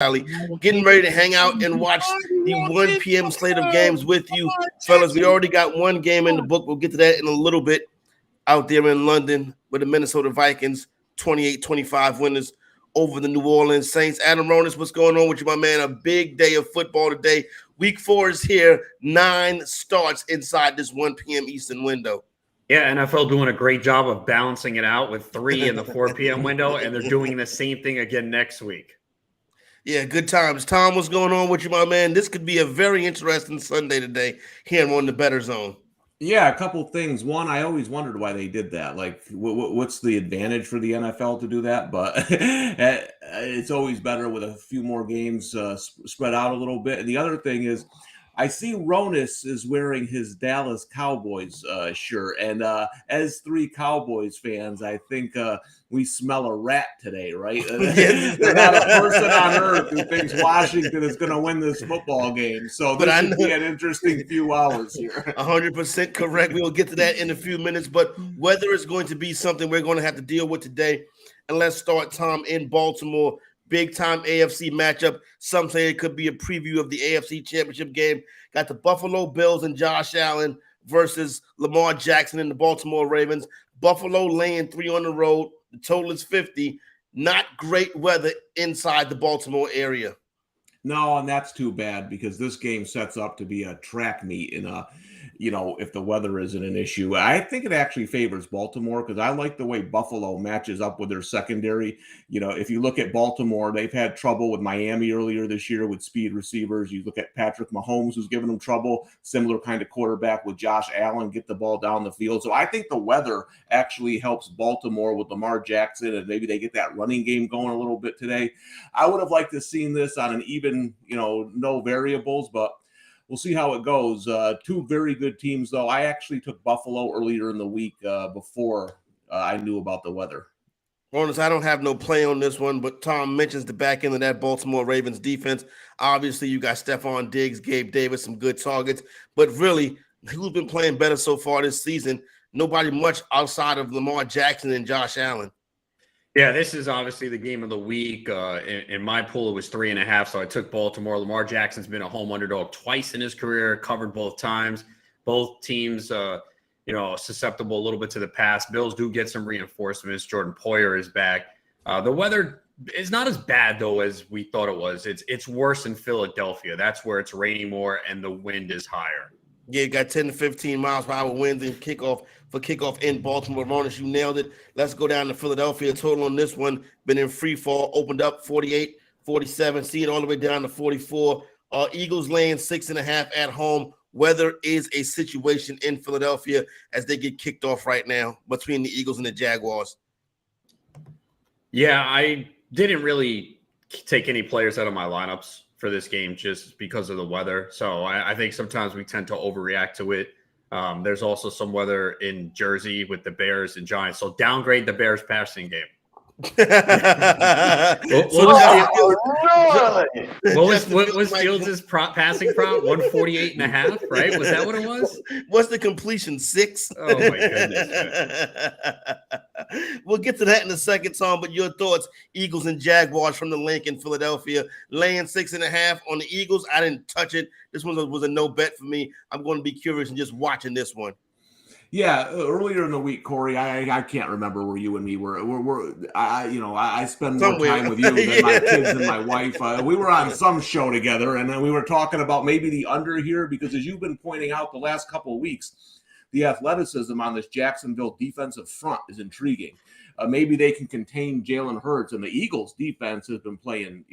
Valley, getting ready to hang out and watch the 1 p.m. slate of games with you, fellas. We already got one game in the book. We'll get to that in a little bit. Out there in London with the Minnesota Vikings, 28-25 winners over the New Orleans Saints. Adam Ronis, what's going on with you, my man? A big day of football today. Week 4 is here. 9 starts inside this 1 p.m. Eastern window. Yeah, NFL doing a great job of balancing it out with 3 in the 4 p.m. window, and they're doing the same thing again next week. Yeah, good times. Tom, what's going on with you, my man? This could be a very interesting Sunday today here on the Bettor Zone. Yeah, a couple things. One, I always wondered why they did that. Like, what's the advantage for the NFL to do that? But it's always better with a few more games spread out a little bit. And the other thing is, I see Ronis is wearing his Dallas Cowboys shirt. And as 3 Cowboys fans, I think we smell a rat today, right? There's not a person on earth who thinks Washington is going to win this football game. So this should be an interesting few hours here. 100% correct. We will get to that in a few minutes. But weather is going to be something we're going to have to deal with today. And let's start, Tom, in Baltimore. Big-time AFC matchup. Some say it could be a preview of the AFC Championship game. Got the Buffalo Bills and Josh Allen versus Lamar Jackson and the Baltimore Ravens. Buffalo laying 3 on the road. The total is 50. Not great weather inside the Baltimore area. No, and that's too bad because this game sets up to be a track meet in a, if the weather isn't an issue. I think it actually favors Baltimore because I like the way Buffalo matches up with their secondary. If you look at Baltimore, they've had trouble with Miami earlier this year with speed receivers. You look at Patrick Mahomes, who's given them trouble, similar kind of quarterback with Josh Allen, get the ball down the field. So I think the weather actually helps Baltimore with Lamar Jackson, and maybe they get that running game going a little bit today. I would have liked to have seen this on an even, no variables, but we'll see how it goes. 2 very good teams, though. I actually took Buffalo earlier in the week before I knew about the weather. Honest, I don't have no play on this one, but Tom mentions the back end of that Baltimore Ravens defense. Obviously, you got Stephon Diggs, Gabe Davis, some good targets. But really, who's been playing better so far this season? Nobody much outside of Lamar Jackson and Josh Allen. Yeah, this is obviously the game of the week. In my pool, it was 3.5, so I took Baltimore. Lamar Jackson's been a home underdog twice in his career, covered both times. Both teams, susceptible a little bit to the pass. Bills do get some reinforcements. Jordan Poyer is back. The weather is not as bad, though, as we thought it was. It's worse in Philadelphia. That's where it's raining more and the wind is higher. Yeah, you got 10 to 15 miles per hour winds in kickoff in Baltimore. Ronis, you nailed it. Let's go down to Philadelphia. Total on this one, been in free fall, opened up 48, 47, see it all the way down to 44. Eagles laying 6.5 at home. Weather is a situation in Philadelphia as they get kicked off right now between the Eagles and the Jaguars. Yeah, I didn't really take any players out of my lineups for this game just because of the weather. So I think sometimes we tend to overreact to it. There's also some weather in Jersey with the Bears and Giants. So downgrade the Bears passing game. What was Fields' passing prop? 148.5, right? Was that what it was? What's the completion? 6? Oh my goodness. We'll get to that in a second, Tom. But your thoughts, Eagles and Jaguars from the link in Philadelphia, laying 6.5 on the Eagles. I didn't touch it. This one was a no bet for me. I'm going to be curious and just watching this one. Yeah, earlier in the week, Corey, I can't remember where you and me were. I spend more time with you than my kids and my wife. We were on some show together, and then we were talking about maybe the under here because, as you've been pointing out the last couple of weeks, the athleticism on this Jacksonville defensive front is intriguing. Maybe they can contain Jalen Hurts, and the Eagles' defense has been playing,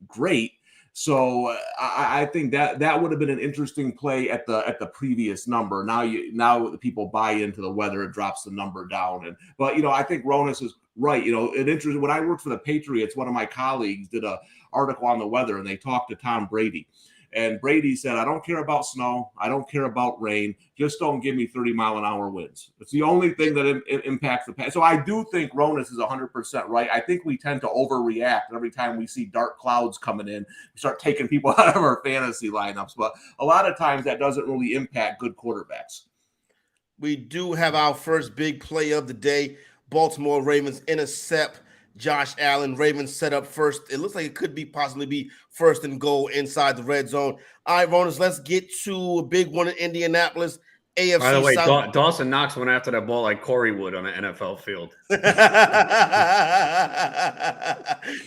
great. So I think that would have been an interesting play at the previous number. Now the people buy into the weather, it drops the number down. But I think Ronis is right. When I worked for the Patriots, one of my colleagues did an article on the weather, and they talked to Tom Brady. And Brady said, I don't care about snow. I don't care about rain. Just don't give me 30-mile-an-hour winds. It's the only thing that impacts the pass. So I do think Ronis is 100% right. I think we tend to overreact every time we see dark clouds coming in. We start taking people out of our fantasy lineups. But a lot of times that doesn't really impact good quarterbacks. We do have our first big play of the day. Baltimore Ravens intercept Josh Allen. Ravens set up first. It looks like it could be possibly be first and goal inside the red zone. All right, Ronus, let's get to a big one in Indianapolis. AFC By the way, South. Dawson Knox went after that ball like Corey would on an NFL field.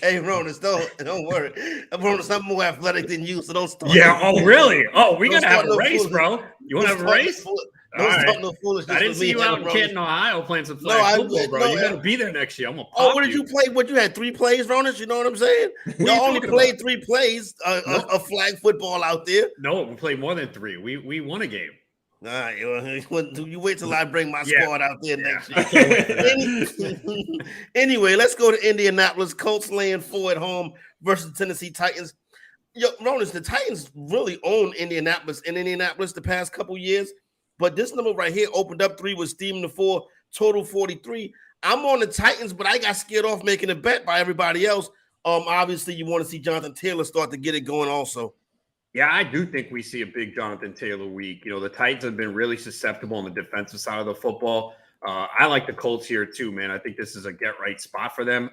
Hey, Ronus, don't worry. Ronus, I'm more athletic than you, so don't start. Yeah. Oh, really? Oh, we gotta have a race, bro. You want to have a race? Don't start no foolishness. I didn't see you out in Canton, Ohio playing some flag football, bro. You better be there next year. I'm gonna pop what did you play? What you had 3 plays, Ronus? You know what I'm saying? You only played 3 plays of flag football out there. No, we played more than 3. We won a game. All right, you wait till I bring my squad out there next year. Anyway, let's go to Indianapolis. Colts laying 4 at home versus the Tennessee Titans. Yo, Ronus, the Titans really own Indianapolis the past couple years, but this number right here opened up 3 with Steven the 4, total 43. I'm on the Titans, but I got scared off making a bet by everybody else. Obviously, you want to see Jonathan Taylor start to get it going also. Yeah, I do think we see a big Jonathan Taylor week. You know, the Titans have been really susceptible on the defensive side of the football. I like the Colts here too, man. I think this is a get-right spot for them.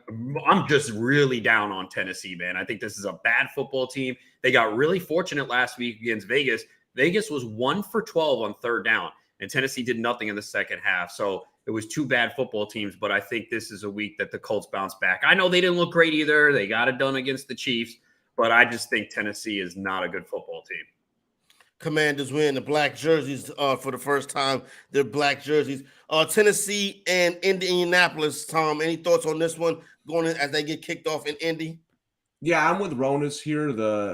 I'm just really down on Tennessee, man. I think this is a bad football team. They got really fortunate last week against Vegas. Vegas was 1 for 12 on 3rd down, and Tennessee did nothing in the second half. So it was 2 bad football teams, but I think this is a week that the Colts bounce back. I know they didn't look great either. They got it done against the Chiefs. But I just think Tennessee is not a good football team. Commanders win the black jerseys for the first time. They're black jerseys. Tennessee and Indianapolis. Tom, any thoughts on this one going in as they get kicked off in Indy? Yeah, I'm with Ronus here.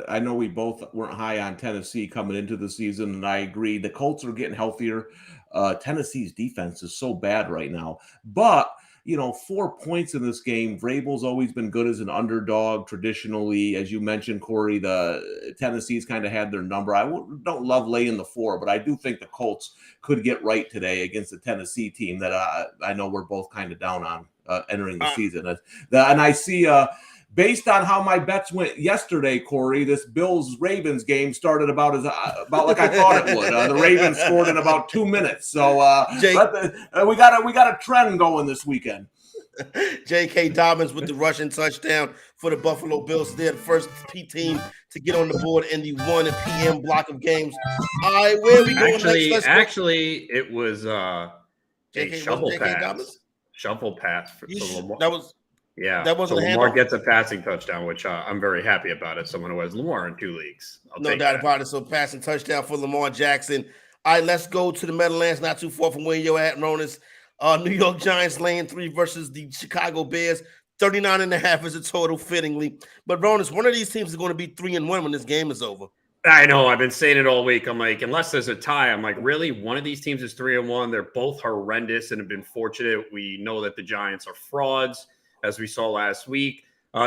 I know we both weren't high on Tennessee coming into the season, and I agree. The Colts are getting healthier. Tennessee's defense is so bad right now. But 4 points in this game. Vrabel's always been good as an underdog traditionally. As you mentioned, Corey, the Tennessee's kind of had their number. I don't love laying the 4, but I do think the Colts could get right today against the Tennessee team that I know we're both kind of down on entering the season. And I see, based on how my bets went yesterday, Corey, this Bills-Ravens game started about like I thought it would. The Ravens scored in about 2 minutes. So we got a trend going this weekend. J.K. Dobbins with the rushing touchdown for the Buffalo Bills. They're the first P team to get on the board in the 1 p.m. block of games. All right, where are we going next? Actually, it was a shuffle pass. Shuffle pass for Lamar. That was. Yeah, that wasn't so Lamar gets a passing touchdown, which I'm very happy about it. Someone who has Lamar in 2 leagues. No doubt about it. So passing touchdown for Lamar Jackson. All right, let's go to the Meadowlands, not too far from where you're at, Ronus. New York Giants laying 3 versus the Chicago Bears. 39.5 is a total, fittingly. But Ronus, one of these teams is going to be 3-1 when this game is over. I know. I've been saying it all week. I'm like, unless there's a tie, I'm like, really? One of these teams is 3-1. They're both horrendous and have been fortunate. We know that the Giants are frauds, as we saw last week.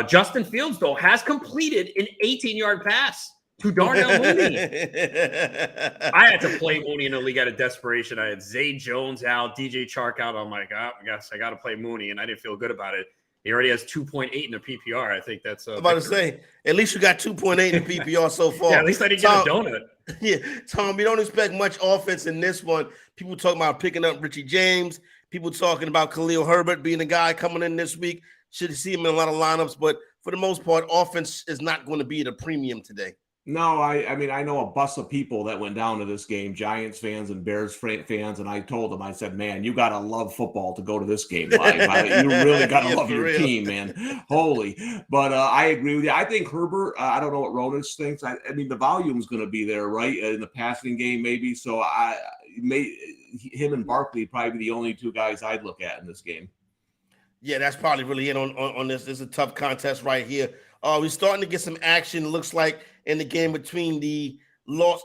Justin Fields, though, has completed an 18-yard pass to Darnell Mooney. I had to play Mooney in the league out of desperation. I had Zay Jones out, DJ Chark out. I'm like, I guess I got to play Mooney, and I didn't feel good about it. He already has 2.8 in the PPR. I think that's. I'm about to say, at least you got 2.8 in the PPR so far. Yeah, at least I didn't get a donut. Yeah, Tom, you don't expect much offense in this one. People talking about picking up Richie James. People talking about Khalil Herbert being the guy coming in this week. Should see him in a lot of lineups, but for the most part, offense is not going to be at a premium today. No, I mean, I know a bus of people that went down to this game, Giants fans and Bears fans, and I told them, I said, man, you got to love football to go to this game live. You really got to love your team, man. Holy. But I agree with you. I think Herbert, I don't know what Ronus thinks. I mean, the volume's going to be there, right, in the passing game maybe. So him and Barkley probably be the only 2 guys I'd look at in this game. Yeah, that's probably really it on this. This is a tough contest right here. We're starting to get some action, it looks like, in the game between the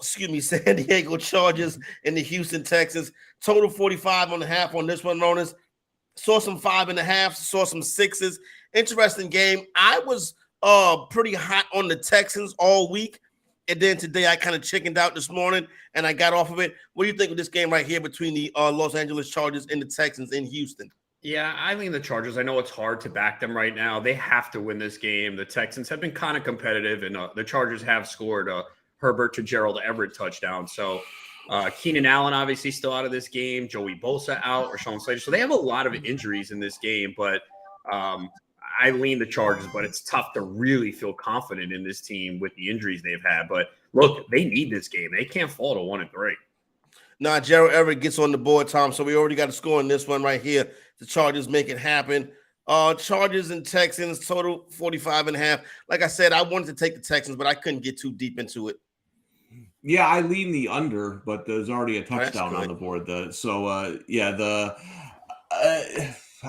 San Diego Chargers and the Houston Texans. Total 45.5 on this one, Ronus. Saw some 5.5, saw some 6s. Interesting game. I was pretty hot on the Texans all week. And then today I kind of chickened out this morning and I got off of it. What do you think of this game right here between the Los Angeles Chargers and the Texans in Houston? Yeah, I think the Chargers, I know it's hard to back them right now. They have to win this game. The Texans have been kind of competitive, and the Chargers have scored a Herbert to Gerald Everett touchdown. So Keenan Allen obviously still out of this game. Joey Bosa out, Rashawn Slater. So they have a lot of injuries in this game, but I lean the Chargers, but it's tough to really feel confident in this team with the injuries they've had. But look, they need this game. They can't fall to 1-3. Now, Gerald Everett gets on the board, Tom. So we already got a score in this one right here. The Chargers make it happen. Chargers and Texans total 45.5. Like I said, I wanted to take the Texans, but I couldn't get too deep into it. Yeah, I lean the under, but there's already a touchdown on the board.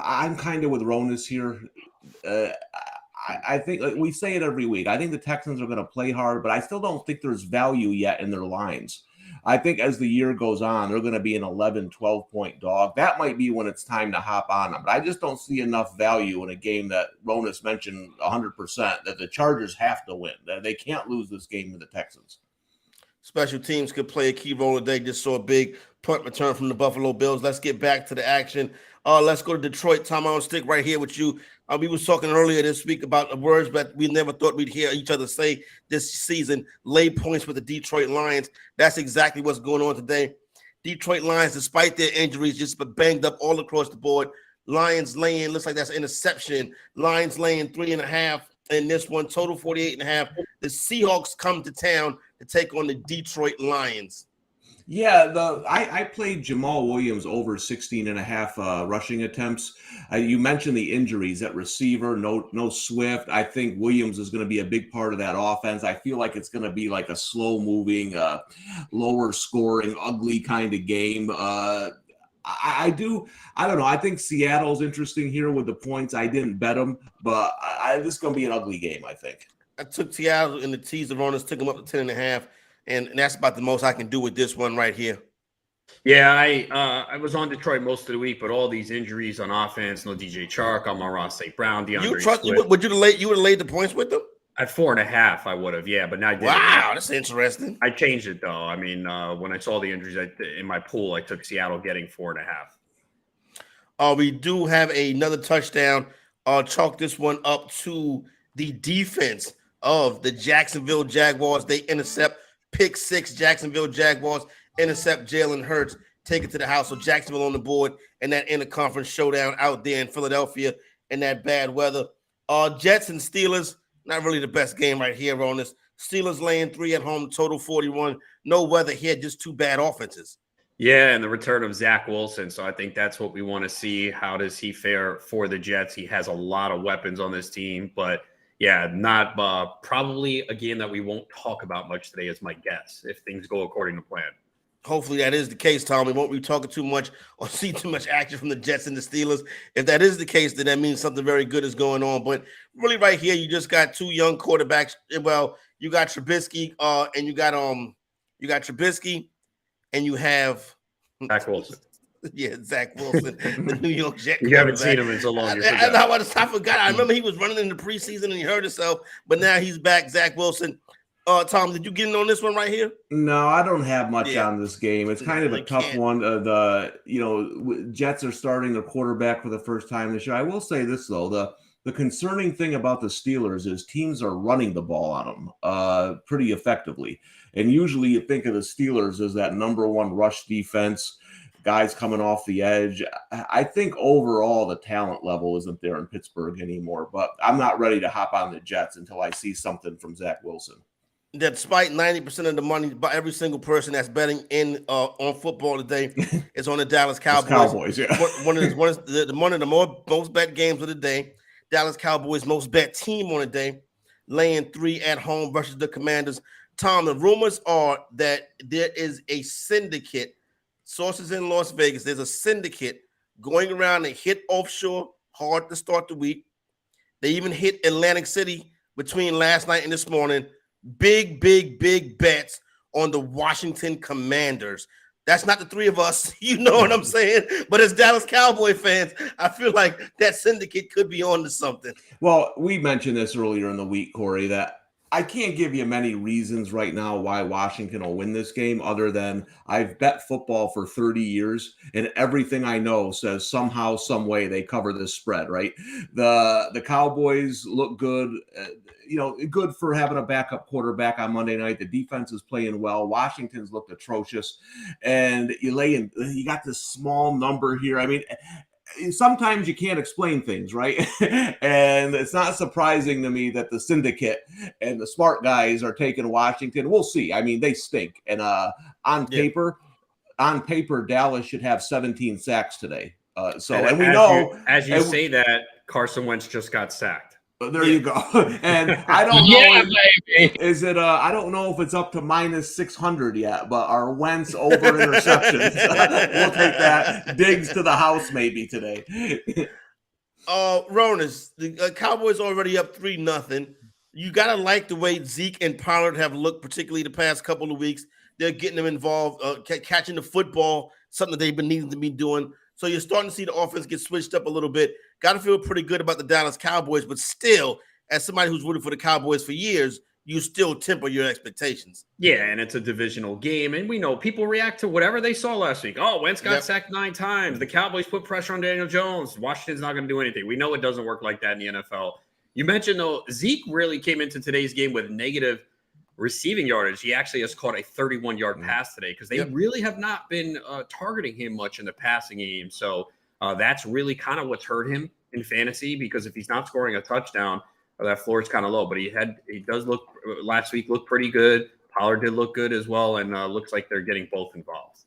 I'm kind of with Ronas here. I think we say it every week. I think the Texans are going to play hard, but I still don't think there's value yet in their lines. I think as the year goes on, they're going to be an 11, 12-point dog. That might be when it's time to hop on them. But I just don't see enough value in a game that Ronas mentioned 100%, that the Chargers have to win. That they can't lose this game to the Texans. Special teams could play a key role today. Just saw a big punt return from the Buffalo Bills. Let's get back to the action. Let's go to Detroit. Tom, I'll stick right here with you. We was talking earlier this week about the words that we never thought we'd hear each other say this season. Lay points with the Detroit Lions. That's exactly what's going on today. Detroit Lions, despite their injuries, just banged up all across the board. Lions laying, looks like that's an interception. Lions laying 3.5 in this one, total 48.5. The Seahawks come to town to take on the Detroit Lions. Yeah, I played Jamal Williams over 16.5 rushing attempts. You mentioned the injuries at receiver, no Swift. I think Williams is going to be a big part of that offense. I feel like it's going to be like a slow-moving, lower scoring, ugly kind of game. I don't know. I think Seattle's interesting here with the points. I didn't bet them, but this is going to be an ugly game, I think. I took Seattle in the teaser runners, took them up to 10.5. And that's about the most I can do with this one right here. Yeah, I was on Detroit most of the week, but all these injuries on offense, no DJ Chark, Amon-Ra St. Brown, DeAndre Swift. You would have laid the points with them? At 4.5, I would have, yeah, but now I didn't. Wow, that's interesting. I changed it though. I mean, when I saw the injuries in my pool, I took Seattle getting 4.5. We do have another touchdown. Chalk this one up to the defense of the Jacksonville Jaguars. They intercept. Pick 6, Jacksonville Jaguars intercept Jalen Hurts, take it to the house. So Jacksonville on the board and that interconference showdown out there in Philadelphia in that bad weather. Jets and Steelers, not really the best game right here on this. Steelers laying 3 at home, total 41. No weather here, just 2 bad offenses. Yeah, and the return of Zach Wilson. So I think that's what we want to see. How does he fare for the Jets? He has a lot of weapons on this team, but yeah, not probably a game that we won't talk about much today is my guess, if things go according to plan. Hopefully that is the case, Tom. We won't be talking too much or see too much action from the Jets and the Steelers. If that is the case, then that means something very good is going on. But really right here, you just got 2 young quarterbacks. Well, you got Trubisky and you got Trubisky and you have Zach Wilson. Yeah, Zach Wilson, the New York Jets. You haven't seen him in so long. I forgot. I remember he was running in the preseason and he hurt himself, but now he's back. Zach Wilson. Tom, did you get in on this one right here? No, I don't have much on this game. It's kind of a tough one. Jets are starting their quarterback for the first time this year. I will say this though: the concerning thing about the Steelers is teams are running the ball on them pretty effectively, and usually you think of the Steelers as that number 1 rush defense. Guys coming off the edge. I think overall the talent level isn't there in Pittsburgh anymore, but I'm not ready to hop on the Jets until I see something from Zach Wilson. Despite 90% of the money by every single person that's betting in on football today is on the Dallas Cowboys. Yeah. one of the most bet games of the day. Dallas Cowboys most bet team on the day, laying 3 at home versus the Commanders. Tom, the rumors are that there is a syndicate. Sources in Las Vegas, there's a syndicate going around and hit offshore hard to start the week. They even hit Atlantic City between last night and this morning. Big bets on the Washington Commanders. That's not the 3 of us, you know what I'm saying? But as Dallas Cowboy fans, I feel like that syndicate could be on to something. Well, we mentioned this earlier in the week, Corey, that I can't give you many reasons right now why Washington will win this game other than I've bet football for 30 years and everything I know says somehow, some way they cover this spread, right? The Cowboys look good, good for having a backup quarterback on Monday night. The defense is playing well. Washington's looked atrocious. And you got this small number here. I mean, sometimes you can't explain things, right? And it's not surprising to me that the syndicate and the smart guys are taking Washington. We'll see. I mean, they stink. And on paper, Dallas should have 17 sacks today. And we know as you say that, Carson Wentz just got sacked. There you go. And I don't know. Is it? I don't know if it's up to minus 600 yet, but our Wentz over interceptions. We'll take that. Diggs to the house maybe today. Ronas, the Cowboys already up 3-0. You gotta like the way Zeke and Pollard have looked, particularly the past couple of weeks. They're getting them involved, catching the football, something that they've been needing to be doing. So you're starting to see the offense get switched up a little bit. Got to feel pretty good about the Dallas Cowboys, but still, as somebody who's rooted for the Cowboys for years, you still temper your expectations. Yeah, and it's a divisional game, and we know people react to whatever they saw last week. Oh, Wentz got sacked 9 times. The Cowboys put pressure on Daniel Jones. Washington's not going to do anything. We know it doesn't work like that in the NFL. You mentioned, though, Zeke really came into today's game with negative receiving yardage. He actually has caught a 31-yard pass today because they really have not been targeting him much in the passing game. So that's really kind of what's hurt him in fantasy, because if he's not scoring a touchdown, that floor is kind of low. But he does look last week looked pretty good. Pollard did look good as well, and looks like they're getting both involved.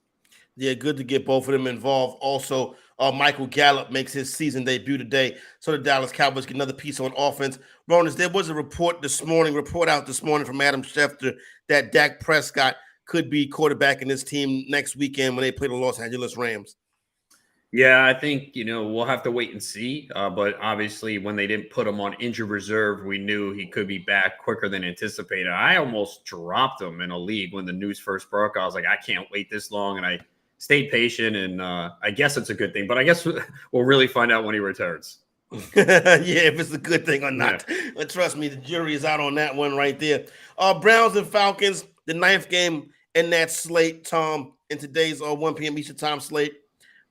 Yeah, good to get both of them involved. Also, Michael Gallup makes his season debut today, so the Dallas Cowboys get another piece on offense. Ronas, there was a report out this morning from Adam Schefter that Dak Prescott could be quarterback in this team next weekend when they play the Los Angeles Rams. Yeah, I think, we'll have to wait and see. But obviously, when they didn't put him on injured reserve, we knew he could be back quicker than anticipated. I almost dropped him in a league when the news first broke. I was like, I can't wait this long, and I stayed patient, and I guess it's a good thing. But I guess we'll really find out when he returns. Yeah, if it's a good thing or not. Yeah. But trust me, the jury is out on that one right there. Browns and Falcons, the 9th game in that slate, Tom, in today's 1 p.m. Eastern time slate.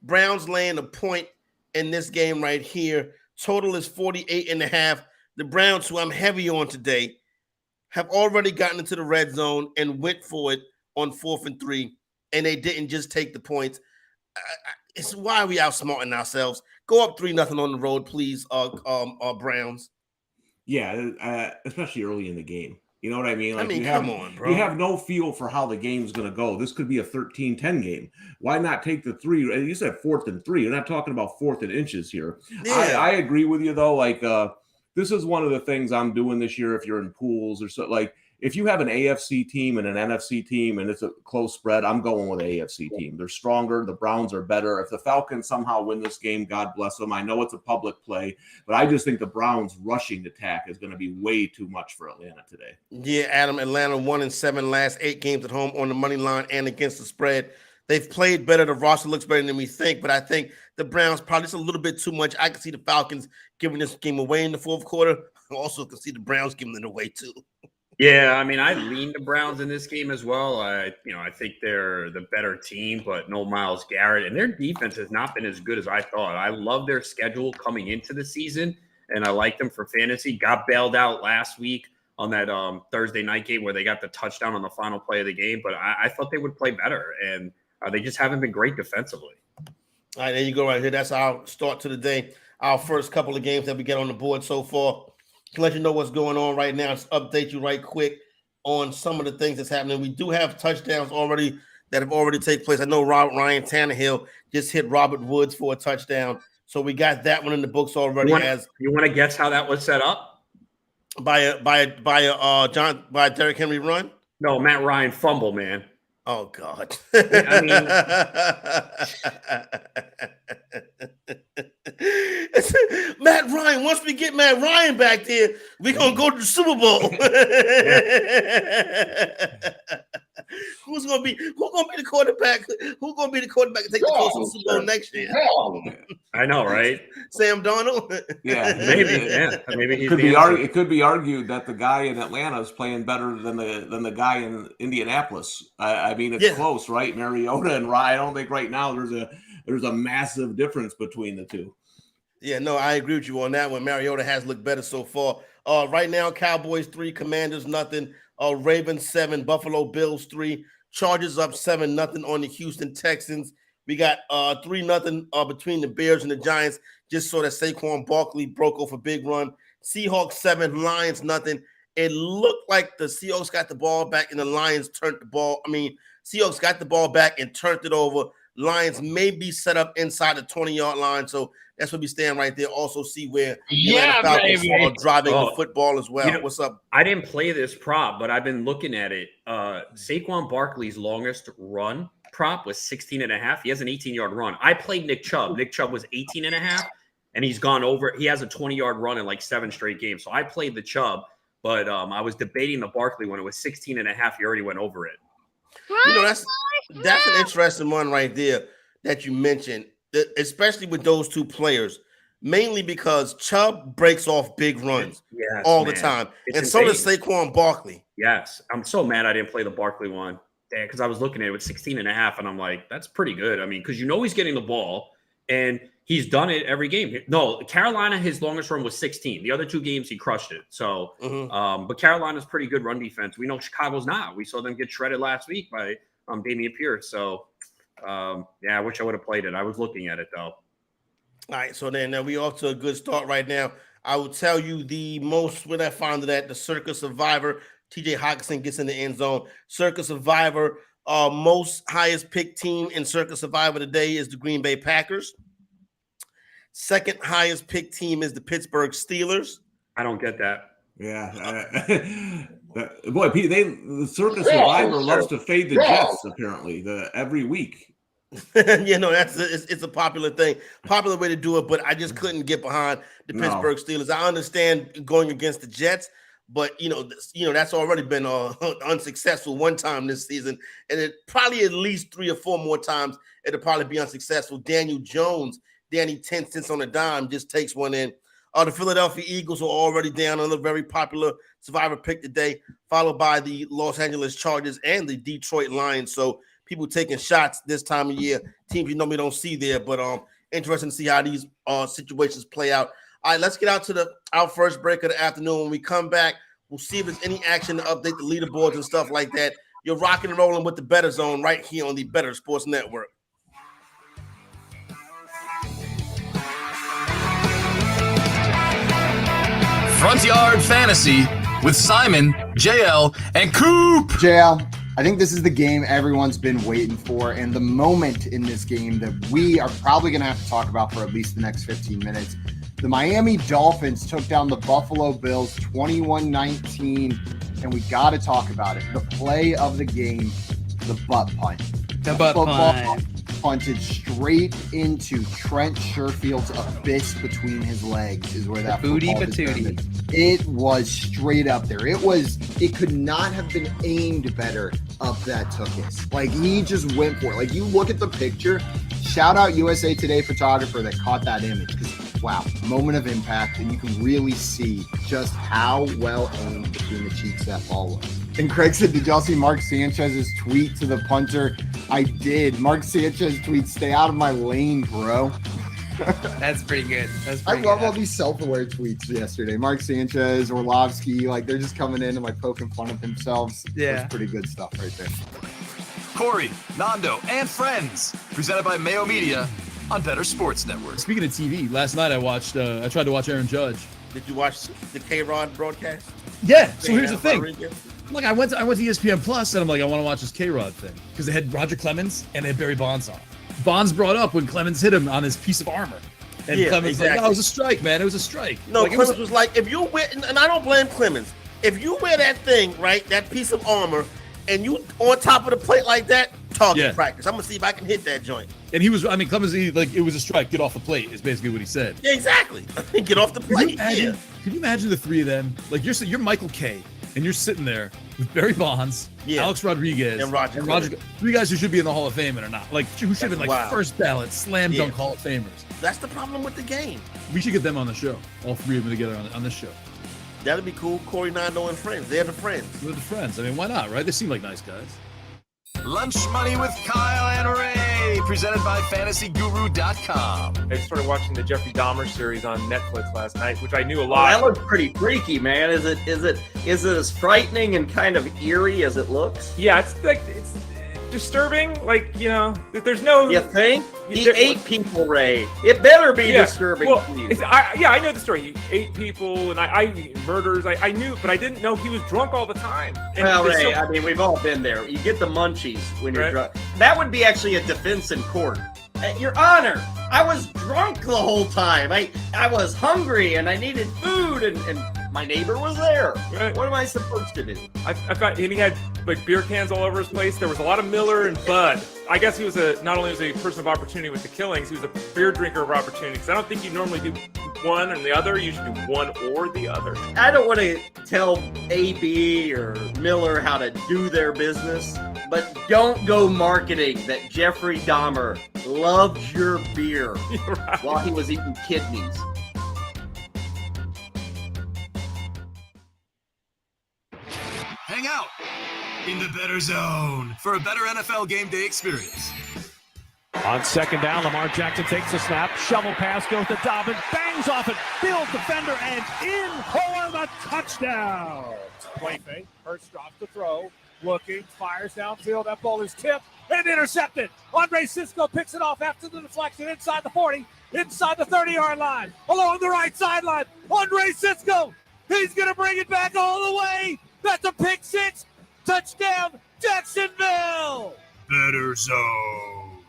Browns laying a point in this game right here. Total is 48.5. The Browns, who I'm heavy on today, have already gotten into the red zone and went for it on 4th and 3, and they didn't just take the points. It's why are we outsmarting ourselves? Go up 3-0 on the road, please, Browns. Yeah, especially early in the game. You know what I mean? Come on, bro. You have no feel for how the game's going to go. This could be a 13-10 game. Why not take the 3? You said 4th and 3. You're not talking about 4th and inches here. Yeah. I agree with you, though. This is one of the things I'm doing this year if you're in pools or so. If you have an AFC team and an NFC team and it's a close spread, I'm going with the AFC team. They're stronger. The Browns are better. If the Falcons somehow win this game, God bless them. I know it's a public play, but I just think the Browns rushing attack is going to be way too much for Atlanta today. Yeah, Adam, Atlanta 1-7 last 8 games at home on the money line and against the spread. They've played better. The roster looks better than we think, but I think the Browns probably just a little bit too much. I can see the Falcons giving this game away in the 4th quarter. I also can see the Browns giving it away too. Yeah, I lean the Browns in this game as well. I think they're the better team, but no Myles Garrett, and their defense has not been as good as I thought. I love their schedule coming into the season, and I like them for fantasy. Got bailed out last week on that Thursday night game where they got the touchdown on the final play of the game, but I thought they would play better, and they just haven't been great defensively. All right, there you go right here. That's our start to the day. Our first couple of games that we get on the board so far. To let you know what's going on right now, just update you right quick on some of the things that's happening. We do have touchdowns already that have already taken place. I know Ryan Tannehill just hit Robert Woods for a touchdown, so we got that one in the books already. You want to guess how that was set up? By Derrick Henry run? No, Matt Ryan fumble, man. Oh God! Matt Ryan. Once we get Matt Ryan back there, we're gonna go to the Super Bowl. Who's gonna be the quarterback? Who's gonna be the quarterback to take the Colts to the Super Bowl next year? I know, right? Sam Darnold. Yeah, maybe. Yeah, maybe it could be argued that the guy in Atlanta is playing better than the guy in Indianapolis. It's close, right? Mariota and Ryan. I don't think right now there's a massive difference between the two. Yeah, no, I agree with you on that one. Mariota has looked better so far. Right now, Cowboys 3, Commanders nothing. Ravens 7, Buffalo Bills 3, Chargers up 7-0 on the Houston Texans. We got 3-0 between the Bears and the Giants. Just saw that Saquon Barkley broke off a big run. Seahawks 7, Lions nothing. It looked like the Seahawks got the ball back and the Lions turned the ball. Seahawks got the ball back and turned it over. Lions may be set up inside the 20-yard line. So that's where we stand right there. Also see where the Falcons are driving the football as well. What's up? I didn't play this prop, but I've been looking at it. Saquon Barkley's longest run prop was 16.5. He has an 18-yard run. I played Nick Chubb. Nick Chubb was 18.5, and he's gone over. He has a 20-yard run in like 7 straight games. So I played the Chubb, but I was debating the Barkley when it was 16.5. He already went over it. That's an interesting one right there that you mentioned, especially with those two players, mainly because Chubb breaks off big runs the time. And so does Saquon Barkley. Yes. I'm so mad I didn't play the Barkley one because I was looking at it with 16.5, and I'm like, that's pretty good. Because he's getting the ball, and he's done it every game. No, Carolina, his longest run was 16. The other 2 games, he crushed it. So, but Carolina's pretty good run defense. We know Chicago's not. We saw them get shredded last week by Damian Pierce. So, I wish I would have played it. I was looking at it, though. All right, so then we off to a good start right now. I will tell you the most when I found it at the Circus Survivor. TJ Hawkinson gets in the end zone. Circus Survivor, most highest picked team in Circus Survivor today is the Green Bay Packers. Second highest picked team is the Pittsburgh Steelers. I don't get that. Yeah. Boy, the Circus Survivor loves to fade the Jets, apparently, every week. It's a popular thing, popular way to do it, but I just couldn't get behind the Pittsburgh Steelers. I understand going against the Jets, but that's already been unsuccessful one time this season, and it probably at least 3 or 4 more times it'll probably be unsuccessful. Daniel Jones, Danny 10 cents on a dime, just takes one in. The Philadelphia Eagles are already down on a very popular Survivor pick today, followed by the Los Angeles Chargers and the Detroit Lions. So people taking shots this time of year, teams you normally don't see there, but interesting to see how these situations play out. All right, let's get out to our first break of the afternoon. When we come back, we'll see if there's any action to update the leaderboards and stuff like that. You're rocking and rolling with the Bettor Zone right here on the Bettor Sports Network. Front Yard Fantasy with Simon, JL, and Coop. JL, I think this is the game everyone's been waiting for, and the moment in this game that we are probably going to have to talk about for at least the next 15 minutes. The Miami Dolphins took down the Buffalo Bills 21-19, and we got to talk about it. The play of the game, the butt punt. The butt punt. Punted straight into Trent Sherfield's abyss between his legs is where that booty football patootie. It was straight up there. It could not have been aimed better up that Tookus. Like, he just went for it. Like, you look at the picture, shout out USA Today photographer that caught that image, because wow, moment of impact, and you can really see just how well aimed between the cheeks that ball was. And Craig said, did y'all see Mark Sanchez's tweet to the punter? I did. Mark Sanchez tweet, stay out of my lane, bro. That's pretty good. I love all these self-aware tweets yesterday. Mark Sanchez, Orlovsky, like they're just coming in and like poking fun of themselves. Yeah. That's pretty good stuff right there. Corey, Nando, and friends. Presented by Mayo Media on Bettor Sports Network. Speaking of TV, last night I tried to watch Aaron Judge. Did you watch the K-Rod broadcast? Yeah. So here's the thing. Like I went to ESPN Plus and I'm like, I want to watch this K-Rod thing because they had Roger Clemens and they had Barry Bonds on. Bonds brought up when Clemens hit him on his piece of armor. And Clemens was like, oh, it was a strike, man. It was a strike. No, like, Clemens was like, if you wear, and I don't blame Clemens, if you wear that thing, right, that piece of armor, and you on top of the plate like that, target practice. I'm going to see if I can hit that joint. And he was, I mean, Clemens, it was a strike. Get off the plate is basically what he said. Yeah, exactly. Get off the plate. Can you imagine the three of them? Like, you're Michael Kay, and you're sitting there with Barry Bonds, Alex Rodriguez, and Roger. Three guys who should be in the Hall of Fame and are not. Like, who should have been like first ballot, slam dunk Hall of Famers. That's the problem with the game. We should get them on the show. All three of them together on this show. That'd be cool. Corey, Nando, and friends. They're the friends. They're the friends. I mean, why not, right? They seem like nice guys. Lunch Money with Kyle and Ray, presented by FantasyGuru.com. I started watching the Jeffrey Dahmer series on Netflix last night, which I knew a lot. That looks pretty freaky, man. Is it as frightening and kind of eerie as it looks? Yeah, disturbing. Like, there's no. You think? He There- ate people, Ray. It better be disturbing Well, to you. I know the story. He ate people and I murders. I knew, but I didn't know he was drunk all the time. And Well, there's Ray, so- I mean, we've all been there. You get the munchies when you're Right. drunk. That would be actually a defense in court. Your Honor, I was drunk the whole time. I was hungry and I needed food and my neighbor was there. Right. What am I supposed to do? I found, and he had like beer cans all over his place. There was a lot of Miller and Bud. I guess he was not only was he a person of opportunity with the killings, he was a beer drinker of opportunity. Because I don't think you normally do one and the other. You should do one or the other. I don't want to tell AB or Miller how to do their business, but don't go marketing that Jeffrey Dahmer loved your beer Right. while he was eating kidneys. Hang out in the Bettor Zone for a better NFL game day experience. On second down, Lamar Jackson takes the snap, shovel pass goes to Dobbins, bangs off it, field defender, and in for the touchdown. Play fake, Hurts drops the throw, looking, fires downfield, that ball is tipped and intercepted. Andre Cisco picks it off after the deflection inside the 40, inside the 30-yard line, along the right sideline. Andre Cisco, he's going to bring it back all the way. That's a pick six, touchdown, Jacksonville. Bettor Zone.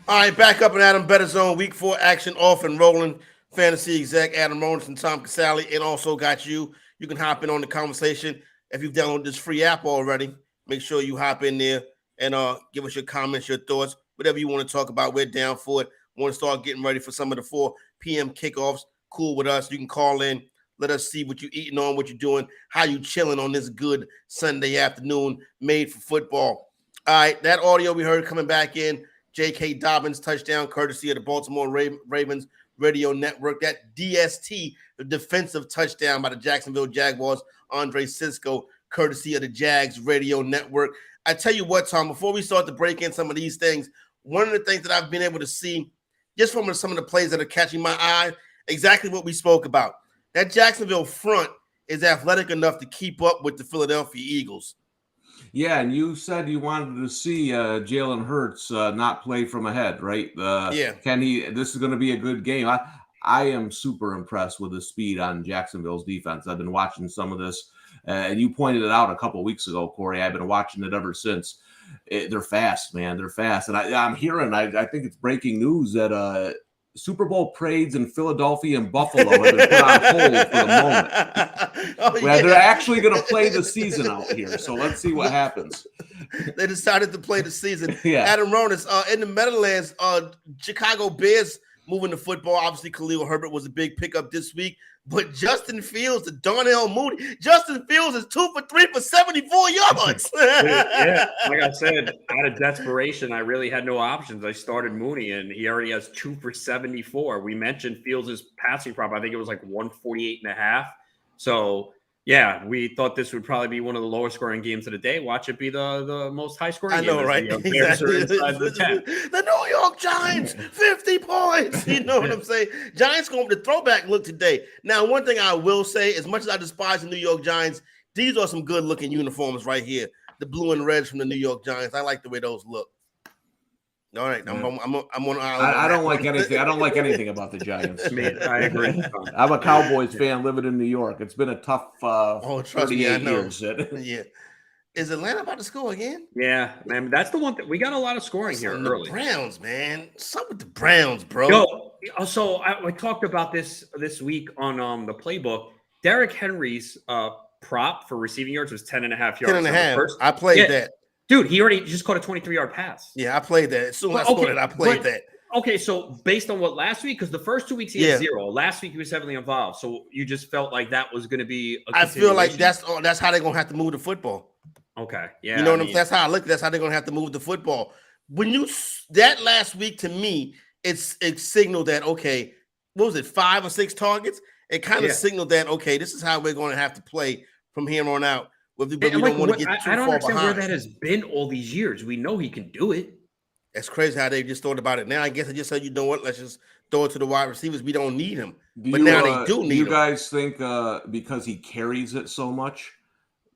All right, back up in Adam Bettor Zone. Week 4 action off and rolling. Fantasy exec Adam Ronis and Tom Casale, and also got you. You can hop in on the conversation. If you've downloaded this free app already, make sure you hop in there and give us your comments, your thoughts, whatever you want to talk about. We're down for it. Want to start getting ready for some of the 4 p.m. kickoffs. Cool with us. You can call in. Let us see what you're eating on, what you're doing, how you chilling on this good Sunday afternoon made for football. All right, that audio we heard coming back in, J.K. Dobbins touchdown, courtesy of the Baltimore Ravens radio network. That DST, the defensive touchdown by the Jacksonville Jaguars, Andre Cisco, courtesy of the Jags radio network. I tell you what, Tom, before we start to break in some of these things, one of the things that I've been able to see just from some of the plays that are catching my eye, exactly what we spoke about. That Jacksonville front is athletic enough to keep up with the Philadelphia Eagles. Yeah, and you said you wanted to see Jalen Hurts not play from ahead, right? Yeah. Can he? This is going to be a good game. I am super impressed with the speed on Jacksonville's defense. I've been watching some of this, and you pointed it out a couple of weeks ago, Corey. I've been watching it ever since. They're fast, man. They're fast, and I'm hearing. I think it's breaking news that Super Bowl parades in Philadelphia and Buffalo have been put on hold for the moment. Well, they're actually going to play the season out here, so let's see what happens. They decided to play the season. Yeah. Adam Ronis, in the Meadowlands, Chicago Bears moving the football. Obviously, Khalil Herbert was a big pickup this week, but Justin Fields, the Darnell Mooney, Justin Fields is 2 for 3 for 74 yards. Yeah, like I said, out of desperation, I really had no options. I started Mooney, and he already has 2 for 74. We mentioned Fields' passing prop. I think it was like 148.5. So, yeah, we thought this would probably be one of the lowest scoring games of the day. Watch it be the most high scoring game. I know, right? The Bears are inside the 10. The New York Giants, 50 points. You know what I'm saying? Giants going with the throwback look today. Now, one thing I will say, as much as I despise the New York Giants, these are some good looking uniforms right here. The blue and reds from the New York Giants. I like the way those look. All right, I'm on. I don't like anything. I don't like anything about the Giants. I agree. I'm a Cowboys fan living in New York. It's been a tough trust me, I 38 know. years. Yeah. Is Atlanta about to score again? Yeah, man, that's the one that we got a lot of scoring here The early. Browns, man. Something with the Browns, bro. Yo, so I talked about this week on the playbook. Derrick Henry's prop for receiving yards was 10.5 yards. 10.5. I played that. Dude, he already just caught a 23-yard pass. Yeah, I played that. As soon as I saw it, I played that. Okay, so based on what last week, because the first 2 weeks he had 0. Last week he was heavily involved. So you just felt like that was going to be a I feel like that's how they're going to have to move the football. Okay, yeah. You know what I'm saying? That's how I look. That's how they're going to have to move the football. When that last week to me, it signaled that, okay, what was it, 5 or 6 targets? It kind of signaled that, okay, this is how we're going to have to play from here on out. But we don't want to get too far behind. I don't understand where that has been all these years. We know he can do it. That's crazy how they just thought about it. Now I guess I just said, you know what? Let's just throw it to the wide receivers. We don't need him. Now they do need him. Do you guys think because he carries it so much,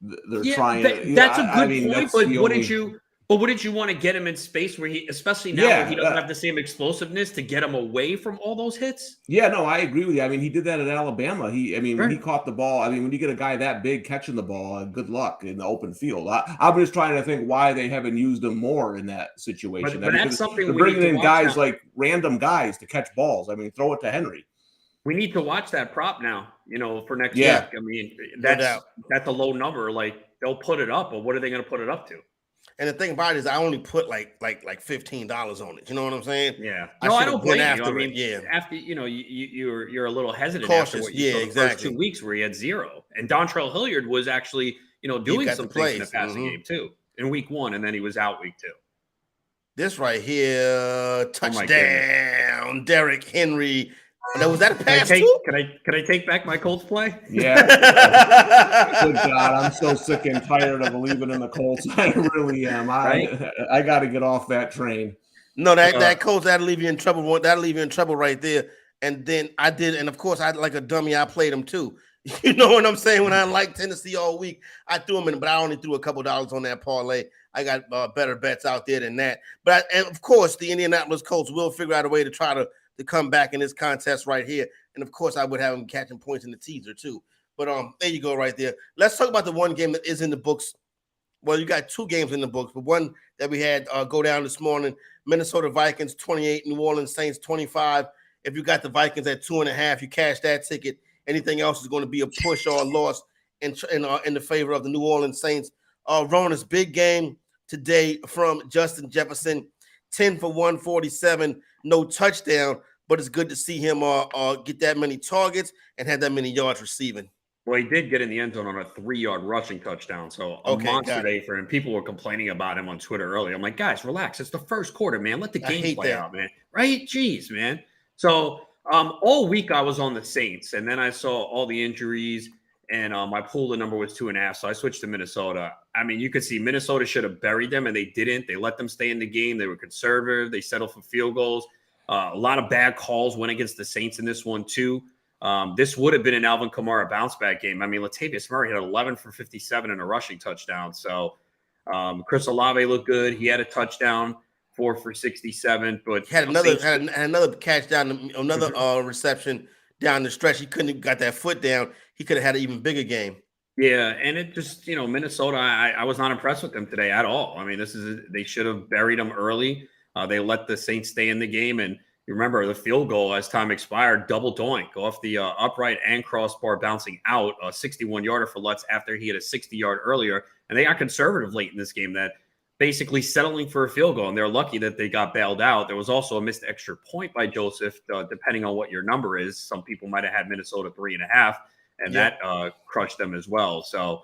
they're trying? That's a good point. But But wouldn't you want to get him in space where he, especially now where he doesn't have the same explosiveness, to get him away from all those hits? Yeah, no, I agree with you. I mean, he did that at Alabama. When he caught the ball, when you get a guy that big catching the ball, good luck in the open field. I'm just trying to think why they haven't used him more in that situation. But that's something they're we bringing need to in watch guys now. like random guys to catch balls. Throw it to Henry. We need to watch that prop now, for next week. That's a low number. Like, they'll put it up, but what are they going to put it up to? And the thing about it is, I only put like $15 on it. You know what I'm saying? Yeah. No, I don't blame you. After you're a little hesitant. Cautious. After what you saw the first 2 weeks where he had 0, and Dontrell Hilliard was actually doing some things in the passing game too in week 1, and then he was out week 2. This right here, touchdown, Derrick Henry. Was that a pass too? Can I take back my Colts play? Yeah. Good God, I'm so sick and tired of believing in the Colts. I really am. I got to get off that train. No, that Colts, that'll leave you in trouble. That'll leave you in trouble right there. And then I did, and of course, I like a dummy. I played them too. You know what I'm saying? When I liked Tennessee all week, I threw them in, but I only threw a couple dollars on that parlay. I got better bets out there than that. And of course, the Indianapolis Colts will figure out a way to try to come back in this contest right here. And of course, I would have them catching points in the teaser too. But there you go right there. Let's talk about the one game that is in the books. Well, you got 2 games in the books, but one that we had go down this morning, Minnesota Vikings 28, New Orleans Saints 25. If you got the Vikings at 2.5, you cash that ticket. Anything else is going to be a push or a loss in the favor of the New Orleans Saints. Rona's big game today from Justin Jefferson, 10 for 147, no touchdown, but it's good to see him get that many targets and have that many yards receiving. Well, he did get in the end zone on a 3-yard rushing touchdown, so a monster day for him. People were complaining about him on Twitter earlier. I'm like, guys, relax. It's the first quarter, man. Let the game play out, man. Right? Jeez, man. So all week I was on the Saints, and then I saw all the injuries, and my pool, the number was 2.5, so I switched to Minnesota. You could see Minnesota should have buried them, and they didn't. They let them stay in the game. They were conservative. They settled for field goals. A lot of bad calls went against the Saints in this one, too. This would have been an Alvin Kamara bounce-back game. Latavius Murray had 11 for 57 and a rushing touchdown. So Chris Olave looked good. He had a touchdown, 4 for 67. But he had another catch down, another reception down the stretch. He couldn't have got that foot down. He could have had an even bigger game. Yeah, and it just, Minnesota, I was not impressed with them today at all. They should have buried them early. They let the Saints stay in the game, and you remember the field goal as time expired, double doink off the upright and crossbar, bouncing out, a 61-yarder for Lutz after he had a 60-yard earlier. And they got conservative late in this game, that basically settling for a field goal, and they're lucky that they got bailed out. There was also a missed extra point by Joseph, depending on what your number is. Some people might have had Minnesota 3.5, and that crushed them as well. So,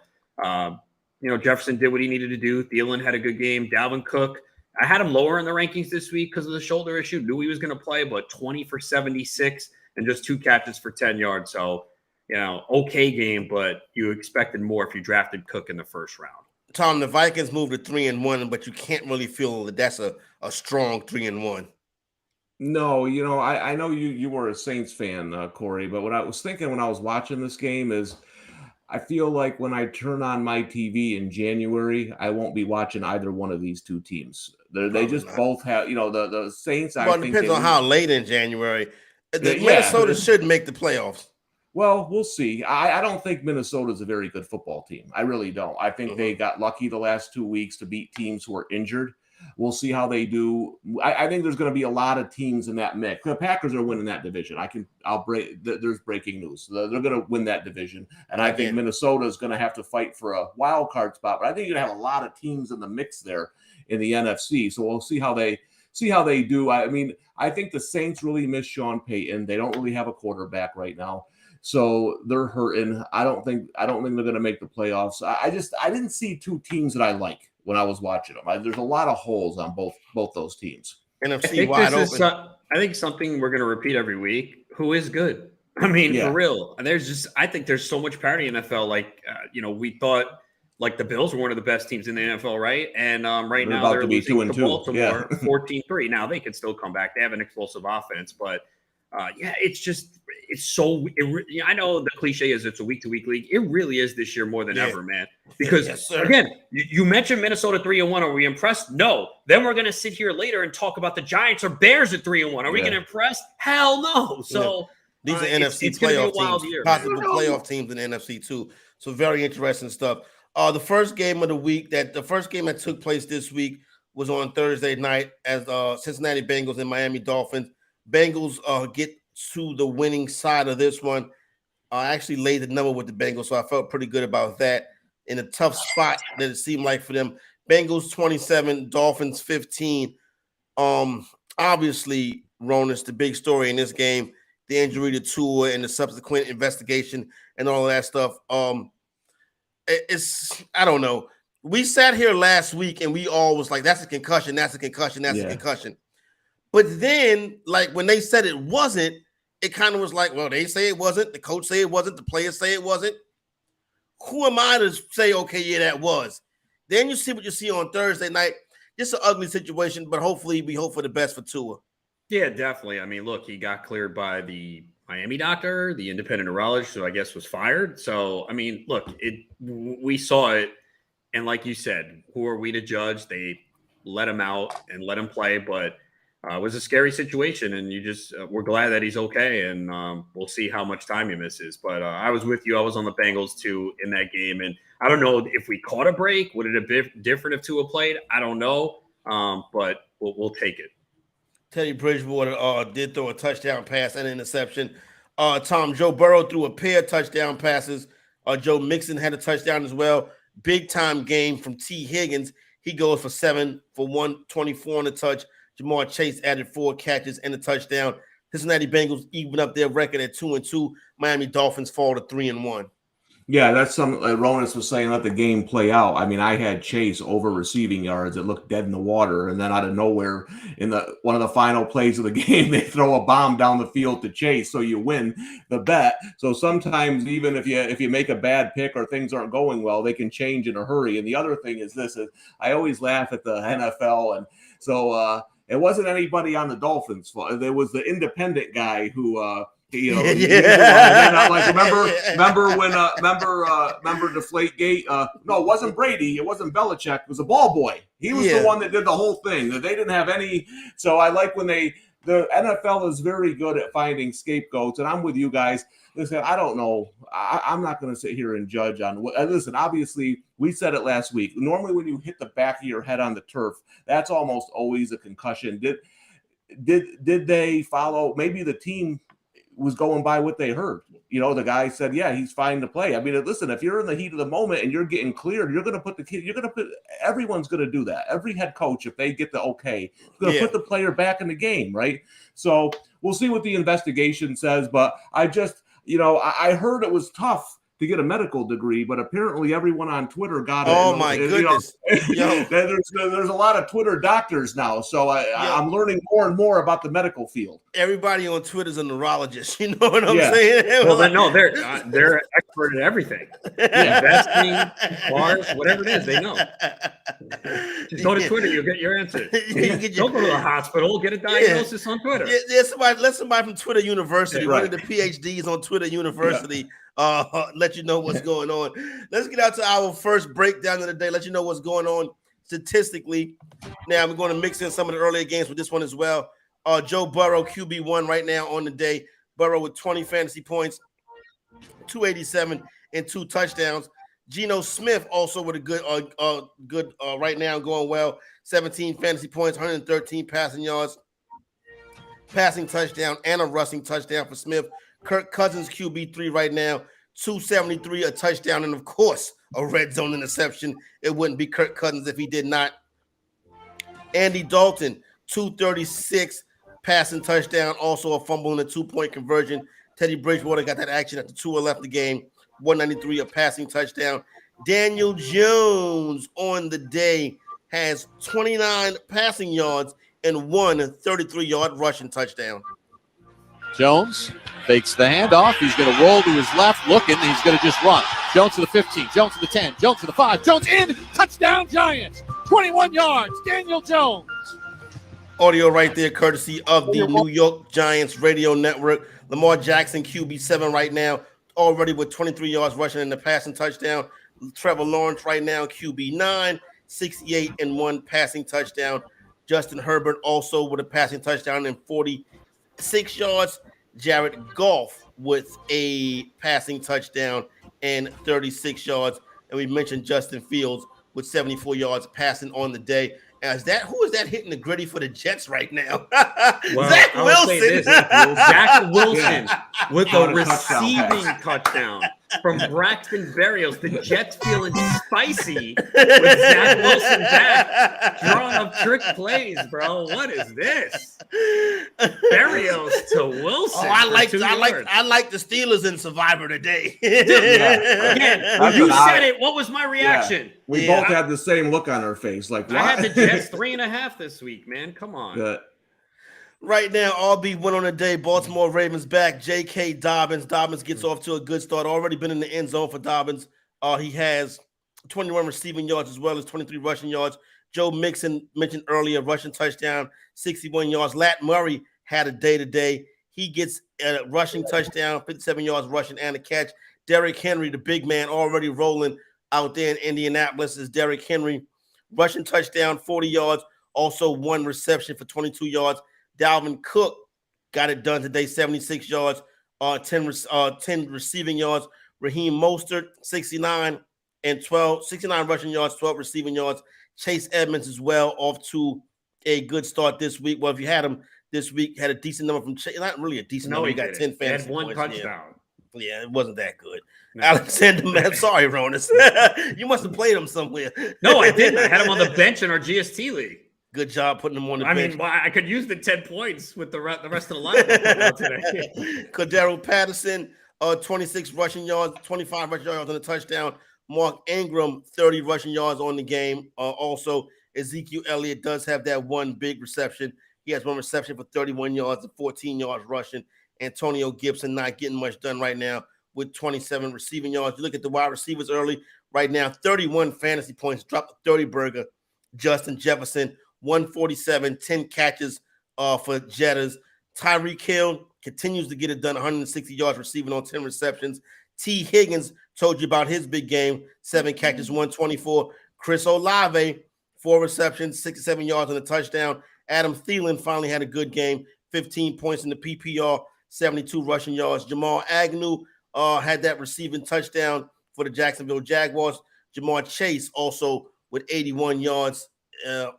Jefferson did what he needed to do. Thielen had a good game. Dalvin Cook, I had him lower in the rankings this week because of the shoulder issue. Knew he was going to play, but 20 for 76 and just 2 catches for 10 yards. So, okay game, but you expected more if you drafted Cook in the first round. Tom, the Vikings moved to 3-1, but you can't really feel that that's a strong 3-1. No, I know you were a Saints fan, Corey, but what I was thinking when I was watching this game is I feel like when I turn on my TV in January, I won't be watching either one of these 2 teams. They just both have, the Saints. Well, it depends on how late in January. Minnesota should make the playoffs. Well, we'll see. I don't think Minnesota's a very good football team. I really don't. I think they got lucky the last 2 weeks to beat teams who are injured. We'll see how they do. I think there's going to be a lot of teams in that mix. The Packers are winning that division. There's breaking news. They're going to win that division. And I think Minnesota is going to have to fight for a wild card spot. But I think you're going to have a lot of teams in the mix there in the NFC. So we'll see how they do. I think the Saints really miss Sean Payton. They don't really have a quarterback right now. So they're hurting. I don't think they're going to make the playoffs. I didn't see 2 teams that I like when I was watching them. There's a lot of holes on both those teams. NFC wide open. I think something we're going to repeat every week. Who is good? For real. I think there's so much parity in the NFL. We thought the Bills were one of the best teams in the NFL, right? And right now they're losing to Baltimore 14-3. Now they can still come back. They have an explosive offense, but it's just it's so. I know the cliche is it's a week-to-week league. It really is this year more than ever, man. Because again, you mentioned Minnesota 3-1. Are we impressed? No. Then we're going to sit here later and talk about the Giants or Bears at 3-1. Are we going to impress? Hell no. So these are NFC playoff teams, possible playoff teams in the NFC too. So very interesting stuff. The first game of the week the took place this week was on Thursday night as Cincinnati Bengals and Miami Dolphins. Bengals get to the winning side of this one. I actually laid the number with the Bengals, so I felt pretty good about that. In a tough spot that it seemed like for them. Bengals 27, Dolphins 15. Obviously, Ronas, the big story in this game, the injury to Tua and the subsequent investigation and all of that stuff. I don't know. We sat here last week and we all was like, that's a concussion, that's a concussion, that's a concussion. But then, like, when they said it wasn't, it kind of was like, well, they say it wasn't, the coach say it wasn't, the players say it wasn't. Who am I to say, okay, yeah, that was? Then you see what you see on Thursday night. Just an ugly situation, but hopefully we hope for the best for Tua. Yeah, definitely. I mean, look, he got cleared by the Miami doctor, the independent neurologist, who I guess was fired. So, I mean, look, we saw it. And like you said, who are we to judge? They let him out and let him play, but it was a scary situation. And you just we're glad that he's okay. And we'll see how much time he misses. But I was with you. I was on the Bengals, too, in that game. And I don't know if we caught a break. Would it have been different if Tua played? I don't know. But we'll take it. Teddy Bridgewater did throw a touchdown pass and an interception. Joe Burrow threw a pair of touchdown passes. Joe Mixon had a touchdown as well. Big time game from T. Higgins. He goes for 7 for 124 on the touch. Jamar Chase added 4 catches and a touchdown. Cincinnati Bengals even up their record at 2-2. Miami Dolphins fall to 3-1. Yeah, that's something Ronas was saying. Let the game play out. I mean, I had Chase over receiving yards. It looked dead in the water, and then out of nowhere, in one of the final plays of the game, they throw a bomb down the field to Chase, so you win the bet. So sometimes, even if you make a bad pick or things aren't going well, they can change in a hurry. And the other thing is this: I always laugh at the NFL, and so it wasn't anybody on the Dolphins' fault. There was the independent guy who. Remember Deflategate? No, it wasn't Brady. It wasn't Belichick. It was a ball boy. He was the one that did the whole thing. They didn't have any. So I like when the NFL is very good at finding scapegoats. And I'm with you guys. Listen, I don't know. I'm not going to sit here and judge on what. Listen, obviously, we said it last week. Normally, when you hit the back of your head on the turf, that's almost always a concussion. Did they follow? Maybe the team was going by what they heard. You know, the guy said, yeah, he's fine to play. I mean, listen, if you're in the heat of the moment and you're getting cleared, you're going to put everyone's going to do that. Every head coach, if they get the okay, is going to put the player back in the game, right? So we'll see what the investigation says. But I just, I heard it was tough to get a medical degree, but apparently everyone on Twitter got it. Oh my goodness! There's a lot of Twitter doctors now, so I'm learning more and more about the medical field. Everybody on Twitter is a neurologist. You know what I'm saying? Well, no, they're expert at everything. Investing, bars, whatever it is, they know. Just go to Twitter, you'll get your answer. Don't go to the hospital. Get a diagnosis on Twitter. Let somebody from Twitter University, one of the PhDs on Twitter University. Let you know what's going on. Let's get out to our first breakdown of the day. Let you know what's going on statistically. Now we're going to mix in some of the earlier games with this one as well. Joe Burrow, QB1 right now on the day. Burrow with 20 fantasy points, 287 and 2 touchdowns. Geno Smith also with a good right now going well. 17 fantasy points, 113 passing yards, passing touchdown, and a rushing touchdown for Smith. Kirk Cousins, QB3 right now, 273, a touchdown, and, of course, a red zone interception. It wouldn't be Kirk Cousins if he did not. Andy Dalton, 236, passing touchdown, also a fumble and a 2-point conversion. Teddy Bridgewater got that action at the 2 left the game, 193, a passing touchdown. Daniel Jones on the day has 29 passing yards and 1 33-yard rushing touchdown. Jones fakes the handoff. He's going to roll to his left, looking. He's going to just run. Jones to the 15. Jones to the 10. Jones to the 5. Jones in. Touchdown, Giants. 21 yards. Daniel Jones. Audio right there, courtesy of the New York Giants radio network. Lamar Jackson, QB7 right now, already with 23 yards rushing and the passing touchdown. Trevor Lawrence right now, QB9, 68 and 1 passing touchdown. Justin Herbert also with a passing touchdown and 46 yards. Jared Goff with a passing touchdown and 36 yards. And we mentioned Justin Fields with 74 yards passing on the day. Who is that hitting the gritty for the Jets right now? Well, Zach Wilson. Zach Wilson with a receiving touchdown touchdown from Braxton Berrios. The Jets feeling spicy with Zach Wilson back, drawing up trick plays, bro. What is this? Berrios to Wilson. Oh, I like the Steelers in Survivor today. Again, when you said it, what was my reaction? Yeah. We both had the same look on our face. Like, what? I had the Jets 3.5 this week, man. Come on. Yeah. Right now, RB win on the day. Baltimore Ravens back. J.K. Dobbins. Dobbins gets off to a good start. Already been in the end zone for Dobbins. He has 21 receiving yards as well as 23 rushing yards. Joe Mixon mentioned earlier, rushing touchdown, 61 yards. Lat Murray had a day today. He gets a rushing touchdown, 57 yards rushing and a catch. Derrick Henry, the big man, already rolling out there in Indianapolis is Derrick Henry. Rushing touchdown, 40 yards. Also one reception for 22 yards. Dalvin Cook got it done today, 76 yards, 10 receiving yards. Raheem Mostert, 69 rushing yards, 12 receiving yards. Chase Edmonds as well, off to a good start this week. Well, if you had him this week, had a decent number from Chase. Not really a decent number. He got 10 fantasy points. He had one points. touchdown. Yeah, it wasn't that good. No. Alexander, man, sorry, Ronis. You must have played him somewhere. No, I didn't. I had him on the bench in our GST league. Good job putting him on the bench. I mean, I could use the 10 points with the rest of the lineup today. Cordero Patterson, 26 rushing yards, 25 rushing yards on the touchdown. Mark Ingram, 30 rushing yards on the game. Also, Ezekiel Elliott does have that one big reception. He has one reception for 31 yards and 14 yards rushing. Antonio Gibson not getting much done right now with 27 receiving yards. You look at the wide receivers early right now, 31 fantasy points, dropped to 30 burger. Justin Jefferson, 147, 10 catches for Jetters. Tyreek Hill continues to get it done, 160 yards receiving on 10 receptions. T. Higgins told you about his big game, 7 catches, 124. Chris Olave, 4 receptions, 67 yards on a touchdown. Adam Thielen finally had a good game, 15 points in the PPR, 72 rushing yards. Jamal Agnew had that receiving touchdown for the Jacksonville Jaguars. Jamar Chase also with 81 yards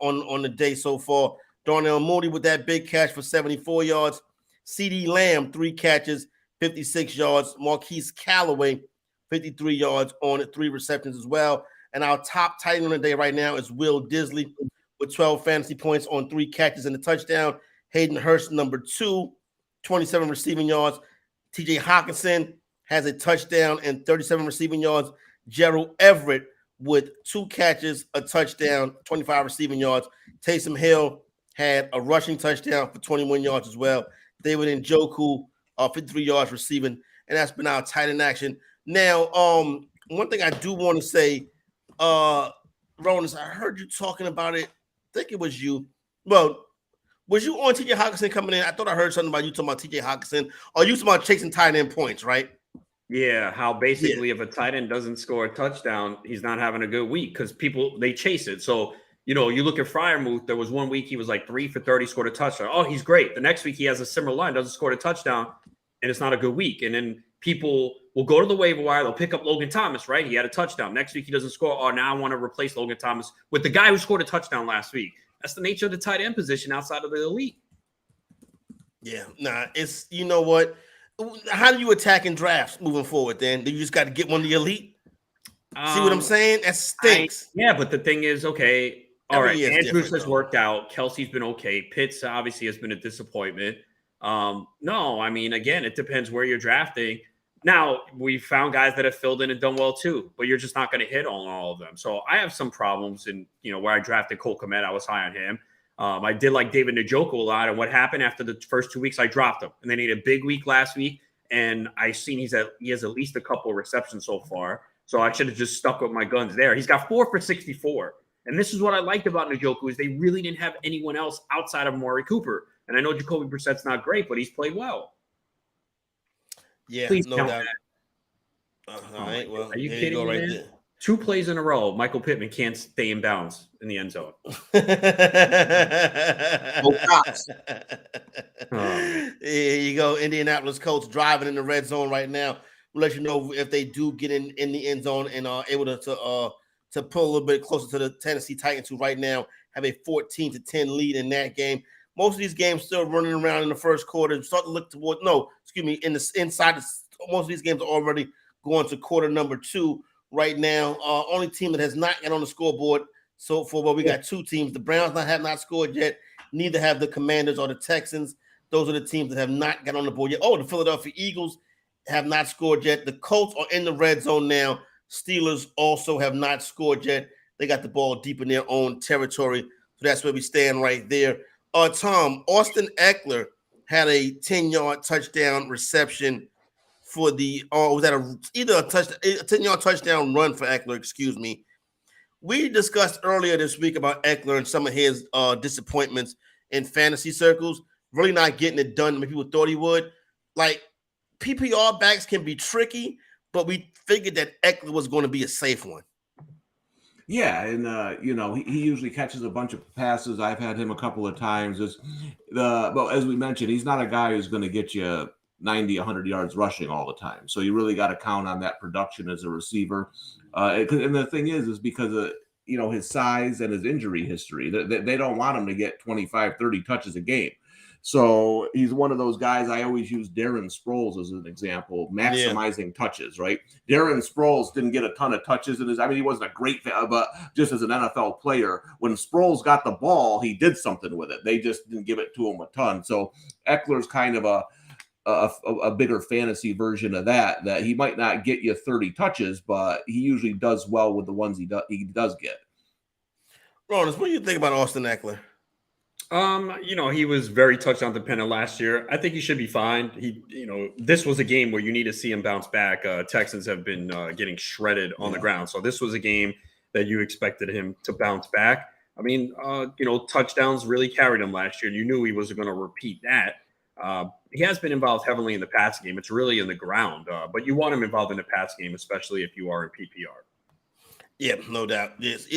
on the day so far. Darnell Mooney with that big catch for 74 yards. CeeDee Lamb, 3 catches, 56 yards. Marquise Callaway, 53 yards on 3 receptions as well. And our top tight end of the day right now is Will Disley with 12 fantasy points on 3 catches and a touchdown. Hayden Hurst, number 2, 27 receiving yards. TJ Hawkinson has a touchdown and 37 receiving yards. Gerald Everett with 2 catches, a touchdown, 25 receiving yards. Taysom Hill had a rushing touchdown for 21 yards as well. David Njoku, 53 yards receiving, and that's been our tight end action. Now, one thing I do want to say, Ronis, I heard you talking about it. I think it was you. Well, was you on TJ Hawkinson coming in? I thought I heard something about you talking about TJ Hawkinson. Or you talking about chasing tight end points, right? Yeah, how basically if a tight end doesn't score a touchdown, he's not having a good week because people, they chase it. So, you know, you look at Freiermuth, there was one week he was like 3 for 30, scored a touchdown. Oh, he's great. The next week he has a similar line, doesn't score a touchdown, and it's not a good week. And then people will go to the waiver wire, they'll pick up Logan Thomas, right? He had a touchdown. Next week he doesn't score. Oh, now I want to replace Logan Thomas with the guy who scored a touchdown last week. That's the nature of the tight end position outside of the elite. Yeah, nah, it's, you know what? How do you attack in drafts moving forward then? Do you just got to get one of the elite? See what I'm saying? That stinks. Yeah, but the thing is, okay, all right, Andrews has though. worked out. Kelsey's been okay. Pitts obviously has been a disappointment. No, I mean, again, it depends where you're drafting. Now, we found guys that have filled in and done well too, but you're just not going to hit on all of them. So I have some problems in, you know, where I drafted Cole Kmet, I was high on him. I did like David Njoku a lot. And what happened after the first 2 weeks, I dropped him. And then he had a big week last week. And I seen he has at least a couple of receptions so far. So I should have just stuck with my guns there. He's got 4 for 64. And this is what I liked about Njoku is they really didn't have anyone else outside of Amari Cooper. And I know Jacoby Brissett's not great, but he's played well. Yeah, Please no count doubt. that. All right, well, Are you there kidding you go, me, right man? 2 plays in a row, Michael Pittman can't stay in bounds in the end zone. Here you go, Indianapolis Colts driving in the red zone right now. We'll let you know if they do get in the end zone and are able to pull a little bit closer to the Tennessee Titans, who right now have a 14-10 lead in that game. Most of these games still running around in the first quarter. Start to look toward most of these games are already going to quarter number 2 right now. Only team that has not got on the scoreboard so far, well, we got 2 teams. The Browns have not scored yet. Neither have the Commanders or the Texans. Those are the teams that have not got on the board yet. Oh, the Philadelphia Eagles have not scored yet. The Colts are in the red zone now. Steelers also have not scored yet. They got the ball deep in their own territory. So that's where we stand right there. Tom, Austin Eckler had a 10-yard touchdown reception for the was that either a 10-yard touchdown run for Eckler, excuse me. We discussed earlier this week about Eckler and some of his disappointments in fantasy circles, really not getting it done when people thought he would. Like, PPR backs can be tricky, but we figured that Eckler was going to be a safe one. Yeah, and he usually catches a bunch of passes. I've had him a couple of times. But as we mentioned, he's not a guy who's going to get you 90, 100 yards rushing all the time. So you really got to count on that production as a receiver. And the thing is because of his size and his injury history, they don't want him to get 25, 30 touches a game. So he's one of those guys. I always use Darren Sproles as an example, maximizing touches, right? Darren Sproles didn't get a ton of touches in he wasn't a great, but just as an NFL player, when Sproles got the ball, he did something with it. They just didn't give it to him a ton. So Eckler's kind of a bigger fantasy version of that he might not get you 30 touches, but he usually does well with the ones he does get. Ronis, what do you think about Austin Eckler? He was very touchdown dependent last year. I think he should be fine. This was a game where you need to see him bounce back. Texans have been getting shredded on the ground. So this was a game that you expected him to bounce back. I mean, touchdowns really carried him last year. You knew he was going to repeat that. He has been involved heavily in the pass game. It's really in the ground, but you want him involved in the pass game, especially if you are in PPR. Yeah, no doubt. Yes,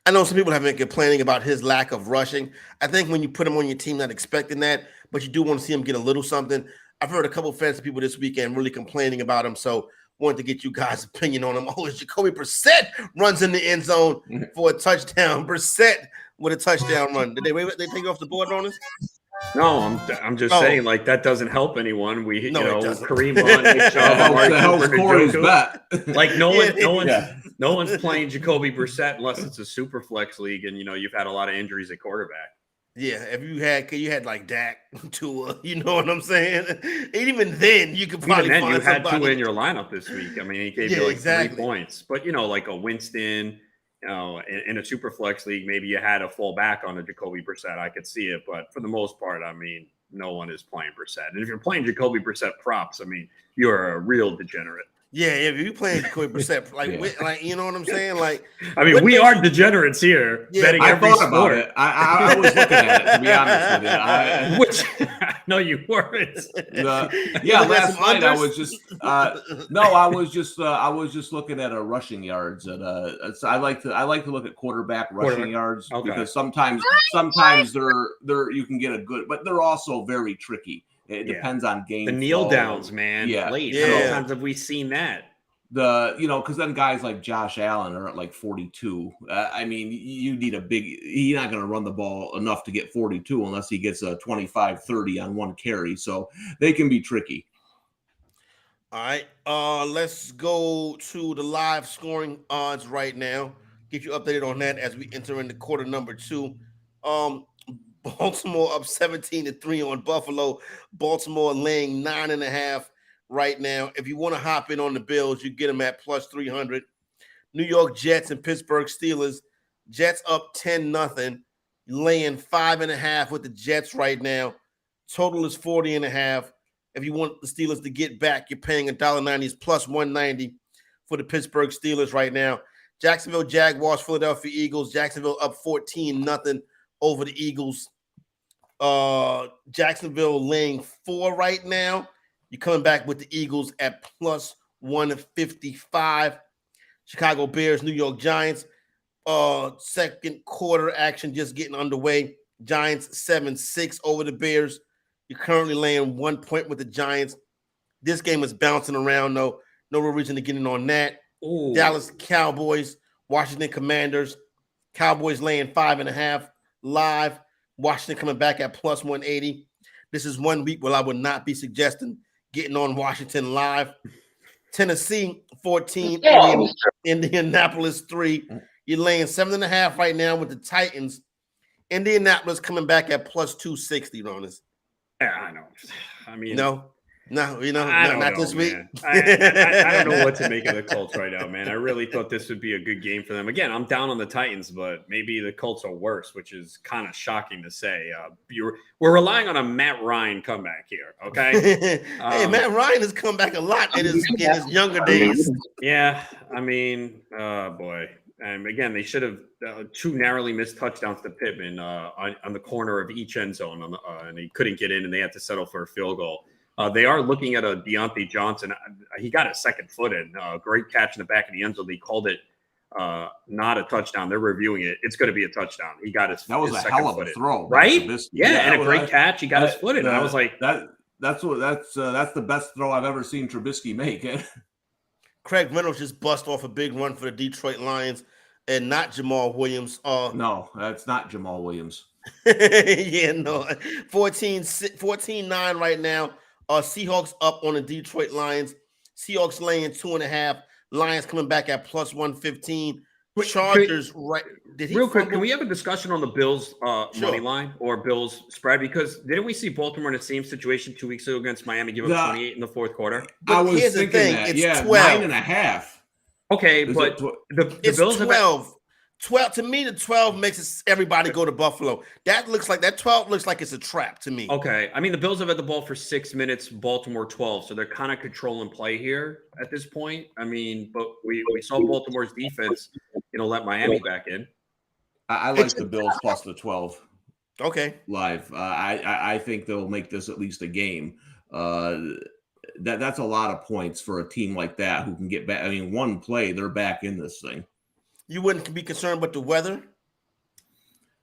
I know some people have been complaining about his lack of rushing. I think when you put him on your team, not expecting that, but you do want to see him get a little something. I've heard a couple of fantasy people this weekend really complaining about him, so wanted to get you guys' opinion on him. Oh, it's Jacoby Brissett runs in the end zone for a touchdown. Brissett with a touchdown run. Did they take off the board on us? No, I'm just saying, like, that doesn't help anyone. We Kareem Hunt, the Corey's bet. Like no one's playing Jacoby Brissett unless it's a super flex league, and you've had a lot of injuries at quarterback. Yeah, if you had like Dak, Tua, you know what I'm saying? And even then, you could probably find you had somebody. Tua in your lineup this week. I mean, he gave you 3 points, but like a Winston. In a super flex league, maybe you had a full back on a Jacoby Brissett. I could see it, but for the most part, I mean, no one is playing Brissett. And if you're playing Jacoby Brissett props, I mean, you're a real degenerate. Yeah, if you're playing Jacoby Brissett, like you know what I'm saying? Like, I mean, we are degenerates here. Yeah, betting I every thought sport. about it. I was looking at it, to be honest with you. No, you weren't. Last night I was just I was just looking at rushing yards. I like to look at quarterback rushing yards because sometimes they're you can get a good, but they're also very tricky. It depends on game. The kneel downs, man. Yeah. Late. How many times have we seen that? Because then guys like Josh Allen are at like 42. I mean, you need he's not going to run the ball enough to get 42 unless he gets a 25-30 on one carry. So they can be tricky. All right. Let's go to the live scoring odds right now. Get you updated on that as we enter into quarter number 2. Baltimore up 17-3 on Buffalo. Baltimore laying 9.5 right now. If you want to hop in on the Bills, you get them at plus 300. New York Jets and Pittsburgh Steelers. Jets up 10-0, laying 5.5 with the Jets right now. Total is 40.5. If you want the Steelers to get back, you're paying $1.90. It's plus 190 for the Pittsburgh Steelers right now. Jacksonville Jaguars, Philadelphia Eagles. Jacksonville up 14-0 over the Eagles. Jacksonville laying 4 right now. You're coming back with the Eagles at plus 155. Chicago Bears, New York Giants. Second quarter action just getting underway. Giants 7-6 over the Bears. You're currently laying 1 point with the Giants. This game is bouncing around, though. No real reason to get in on that. Ooh. Dallas Cowboys, Washington Commanders. Cowboys laying 5.5 live. Washington coming back at plus 180. This is 1 week where I would not be suggesting getting on Washington live. Tennessee 14, Indianapolis 3. You're laying 7.5 right now with the Titans. Indianapolis coming back at plus 260, Ronis. Yeah, I know. I mean, not this week. I don't know what to make of the Colts right now, man. I really thought this would be a good game for them. Again, I'm down on the Titans, but maybe the Colts are worse, which is kind of shocking to say. We're relying on a Matt Ryan comeback here, okay? Hey, Matt Ryan has come back a lot in his younger days. Yeah, I mean, boy. And again, they should have 2 narrowly missed touchdowns to Pittman on the corner of each end zone, and he couldn't get in, and they had to settle for a field goal. They are looking at a Deontay Johnson. He got a second foot in. Great catch in the back of the end zone. They called it not a touchdown. They're reviewing it. It's going to be a touchdown. He got his. That was a hell of a throw, right? Yeah, and a great catch. He got his foot in. I was like, that's the best throw I've ever seen Trubisky make. Craig Reynolds just bust off a big run for the Detroit Lions, and not Jamal Williams. No, that's not Jamal Williams. Yeah, no. 14-9 right now. Seahawks up on the Detroit Lions. Seahawks laying 2.5. Lions coming back at plus 115. Chargers, right? Real quick, can we have a discussion on the Bills money line or Bills spread? Because didn't we see Baltimore in the same situation 2 weeks ago against Miami, give up 28 in the fourth quarter? But I was here's thinking the thing, that. it's 12. 9.5. Okay, but the Bills 12. 12 to me, the 12 makes everybody go to Buffalo. That 12 looks like it's a trap to me. Okay. I mean, the Bills have had the ball for 6 minutes, Baltimore 12. So they're kind of controlling play here at this point. I mean, but we saw Baltimore's defense, let Miami back in. I like the Bills plus the 12. Okay. Live. I think they'll make this at least a game. That's a lot of points for a team like that who can get back. I mean, one play, they're back in this thing. You wouldn't be concerned with the weather?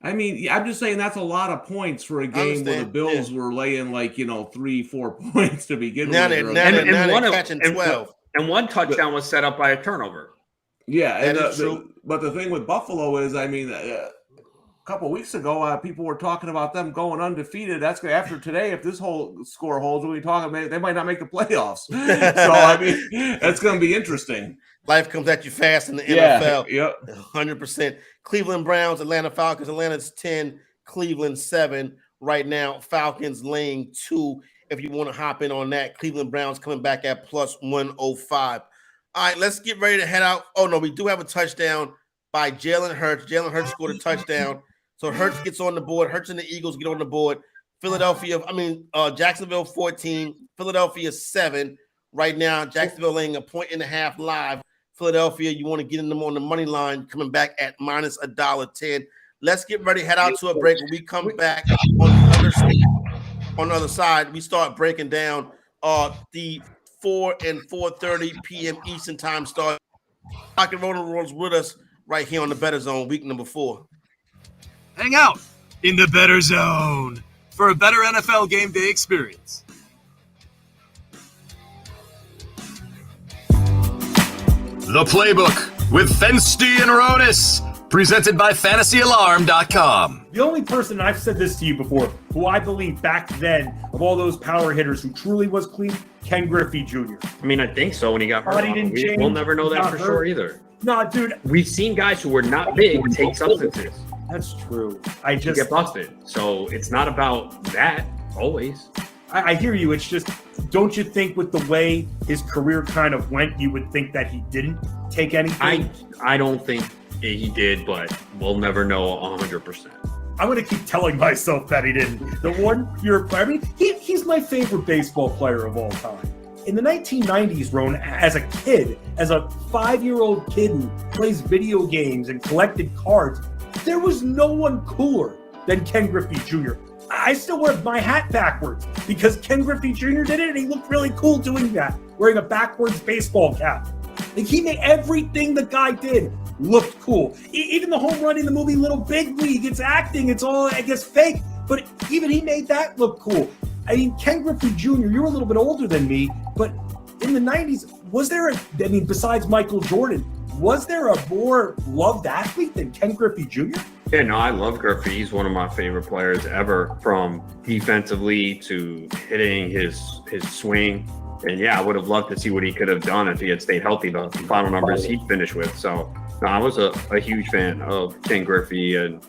I mean, I'm just saying that's a lot of points for a game where the Bills were laying 3-4 points to begin with. Now they're catching 12. And one touchdown was set up by a turnover. Yeah, but the thing with Buffalo is, I mean, a couple of weeks ago, people were talking about them going undefeated. That's after today. If this whole score holds, they might not make the playoffs. So I mean, that's going to be interesting. Life comes at you fast in the NFL. Yep. 100%. Cleveland Browns, Atlanta Falcons. Atlanta's 10, Cleveland 7. Right now, Falcons laying 2. If you want to hop in on that, Cleveland Browns coming back at plus 105. All right, let's get ready to head out. Oh, no, we do have a touchdown by Jalen Hurts. Jalen Hurts scored a touchdown. So Hurts gets on the board. Hurts and the Eagles get on the board. Jacksonville 14, Philadelphia 7. Right now, Jacksonville laying 1.5 live. Philadelphia, you want to get in them on the money line, coming back at minus $1.10. Let's get ready to head out to a break. When we come back on the other side, we start breaking down the 4 and 4:30 p.m. Eastern time start. Rock and Roll rolls with us right here on the Bettor Zone, week number 4. Hang out in the Bettor Zone for a better NFL game day experience. The Playbook with Fensty and Ronis, presented by FantasyAlarm.com. The only person, and I've said this to you before, who I believe back then, of all those power hitters who truly was clean, Ken Griffey Jr. I mean, I think so when he got hurt. We'll never know that for sure either. No, dude. We've seen guys who were not big take substances. That's true. To get busted. So it's not about that always. I hear you. It's just, don't you think with the way his career kind of went, you would think that he didn't take anything? I don't think he did, but we'll never know 100%. I'm going to keep telling myself that he didn't. The one pure player, I mean, he's my favorite baseball player of all time. In the 1990s, Ron, as a kid, as a 5-year-old kid who plays video games and collected cards, there was no one cooler than Ken Griffey Jr. I still wear my hat backwards. because Ken Griffey Jr. did it, and he looked really cool doing that, wearing a backwards baseball cap. Like, he made everything the guy did looked cool. Even the home run in the movie Little Big League, it's acting, it's all, I guess, fake, but even he made that look cool. I mean, Ken Griffey Jr., you're a little bit older than me, but in the 90s, was there besides Michael Jordan, was there a more loved athlete than Ken Griffey Jr.? Yeah, no, I love Griffey. He's one of my favorite players ever, from defensively to hitting his swing. And yeah, I would have loved to see what he could have done if he had stayed healthy, the final numbers he'd finished with. So no, I was a huge fan of Ken Griffey, and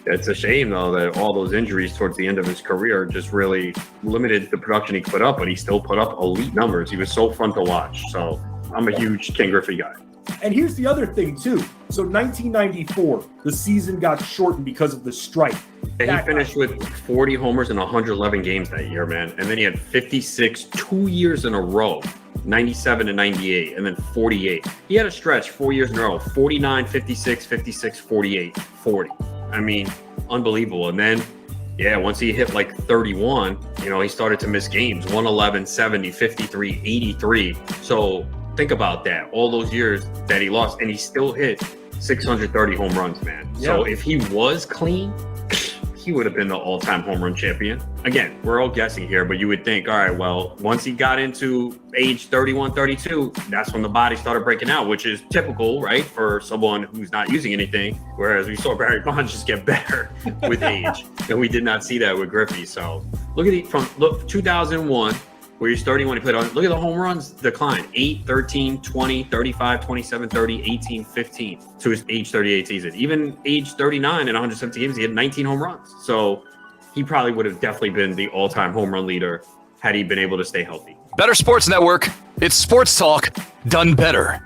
it's a shame though that all those injuries towards the end of his career just really limited the production he put up, but he still put up elite numbers. He was so fun to watch. So I'm a huge Ken Griffey guy. And here's the other thing, too. So 1994, the season got shortened because of the strike. Yeah, he finished with 40 homers in 111 games that year, man. And then he had 56 2 years in a row, 97 and 98, and then 48. He had a stretch 4 years in a row, 49, 56, 56, 48, 40. I mean, unbelievable. And then, yeah, once he hit like 31, he started to miss games, 111, 70, 53, 83. So think about that. All those years that he lost, and he still hit 630 home runs, man. Yeah. So if he was clean, he would have been the all-time home run champion. Again, we're all guessing here, but you would think, all right, well, once he got into age 31, 32, that's when the body started breaking out, which is typical, right, for someone who's not using anything, whereas we saw Barry Bonds just get better with age, and we did not see that with Griffey. So look at 2001, where he's 31, he played on, look at the home runs decline, 8, 13, 20, 35, 27, 30, 18, 15 to his age 38 season. Even age 39 in 170 games, he had 19 home runs. So he probably would have definitely been the all-time home run leader had he been able to stay healthy. Bettor Sports Network. It's sports talk done better.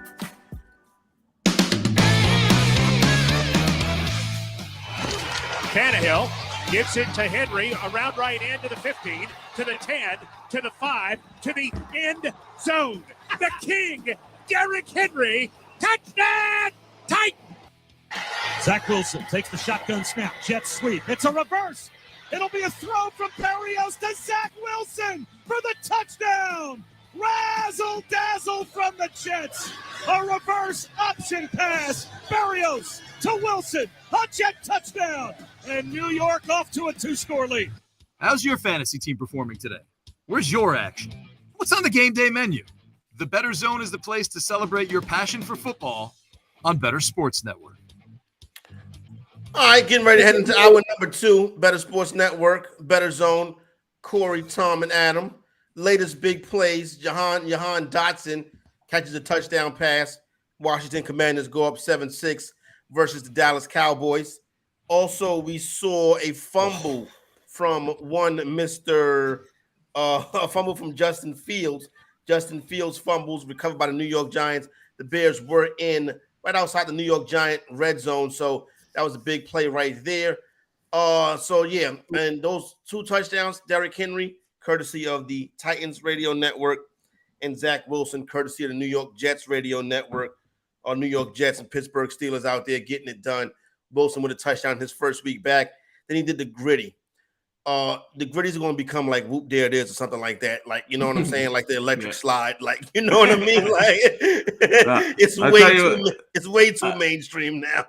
Tannehill gets it to Henry, around right end to the 15, to the 10, to the 5, to the end zone. The king, Derrick Henry, touchdown, Titan! Zach Wilson takes the shotgun snap, jet sweep. It's a reverse. It'll be a throw from Berrios to Zach Wilson for the touchdown. Razzle dazzle from the Jets. A reverse option pass. Berrios to Wilson. A Jet touchdown. And New York off to a 2-score lead. How's your fantasy team performing today? Where's your action? What's on the game day menu? The Bettor Zone is the place to celebrate your passion for football on Bettor Sports Network. All right, getting ready to head into hour number 2, Bettor Sports Network, Bettor Zone, Corey, Tom, and Adam. Latest big plays, Jahan Dotson catches a touchdown pass. Washington Commanders go up 7-6 versus the Dallas Cowboys. Also, we saw a fumble from a fumble from Justin Fields. Justin Fields fumbles recovered by the New York Giants. The Bears were in right outside the New York Giant red zone, so that was a big play right there. And those 2 touchdowns, Derrick Henry, courtesy of the Titans radio network, and Zach Wilson, courtesy of the New York Jets radio network, or New York Jets and Pittsburgh Steelers out there getting it done. Wilson with a touchdown his first week back. Then he did the gritty. The gritties are going to become like Whoop There It Is or something like that. Like, you know what I'm saying? Like the electric slide. Like, you know what I mean? Like, it's way too mainstream now.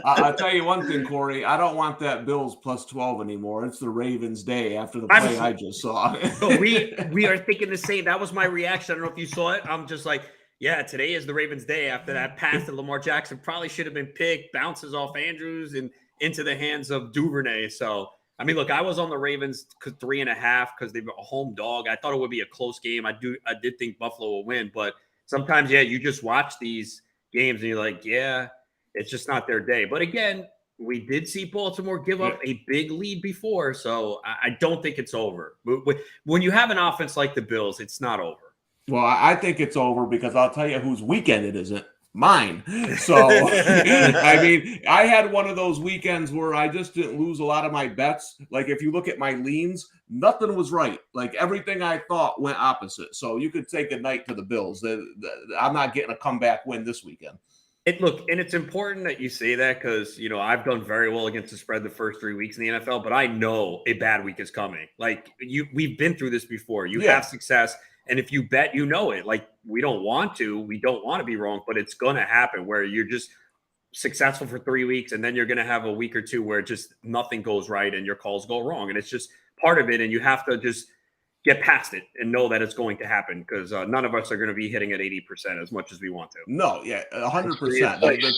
I'll tell you one thing, Corey. I don't want that Bills plus 12 anymore. It's the Ravens' day after the play I just saw. we are thinking the same. That was my reaction. I don't know if you saw it. I'm just like, yeah, today is the Ravens' day after that pass that Lamar Jackson probably should have been picked, bounces off Andrews and into the hands of Duvernay. So, I mean, look, I was on the Ravens 3.5 because they were a home dog. I thought it would be a close game. I did think Buffalo will win, but sometimes, yeah, you just watch these games and you're like, yeah, it's just not their day. But again, we did see Baltimore give up a big lead before, so I don't think it's over. When you have an offense like the Bills, it's not over. Well, I think it's over because I'll tell you whose weekend it isn't. Mine. So, I mean, I had one of those weekends where I just didn't lose a lot of my bets. Like, if you look at my leans, nothing was right. Like, everything I thought went opposite. So, you could say goodnight to the Bills. I'm not getting a comeback win this weekend. And it's important that you say that because, I've done very well against the spread the first 3 weeks in the NFL, but I know a bad week is coming. Like we've been through this before. You have success. And if you bet, it. Like we don't want to be wrong, but it's going to happen where you're just successful for 3 weeks. And then you're going to have a week or two where just nothing goes right and your calls go wrong. And it's just part of it. And you have to just get past it and know that it's going to happen because none of us are going to be hitting at 80% as much as we want to. No, 100%. The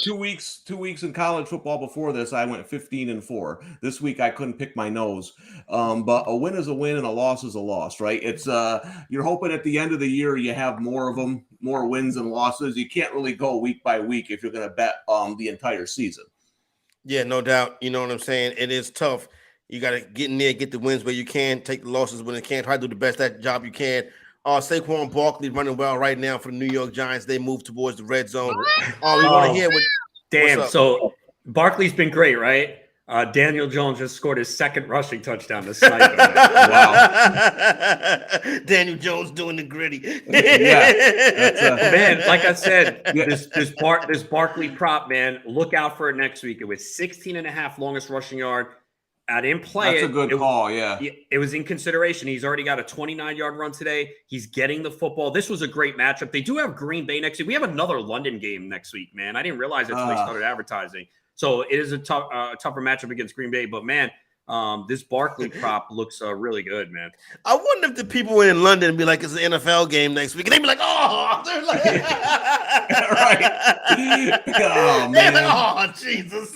2 weeks in college football before this, I went 15-4. This week I couldn't pick my nose. But a win is a win and a loss is a loss, right? It's you're hoping at the end of the year you have more of them, more wins and losses. You can't really go week by week if you're going to bet the entire season. Yeah, no doubt. You know what I'm saying? It is tough. You got to get in there, get the wins where you can, take the losses when you can, try to do the best that job you can. Saquon Barkley running well right now for the New York Giants. They move towards the red zone. We want to hear what. Damn. So Barkley's been great, right? Daniel Jones just scored his second rushing touchdown to snipe him. Wow. Daniel Jones doing the gritty. Man, like I said, this Barkley prop, man, look out for it next week. It was 16.5 longest rushing yard. I didn't play it. That's a good call, yeah. It was in consideration. He's already got a 29-yard run today. He's getting the football. This was a great matchup. They do have Green Bay next week. We have another London game next week, man. I didn't realize it until they started advertising. So it is a tougher matchup against Green Bay. But, man, this Barkley prop looks really good, man. I wonder if the people in London be like, it's an NFL game next week. And they be like, oh, they're like, right. Oh, man. Like, oh, Jesus.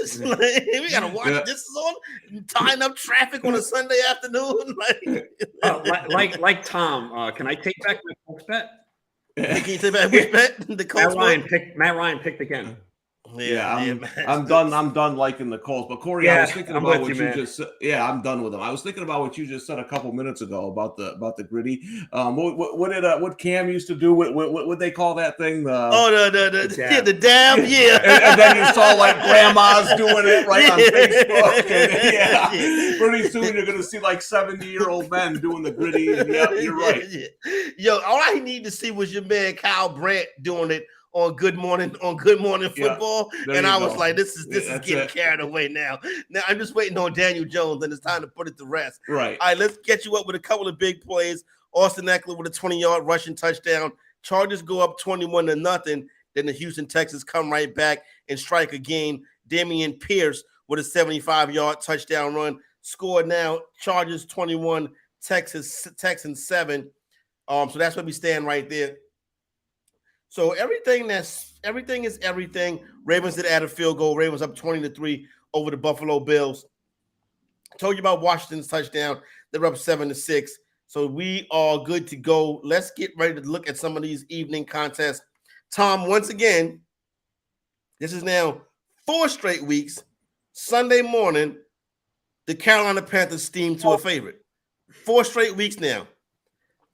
It's like, we got to watch this is on tying up traffic on a Sunday afternoon. Like Tom, can I take back my Colts bet? Can you take back which bet? The Colts Matt Ryan picked again. I'm done liking the Colts. But Corey, I was thinking about what you just said. Yeah, I'm done with them. I was thinking about what you just said a couple minutes ago about the gritty. What Cam used to do? What they call that thing? The dab. Yeah. And then you saw like grandmas doing it right on Facebook. And, pretty soon you're gonna see like 70-year-old men doing the gritty. And you're right. Yo, all I need to see was your man Kyle Brandt doing it on Good Morning Football, and I was like, this is getting carried away now. Now I'm just waiting on Daniel Jones, and it's time to put it to rest. Right. All right, let's get you up with a couple of big plays. Austin Eckler with a 20-yard rushing touchdown. Chargers go up 21-0. Then the Houston Texans come right back and strike again. Damian Pierce with a 75-yard touchdown run. Score now. Chargers 21, Texans 7. So that's where we stand right there. So everything is everything. Ravens did add a field goal. Ravens up 20-3 over the Buffalo Bills. I told you about Washington's touchdown. They're up 7-6. So we are good to go. Let's get ready to look at some of these evening contests. Tom, once again, this is now 4 straight weeks. Sunday morning, the Carolina Panthers steamed to a favorite. 4 straight weeks now.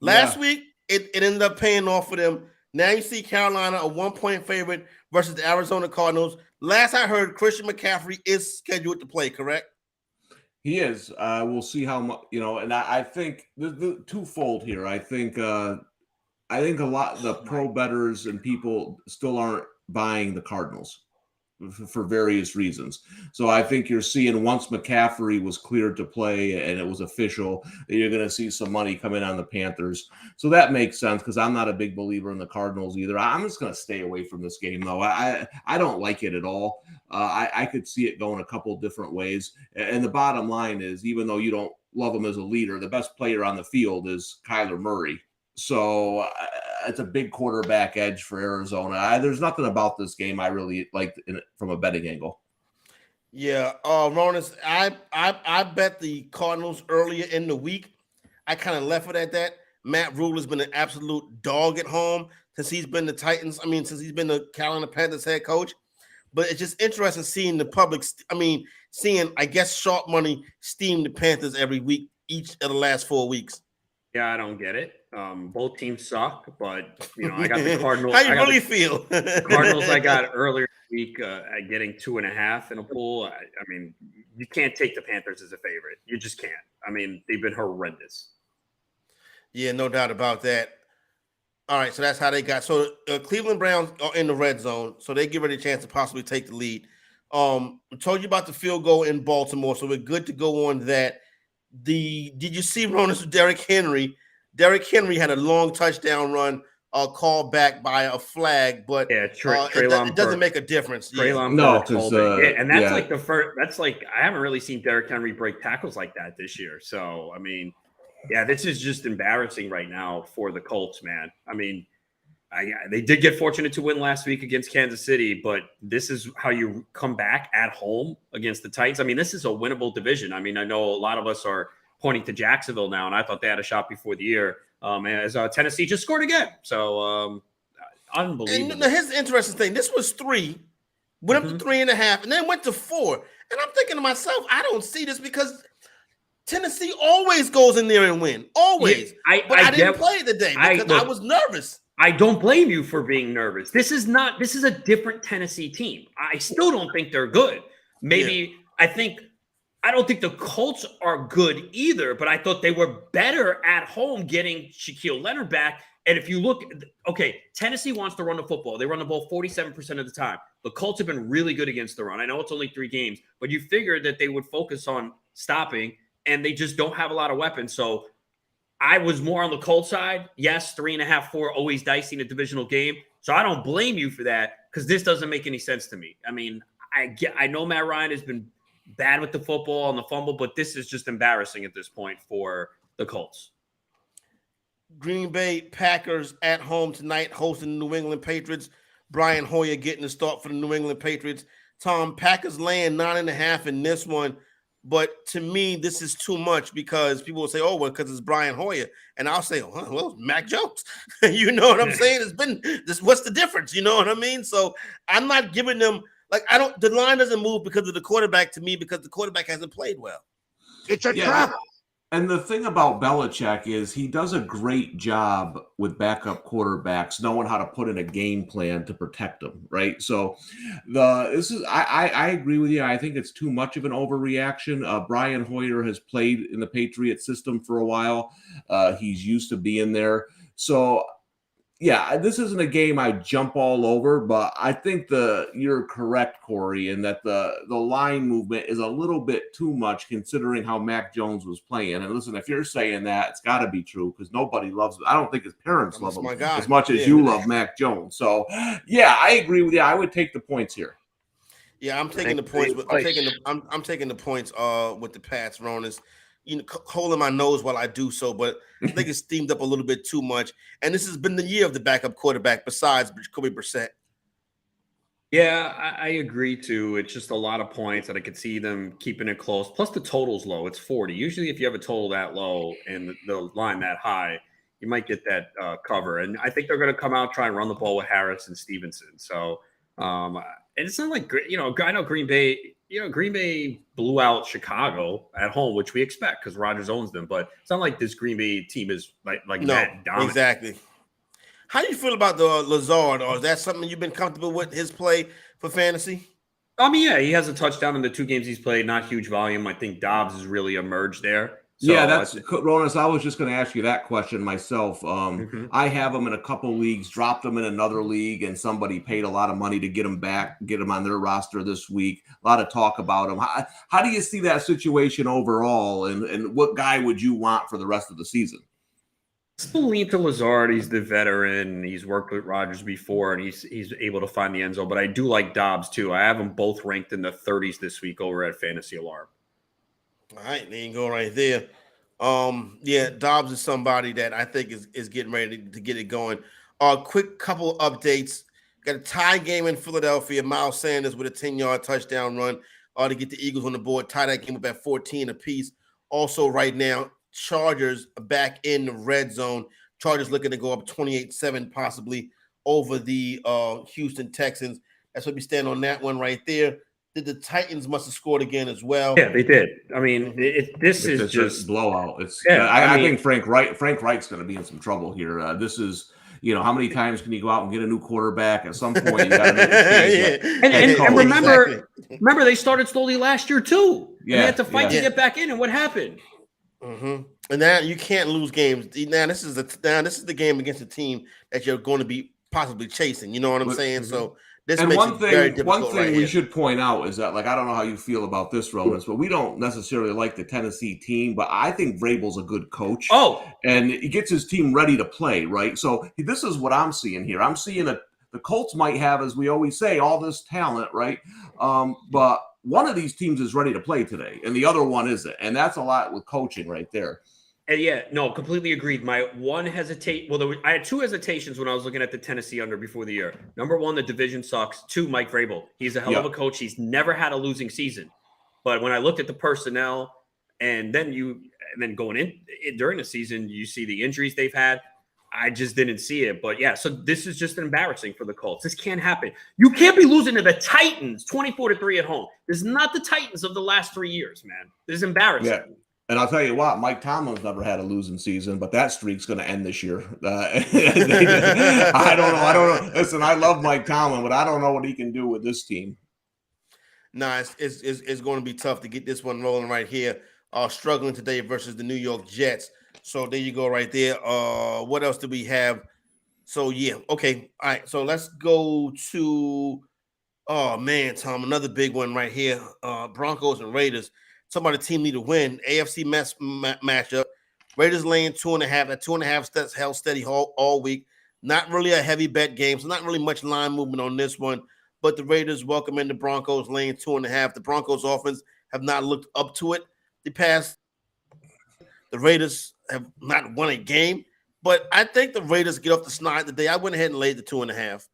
Last week, it ended up paying off for them. Now you see Carolina a 1-point favorite versus the Arizona Cardinals. Last I heard, Christian McCaffrey is scheduled to play, correct? He is. We'll see how much, and I think the twofold here. I think a lot of the pro bettors and people still aren't buying the Cardinals for various reasons. So I think you're seeing once McCaffrey was cleared to play and it was official, that you're going to see some money come in on the Panthers. So that makes sense because I'm not a big believer in the Cardinals either. I'm just going to stay away from this game, though. I don't like it at all. I could see it going a couple of different ways. And the bottom line is, even though you don't love him as a leader, the best player on the field is Kyler Murray. So it's a big quarterback edge for Arizona. There's nothing about this game I really like from a betting angle. Yeah, Ronis, I bet the Cardinals earlier in the week. I kind of left it at that. Matt Rule has been an absolute dog at home since he's been since he's been the Carolina Panthers head coach. But it's just interesting seeing the public. Seeing, I guess, sharp money steam the Panthers every week, each of the last 4 weeks. Yeah, I don't get it. Both teams suck, but I got the Cardinals. How you really feel? Cardinals I got earlier this week at getting 2.5 in a pool. You can't take the Panthers as a favorite. You just can't. They've been horrendous. Yeah, no doubt about that. All right, so that's how they got. So Cleveland Browns are in the red zone, so they give it a chance to possibly take the lead. I told you about the field goal in Baltimore, so we're good to go on that. Did you see Ronus with Derrick Henry? Derrick Henry had a long touchdown run, called back by a flag, but it doesn't make a difference. No, because and that's like the first. That's like I haven't really seen Derrick Henry break tackles like that this year. So I mean, yeah, this is just embarrassing right now for the Colts, man. I mean, they did get fortunate to win last week against Kansas City, but this is how you come back at home against the Titans. I mean, this is a winnable division. I mean, I know a lot of us are pointing to Jacksonville now, and I thought they had a shot before the year. As Tennessee just scored again. So unbelievable. And here's the interesting thing. This was 3, went up to 3.5, and then went to 4. And I'm thinking to myself, I don't see this because Tennessee always goes in there and win. Always. Yeah, I didn't play today because I was nervous. I don't blame you for being nervous. This is a different Tennessee team. I still don't think they're good. I don't think the Colts are good either, but I thought they were better at home getting Shaquille Leonard back. And if you look, okay, Tennessee wants to run the football. They run the ball 47% of the time. The Colts have been really good against the run. I know it's only 3 games, but you figured that they would focus on stopping, and they just don't have a lot of weapons. So I was more on the Colts side. Yes, 3.5, 4, always dicey in a divisional game. So I don't blame you for that because this doesn't make any sense to me. I mean, I know Matt Ryan has been bad with the football and the fumble, but this is just embarrassing at this point for the Colts. Green Bay Packers at home tonight, hosting the New England Patriots. Brian Hoyer getting the start for the New England Patriots. Tom, Packers laying 9.5 in this one. But to me, this is too much because people will say, oh, well, because it's Brian Hoyer. And I'll say, well, Mac Jones. You know what I'm saying? It's been this. What's the difference? You know what I mean? So I'm not giving them, the line doesn't move because of the quarterback to me because the quarterback hasn't played well. It's a trap. And the thing about Belichick is he does a great job with backup quarterbacks, knowing how to put in a game plan to protect them, right? So I agree with you. I think it's too much of an overreaction. Brian Hoyer has played in the Patriot system for a while. He's used to being there. So yeah, this isn't a game I jump all over, but I think you're correct, Corey, in that the line movement is a little bit too much considering how Mac Jones was playing. And listen, if you're saying that, it's got to be true because nobody loves him. I don't think his parents love him as much as you love Mac Jones. So yeah, I agree with you. I would take the points here. Yeah, I'm taking the points. I'm taking the points with the Pats, Ronis. Holding my nose while I do so, but I think it's steamed up a little bit too much. And this has been the year of the backup quarterback besides Jacoby Brissett. Yeah, I agree too. It's just a lot of points that I could see them keeping it close. Plus the total's low. It's 40. Usually if you have a total that low and the line that high, you might get that cover. And I think they're going to come out, try and run the ball with Harris and Stevenson. So and it's not like, I know Green Bay blew out Chicago at home, which we expect because Rodgers owns them. But it's not like this Green Bay team is like that dominant. Exactly. How do you feel about the Lazard? Or is that something you've been comfortable with, his play for fantasy? I mean, yeah, he has a touchdown in the 2 games he's played. Not huge volume. I think Dobbs has really emerged there. So yeah, that's Ronis. I was just going to ask you that question myself. I have him in a couple leagues, dropped him in another league, and somebody paid a lot of money to get him back, get him on their roster this week. A lot of talk about him. How do you see that situation overall, and what guy would you want for the rest of the season? Still lean to Lazard. He's the veteran. He's worked with Rodgers before, and he's able to find the end zone. But I do like Dobbs too. I have them both ranked in the 30s this week over at Fantasy Alarm. All right, there you go right there. Yeah, Dobbs is somebody that I think is getting ready to get it going. Quick couple updates. Got a tie game in Philadelphia. Miles Sanders with a 10-yard touchdown run to get the Eagles on the board. Tie that game up at 14 apiece. Also, right now, Chargers are back in the red zone. Chargers looking to go up 28-7 possibly over the Houston Texans. That's what we stand on that one right there. The Titans must have scored again as well. Yeah, they did. I mean, this is just a blowout. I think Frank Reich's going to be in some trouble here. This is, how many times can you go out and get a new quarterback? At some point, you got to make a change. And remember, they started slowly last year too. Yeah, they had to fight to get back in. And what happened? Mm-hmm. And now you can't lose games. Now this is the game against a team that you're going to be possibly chasing. You know what I'm saying? So this and makes one it very thing difficult right we here. should point out is that, like, I don't know how you feel about this, Ronas, but we don't necessarily like the Tennessee team, but I think Vrabel's a good coach. Oh, and he gets his team ready to play, right? So this is what I'm seeing here. I'm seeing the Colts might have, as we always say, all this talent, right? But one of these teams is ready to play today, and the other one isn't. And that's a lot with coaching right there. And yeah, no, completely agreed. My one I had two hesitations when I was looking at the Tennessee under before the year. Number one, the division sucks. Two, Mike Vrabel. He's a hell of a coach. He's never had a losing season. But when I looked at the personnel, and then going in during the season, you see the injuries they've had. I just didn't see it. But yeah, so this is just embarrassing for the Colts. This can't happen. You can't be losing to the Titans 24-3 at home. This is not the Titans of the last 3 years, man. This is embarrassing. Yeah. And I'll tell you what, Mike Tomlin's never had a losing season, but that streak's going to end this year. I don't know. Listen, I love Mike Tomlin, but I don't know what he can do with this team. Nah, it's going to be tough to get this one rolling right here. Struggling today versus the New York Jets. So there you go right there. What else do we have? So, yeah. Okay. All right. So let's go to, oh, man, Tom, another big one right here. Broncos and Raiders. Somebody team need to win. AFC matchup. Raiders laying 2.5. That 2.5 held steady all week. Not really a heavy bet game, so not really much line movement on this one. But the Raiders welcome in the Broncos laying 2.5. The Broncos offense have not looked up to it. The Raiders have not won a game, but I think the Raiders get off the snide today. I went ahead and laid the 2.5.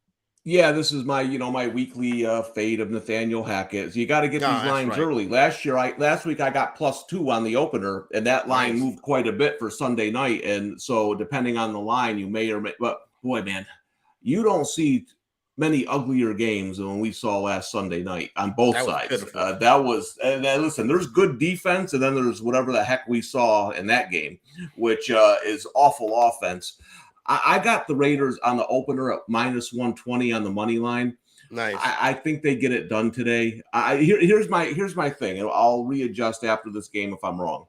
Yeah, this is my my weekly fade of Nathaniel Hackett. So you got to get these lines early. Last week I got +2 on the opener, and that line moved quite a bit for Sunday night. And so depending on the line, you may or may. But boy, man, you don't see many uglier games than we saw last Sunday night on both sides. Listen, there's good defense, and then there's whatever the heck we saw in that game, which is awful offense. I got the Raiders on the opener at -120 on the money line. Nice. I think they get it done today. Here's my thing, and I'll readjust after this game if I'm wrong.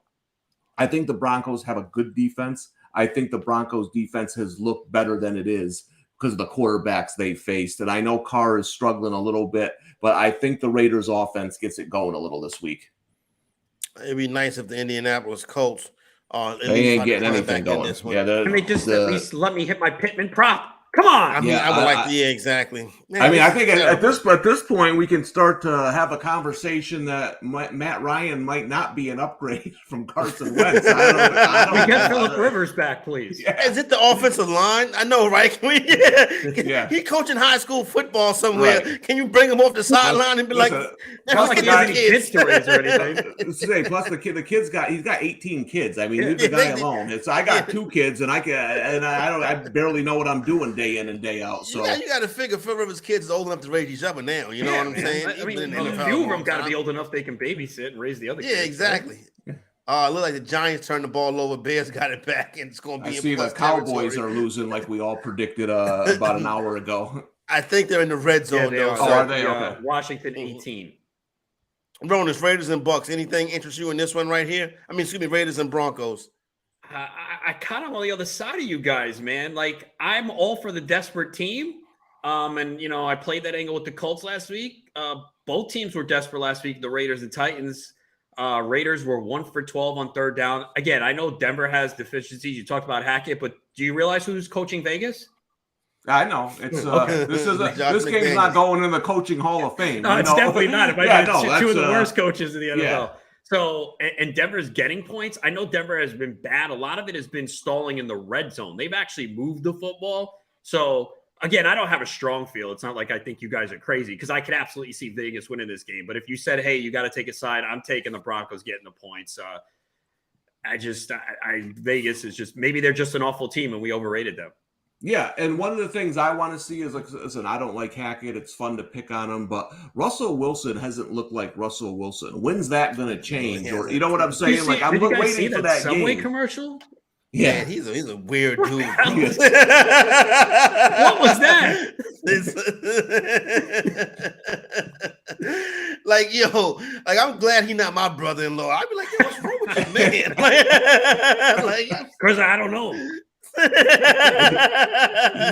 I think the Broncos have a good defense. I think the Broncos defense has looked better than it is because of the quarterbacks they faced. And I know Carr is struggling a little bit, but I think the Raiders offense gets it going a little this week. It'd be nice if the Indianapolis Colts they ain't getting anything going. Can they just at least let me hit my Pittman prop? Come on. I mean, I would like to, exactly. Man, I think at this point we can start to have a conversation that Matt Ryan might not be an upgrade from Carson Wentz. I don't get Phillip Rivers back, please. Yeah. Is it the offensive line? I know, right? He coaching high school football somewhere. Right. Can you bring him off the sideline and be like, plus the guy kids to raise or anything? Plus the kid's got 18 kids. I mean, leave the guy alone. I got 2 kids, and I barely know what I'm doing day in and day out. So you got to figure Phil Rivers' kids is old enough to raise each other now. You know what I'm saying? I mean, a few of them got to be old enough they can babysit and raise the other kids. Yeah, exactly. Right? Look like the Giants turned the ball over. Bears got it back, and it's going to be. I see the Cowboys are losing like we all predicted about an hour ago. I think they're in the red zone. Yeah, though. Are they? Okay. Washington 18. Ronas, Raiders and Bucks. Anything interest you in this one right here? I mean, excuse me, Raiders and Broncos. I kind of on the other side of you guys, man. Like, I'm all for the desperate team. And, I played that angle with the Colts last week. Both teams were desperate last week, the Raiders and Titans. Raiders were 1 for 12 on third down. Again, I know Denver has deficiencies. You talked about Hackett, but do you realize who's coaching Vegas? I know. It's this game's not going in the coaching Hall of Fame. No, it's definitely not. It might be two of the worst coaches in the NFL. Yeah. So, and Denver's getting points. I know Denver has been bad. A lot of it has been stalling in the red zone. They've actually moved the football. So, again, I don't have a strong feel. It's not like I think you guys are crazy because I could absolutely see Vegas winning this game. But if you said, hey, you got to take a side, I'm taking the Broncos getting the points. Vegas is just, maybe they're just an awful team and we overrated them. Yeah, and one of the things I want to see is, like, listen, I don't like Hackett. It's fun to pick on him, but Russell Wilson hasn't looked like Russell Wilson. When's that going to change? Or you know what I'm saying? I'm waiting for that Subway game. Commercial? Yeah, man, he's a weird dude. What was that? I'm glad he's not my brother-in-law. I'd be like, yo, what's wrong with you, man? Because I don't know.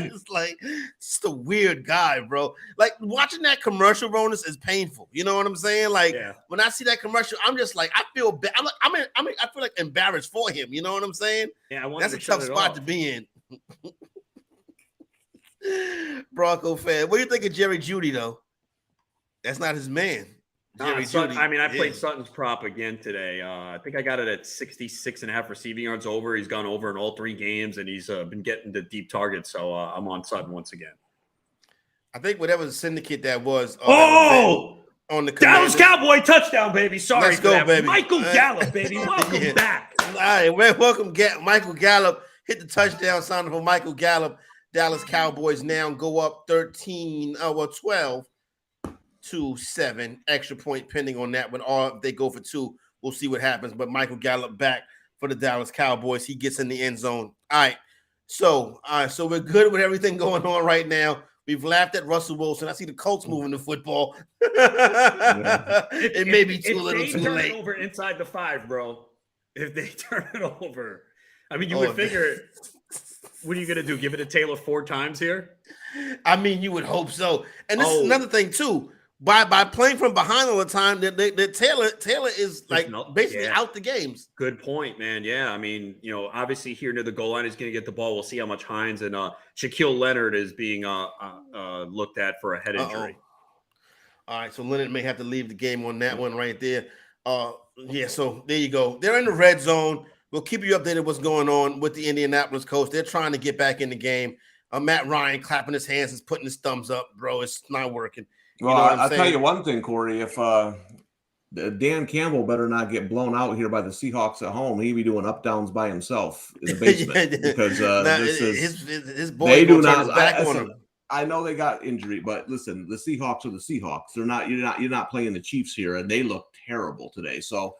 It's like just a weird guy, bro. Like watching that commercial, Ronus, is painful. You know what I'm saying? Like when I see that commercial, I'm just like, I feel bad. I feel like embarrassed for him. You know what I'm saying? Yeah, I wanted that's to a tough spot to be in. Bronco fan. What do you think of Jerry Jeudy, though? That's not his man. Jerry Jeudy. I mean, I played Sutton's prop again today. I think I got it at 66.5 receiving yards over. He's gone over in all 3 games, and he's been getting the deep targets. So I'm on Sutton once again. I think whatever syndicate that was. On the Dallas Cowboy touchdown, baby. Sorry, let's go, baby. Michael Gallup, baby. Welcome back. All right, welcome, Michael Gallup. Hit the touchdown sound for Michael Gallup. Dallas Cowboys now go up 12-7, extra point pending on that one. Or if they go for 2, we'll see what happens. But Michael Gallup back for the Dallas Cowboys. He gets in the end zone. All right, so we're good with everything going on right now. We've laughed at Russell Wilson. I see the Colts moving the football. It may be too little, too late. It over inside the 5, bro. If they turn it over, I mean, you would figure. What are you going to do? Give it to Taylor 4 times here? I mean, you would hope so. And this is another thing, too. By playing from behind all the time, that Taylor is like basically out the games. Good point, man. Yeah, I mean, obviously here near the goal line, he's going to get the ball. We'll see how much Hines and Shaquille Leonard is being looked at for a head injury. All right, so Leonard may have to leave the game on that one right there. So there you go. They're in the red zone. We'll keep you updated what's going on with the Indianapolis Colts. They're trying to get back in the game. Matt Ryan clapping his hands and putting his thumbs up, bro. It's not working. Well, I'll tell you one thing, Corey. If Dan Campbell better not get blown out here by the Seahawks at home, he'd be doing up downs by himself in the basement because his boy they do not. I know they got injury, but listen, the Seahawks are the Seahawks. They're not. You're not playing the Chiefs here, and they look terrible today. So,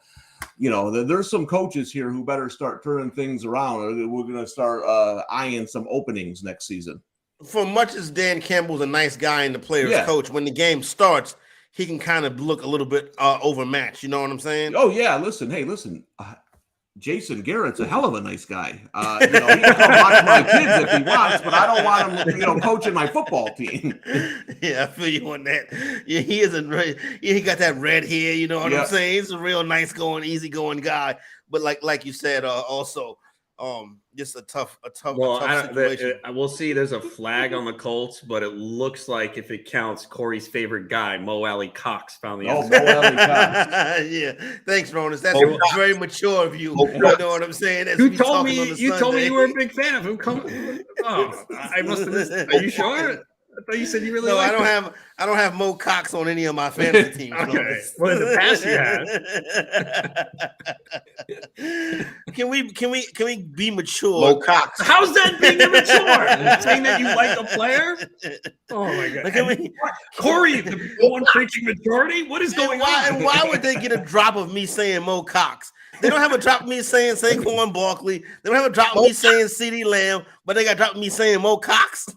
there's some coaches here who better start turning things around, or we're going to start eyeing some openings next season. For much as Dan Campbell's a nice guy and the player's coach, when the game starts, he can kind of look a little bit overmatched. You know what I'm saying? Oh, yeah. Listen. Jason Garrett's a hell of a nice guy. He can come watch my kids if he wants, but I don't want him, coaching my football team. Yeah, I feel you on that. Yeah, he isn't. He got that red hair. You know what I'm saying? He's a real nice easy going guy. But like you said, also. Just a tough situation. We'll see. There's a flag on the Colts, but it looks like if it counts, Corey's favorite guy, Mo Alley Cox, found the end zone. Mo Alley Cox. Yeah, thanks, Ronus. That's very mature of you. You know what I'm saying? You told me you were a big fan of him. I must have missed. Are you sure? I thought you said you really. No, liked I don't have Mo Cox on any of my fantasy teams. Okay. Well, in the past you have. Can we be mature? Mo Cox. How's that being immature? Saying that you like a player? Oh my god! Corey, the one preaching majority. What is going on? And why would they get a drop of me saying Mo Cox? They don't have a drop of me saying Saquon Barkley. They don't have a drop of me saying CeeDee Lamb, but they got a drop of me saying Mo Cox.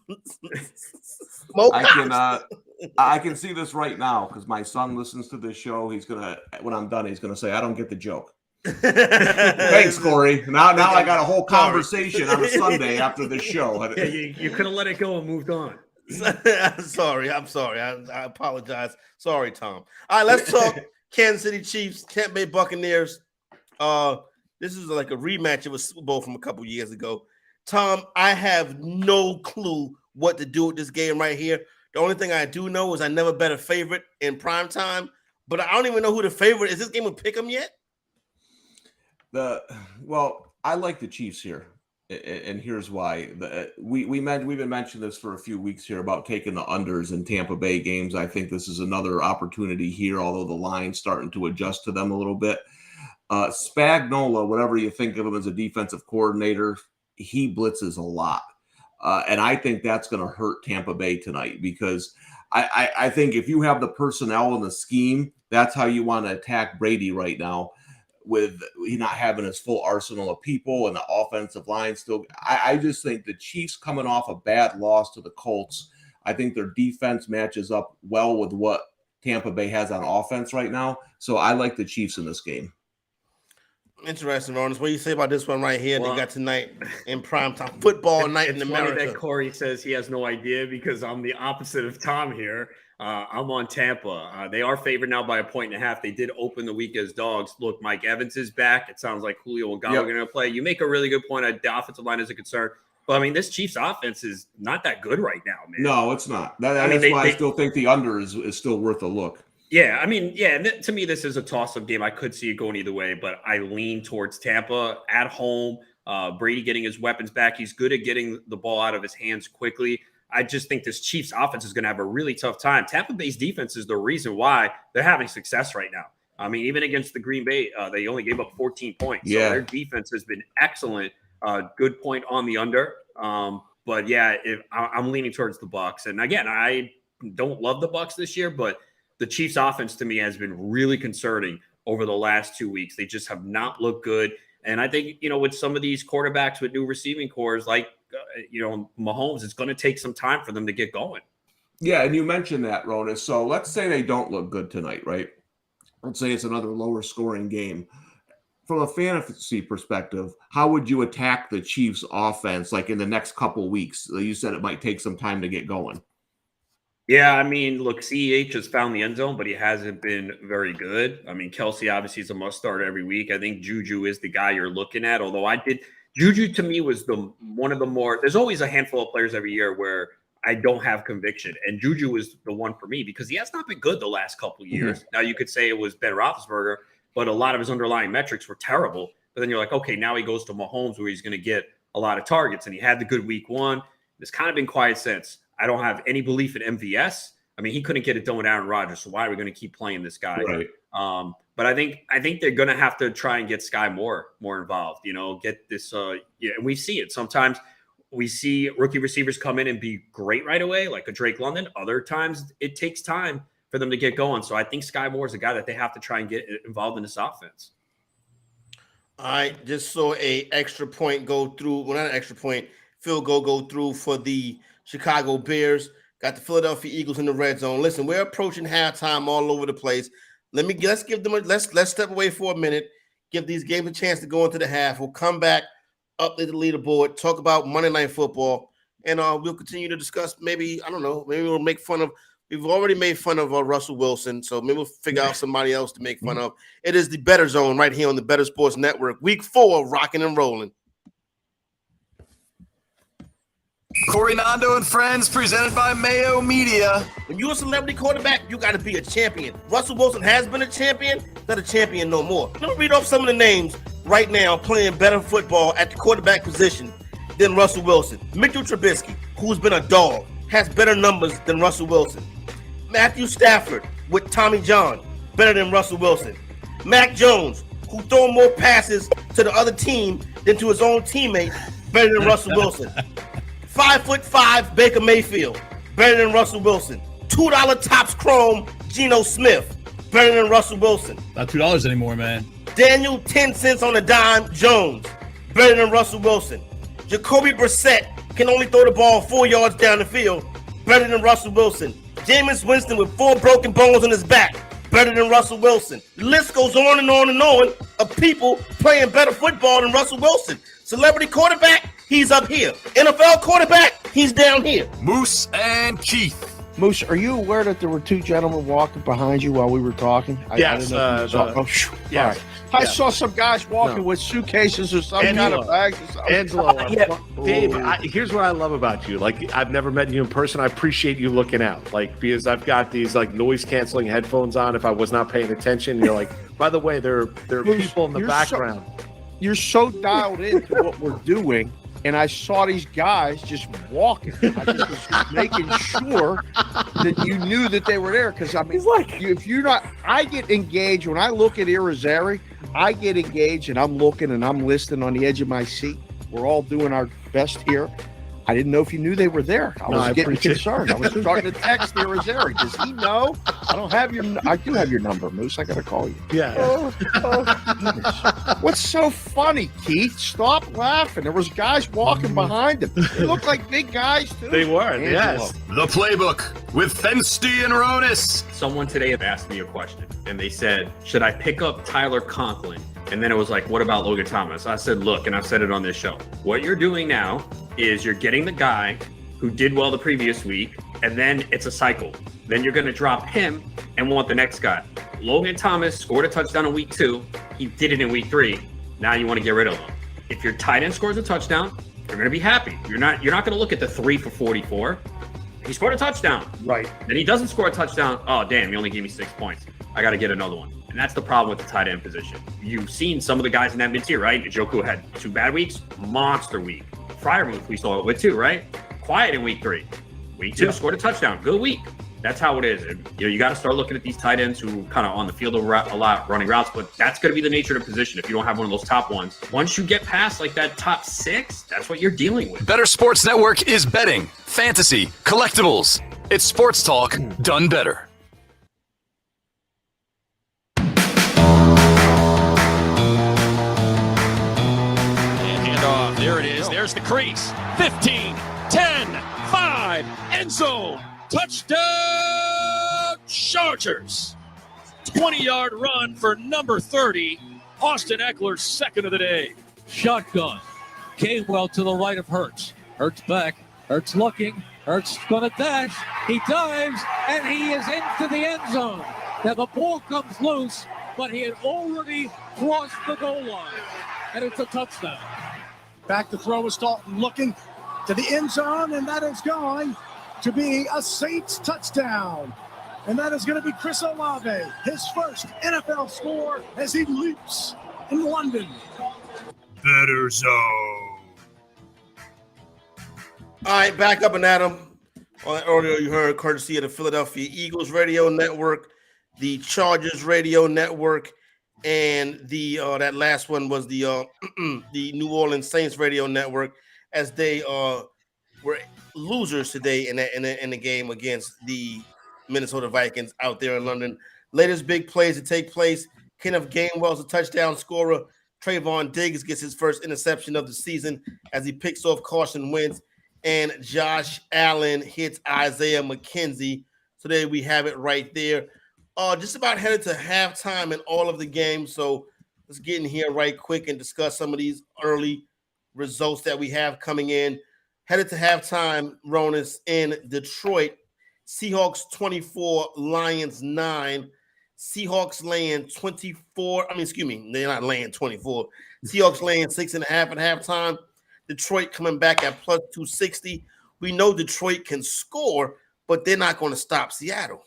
I can see this right now because my son listens to this show. He's gonna, when I'm done, he's gonna say, "I don't get the joke." Thanks, Corey. Now I got a whole conversation on a Sunday after this show. Yeah, you could have let it go and moved on. I'm sorry. I apologize. Sorry, Tom. All right, let's talk Kansas City Chiefs, Tampa Bay Buccaneers. This is like a rematch of a Super Bowl from a couple years ago. Tom, I have no clue what to do with this game right here. The only thing I do know is I never bet a favorite in prime time, but I don't even know who the favorite is. This game will pick 'em yet? I like the Chiefs here, and here's why. We've been mentioning this for a few weeks here about taking the unders in Tampa Bay games. I think this is another opportunity here, although the line's starting to adjust to them a little bit. Spagnuolo, whatever you think of him as a defensive coordinator, he blitzes a lot. And I think that's going to hurt Tampa Bay tonight because I think if you have the personnel and the scheme, that's how you want to attack Brady right now with he not having his full arsenal of people and the offensive line still. I just think the Chiefs coming off a bad loss to the Colts, I think their defense matches up well with what Tampa Bay has on offense right now. So I like the Chiefs in this game. Interesting, Ronald. What do you say about this one right here? They got tonight in primetime football night in America. It's funny that Corey says he has no idea because I'm the opposite of Tom here. I'm on Tampa. They are favored now by 1.5. They did open the week as dogs. Look, Mike Evans is back. It sounds like Julio and Gallo are going to play. You make a really good point. The offensive line is a concern. But, I mean, this Chiefs offense is not that good right now, man. No, it's not. That's why I still think the under is still worth a look. Yeah, I mean, to me, this is a toss-up game. I could see it going either way, but I lean towards Tampa at home. Brady getting his weapons back. He's good at getting the ball out of his hands quickly. I just think this Chiefs offense is going to have a really tough time. Tampa Bay's defense is the reason why they're having success right now. I mean, even against the Green Bay, they only gave up 14 points. Yeah. So their defense has been excellent. Good point on the under. But yeah, I'm leaning towards the Bucs. And again, I don't love the Bucs this year, but the Chiefs offense to me has been really concerning over the last 2 weeks. They just have not looked good. And I think, with some of these quarterbacks with new receiving cores, like, Mahomes, it's going to take some time for them to get going. Yeah, and you mentioned that, Rona. So let's say they don't look good tonight, right? Let's say it's another lower scoring game. From a fantasy perspective, how would you attack the Chiefs offense like in the next couple weeks? You said it might take some time to get going. Yeah, I mean, look, CEH has found the end zone, but he hasn't been very good. I mean, Kelsey obviously is a must start every week. I think Juju is the guy you're looking at, although Juju to me was one of the more – there's always a handful of players every year where I don't have conviction, and Juju is the one for me because he has not been good the last couple of years. Now, you could say it was Ben Roethlisberger, but a lot of his underlying metrics were terrible. But then you're like, okay, now he goes to Mahomes where he's going to get a lot of targets, and he had the good week one. It's kind of been quiet since. I don't have any belief in MVS. I mean, he couldn't get it done with Aaron Rodgers, so why are we going to keep playing this guy? Right. But I think they're going to have to try and get Sky more involved. Get this. And we see it sometimes. We see rookie receivers come in and be great right away, like a Drake London. Other times it takes time for them to get going. So I think Sky Moore is a guy that they have to try and get involved in this offense. I just saw a extra point go through. Well, not an extra point. Field goal go through for the Chicago Bears. Got the Philadelphia Eagles in the red zone. Listen, we're approaching halftime all over the place. Let's give them let's step away for a minute. Give these games a chance to go into the half. We'll come back, update the leaderboard, talk about Monday Night Football, and we'll continue to discuss. Maybe we'll make fun of. We've already made fun of Russell Wilson, so maybe we'll figure out somebody else to make fun of. It is the Bettor Zone right here on the Bettor Sports Network. Week 4, rocking and rolling. Corey Nando and Friends, presented by Mayo Media. When you're a celebrity quarterback, you got to be a champion. Russell Wilson has been a champion, not a champion no more. Let me read off some of the names right now playing better football at the quarterback position than Russell Wilson. Mitchell Trubisky, who's been a dog, has better numbers than Russell Wilson. Matthew Stafford with Tommy John, better than Russell Wilson. Mac Jones, who throw more passes to the other team than to his own teammates, better than Russell Wilson. 5'5" Baker Mayfield, better than Russell Wilson. $2 Topps Chrome Geno Smith, better than Russell Wilson. Not $2 anymore, man. Daniel 10 cents on a dime Jones, better than Russell Wilson. Jacoby Brissett can only throw the ball 4 yards down the field, better than Russell Wilson. Jameis Winston with 4 broken bones in his back, better than Russell Wilson. The list goes on and on and on of people playing better football than Russell Wilson. Celebrity quarterback, he's up here. NFL quarterback, he's down here. Moose and Keith. Moose, are you aware that there were 2 gentlemen walking behind you while we were talking? Yes. Yes. Yes. I saw some guys walking with suitcases or some kind of bags or something. Angelo, Dave, here's what I love about you. Like, I've never met you in person. I appreciate you looking out. Like, because I've got these like noise canceling headphones on. If I was not paying attention, you're like, by the way, there are people in the background. You're so dialed into what we're doing, and I saw these guys just walking. I just was making sure that you knew that they were there, because I mean, if you're not, I get engaged when I look at Irizarry. I get engaged, and I'm looking and I'm listening on the edge of my seat. We're all doing our best here. I didn't know if you knew they were there. I was getting concerned. I was starting to text Irizarry. Does he know I don't have your. I do have your number, Moose. I gotta call you. Yeah. What's so funny, Keith? Stop laughing. There was guys walking behind him. They look like big guys too. They were. Angelo. Yes. The Playbook with Fensty and Ronis. Someone today asked me a question, and they said, should I pick up Tyler Conklin? And then it was like, what about Logan Thomas? I said, look, and I've said it on this show. What you're doing now is you're getting the guy who did well the previous week, and then it's a cycle. Then you're going to drop him and want the next guy. Logan Thomas scored a touchdown in week 2. He did it in week 3. Now you want to get rid of him. If your tight end scores a touchdown, you're going to be happy. You're not going to look at the 3 for 44. He scored a touchdown. Right. Then he doesn't score a touchdown. Oh, damn, he only gave me 6 points. I got to get another one. And that's the problem with the tight end position. You've seen some of the guys in that mid-tier, right? Njoku had 2 bad weeks, monster week. Freiermuth, we saw it with 2, right? Quiet in week 3. Week 2, scored a touchdown. Good week. That's how it is. And, you got to start looking at these tight ends who kind of on the field a lot running routes, but that's going to be the nature of the position if you don't have one of those top ones. Once you get past like that top 6, that's what you're dealing with. Better Sports Network is betting, fantasy, collectibles. It's sports talk done better. And handoff. There it is. There's the crease. 15, 10, 5, end zone. Touchdown, Chargers. 20-yard run for number 30. Austin Eckler's second of the day. Shotgun. Gainwell to the right of Hurts. Hurts back. Hurts looking. Hurts going to dash. He dives, and he is into the end zone. Now the ball comes loose, but he had already crossed the goal line. And it's a touchdown. Back to throw is Dalton looking to the end zone, and that is going to be a Saints touchdown. And that is going to be Chris Olave, his first NFL score as he leaps in London. Better Zone. All right, back up and at 'em. Earlier you heard courtesy of the Philadelphia Eagles Radio Network, the Chargers Radio Network, and the that last one was the the New Orleans Saints Radio Network, as they were losers today in the game against the Minnesota Vikings out there in London. Latest big plays to take place. Kenneth Gainwell's a touchdown scorer. Trayvon Diggs gets his first interception of the season as he picks off Carson Wentz, and Josh Allen hits Isaiah McKenzie. So there we have it right there. Just about headed to halftime in all of the games. So let's get in here right quick and discuss some of these early results that we have coming in. Headed to halftime, Ronis, in Detroit. Seahawks 24, Lions 9. Seahawks laying 24. They're not laying 24. Seahawks laying 6.5 at halftime. Detroit coming back at plus 260. We know Detroit can score, but they're not going to stop Seattle.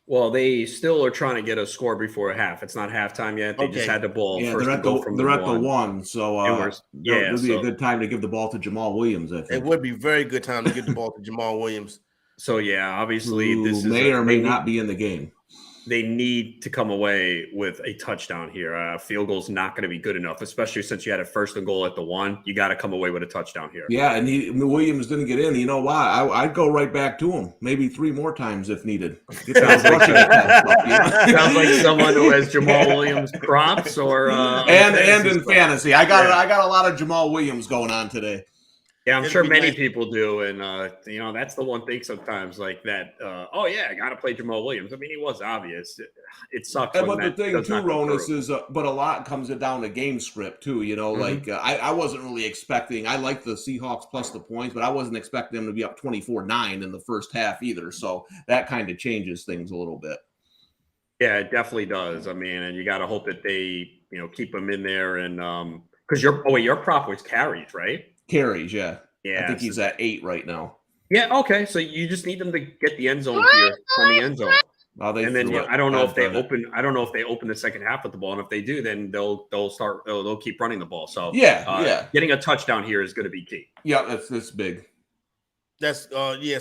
Well, they still are trying to get a score before a half. It's not halftime yet. They just had the ball. Yeah, first they're at the one. So it would be a good time to give the ball to Jamal Williams, I think. It would be a very good time to give the ball to Jamal Williams. So, yeah, obviously this may or may not be in the game. They need to come away with a touchdown here. Field goal's not going to be good enough, especially since you had a first and goal at the 1. You got to come away with a touchdown here. Yeah, and Williams didn't get in. You know why? I'd go right back to him, maybe 3 more times if needed. Sounds like someone who has Jamal Williams props or and in fantasy. I got a lot of Jamal Williams going on today. Yeah, I'm sure many people do, and that's the one thing sometimes like that. I got to play Jamal Williams. I mean, he was obvious. It sucks. But the thing too, Ronis, is but a lot comes down to game script too. I wasn't really expecting. I like the Seahawks plus the points, but I wasn't expecting them to be up 24-9 in the first half either. So that kind of changes things a little bit. Yeah, it definitely does. I mean, and you got to hope that they keep them in there, and because your prop was carries, right? Carries, yeah. Yeah, I think he's at 8 right now. Yeah, okay. So you just need them to get the end zone here on the end zone. And then I don't know if they open. I don't know if they open the second half with the ball, and if they do, then they'll keep running the ball. So getting a touchdown here is going to be key. Yeah, that's big. That's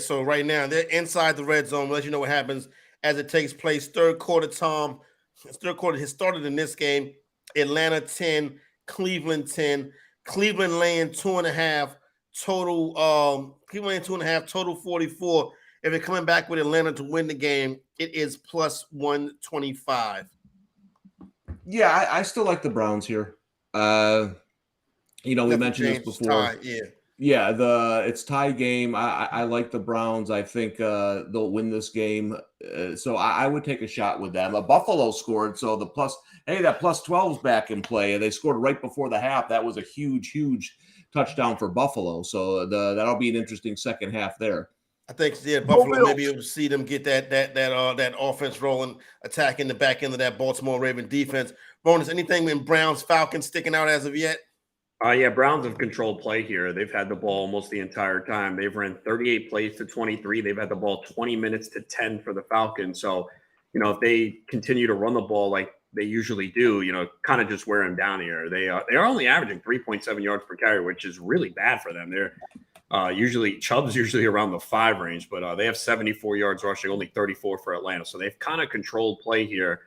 So right now they're inside the red zone. We'll let you know what happens as it takes place. Third quarter, Tom. Third quarter has started in this game. Atlanta 10, Cleveland 10. Cleveland laying 2.5 total. Cleveland laying 2.5 total 44. If they're coming back with Atlanta to win the game, it is plus 125. Yeah, I still like the Browns here. We mentioned this before. Yeah, it's tie game. I like the Browns. I think they'll win this game. So I would take a shot with them. Buffalo scored, so that plus 12's back in play. They scored right before the half. That was a huge touchdown for Buffalo. So that'll be an interesting second half there. I think Buffalo may be able to see them get that offense rolling, attacking the back end of that Baltimore Raven defense. Bonus, anything in Browns Falcons sticking out as of yet? Yeah, Browns have controlled play here. They've had the ball almost the entire time. They've ran 38 plays to 23. They've had the ball 20 minutes to 10 for the Falcons. So, if they continue to run the ball like they usually do, kind of just wear them down here. They are only averaging 3.7 yards per carry, which is really bad for them. They're Chubb's usually around the 5 range, but they have 74 yards rushing, only 34 for Atlanta. So they've kind of controlled play here.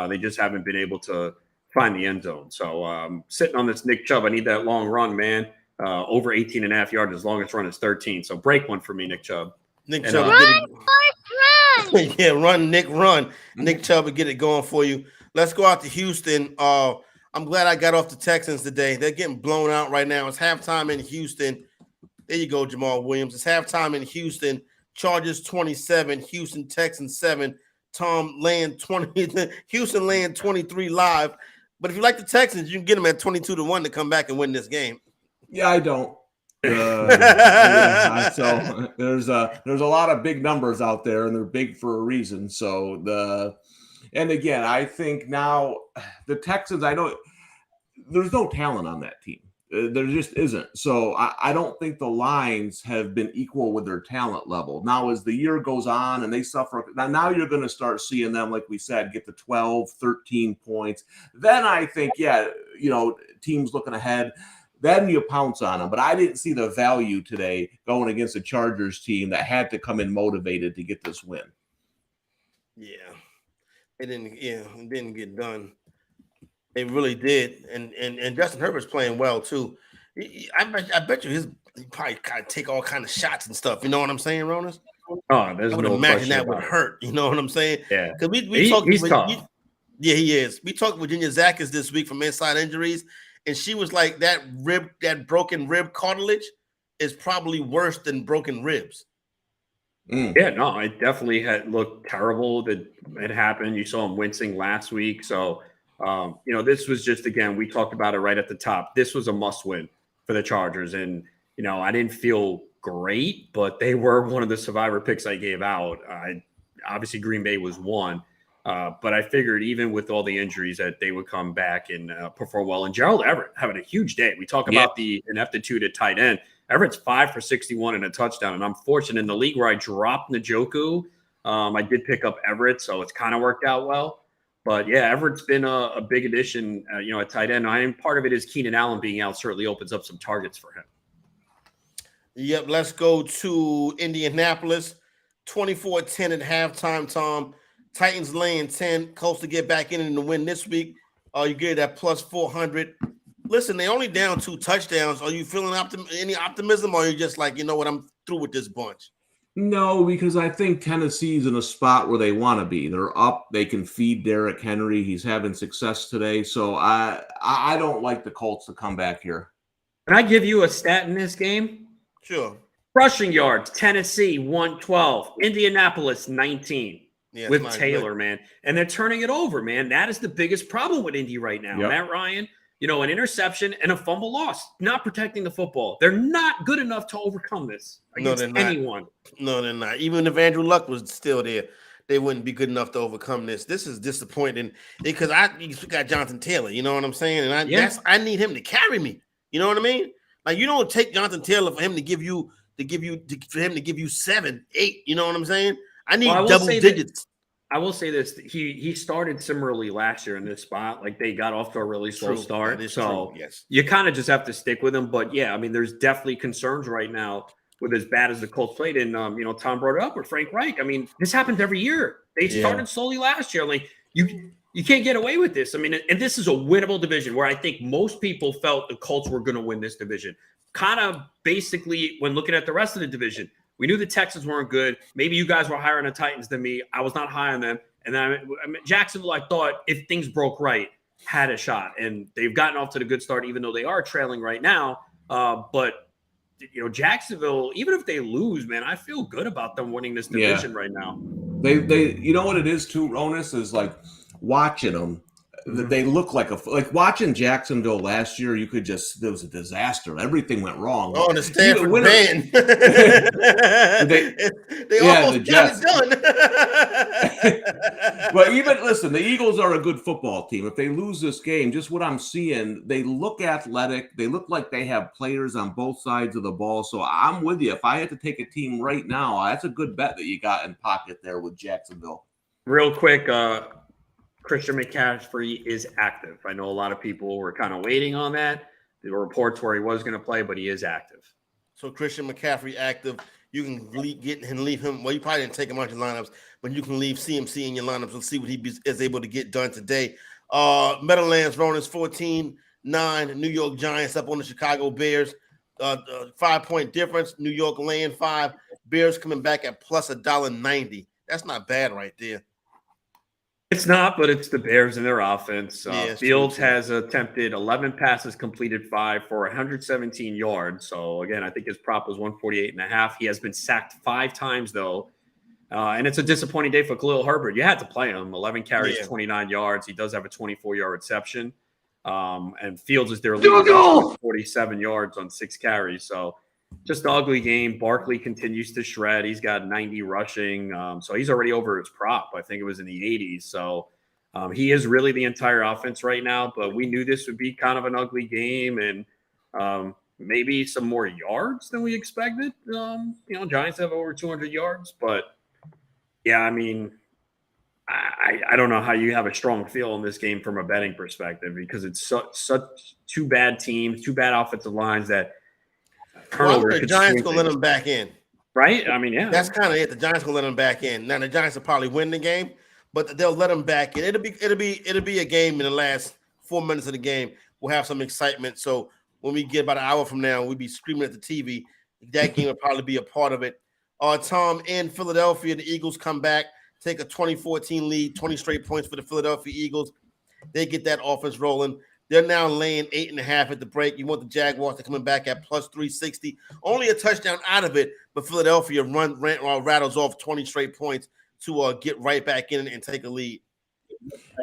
They just haven't been able to find the end zone. So sitting on this Nick Chubb, I need that long run, man. Over 18.5 yards. His longest run is 13. So break one for me, Nick Chubb. Nick Chubb run, Nick, run. Nick Chubb will get it going for you. Let's go out to Houston. I'm glad I got off the Texans today. They're getting blown out right now. It's halftime in Houston. There you go, Jamal Williams. It's halftime in Houston. Chargers 27, Houston Texans 7. Tom laying 20. Houston laying 23 live. But if you like the Texans, you can get them at 22-1 to come back and win this game. Yeah, I don't. So there's a lot of big numbers out there, and they're big for a reason. So and again, I think now the Texans, I know there's no talent on that team. There just isn't. So I don't think the lines have been equal with their talent level. Now, as the year goes on and they suffer, now you're going to start seeing them, like we said, get to 12, 13 points. Then I think, teams looking ahead, then you pounce on them. But I didn't see the value today going against a Chargers team that had to come in motivated to get this win. Yeah, it didn't get done. They really did, and Justin Herbert's playing well too. I bet you he probably kind of take all kind of shots and stuff. You know what I'm saying, Ronas? Oh, there's I would no imagine that question would hurt. You know what I'm saying? Yeah, because we talked. He's tough. He is. We talked with Virginia Zakis this week from Inside Injuries, and she was like, that broken rib cartilage is probably worse than broken ribs. Yeah, no, it definitely had looked terrible that it happened. You saw him wincing last week, so. This was just, again, we talked about it right at the top. This was a must win for the Chargers. And, I didn't feel great, but they were one of the survivor picks I gave out. Obviously, Green Bay was one. But I figured even with all the injuries that they would come back and perform well. And Gerald Everett having a huge day. We talk about the ineptitude at tight end. Everett's 5 for 61 and a touchdown. And I'm fortunate in the league where I dropped Njoku. I did pick up Everett, so it's kind of worked out well. But, yeah, Everett's been a big addition, at tight end. And part of it is Keenan Allen being out certainly opens up some targets for him. Yep, let's go to Indianapolis. 24-10 at halftime, Tom. Titans laying 10. Colts to get back in and to win this week. You get that plus 400. Listen, they only down 2 touchdowns. Are you feeling any optimism, or are you just like, you know what, I'm through with this bunch? No, because I think Tennessee's in a spot where they want to be. They're up. They can feed Derrick Henry. He's having success today. So I don't like the Colts to come back here. Can I give you a stat in this game? Sure. Rushing yards, Tennessee 112, Indianapolis 19 with Taylor, man. And they're turning it over, man. That is the biggest problem with Indy right now. Yep. Matt Ryan, an interception and a fumble loss, not protecting the football. They're not good enough to overcome this against anyone. No, they're not. Even if Andrew Luck was still there, they wouldn't be good enough to overcome this. This is disappointing because we got Jonathan Taylor, you know what I'm saying? And I need him to carry me. You know what I mean? Like, you don't take Jonathan Taylor for him to give you 7, 8. You know what I'm saying? I need double digits. I will say this: he started similarly last year in this spot. Like, they got off to a really slow start, so yes, you kind of just have to stick with him. But yeah, I mean, there's definitely concerns right now with as bad as the Colts played. And Tom brought it up with Frank Reich. I mean, this happens every year. They started slowly last year. Like, you can't get away with this. I mean, and this is a winnable division where I think most people felt the Colts were going to win this division. Kind of basically, when looking at the rest of the division, We knew the Texans weren't good. Maybe you guys were higher on the Titans than me. I was not high on them. And then Jacksonville, I thought, if things broke right, had a shot. And they've gotten off to the good start, even though they are trailing right now. But Jacksonville, even if they lose, man, I feel good about them winning this division right now. They you know what it is too, Ronis, is like watching them. They look like watching Jacksonville last year. You could just, there was a disaster. Everything went wrong. Oh, the Stanford band. they almost got it done. But even listen, the Eagles are a good football team. If they lose this game, just what I'm seeing, they look athletic. They look like they have players on both sides of the ball. So I'm with you. If I had to take a team right now, that's a good bet that you got in pocket there with Jacksonville. Real quick, Christian McCaffrey is active. I know a lot of people were kind of waiting on that. There were reports where he was going to play, but he is active. So Christian McCaffrey active. You can leave him. Well, you probably didn't take him out your lineups, but you can leave CMC in your lineups and see what he is able to get done today. Meadowlands Ronins 14-9. New York Giants up on the Chicago Bears. 5-point difference. New York laying 5. Bears coming back at plus $1.90. That's not bad right there. It's not, but it's the Bears and their offense. Fields true. has attempted 11 passes, completed 5 for 117 yards. So, again, I think his prop was 148.5. He has been sacked 5 times, though. And it's a disappointing day for Khalil Herbert. You had to play him. 11 carries, 29 yards. He does have a 24-yard reception. And Fields is their leader, 47 yards on 6 carries. So, just an ugly game. Barkley continues to shred. He's got 90 rushing. So he's already over his prop. I think it was in the 80s. So he is really the entire offense right now. But we knew this would be kind of an ugly game and maybe some more yards than we expected. Giants have over 200 yards. But, yeah, I mean, I don't know how you have a strong feel in this game from a betting perspective because it's such two bad teams, 2 bad offensive lines that – Why would the Giants gonna let them back in? Right? I mean, yeah. That's kind of it. The Giants gonna let them back in. Now the Giants will probably win the game, but they'll let them back in. It'll be a game in the last 4 minutes of the game. We'll have some excitement. So when we get about an hour from now, we'll be screaming at the TV. That game will probably be a part of it. Tom, in Philadelphia, the Eagles come back, take a 20-14 lead, 20 straight points for the Philadelphia Eagles. They get that offense rolling. They're now laying 8.5 at the break. You want the Jaguars to coming back at plus 360. Only a touchdown out of it, but Philadelphia rattles off 20 straight points to get right back in and take a lead.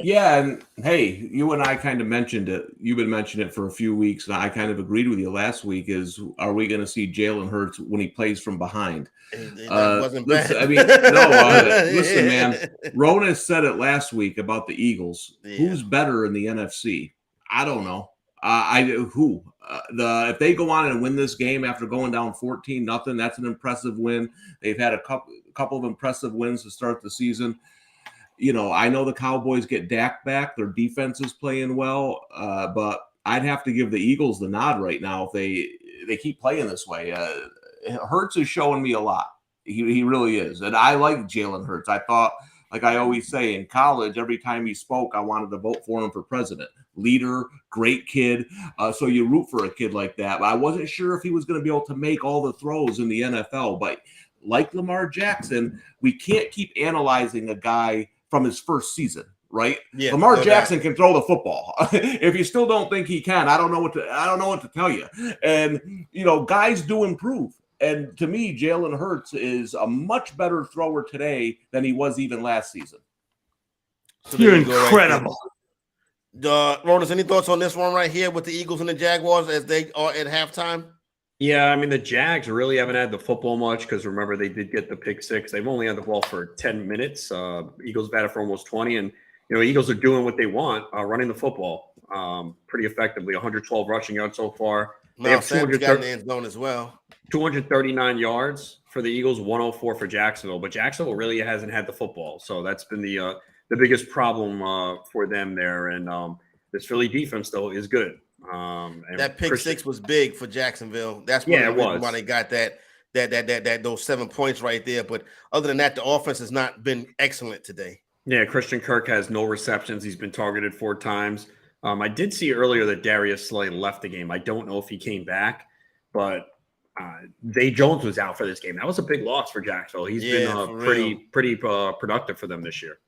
Yeah, and hey, you and I kind of mentioned it. You've been mentioning it for a few weeks, and I kind of agreed with you last week. Are we going to see Jalen Hurts when he plays from behind? That wasn't bad. Listen, man. Rona said it last week about the Eagles. Yeah. Who's better in the NFC? I don't know. If they go on and win this game after going down 14-0, that's an impressive win. They've had a couple of impressive wins to start the season. I know the Cowboys get Dak back. Their defense is playing well, but I'd have to give the Eagles the nod right now if they keep playing this way. Hurts is showing me a lot. He really is, and I like Jalen Hurts. I thought, like I always say, in college, every time he spoke, I wanted to vote for him for president. Leader, great kid. So you root for a kid like that. But I wasn't sure if he was going to be able to make all the throws in the NFL. But like Lamar Jackson, we can't keep analyzing a guy from his first season, right? Yeah, Lamar Jackson can throw the football. If you still don't think he can, I don't know what to tell you. And guys do improve. And to me, Jalen Hurts is a much better thrower today than he was even last season. So you're incredible. Ronas, any thoughts on this one right here with the Eagles and the Jaguars as they are at halftime? Yeah, I mean, the Jags really haven't had the football much because, remember, they did get the pick 6. They've only had the ball for 10 minutes. Eagles batted for almost 20. And, Eagles are doing what they want, running the football pretty effectively. 112 rushing yards so far. They have 230 as well. 239 yards for the Eagles, 104 for Jacksonville. But Jacksonville really hasn't had the football. So that's been the biggest problem for them there. And this Philly defense, though, is good. That pick 6 was big for Jacksonville. That's one of the reasons why they got those 7 points right there. But other than that, the offense has not been excellent today. Yeah, Christian Kirk has no receptions. He's been targeted 4 times. I did see earlier that Darius Slay left the game. I don't know if he came back, but Zay Jones was out for this game. That was a big loss for Jacksonville. He's been pretty productive for them this year.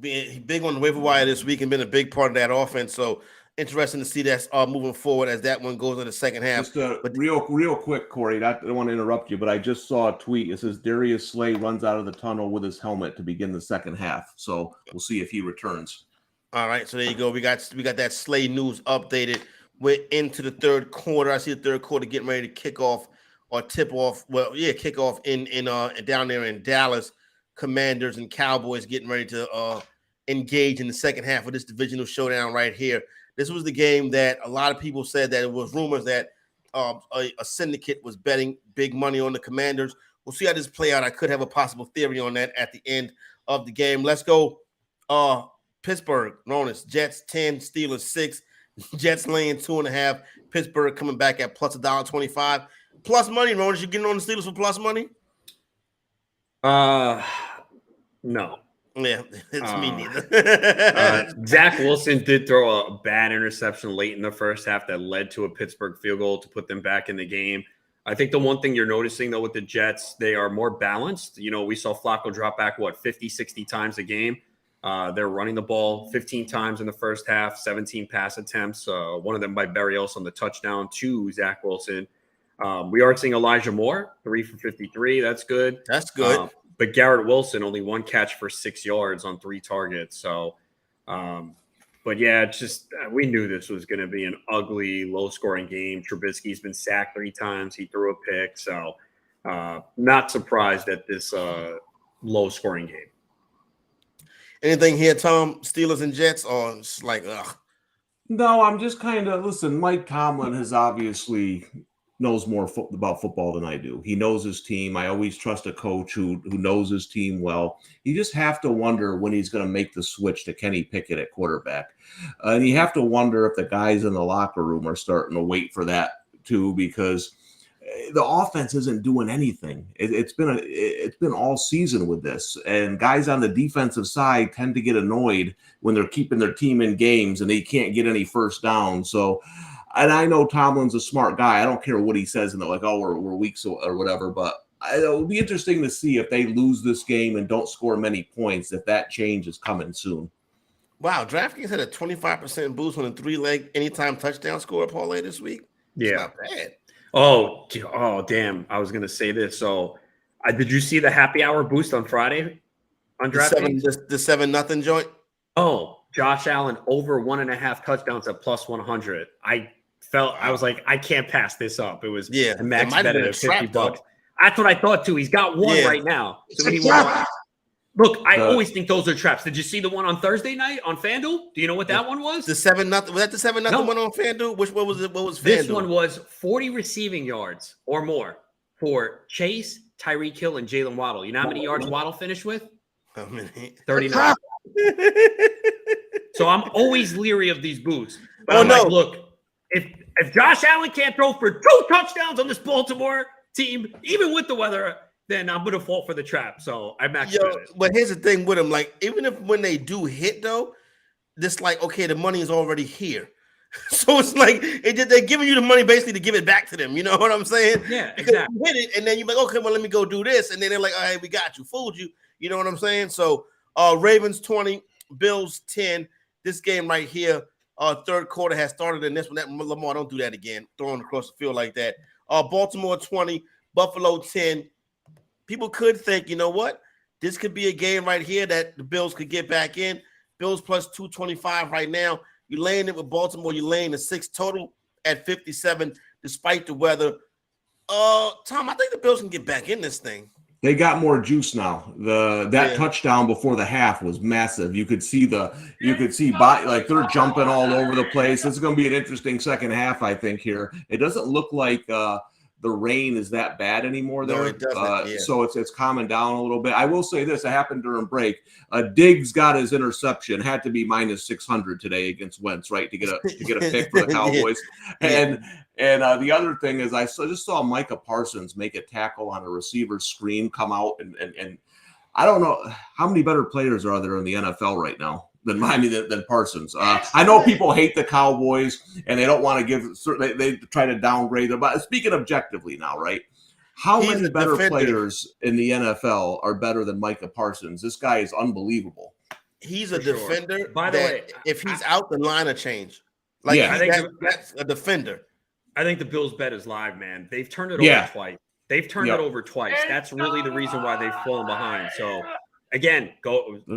He's big on the waiver wire this week and been a big part of that offense. So interesting to see that moving forward as that one goes in the second half. Just real quick, Corey, I don't want to interrupt you, but I just saw a tweet. It says Darius Slay runs out of the tunnel with his helmet to begin the second half. So we'll see if he returns. All right, so there you go. We got that Slay news updated. We're into the third quarter. I see the third quarter getting ready to kick off or tip off. Well, yeah, kick off in down there in Dallas. Commanders and Cowboys getting ready to engage in the second half of this divisional showdown right here. This was the game that a lot of people said that it was rumors that a syndicate was betting big money on the Commanders. We'll see how this play out. I could have a possible theory on that at the end of the game. Let's go. Pittsburgh, Ronis, Jets 10, Steelers 6. Jets laying 2.5. Pittsburgh coming back at plus $1.25. Plus money, Ronis. You getting on the Steelers for plus money? No. Yeah, it's me neither. Zach Wilson did throw a bad interception late in the first half that led to a Pittsburgh field goal to put them back in the game. I think the one thing you're noticing, though, with the Jets, they are more balanced. You know, we saw Flacco drop back, 50, 60 times a game. They're running the ball 15 times in the first half, 17 pass attempts, one of them by Berrios on the touchdown to Zach Wilson. We are seeing Elijah Moore, 3 for 53. That's good. That's good. But Garrett Wilson, only 1 catch for 6 yards on 3 targets. So, but yeah, it's just we knew this was going to be an ugly, low-scoring game. Trubisky's been sacked 3 times. He threw a pick. So, not surprised at this low-scoring game. Anything here, Tom? Steelers and Jets, or it's like, ugh? No, I'm just kind of listen. Mike Tomlin has obviously knows more about football than I do. He knows his team. I always trust a coach who knows his team well. You just have to wonder when he's going to make the switch to Kenny Pickett at quarterback, and you have to wonder if the guys in the locker room are starting to wait for that too, because the offense isn't doing anything. It's been all season with this, and guys on the defensive side tend to get annoyed when they're keeping their team in games and they can't get any first down. So, and I know Tomlin's a smart guy. I don't care what he says, and they're like, "Oh, we're weak or whatever." But it'll be interesting to see if they lose this game and don't score many points, if that change is coming soon. Wow, DraftKings had a 25% boost on a 3-leg anytime touchdown score parlay this week. Yeah, it's not bad. Oh, damn! I was gonna say this. So, did you see the happy hour boost on Friday on DraftKings? The 7-0 joint. Oh, Josh Allen over 1.5 touchdowns at plus 100. I was like, I can't pass this up. It was a max bet at $50. That's what I thought too. He's got one right now. So look, I always think those are traps. Did you see the one on Thursday night on FanDuel? Do you know what that one was? The 7-0. Was that the 7-0 one on FanDuel? What was it? What was FanDuel? This one was 40 receiving yards or more for Chase, Tyreek Hill, and Jalen Waddle. You know how many yards Waddle finished with? How many? 39. So I'm always leery of these boosts. But I'm like, look, if Josh Allen can't throw for 2 touchdowns on this Baltimore team, even with the weather, then I'm going to fall for the trap. So I'm actually. But here's the thing with them. Like, even if when they do hit, though, this like, okay, the money is already here. So it's like they're giving you the money basically to give it back to them. You know what I'm saying? Yeah, because exactly. you hit it, and then you're like, okay, well, let me go do this. And then they're like, all right, we got you, fooled you. You know what I'm saying? So Ravens 20, Bills 10. This game right here, third quarter has started in this one. That Lamar, don't do that again. Throwing across the field like that. Baltimore 20, Buffalo 10. People could think, you know what? This could be a game right here that the Bills could get back in. Bills plus 225 right now. You're laying it with Baltimore. You're laying the 6 total at 57 despite the weather. Tom, I think the Bills can get back in this thing. They got more juice now. That touchdown before the half was massive. You could see they're jumping all over the place. It's going to be an interesting second half, I think. Here, it doesn't look like the rain is that bad anymore there. No, it doesn't. So it's calming down a little bit. I will say this: it happened during break. Diggs got his interception. Had to be minus 600 today against Wentz, right, to get a pick for the Cowboys. And the other thing is, I just saw Micah Parsons make a tackle on a receiver's screen, come out, and I don't know how many better players are there in the NFL right now than Parsons. I know people hate the Cowboys and they don't want to give. They try to downgrade them. But speaking objectively now, right? How He's many a better defender. players in the NFL are better than Micah Parsons? This guy is unbelievable. He's a For sure. defender. By the way, if he's out, the line will change. Like Yeah. that's a defender. I think the Bills' bet is live, man. They've turned it over twice. They've turned Yep. it over twice. That's really the reason why they've fallen behind. So, again,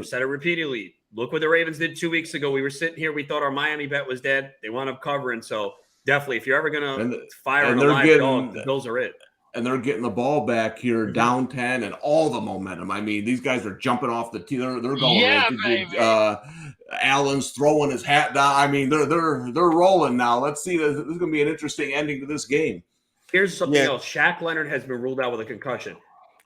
said it repeatedly. Look what the Ravens did 2 weeks ago. We were sitting here. We thought our Miami bet was dead. They wound up covering. So, definitely, if you're ever going to fire on a live dog, the Bills are it. And they're getting the ball back here down 10 and all the momentum. I mean, these guys are jumping off the tee. They're going. Baby. Allen's throwing his hat down. I mean, they're rolling now. Let's see. This is going to be an interesting ending to this game. Here's something else. Shaq Leonard has been ruled out with a concussion.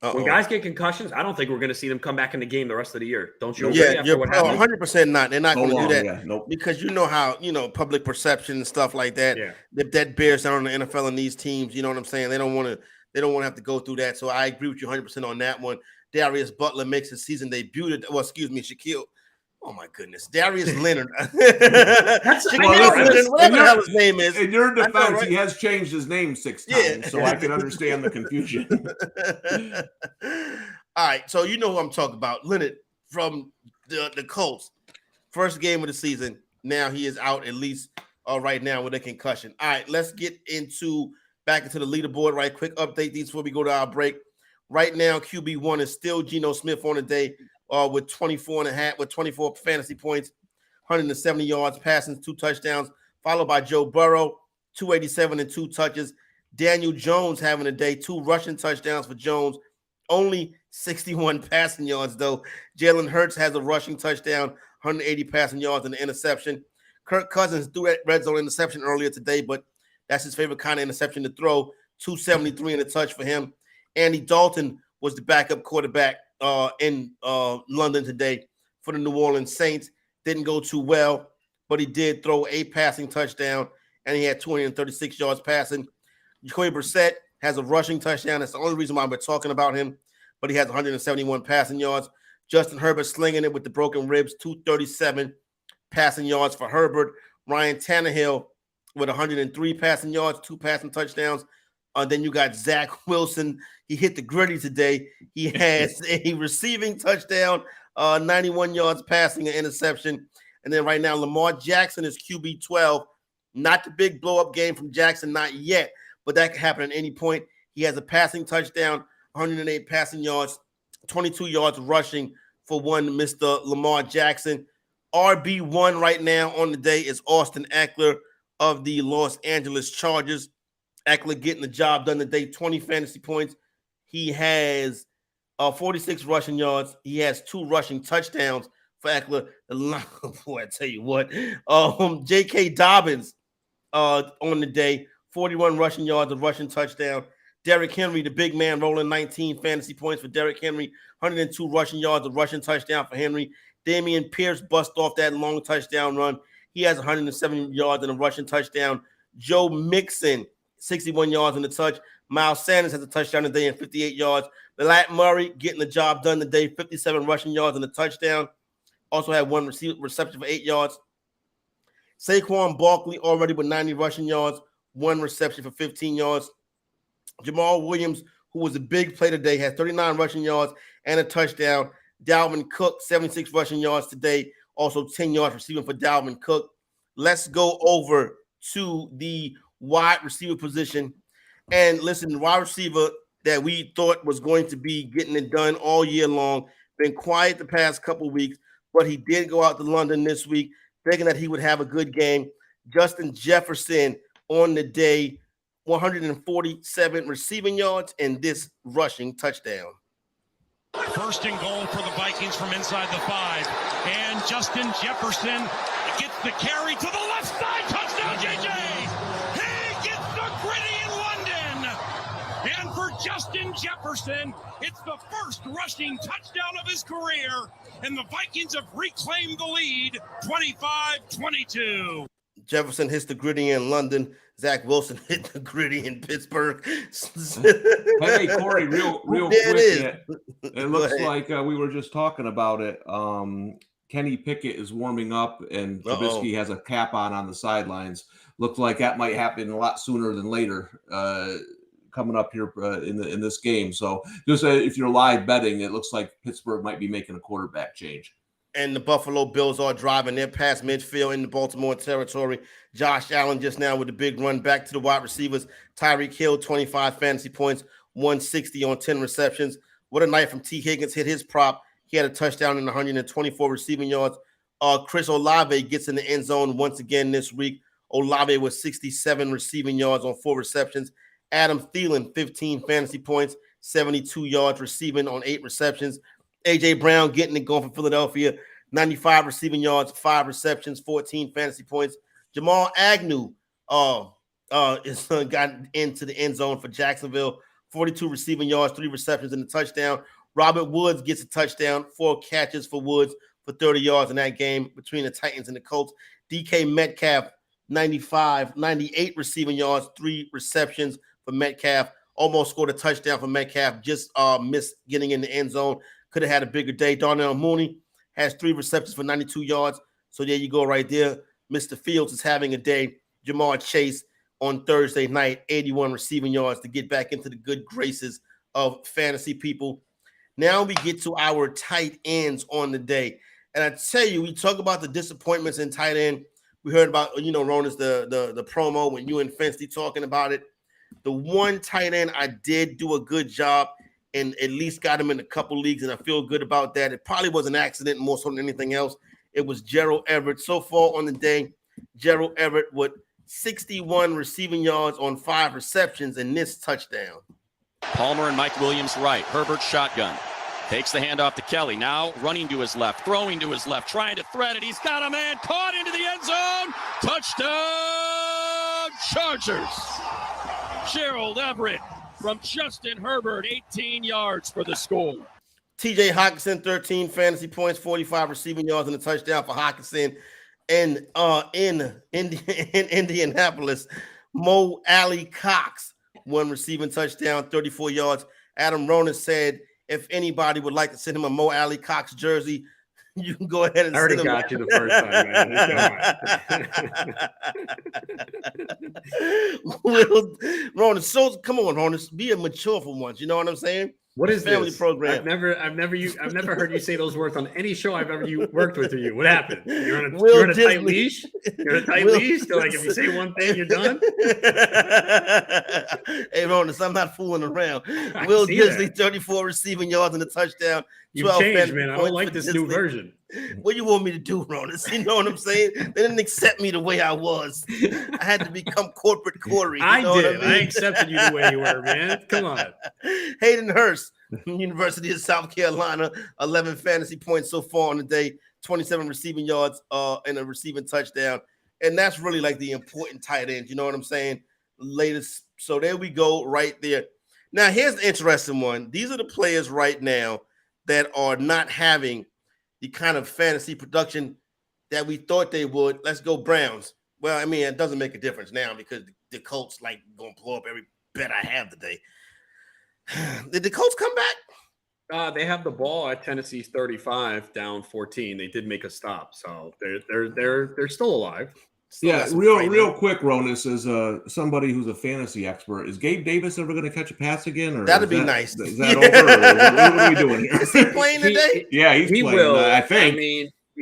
When guys get concussions, I don't think we're going to see them come back in the game the rest of the year. Don't you agree? Yeah, you're 100% not. They're not going to do that. Yeah, nope. Because you know how, public perception and stuff like that. Yeah. That bears down on the NFL and these teams. You know what I'm saying? They don't want to have to go through that. So I agree with you 100% on that one. Darius Butler makes his season debut. Shaquille. Oh my goodness, Darius Leonard. That's whatever the hell his name is. In your defense, know, right? He has changed his name 6 times, so I can understand the confusion. All right, so you know who I'm talking about, Leonard from the Colts. First game of the season. Now he is out at least right now with a concussion. All right, let's get back into the leaderboard right quick. Update these before we go to our break. Right now, QB1 is still Geno Smith on the day. With 24 fantasy points, 170 yards passing, 2 touchdowns, followed by Joe Burrow, 287 and 2 touches. Daniel Jones having a day, 2 rushing touchdowns for Jones, only 61 passing yards, though. Jalen Hurts has a rushing touchdown, 180 passing yards and an interception. Kirk Cousins threw that red zone interception earlier today, but that's his favorite kind of interception to throw, 273 and a touch for him. Andy Dalton was the backup quarterback in London today for the New Orleans Saints. Didn't go too well, but he did throw a passing touchdown, and he had 236 yards passing. Jacoby Brissett has a rushing touchdown. That's the only reason why we're talking about him, but he has 171 passing yards. Justin Herbert slinging it with the broken ribs, 237 passing yards for Herbert. Ryan Tannehill with 103 passing yards, 2 passing touchdowns. Then you got Zach Wilson. He hit the gritty today. He has a receiving touchdown, 91 yards passing, an interception. And then right now, Lamar Jackson is QB 12. Not the big blow-up game from Jackson, not yet, but that can happen at any point. He has a passing touchdown, 108 passing yards, 22 yards rushing for one Mr. Lamar Jackson. RB1 right now on the day is Austin Eckler of the Los Angeles Chargers. Eckler getting the job done today, 20 fantasy points. He has 46 rushing yards. He has 2 rushing touchdowns for Eckler. Boy, I tell you what. J.K. Dobbins on the day, 41 rushing yards, a rushing touchdown. Derrick Henry, the big man, rolling 19 fantasy points for Derrick Henry, 102 rushing yards, a rushing touchdown for Henry. Dameon Pierce bust off that long touchdown run. He has 170 yards and a rushing touchdown. Joe Mixon, 61 yards on the touch. Miles Sanders has a touchdown today and 58 yards. Lat Murray getting the job done today, 57 rushing yards and a touchdown. Also had 1 reception for 8 yards. Saquon Barkley already with 90 rushing yards, 1 reception for 15 yards. Jamal Williams, who was a big play today, has 39 rushing yards and a touchdown. Dalvin Cook, 76 rushing yards today, also 10 yards receiving for Dalvin Cook. Let's go over to the wide receiver position. And listen, the wide receiver that we thought was going to be getting it done all year long, been quiet the past couple of weeks, but he did go out to London this week, thinking that he would have a good game. Justin Jefferson on the day, 147 receiving yards and this rushing touchdown. First and goal for the Vikings from inside the 5. And Justin Jefferson gets the carry to the left side. Touchdown, JJ! He gets the gritty in London! And for Justin Jefferson, it's the first rushing touchdown of his career. And the Vikings have reclaimed the lead, 25-22. Jefferson hits the gritty in London. Zach Wilson hit the gritty in Pittsburgh. Hey, Corey, real quick. It looks like we were just talking about it. Kenny Pickett is warming up, and Trubisky has a cap on the sidelines. Looks like that might happen a lot sooner than later. coming up here in this game. So just if you're live betting, it looks like Pittsburgh might be making a quarterback change. And the Buffalo Bills are driving their past midfield in the Baltimore territory. Josh Allen just now with the big run back to the wide receivers. Tyreek Hill, 25 fantasy points, 160 on 10 receptions. What a night from T. Higgins, hit his prop. He had a touchdown and 124 receiving yards. Chris Olave gets in the end zone once again this week. Olave with 67 receiving yards on 4 receptions. Adam Thielen, 15 fantasy points, 72 yards receiving on 8 receptions. A.J. Brown getting it going for Philadelphia, 95 receiving yards, 5 receptions, 14 fantasy points. Jamal Agnew got into the end zone for Jacksonville, 42 receiving yards, 3 receptions and a touchdown. Robert Woods gets a touchdown, 4 catches for Woods for 30 yards in that game between the Titans and the Colts. DK Metcalf, 98 receiving yards, 3 receptions for Metcalf. Almost scored a touchdown for Metcalf, just missed getting in the end zone. Could have had a bigger day. Darnell Mooney has 3 receptions for 92 yards. So there you go right there. Mr. Fields is having a day. Jamar Chase on Thursday night, 81 receiving yards to get back into the good graces of fantasy people. Now we get to our tight ends on the day. And I tell you, we talk about the disappointments in tight end. We heard about, Ronas, the promo when you and Fensley talking about it. The one tight end I did do a good job and at least got him in a couple leagues, and I feel good about that. It probably was an accident more so than anything else. It was Gerald Everett. So far on the day, Gerald Everett with 61 receiving yards on 5 receptions and this touchdown. Palmer and Mike Williams right. Herbert shotgun. Takes the handoff to Kelly. Now running to his left, throwing to his left, trying to thread it. He's got a man caught into the end zone. Touchdown, Chargers. Gerald Everett from Justin Herbert, 18 yards for the score. TJ Hawkinson, 13 fantasy points, 45 receiving yards and a touchdown for Hawkinson. And in Indianapolis, Mo Alley Cox, 1 receiving touchdown, 34 yards. Adam Ronan said, if anybody would like to send him a Mo Alley Cox jersey, you can go ahead and I already send him. got you the first time, man. Ronan, so come on, Ronan, be a mature for once. You know what I'm saying? What is family this? program? I've never heard you say those words on any show I've ever worked with you. What happened? You're on a tight leash? You're on a tight leash? So like if you say one thing, you're done? Hey, Ronan, I'm not fooling around. Will Disley, 34 receiving yards and a touchdown. You've changed, man. I don't like this new version. What do you want me to do, Ronan? You know what I'm saying? They didn't accept me the way I was. I had to become corporate Corey. I did. I accepted you the way you were, man. Come on. Hayden Hurst, University of South Carolina, 11 fantasy points so far on the day, 27 receiving yards and a receiving touchdown. And that's really like the important tight end. You know what I'm saying? Latest. So there we go right there. Now, here's the interesting one. These are the players right now that are not having the kind of fantasy production that we thought they would. Let's go Browns. Well, I mean, it doesn't make a difference now because the Colts like going to blow up every bet I have today. Did the Colts come back? They have the ball at Tennessee's 35, down 14. They did make a stop, so they're still alive. Real quick, Ronas, as somebody who's a fantasy expert, is Gabe Davis ever going to catch a pass again? Or that'd be nice. Is that over? Or what are we doing here? Is he playing today? He playing, will. I think.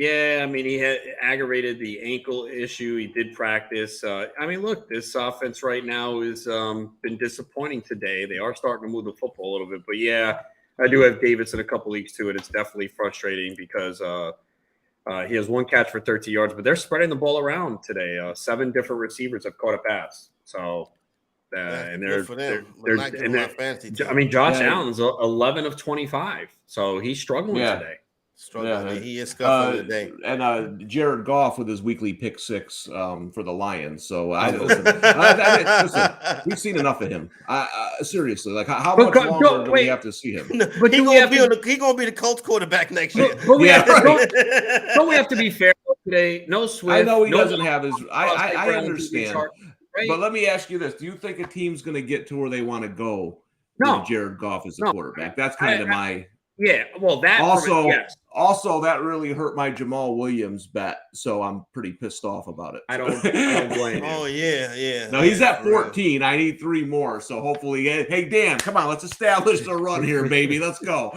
I mean, he had aggravated the ankle issue. He did practice. Look, this offense right now has been disappointing today. They are starting to move the football a little bit, but yeah, I do have Davis in a couple leagues too, and it's definitely frustrating because he has 1 catch for 30 yards, but they're spreading the ball around today. 7 different receivers have caught a pass. So, and they're for them. Josh Allen's 11 of 25, so he's struggling today. He is scuffling today. And Jared Goff with his weekly pick 6 for the Lions. So listen, we've seen enough of him. Seriously, like how much longer do we have to see him? But he's gonna be the Colts quarterback next year. Don't we have to be fair today? No Swift. I know he doesn't have his. I understand. But let me ask you this: do you think a team's going to get to where they want to go? No, with Jared Goff as a quarterback. That's kind of my. Yeah, well, that Also, that really hurt my Jamal Williams bet, so I'm pretty pissed off about it. I don't blame you. Oh yeah. No, he's at 14. I need 3 more, so hopefully, hey Dan, come on, let's establish a run here, baby. Let's go.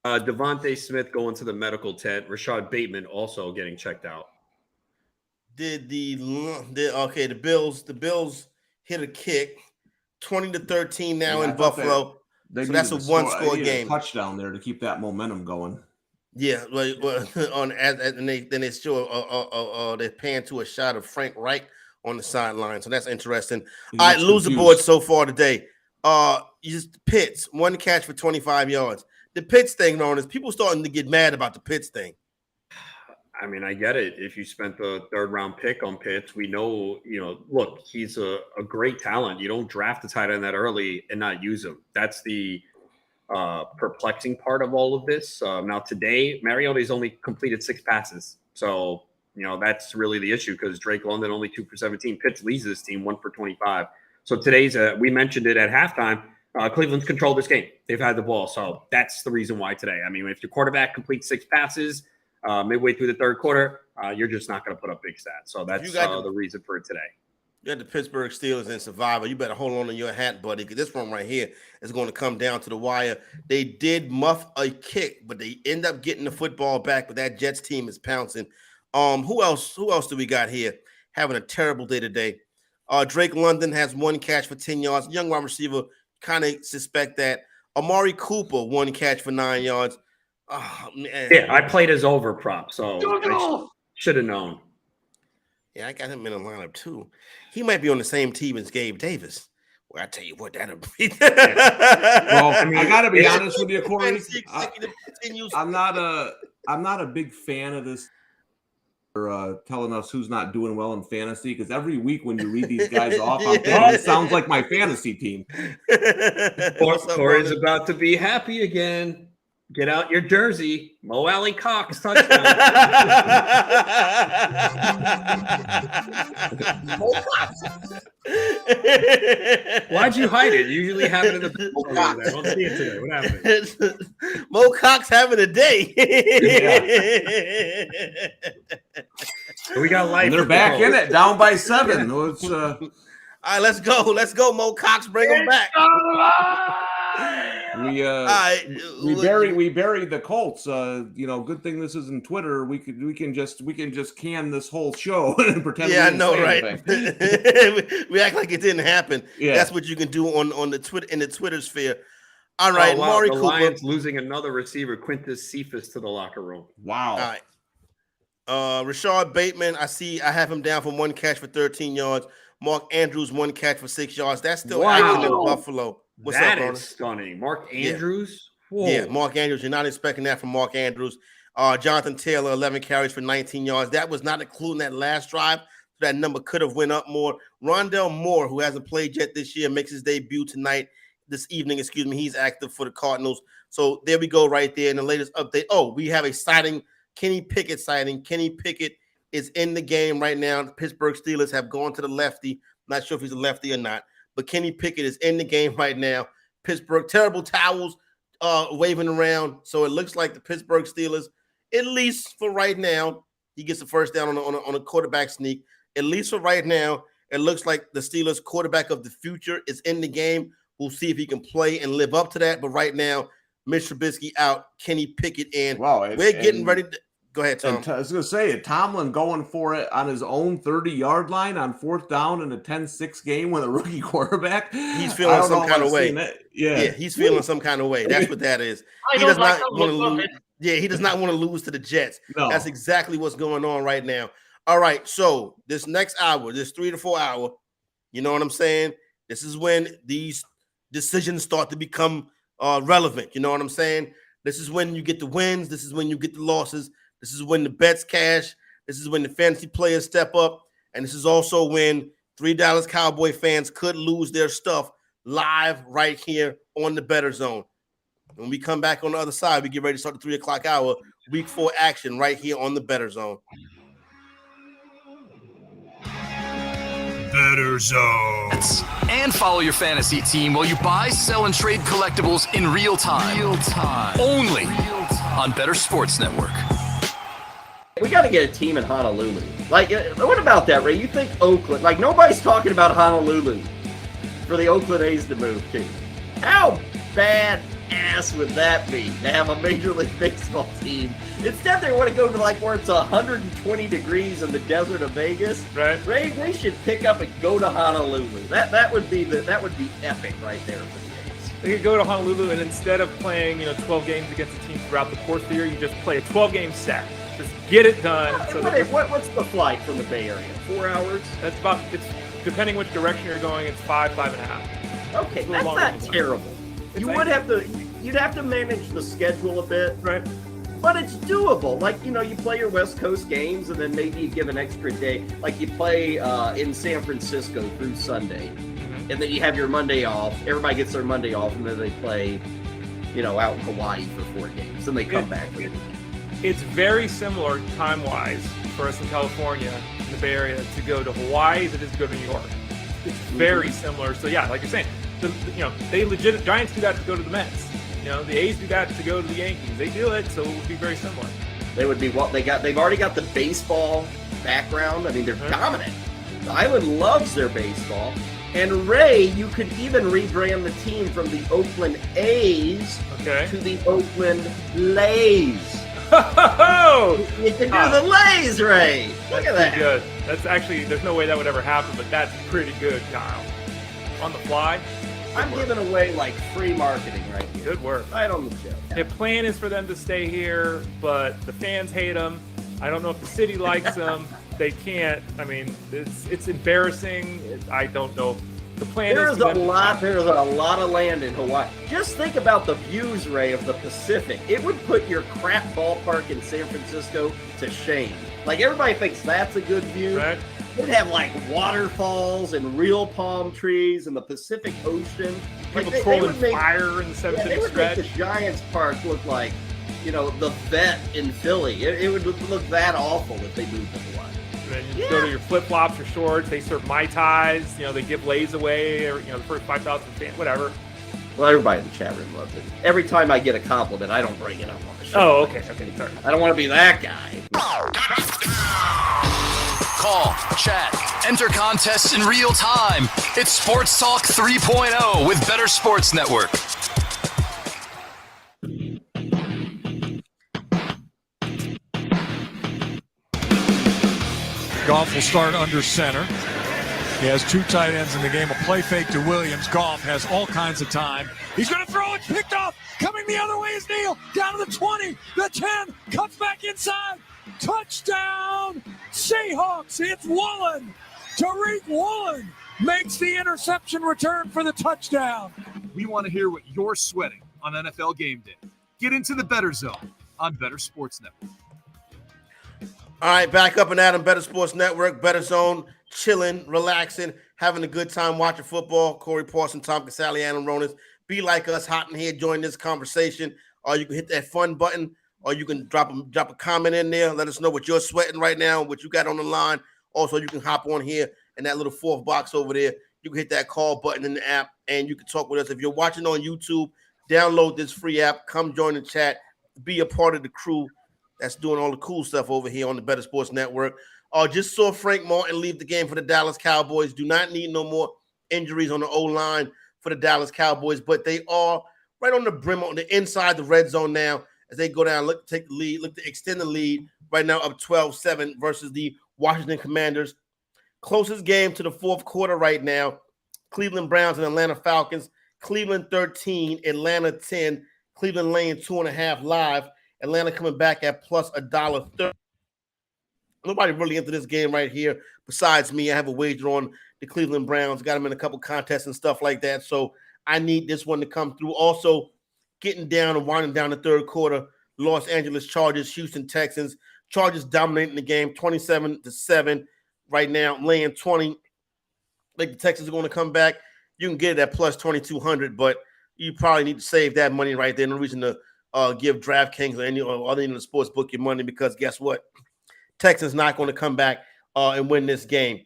Devontae Smith going to the medical tent. Rashad Bateman also getting checked out. The Bills hit a kick, 20-13 now in Buffalo. So that's a one-score game. A touchdown there to keep that momentum going. Yeah, and they show they're paying to a shot of Frank Reich on the sideline, so that's interesting. All right, loser board so far today. Just Pitts, 1 catch for 25 yards. The Pitts thing, known as people starting to get mad about the Pitts thing. I mean, I get it. If you spent the 3rd round pick on Pitts, we know, look, he's a great talent. You don't draft a tight end that early and not use him. That's the perplexing part of all of this. Now today, Mariota's only completed 6 passes. So, that's really the issue because Drake London only 2 for 17. Pitts leads this team 1 for 25. So today's, we mentioned it at halftime. Cleveland's controlled this game. They've had the ball. So that's the reason why today. I mean, if your quarterback completes 6 passes, midway through the 3rd quarter, you're just not going to put up big stats. So that's the reason for it today. You got the Pittsburgh Steelers in Survivor. You better hold on to your hat, buddy, because this one right here is going to come down to the wire. They did muff a kick, but they end up getting the football back, but that Jets team is pouncing. Who else do we got here having a terrible day today? Drake London has 1 catch for 10 yards. Young wide receiver, kind of suspect that. Amari Cooper, 1 catch for 9 yards. Oh, man. Yeah, I played his over prop, so I should have known. Yeah, I got him in a lineup too. He might be on the same team as Gabe Davis. Well, I tell you what, that'll be. Well, I got to be honest with you, Corey. I'm not a big fan of this. Telling us who's not doing well in fantasy, because every week when you read these guys off, I'm thinking it sounds like my fantasy team. Corey's about to be happy again. Get out your jersey. Mo Alley Cox touchdown. Why'd you hide it? You usually have it in the back. I don't see it today. What happened? Mo Cox having a day. We got life. And they're back in it, down by 7. All right, let's go. Let's go, Mo Cox. Bring him back. We buried the Colts. Good thing this isn't Twitter. We can just can this whole show and pretend. Yeah, I know, right? We act like it didn't happen. Yeah. That's what you can do on the Twitter in the Twitter sphere. All right, Amari Cooper. Lions losing another receiver, Quintus Cephas, to the locker room. Wow. All right. Rashad Bateman, I have him down for 1 catch for 13 yards. Mark Andrews, 1 catch for 6 yards. That's still acting in Buffalo. What's that up, is stunning. Mark Andrews? Yeah, Mark Andrews. You're not expecting that from Mark Andrews. Jonathan Taylor, 11 carries for 19 yards. That was not including that last drive. That number could have went up more. Rondell Moore, who hasn't played yet this year, makes his debut this evening. He's active for the Cardinals. So there we go right there in the latest update. Oh, we have a sighting, Kenny Pickett sighting. Kenny Pickett is in the game right now. The Pittsburgh Steelers have gone to the lefty. Not sure if he's a lefty or not. But Kenny Pickett is in the game right now. Pittsburgh, terrible towels waving around. So it looks like the Pittsburgh Steelers, at least for right now, he gets the first down on a quarterback sneak. At least for right now, it looks like the Steelers quarterback of the future is in the game. We'll see if he can play and live up to that. But right now, Mitch Trubisky out, Kenny Pickett in. Wow, we're getting ready to go ahead, Tom. I was going to say, Tomlin going for it on his own 30-yard line on 4th down in a 10-6 game with a rookie quarterback. He's feeling some kind of way. Yeah, he's feeling some kind of way. That's what that is. He does not want to lose. Yeah, he does not want to lose to the Jets. No. That's exactly what's going on right now. All right, so this next hour, this 3 to 4 hour, you know what I'm saying? This is when these decisions start to become relevant. You know what I'm saying? This is when you get the wins. This is when you get the losses. This is when the bets cash. This is when the fantasy players step up. And this is also when 3 Dallas Cowboy fans could lose their stuff live right here on the Bettor Zone. When we come back on the other side, we get ready to start the 3 o'clock hour, week 4 action right here on the Bettor Zone. Bettor Zone. And follow your fantasy team while you buy, sell, and trade collectibles in real time. Only on Bettor Sports Network. We got to get a team in Honolulu. Like, what about that, Ray? You think Oakland? Like, nobody's talking about Honolulu for the Oakland A's to move to. How badass would that be to have a Major League Baseball team? Instead, they want to go to like where it's 120 degrees in the desert of Vegas. Right. Ray, they should pick up and go to Honolulu. That would be epic right there for the A's. They could go to Honolulu, and instead of playing 12 games against a team throughout the course of the year, you just play a 12-game set. Just get it done. What's the flight from the Bay Area? 4 hours? That's about. It's depending which direction you're going. It's 5.5. Okay, that's not terrible. You'd have to manage the schedule a bit, right? But it's doable. Like, you play your West Coast games, and then maybe you give an extra day. Like, you play in San Francisco through Sunday, and then you have your Monday off. Everybody gets their Monday off, and then they play, out in Hawaii for 4 games, and they come back. It's very similar time-wise for us in California, in the Bay Area, to go to Hawaii as it is to go to New York. It's very similar. So yeah, like you're saying, Giants do that to go to the Mets. The A's do that to go to the Yankees. They do it, so it would be very similar. They would be they've already got the baseball background. I mean, they're dominant. The island loves their baseball. And Ray, you could even rebrand the team from the Oakland A's to the Oakland Lays. You can do the Lays, Ray. Look at that. Good. That's actually, there's no way that would ever happen, but that's pretty good, Kyle. On the fly. I'm giving away like free marketing right here. Good work. Right on the show. The plan is for them to stay here, but the fans hate them. I don't know if the city likes them. They can't. I mean, it's embarrassing. I don't know. The plan There's is a lot of land in Hawaii. Just think about the views, Ray, of the Pacific. It would put your crap ballpark in San Francisco to shame. Like, everybody thinks that's a good view. Right. It'd have like waterfalls and real palm trees and the Pacific Ocean. People Like, trolling fire in the 7th they inning would stretch. make the Giants Park look like, the Vet in Philly. It would look that awful if they moved to Hawaii. And you go to your flip-flops or shorts. They serve Mai Tais. They give Lays away, or the first 5,000 fans, whatever. Well, everybody in the chat room loves it. Every time I get a compliment, I don't bring it up on the show. Oh, okay, sorry. I don't want to be that guy. Call, chat, enter contests in real time. It's Sports Talk 3.0 with Bettor Sports Network. Goff will start under center. He has 2 tight ends in the game. A play fake to Williams. Goff has all kinds of time. He's going to throw it. Picked off. Coming the other way is Neal. Down to the 20, the 10. Cuts back inside. Touchdown, Seahawks. It's Woolen. Tariq Woolen makes the interception return for the touchdown. We want to hear what you're sweating on NFL game day. Get into the Bettor Zone on Bettor Sports Network. All right, back up and at him, Bettor Sports Network, Bettor Zone, chilling, relaxing, having a good time watching football. Corey Parson, Tom Casale, Adam Ronis. Be like us, hot in here, join this conversation. Or you can hit that fun button, or you can drop a comment in there. Let us know what you're sweating right now, what you got on the line. Also, you can hop on here in that little 4th box over there. You can hit that call button in the app, and you can talk with us. If you're watching on YouTube, download this free app. Come join the chat. Be a part of the crew that's doing all the cool stuff over here on the Bettor Sports Network. Just saw Frank Martin leave the game for the Dallas Cowboys. Do not need no more injuries on the O-line for the Dallas Cowboys, but they are right on the brim, on the inside the red zone now as they go down, look to take the lead, look to extend the lead right now up 12-7 versus the Washington Commanders. Closest game to the 4th quarter right now, Cleveland Browns and Atlanta Falcons. Cleveland 13, Atlanta 10. Cleveland laying 2.5 live. Atlanta coming back at plus $1.30. Nobody really into this game right here besides me. I have a wager on the Cleveland Browns. Got them in a couple contests and stuff like that. So I need this one to come through. Also, getting down and winding down the 3rd quarter, Los Angeles Chargers, Houston Texans. Chargers dominating the game 27-7 right now, laying 20. Like the Texans are going to come back. You can get it at plus 2,200, but you probably need to save that money right there. No reason to give DraftKings or any other in the sports book your money, because guess what? Texans not going to come back and win this game.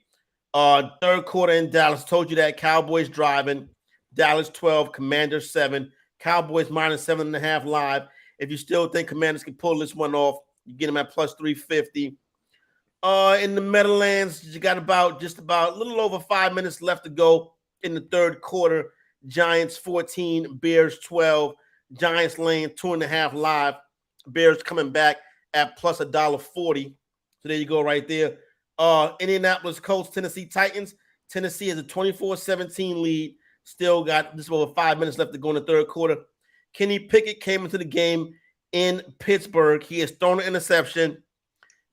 3rd quarter in Dallas. Told you that. Cowboys driving. Dallas 12, Commanders 7. Cowboys minus 7.5 live. If you still think Commanders can pull this one off, you get them at plus 350. In the Meadowlands, you got just about a little over 5 minutes left to go in the third quarter. Giants 14, Bears 12. Giants laying 2.5 live. Bears coming back at plus $1.40. So there you go right there. Indianapolis Colts, Tennessee Titans. Tennessee has a 24-17 lead. Still got just over 5 minutes left to go in the third quarter. Kenny Pickett came into the game in Pittsburgh. He has thrown an interception,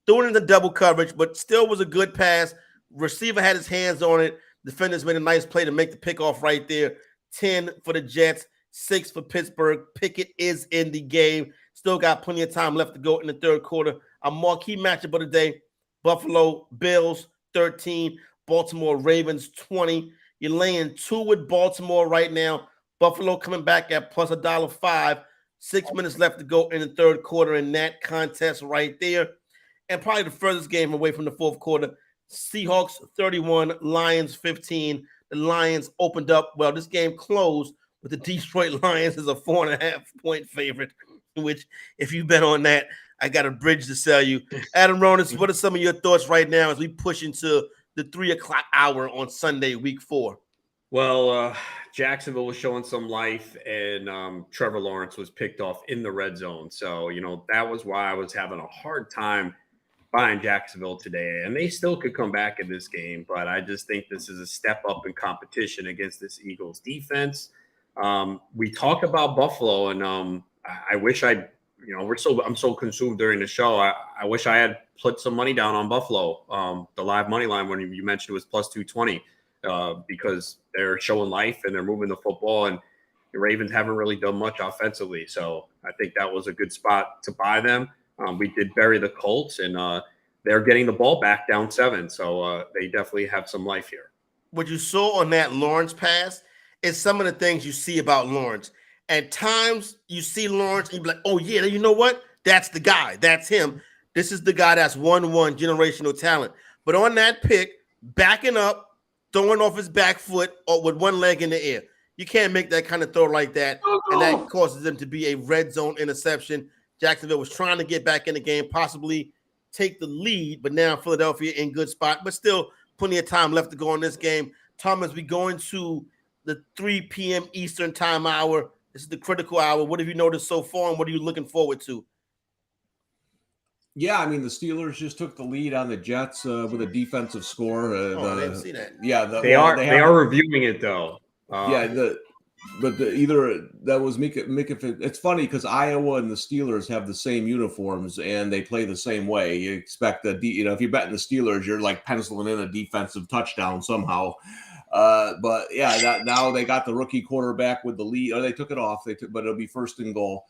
threw it into double coverage, but still was a good pass. Receiver had his hands on it. Defenders made a nice play to make the pickoff right there. 10 for the Jets, 6 for Pittsburgh. Pickett is in the game. Still got plenty of time left to go in the third quarter. A marquee matchup of the day, Buffalo Bills 13, Baltimore Ravens 20. You're laying 2 with Baltimore right now. Buffalo coming back at plus $1.05. 6 minutes left to go in the third quarter in that contest right there. And probably the furthest game away from the fourth quarter, Seahawks 31, Lions 15. The Lions opened up. Well, this game closed with the Detroit Lions as a 4.5-point favorite, which if you bet on that, I got a bridge to sell you. Adam Ronis, what are some of your thoughts right now as we push into the 3 o'clock hour on Sunday, week 4? Well, Jacksonville was showing some life, and Trevor Lawrence was picked off in the red zone. So, that was why I was having a hard time buying Jacksonville today. And they still could come back in this game, but I just think this is a step up in competition against this Eagles defense. We talked about Buffalo, and I wish I'm so consumed during the show. I wish I had put some money down on Buffalo. The live money line, when you mentioned, it was plus 220 because they're showing life and they're moving the football, and the Ravens haven't really done much offensively. So I think that was a good spot to buy them. We did bury the Colts, and they're getting the ball back down 7. So they definitely have some life here. What you saw on that Lawrence pass is some of the things you see about Lawrence. At times, you see Lawrence and you be like, oh, yeah, you know what? That's the guy. That's him. This is the guy that's 1-1 generational talent. But on that pick, backing up, throwing off his back foot or with one leg in the air. You can't make that kind of throw like that, and that causes them to be a red zone interception. Jacksonville was trying to get back in the game, possibly take the lead, but now Philadelphia in good spot, but still plenty of time left to go in this game. Thomas, we go into the 3 p.m. Eastern time hour. This is the critical hour. What have you noticed so far, and what are you looking forward to? Yeah, I mean, the Steelers just took the lead on the Jets with a defensive score. I didn't see that. Yeah, they are reviewing it though. Either that was Mika. It's funny because Iowa and the Steelers have the same uniforms and they play the same way. You expect if you're betting the Steelers, you're like penciling in a defensive touchdown somehow. But yeah, now they got the rookie quarterback with the lead, or they took it off. But it'll be 1st and goal.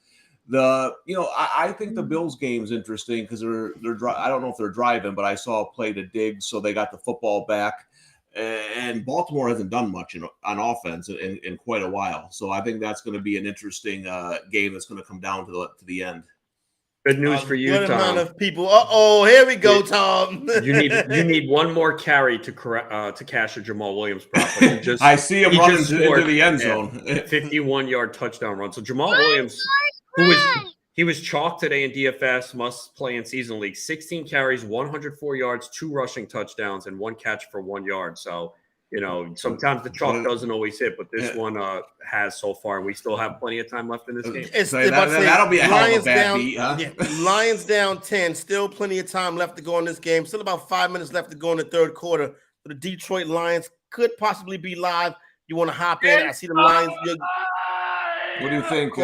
I think the Bills game's interesting because they're I don't know if they're driving, but I saw a play to Diggs, so they got the football back. And Baltimore hasn't done much on offense in quite a while, so I think that's going to be an interesting game that's going to come down to the end. Good news for you, good Tom. amount of people. Here we go, Tom. you need one more carry to cash a Jamal Williams prop. I see him running into the end zone. 51-yard touchdown run. So Jamal Williams, he was chalked today in DFS, must play in season league. 16 carries, 104 yards, 2 rushing touchdowns, and 1 catch for 1 yard. So, sometimes the chalk doesn't always hit, but this one has so far, and we still have plenty of time left in this game. That'll be a hell of a bad beat, huh? Lions down 10, still plenty of time left to go in this game. Still about 5 minutes left to go in the third quarter. The Detroit Lions could possibly be live. You want to hop in? I see the Lions. What do you think?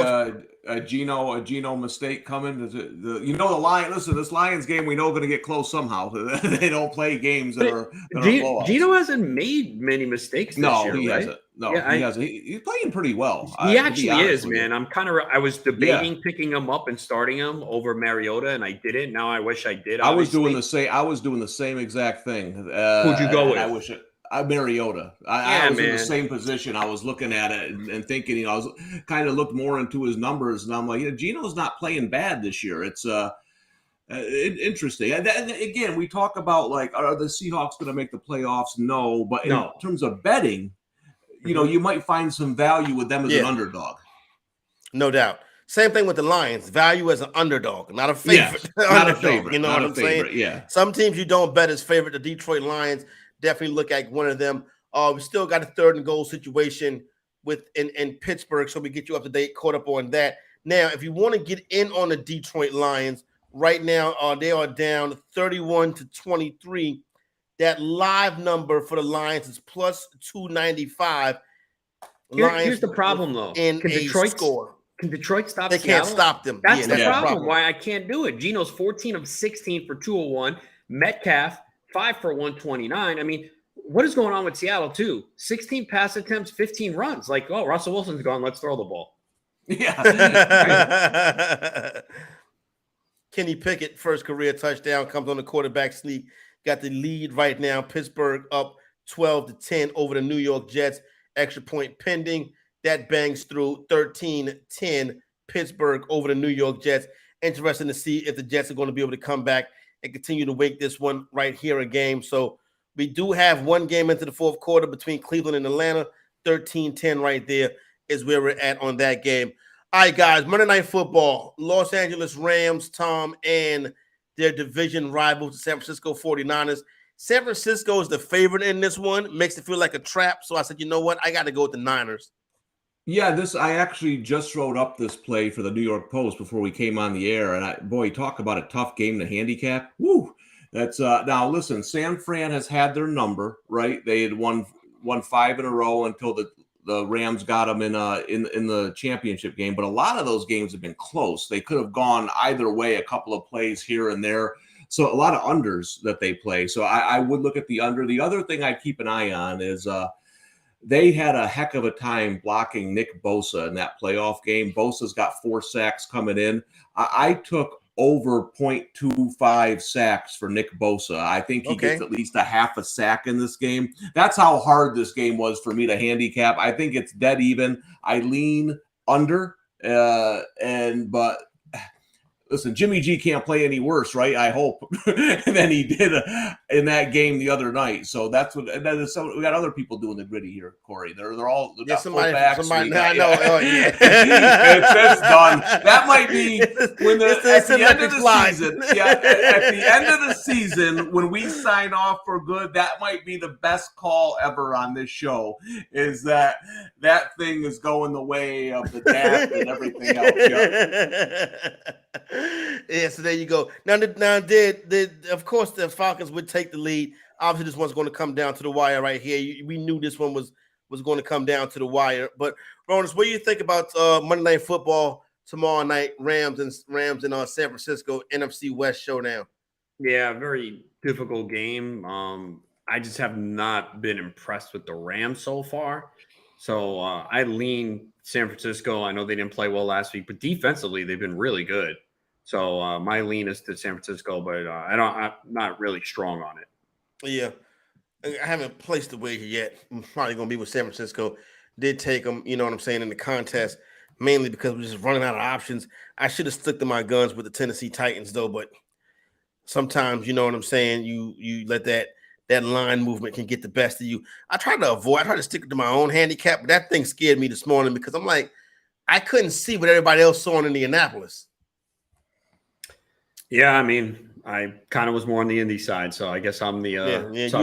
A Geno mistake coming? The Lions? Listen, this Lions game we know going to get close somehow. They don't play games that are blowouts. Geno hasn't made many mistakes this year, he right? hasn't. No, he hasn't. He's playing pretty well. He actually is, man. I was debating picking him up and starting him over Mariota, and I didn't. Now I wish I did. I was doing the same exact thing. Who'd you go with? Mariota. I was in the same position. I was looking at it and thinking, I was kind of looked more into his numbers, and I'm like, Geno's not playing bad this year. It's interesting. And again, we talk about are the Seahawks going to make the playoffs? No, but in terms of betting, you might find some value with them as an underdog. No doubt. Same thing with the Lions. Value as an underdog, not a favorite. Yes, not a favorite. You know not what a I'm favorite, saying? Yeah. Some teams you don't bet as favorite. The Detroit Lions, definitely look at one of them. We still got a 3rd and goal situation in Pittsburgh, so we get you up to date, caught up on that. Now, if you want to get in on the Detroit Lions, right now they are down 31-23. That live number for the Lions is plus 295. Here's the problem, though. Can Detroit stop They Seattle? can't stop them. That's Yeah, the problem. Why I can't do it. Geno's 14 of 16 for 201. Metcalf 5 for 129. I mean, what is going on with Seattle too? 16 pass attempts, 15 runs. Like, oh, Russell Wilson's gone. Let's throw the ball. Yeah. Kenny Pickett, first career touchdown, comes on the quarterback sneak. Got the lead right now. Pittsburgh up 12-10 over the New York Jets. Extra point pending. That bangs through 13-10 Pittsburgh over the New York Jets. Interesting to see if the Jets are going to be able to come back and continue to wake this one right here a game. So we do have one game into the 4th quarter between Cleveland and Atlanta. 13-10 right there is where we're at on that game. All right, guys, Monday Night Football. Los Angeles Rams, Tom, and their division rivals, the San Francisco 49ers. San Francisco is the favorite in this one. Makes it feel like a trap. So I said, you know what? I got to go with the Niners. Yeah, I actually just wrote up this play for the New York Post before we came on the air, and talk about a tough game to handicap. Woo! That's now listen. San Fran has had their number, right? They had won 5 in a row until the Rams got them in the championship game. But a lot of those games have been close. They could have gone either way, a couple of plays here and there. So a lot of unders that they play. So I would look at the under. The other thing I keep an eye on is they had a heck of a time blocking Nick Bosa in that playoff game. Bosa's got 4 sacks coming in. I took over 0.25 sacks for Nick Bosa. I think he gets at least a half a sack in this game. That's how hard this game was for me to handicap. I think it's dead even. I lean under, but listen, Jimmy G can't play any worse, right? I hope than he did in that game the other night. So that is we got other people doing the gritty here, Corey. They're all somebody. I know. Oh, yeah. It's done. That might be when at the end of the season. Yeah, at the end of the season, when we sign off for good, that might be the best call ever on this show. Is that thing is going the way of the draft and everything else? Yeah. Yeah, so there you go. Now, of course, the Falcons would take the lead. Obviously, this one's going to come down to the wire right here. We knew this one was going to come down to the wire. But, Ronald, what do you think about Monday Night Football tomorrow night, Rams and San Francisco NFC West showdown? Yeah, very difficult game. I just have not been impressed with the Rams so far. So I lean San Francisco. I know they didn't play well last week, but defensively, they've been really good. So my lean is to San Francisco, but I'm not really strong on it. Yeah, I haven't placed the wager yet. I'm probably going to be with San Francisco. Did take them, you know what I'm saying, in the contest, mainly because we're just running out of options. I should have stuck to my guns with the Tennessee Titans, though, but sometimes, you know what I'm saying, you let that line movement can get the best of you. I try to stick to my own handicap, but that thing scared me this morning because I'm like, I couldn't see what everybody else saw in Indianapolis. Yeah, I mean, I kind of was more on the indie side, so I guess I'm the you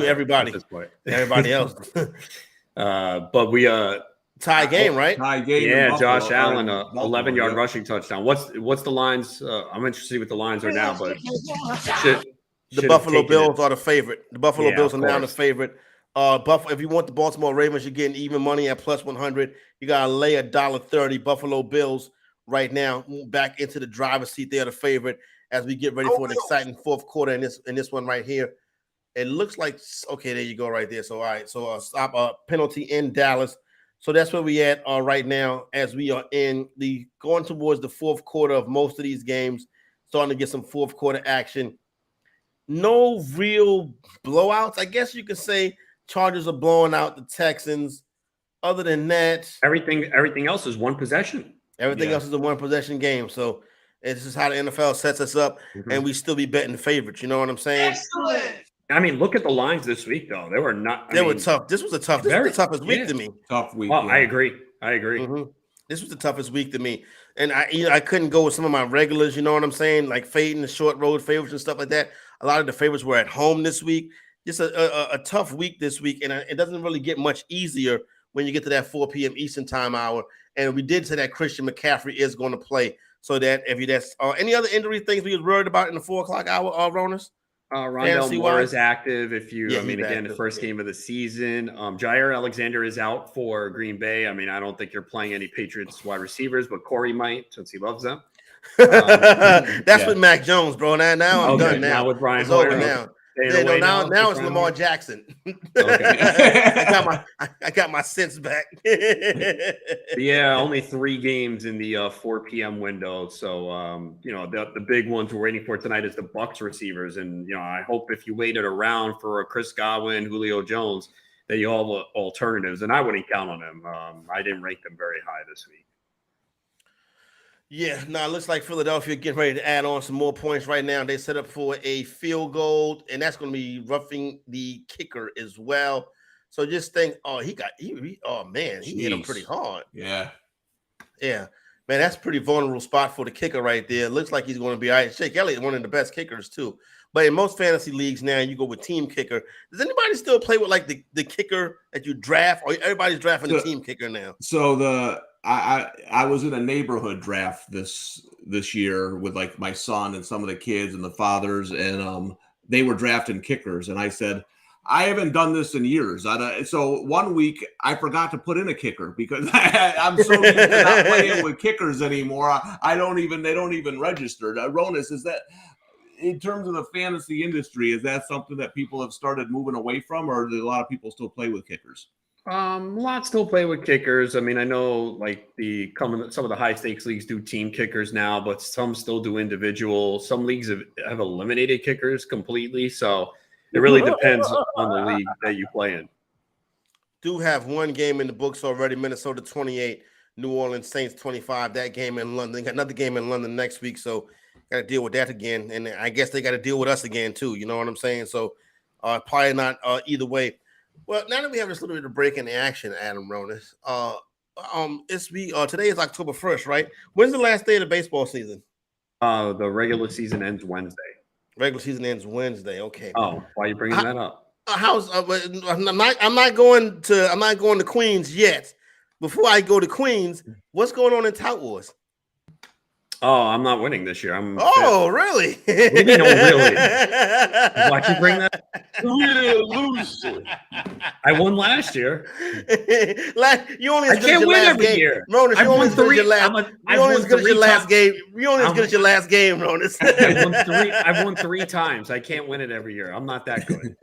everybody else. But we tie game, right? Tie game. Yeah, Josh Allen, 11-yard rushing touchdown. What's the lines? I'm interested to see what the lines are now, but the Buffalo Bills are the favorite. The Buffalo Bills are now the favorite. If you want the Baltimore Ravens, you're getting even money at plus 100. You got to lay $1.30. Buffalo Bills right now back into the driver's seat. They're the favorite as we get ready for an exciting 4th quarter in this one right here. It looks like there you go right there. So all right, so stop penalty in Dallas. So that's where we at right now as we are going towards the 4th quarter of most of these games, starting to get some 4th quarter action. No real blowouts. I guess you could say Chargers are blowing out the Texans. Other than that, everything else is one possession. Everything else is a one possession game. So this is how the NFL sets us up, and we still be betting favorites. You know what I'm saying? Excellent. I mean, look at the lines this week, though. They were not. They were tough. This was the toughest week to me. Tough week. Well, yeah. I agree. Mm-hmm. This was the toughest week to me, and I couldn't go with some of my regulars. You know what I'm saying? Like fading the short road favorites and stuff like that. A lot of the favorites were at home this week. Just a tough week this week, and it doesn't really get much easier when you get to that 4 p.m. Eastern time hour. And we did say that Christian McCaffrey is going to play. So that if that's any other injury things we was worried about in the 4 o'clock hour, Ronas? Rondell Moore is active. Again, the first yeah. game of the season. Jair Alexander is out for Green Bay. I mean, I don't think you're playing any Patriots wide receivers, but Corey might since he loves them. That's with Mac Jones, bro. Now I'm done. Now with Brian it's Hoyer, over now. okay. Now it's Lamar Jackson. Okay. I got my sense back. Yeah, only 3 games in the 4 p.m. window. So the big ones we're waiting for tonight is the Bucs receivers, and I hope if you waited around for Chris Godwin, Julio Jones, that you all have alternatives, and I wouldn't count on them. I didn't rank them very high this week. Yeah, it looks like Philadelphia getting ready to add on some more points right now. They set up for a field goal, and that's going to be roughing the kicker as well. So just think, he hit him pretty hard. Yeah. Man, that's a pretty vulnerable spot for the kicker right there. Looks like he's going to be all right. Shake Elliott, one of the best kickers too. But in most fantasy leagues now, you go with team kicker. Does anybody still play with like the kicker that you draft, or everybody's drafting the team kicker now? So I was in a neighborhood draft this year with like my son and some of the kids and the fathers, and they were drafting kickers, and I said, I haven't done this in years. So one week I forgot to put in a kicker because I'm so used to not playing with kickers anymore. They don't even register. Ronas, is that in terms of the fantasy industry, is that something that people have started moving away from, or do a lot of people still play with kickers? A lot still play with kickers. I mean, I know like some of the high stakes leagues do team kickers now, but some still do individual. Some leagues have eliminated kickers completely. So it really depends on the league that you play in. Do have one game in the books already. Minnesota 28, New Orleans Saints 25. That game in London. They got another game in London next week, so got to deal with that again. And I guess they got to deal with us again too. You know what I'm saying? So probably not either way. Well, now that we have this little bit of break in action, Adam Ronas, today is October 1st, right? When's the last day of the baseball season? The regular season ends Wednesday. Regular season ends Wednesday. Okay. Oh, why are you bringing that up? I'm not going to Queens yet. Before I go to Queens, what's going on in Tout Wars? Oh, I'm not winning this year. Really? What do you mean, really? Why'd you bring that? You're a loser. I won last year. You only I can't win every year. Ronas, you only as good as your last. You only as good as your last game. You only as good as your last game, Ronas. I've won 3 times. I can't win it every year. I'm not that good.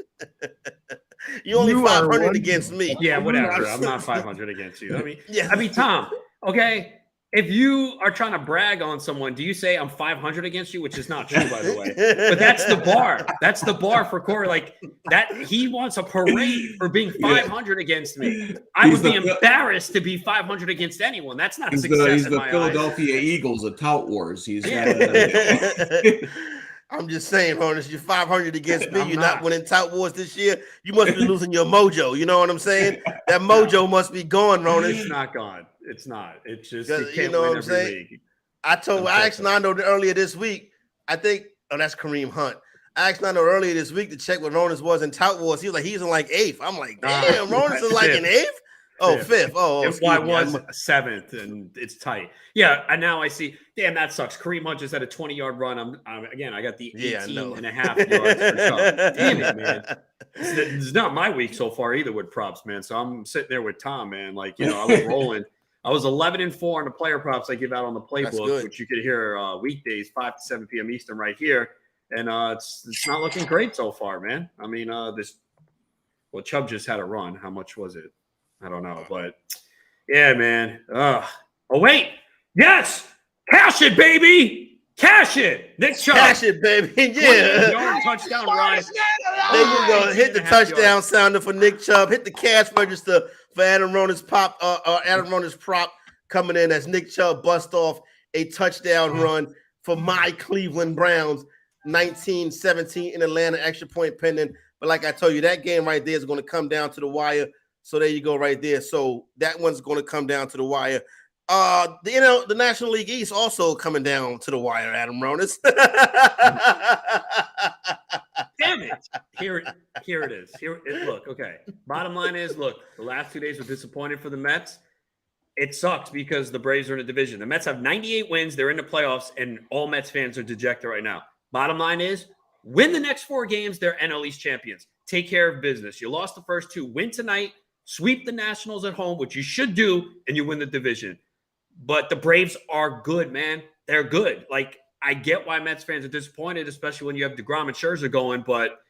You only 500 against me. Yeah, whatever. I'm not 500 against you. I mean, Tom. Okay. If you are trying to brag on someone, do you say I'm 500 against you? Which is not true, by the way. But that's the bar. That's the bar for Corey. Like that, he wants a parade for being 500 against me. I would be embarrassed to be 500 against anyone. That's not success. He's the Philadelphia Eagles of Tout Wars. I'm just saying, Ronas, you're 500 against me. You're not winning Tout Wars this year. You must be losing your mojo. You know what I'm saying? That mojo must be gone, Ronas. It's not gone. It's not. It's just you know what I'm saying. League. I asked Nando earlier this week. that's Kareem Hunt. I asked Nando earlier this week to check what Ronas was in Tout Wars. He was like, he's in like 8th. I'm like, damn, Ronas is like in 8th. Oh, 5th. Oh, I was 7th, and it's tight. Yeah, and now I see. Damn, that sucks. Kareem Hunt just had a 20-yard run. I got the 18 and a half yards for Chubb. Damn it, man. It's not my week so far either with props, man. So I'm sitting there with Tom, man. I was rolling. I was 11-4 on the player props I give out on the playbook, which you could hear weekdays 5 to 7 p.m. Eastern right here. And it's not looking great so far, man. I mean, Chubb just had a run. How much was it? I don't know, but yeah, man. Oh, wait. Yes. Cash it, baby. Cash it. Nick Chubb. Cash it, baby. Yeah. Touchdown run. There you go. Hit the touchdown sounder for Nick Chubb. Hit the cash register for Adam Ronas prop coming in as Nick Chubb bust off a touchdown run for my Cleveland Browns. 19-17 in Atlanta, extra point pending. But like I told you, that game right there is going to come down to the wire. So there you go right there. So that one's going to come down to the wire. The National League East also coming down to the wire, Adam Ronis. Damn it. Here it is. Look, okay. Bottom line is, look, the last 2 days were disappointing for the Mets. It sucks because the Braves are in a division. The Mets have 98 wins. They're in the playoffs, and all Mets fans are dejected right now. Bottom line is, win the next 4 games. They're NL East champions. Take care of business. You lost the first 2. Win tonight. Sweep the Nationals at home, which you should do, and you win the division. But the Braves are good, man. They're good. Like, I get why Mets fans are disappointed, especially when you have DeGrom and Scherzer going, but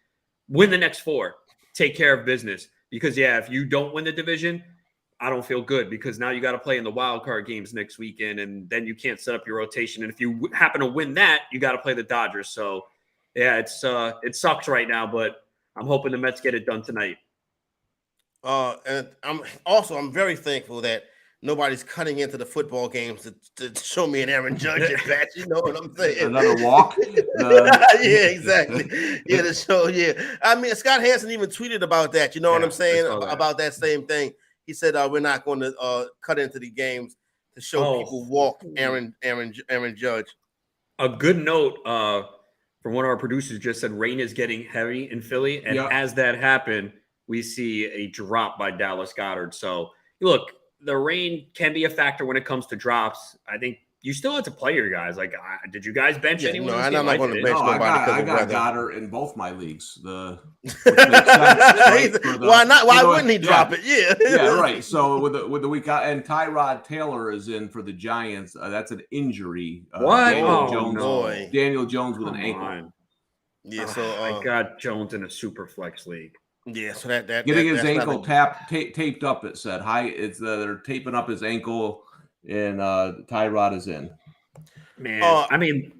win the next 4. Take care of business. Because, yeah, if you don't win the division, I don't feel good because now you got to play in the wild card games next weekend, and then you can't set up your rotation. And if you happen to win that, you got to play the Dodgers. So, yeah, it sucks right now, but I'm hoping the Mets get it done tonight. And I'm very thankful that nobody's cutting into the football games to show me an Aaron Judge at bat. You know what I'm saying? Another walk. Yeah, exactly. Yeah, the show. Yeah, I mean, Scott Hansen even tweeted about that. You know what I'm saying about that same thing. He said we're not going to cut into the games to show people walk Aaron Judge. A good note from one of our producers just said rain is getting heavy in Philly, and as that happened, we see a drop by Dallas Goedert. So look, the rain can be a factor when it comes to drops. I think you still have to play your guys. Like, did you guys bench anyone? No, I'm not going to bench nobody. I got Goddard in both my leagues. Which makes sense, right? Why not? Why wouldn't he drop it? Yeah, right. So with the week out, and Tyrod Taylor is in for the Giants. That's an injury. What? Daniel Jones with an ankle. Yeah. So I got Jones in a super flex league. Yeah, so that getting his ankle taped up. It said they're taping up his ankle, and Tyrod is in. Man, I mean,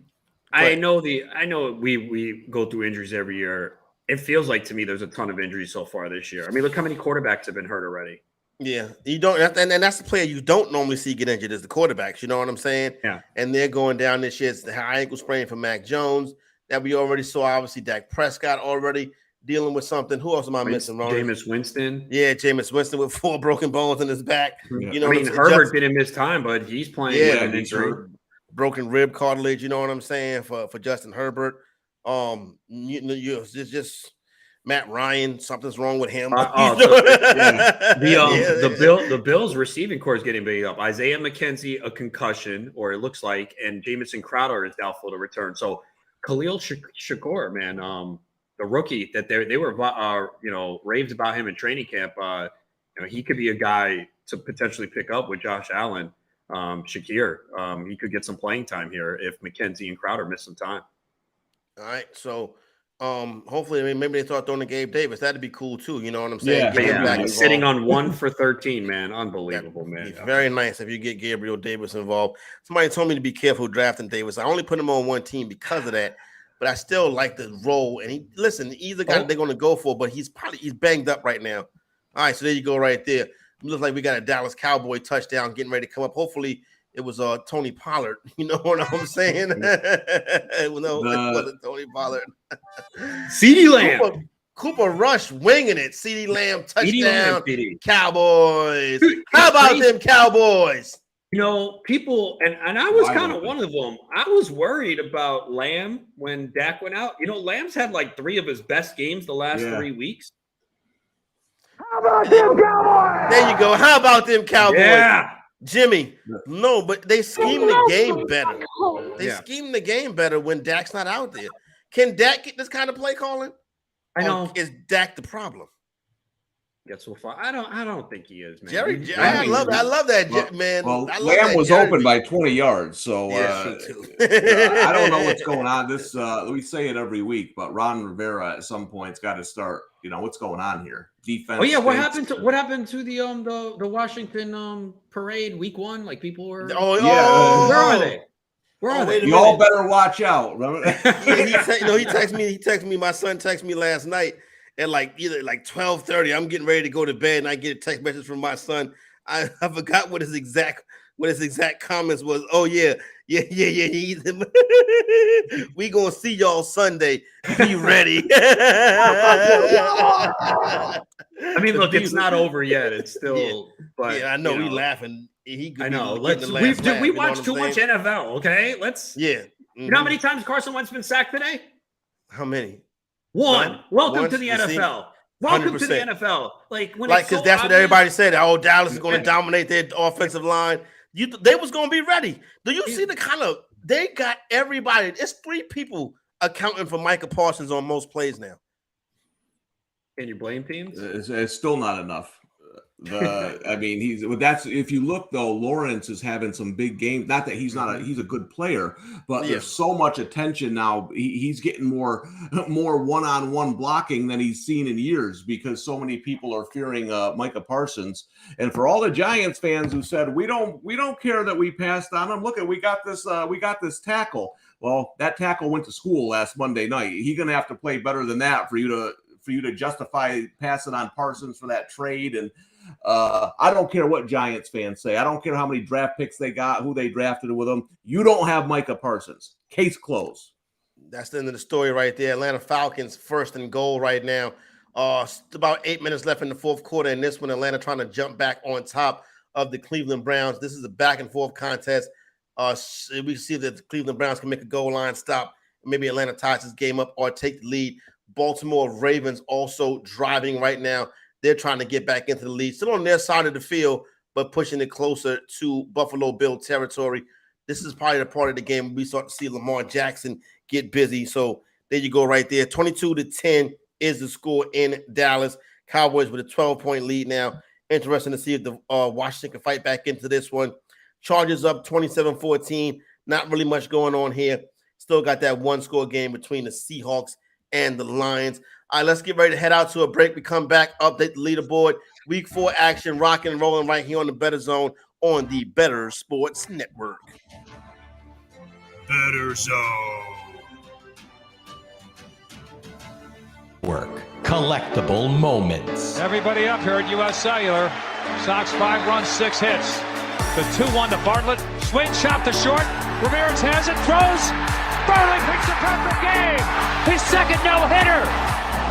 I know we go through injuries every year. It feels like to me there's a ton of injuries so far this year. I mean, look how many quarterbacks have been hurt already. Yeah, you don't, and that's the player you don't normally see get injured is the quarterbacks. You know what I'm saying? Yeah, and they're going down this year. It's the high ankle sprain for Mac Jones that we already saw. Obviously, Dak Prescott already dealing with something. Who else am I missing? Jameis Winston. Yeah, Jameis Winston with 4 broken bones in his back. Yeah. You know, I mean, Herbert didn't miss time, but he's playing. Yeah, with an injury. Broken rib cartilage. You know what I'm saying for Justin Herbert. It's just Matt Ryan. Something's wrong with him. The Bills receiving core is getting beat up. Isaiah McKenzie a concussion, or it looks like, and Jamison Crowder is doubtful to return. So Khalil Shakur, man, the rookie that they were raved about him in training camp. He could be a guy to potentially pick up with Josh Allen. Shakir, he could get some playing time here if McKenzie and Crowder miss some time. All right, so hopefully, maybe they start throwing to Gabe Davis. That'd be cool too. You know what I'm saying? Yeah, sitting on 1 for 13, man, unbelievable, man. It's very nice if you get Gabriel Davis involved. Somebody told me to be careful drafting Davis. I only put him on one team because of that. But I still like the role. And he's the guy that they're going to go for, but he's banged up right now. All right, so there you go right there. It looks like we got a Dallas Cowboy touchdown getting ready to come up. Hopefully it was Tony Pollard. You know what I'm saying? It wasn't Tony Pollard. CeeDee Lamb. Cooper Rush winging it. CeeDee Lamb touchdown. Cowboys. How about them Cowboys? People, and I was kind of one of them. I was worried about Lamb when Dak went out. Lamb's had like 3 of his best games the last 3 weeks. How about them Cowboys? There you go. How about them Cowboys? Yeah. Jimmy, no, but they scheme the game better. They scheme the game better when Dak's not out there. Can Dak get this kind of play calling? I know. Is Dak the problem? Get so far. I don't think he is, man. Jerry, I love that, man. Well, Lamb was open by 20 yards, so I don't know what's going on. This we say it every week, but Ron Rivera at some point's got to start. What's going on here? Defense. Oh yeah, what happened to the Washington parade week 1? Like people were. Where are they? Where are they? You all better watch out. Remember? He texted me. My son texted me last night. At either 12:30, I'm getting ready to go to bed, and I get a text message from my son. I forgot what his exact comments was. Oh yeah. We gonna see y'all Sunday. Be ready. I mean, look, it's not over yet. It's still. But I know we laughing. he could I be know. getting the We last laugh, we you know watch what too I'm much saying? NFL. Okay, let's. Yeah. You know how many times Carson Wentz been sacked today? How many? One. None? Welcome Once? to the You see? NFL. Welcome to the 100%. NFL. Like when Like, it's because so that's what obvious- everybody said. Oh, Dallas is going to dominate their offensive line. They was going to be ready. Do you see the kind of they got everybody? It's 3 people accounting for Micah Parsons on most plays now. Can you blame teams? It's still not enough. I mean, that's if you look though, Lawrence is having some big games. Not that he's not he's a good player, but there's so much attention now. He's getting more one-on-one blocking than he's seen in years because so many people are fearing Micah Parsons. And for all the Giants fans who said we don't care that we passed on him, look at we got this tackle. Well, that tackle went to school last Monday night. He's gonna have to play better than that for you to justify passing on Parsons for that trade. And I don't care what Giants fans say. I don't care how many draft picks they got, who they drafted with them. You don't have Micah Parsons. Case closed. That's the end of the story right there. Atlanta Falcons 1st and goal right now. About 8 minutes left in the 4th quarter. And this one, Atlanta trying to jump back on top of the Cleveland Browns. This is a back and forth contest. We see that the Cleveland Browns can make a goal line stop. Maybe Atlanta ties this game up or take the lead. Baltimore Ravens also driving right now. They're trying to get back into the lead. Still on their side of the field, but pushing it closer to Buffalo Bill territory. This is probably the part of the game we start to see Lamar Jackson get busy. So there you go right there. 22-10 is the score in Dallas. Cowboys with a 12-point lead now. Interesting to see if the Washington can fight back into this one. Chargers up 27-14. Not really much going on here. Still got that one-score game between the Seahawks and the Lions. All right, let's get ready to head out to a break. We come back, update the leaderboard. Week 4 action, rocking and rolling right here on the Bettor Zone on the Bettor Sports Network. Bettor Zone. Collectible moments. Everybody up here at U.S. Cellular. Sox 5 runs, 6 hits. The 2-1 to Bartlett. Swing shot to short. Ramirez has it, throws. Bartlett picks a perfect game. His second no-hitter.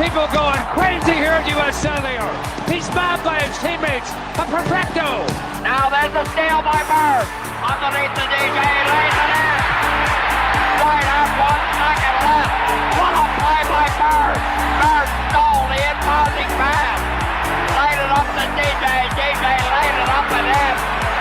People going crazy here at U.S. Cellular. He's mobbed by his teammates. A perfecto. Now there's a steal by Bird. Underneath the DJ, lays it in. Right out, 1 second left. What a play by Bird. Bird stole the imposing pass. Laid it up to DJ. DJ laid it up and in.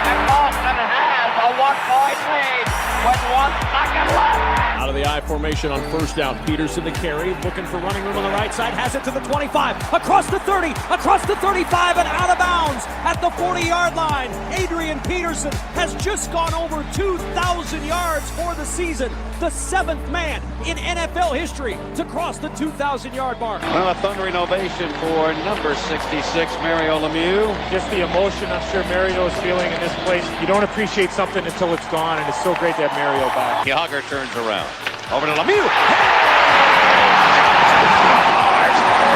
And Boston has a 1-point lead with 1 second left. Out of the I formation on first down. Peterson the carry, looking for running room on the right side, has it to the 25, across the 30, across the 35, and out of bounds at the 40-yard line. Adrian Peterson has just gone over 2,000 yards for the season, the 7th man in NFL history to cross the 2,000-yard mark. Well, a thundering ovation for number 66, Mario Lemieux. Just the emotion I'm sure Mario is feeling in this place. You don't appreciate something until it's gone, and it's so great to have Mario back. Yager turns around. Over to Lemieux.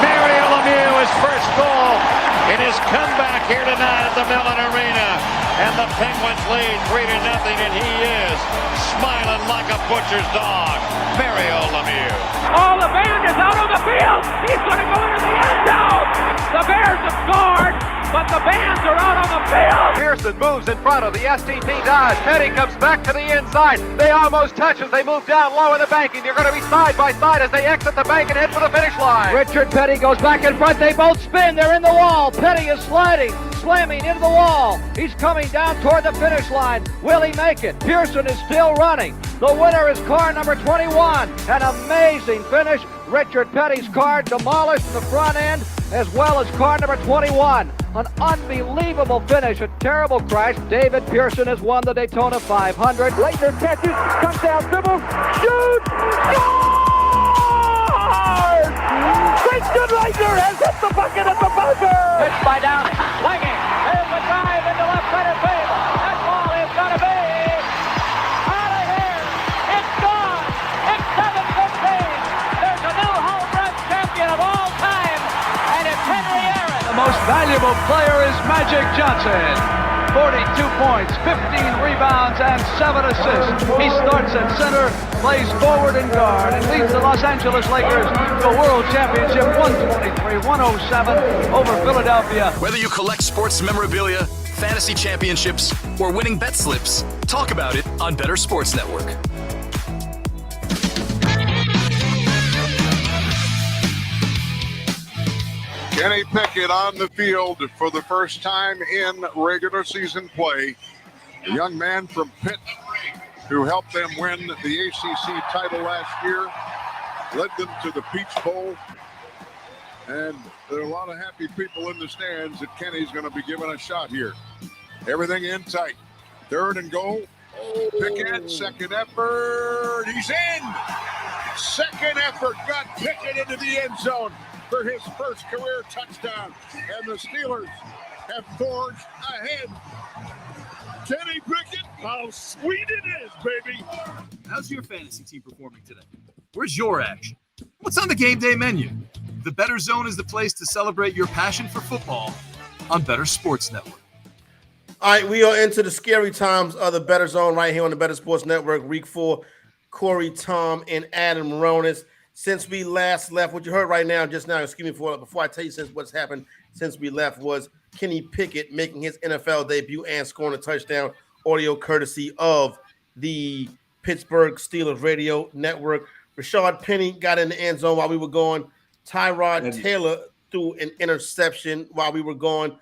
Mario Lemieux, his first goal in his comeback here tonight at the Mellon Arena. And the Penguins lead 3-0, and he is smiling like a butcher's dog. Mario Lemieux. Oh, the band is out on the field. He's going to go into the end zone. The Bears have scored, but the Bands are out on the field. Pearson moves in front of the STP Dodge. Petty comes back to the inside. They almost touch as they move down low in the banking. They're going to be side by side as they exit the bank and head for the finish line. Richard Petty goes back in front. They both spin. They're in the wall. Petty is sliding, slamming into the wall. He's coming down toward the finish line. Will he make it? Pearson is still running. The winner is car number 21. An amazing finish. Richard Petty's car demolished in the front end, as well as car number 21. An unbelievable finish, a terrible crash. David Pearson has won the Daytona 500. Leitner catches, comes down, dribbles, shoots, scores! Christian Leitner has hit the bucket at the buzzer! Pitched by Downey, swinging, there's a drive into left center field. That ball is going to be out of here. It's gone. It's 7-15. There's a new home run champion of all time, and it's Henry Aaron. The most valuable player is Magic Johnson. 42 points, 15 rebounds, and 7 assists. He starts at center, plays forward and guard, and leads the Los Angeles Lakers to a world championship 123-107 over Philadelphia. Whether you collect sports memorabilia, fantasy championships, or winning bet slips? Talk about it on Bettor Sports Network. Kenny Pickett on the field for the first time in regular season play. A young man from Pitt who helped them win the ACC title last year, led them to the Peach Bowl. And there are a lot of happy people in the stands that Kenny's going to be given a shot here. Everything in tight. 3rd and goal. Pickett, second effort. He's in. Second effort got Pickett into the end zone for his first career touchdown. And the Steelers have forged ahead. Kenny Pickett, how sweet it is, baby. How's your fantasy team performing today? Where's your action? What's on the game day menu? The Bettor Zone is the place to celebrate your passion for football on Bettor Sports Network. All right, we are into the scary times of the Bettor Zone right here on the Bettor Sports Network. Week 4, Corey, Tom, and Adam Ronis. Since we last left, what you heard right now, just now, excuse me for before I tell you what's happened since we left, was Kenny Pickett making his NFL debut and scoring a touchdown. Audio courtesy of the Pittsburgh Steelers Radio Network. Rashad Penny got in the end zone while we were going. Tyrod Taylor threw an interception while we were going.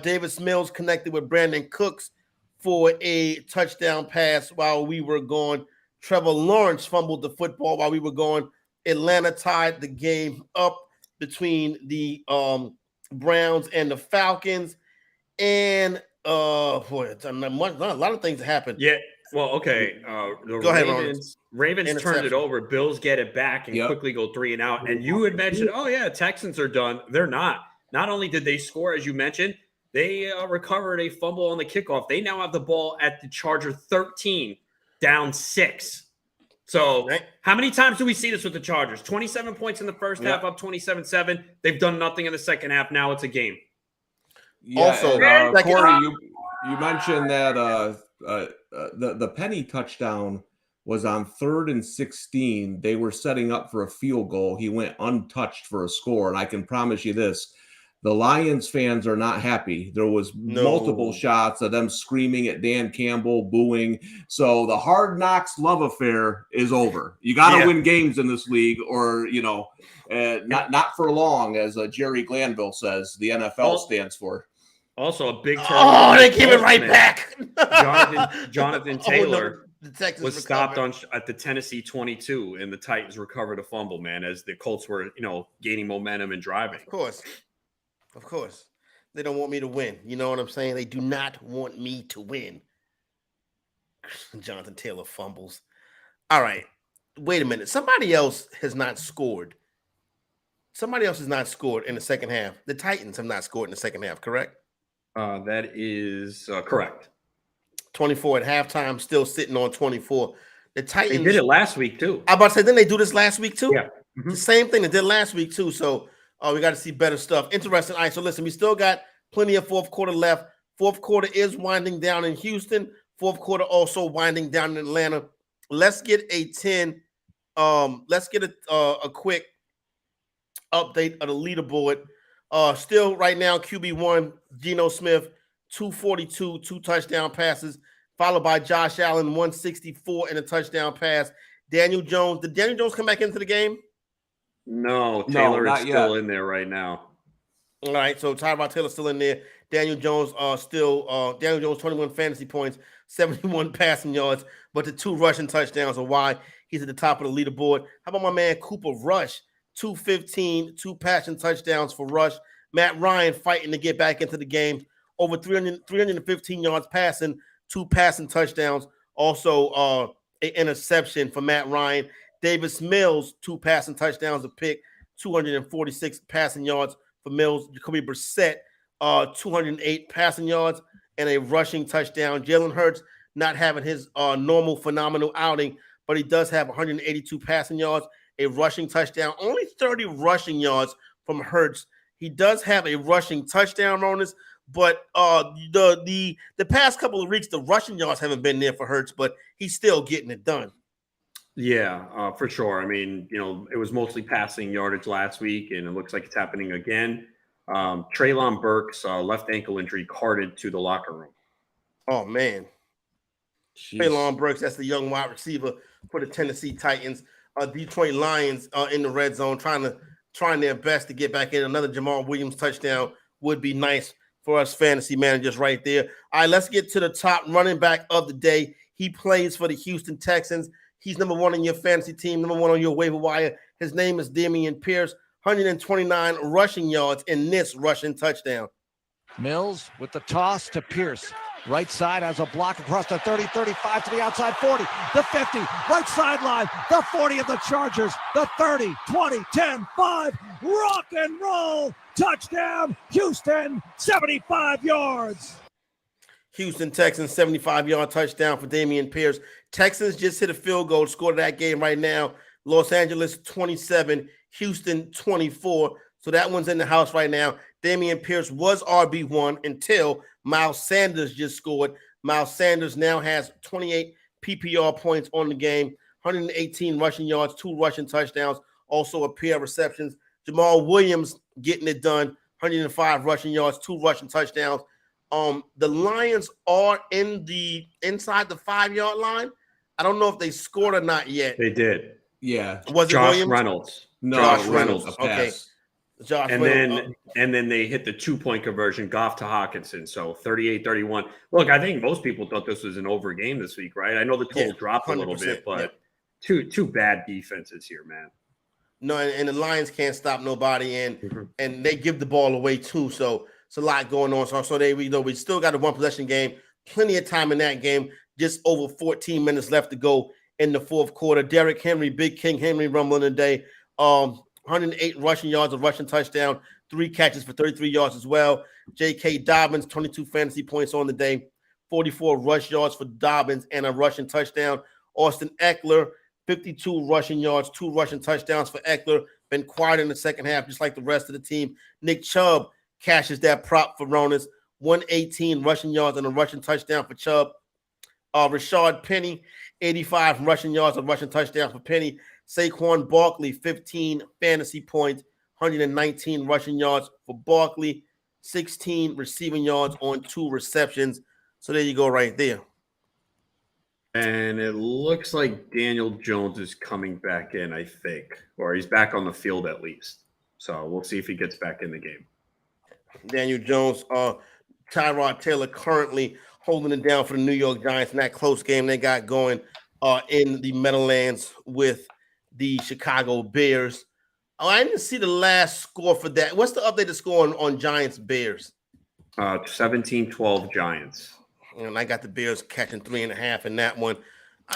Davis Mills connected with Brandon Cooks for a touchdown pass while we were going. Trevor Lawrence fumbled the football while we were going. Atlanta tied the game up between the Browns and the Falcons. And a lot of things happened. Yeah. Well, okay. The Go ahead, Ravens turned it over. Bills get it back and quickly go 3 and out. And you had mentioned, oh yeah, Texans are done. They're not. Not only did they score, as you mentioned, they recovered a fumble on the kickoff. They now have the ball at the Charger 13, down 6. So how many times do we see this with the Chargers? 27 points in the first half, up 27-7. They've done nothing in the second half. Now it's a game. Yeah, also, Corey, you mentioned that the Penny touchdown was on 3rd and 16. They were setting up for a field goal. He went untouched for a score. And I can promise you this, the Lions fans are not happy. There was multiple shots of them screaming at Dan Campbell, booing. So the Hard Knocks love affair is over. You got to win games in this league, or not for long, as Jerry Glanville says. The NFL stands for. Also, a big turn. Oh, they gave it right back. Jonathan Taylor was stopped recovered at the Tennessee 22, and the Titans recovered a fumble, man, as the Colts were, gaining momentum and driving. Of course. They don't want me to win. You know what I'm saying? They do not want me to win. Jonathan Taylor fumbles. All right. Wait a minute. Somebody else has not scored. Somebody else has not scored in the second half. The Titans have not scored in the second half, correct? That is correct. 24 at halftime, still sitting on 24. The Titans. They did it last week, too. I'm about to say, didn't they do this last week, too? Yeah. The same thing they did last week, too. So we got to see better stuff. Interesting. All right, so listen, we still got plenty of fourth quarter left. Fourth quarter is winding down in Houston. Fourth quarter also winding down in Atlanta. Let's get a quick update of the leaderboard. Still right now, QB1, Geno Smith, 242, 2 touchdown passes, followed by Josh Allen, 164 and a touchdown pass. Daniel Jones. Did Daniel Jones come back into the game? No, Taylor is still in there right now. All right, so Tyrod Taylor still in there. Daniel Jones 21 fantasy points, 71 passing yards, but the 2 rushing touchdowns are why he's at the top of the leaderboard. How about my man Cooper Rush? 215, 2 passing touchdowns for Rush. Matt Ryan fighting to get back into the game. Over 315 yards passing, 2 passing touchdowns. Also an interception for Matt Ryan. Davis Mills, 2 passing touchdowns, a pick, 246 passing yards for Mills. Jacoby Brissett, 208 passing yards and a rushing touchdown. Jalen Hurts not having his normal phenomenal outing, but he does have 182 passing yards, a rushing touchdown, only 30 rushing yards from Hurts. He does have a rushing touchdown, Ronis, but the past couple of weeks, the rushing yards haven't been there for Hurts, but he's still getting it done. Yeah, for sure. I mean, it was mostly passing yardage last week, and it looks like it's happening again. Treylon Burks' left ankle injury carted to the locker room. Oh, man. Treylon Burks, that's the young wide receiver for the Tennessee Titans. Detroit Lions in the red zone trying their best to get back in. Another Jamal Williams touchdown would be nice for us fantasy managers right there. All right, let's get to the top running back of the day. He plays for the Houston Texans. He's number 1 on your fantasy team, number 1 on your waiver wire. His name is Dameon Pierce, 129 rushing yards in this rushing touchdown. Mills with the toss to Pierce. Right side has a block across the 30, 35 to the outside 40, the 50, right sideline, the 40 of the Chargers, the 30, 20, 10, 5, rock and roll, touchdown, Houston, 75 yards. Houston Texans, 75-yard touchdown for Dameon Pierce. Texans just hit a field goal, scored that game right now. Los Angeles 27, Houston 24. So that one's in the house right now. Dameon Pierce was RB1 until Miles Sanders just scored. Miles Sanders now has 28 PPR points on the game, 118 rushing yards, 2 rushing touchdowns, also a pair of receptions. Jamal Williams getting it done, 105 rushing yards, 2 rushing touchdowns. The Lions are inside the 5-yard line. I don't know if they scored or not yet. They did. Yeah. Was it Josh Williams? Reynolds? No, Josh Reynolds. Okay. Josh and Reynolds. then they hit the 2-point conversion, Goff to Hawkinson. So 38-31. Look, I think most people thought this was an over game this week, right? I know the total dropped a little bit, but two bad defenses here, man. No, and the Lions can't stop nobody, and they give the ball away too. So it's a lot going on. So we still got a 1-possession game. Plenty of time in that game. Just over 14 minutes left to go in the fourth quarter. Derrick Henry, Big King Henry rumbling today. 108 rushing yards, a rushing touchdown, 3 catches for 33 yards as well. J.K. Dobbins, 22 fantasy points on the day, 44 rush yards for Dobbins and a rushing touchdown. Austin Eckler, 52 rushing yards, 2 rushing touchdowns for Eckler. Been quiet in the second half, just like the rest of the team. Nick Chubb cashes that prop for Ronas, 118 rushing yards and a rushing touchdown for Chubb. Rashad Penny, 85 rushing yards and rushing touchdowns for Penny. Saquon Barkley, 15 fantasy points, 119 rushing yards for Barkley, 16 receiving yards on 2 receptions. So there you go right there. And it looks like Daniel Jones is coming back in, I think, or he's back on the field at least. So we'll see if he gets back in the game. Daniel Jones, Tyrod Taylor currently holding it down for the New York Giants in that close game they got going in the Meadowlands with the Chicago Bears. I didn't see the last score for that. What's the updated score on Giants Bears? 17-12 Giants. And I got the Bears catching 3.5 in that one.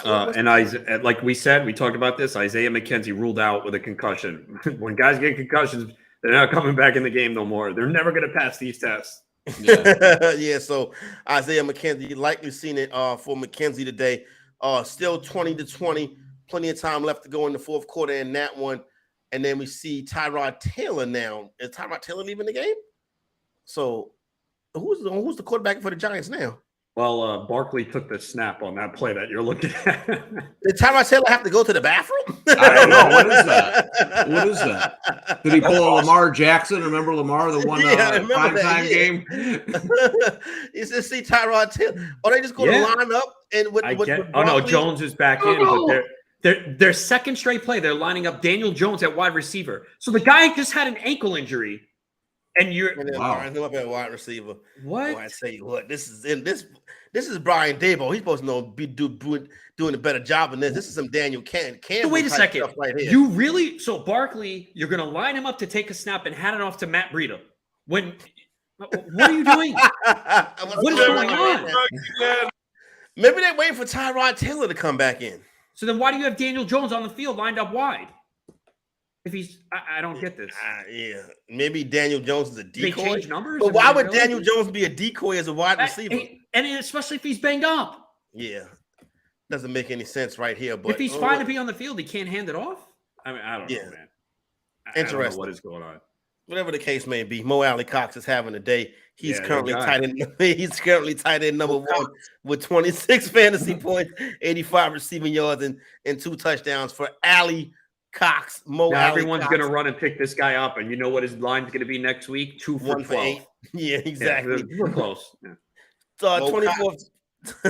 And like we said, we talked about this. Isaiah McKenzie ruled out with a concussion. When guys get concussions, they're not coming back in the game no more. They're never going to pass these tests. Yeah. So Isaiah McKenzie, likely seen it for McKenzie today. Still 20-20. Plenty of time left to go in the fourth quarter in that one. And then we see Tyrod Taylor now. Is Tyrod Taylor leaving the game? So who's the quarterback for the Giants now? Well, Barkley took the snap on that play that you're looking at. Did Tyrod Taylor have to go to the bathroom? I don't know. What is that? What is that? Did he pull a Lamar Jackson? Remember Lamar, the one primetime game? You just see Tyrod Taylor. Or they just going to line up and with oh no, Jones is back in, but their second straight play, they're lining up Daniel Jones at wide receiver. So the guy just had an ankle injury. And lining him up at wide receiver. What? Oh, I tell you what, this is Brian Daboll. He's supposed to be doing a better job than this. This is some Daniel Campbell. So wait a second. Right here. You really Barkley, you're gonna line him up to take a snap and hand it off to Matt Breida. What are you doing? What is going on? Maybe they're waiting for Tyrod Taylor to come back in. So then why do you have Daniel Jones on the field lined up wide? If he's, I don't get this. Yeah, maybe Daniel Jones is a decoy. They change numbers, but why would Daniel Jones be a decoy as a wide receiver? And especially if he's banged up. Yeah, doesn't make any sense right here. But if he's fine to be on the field, he can't hand it off. I mean, I don't know, man. Interesting. I don't know what is going on. Whatever the case may be, Mo Alley Cox is having a day. He's currently tight end. He's currently tight end number 1 with 26 fantasy points, 85 receiving yards, and 2 touchdowns for Alley Cox, now Alley everyone's Cox. going to run and pick this guy up, and you know what his line's going to be next week? 2 for 1 for 12. 8. Yeah, exactly. Yeah, we're close. Yeah. So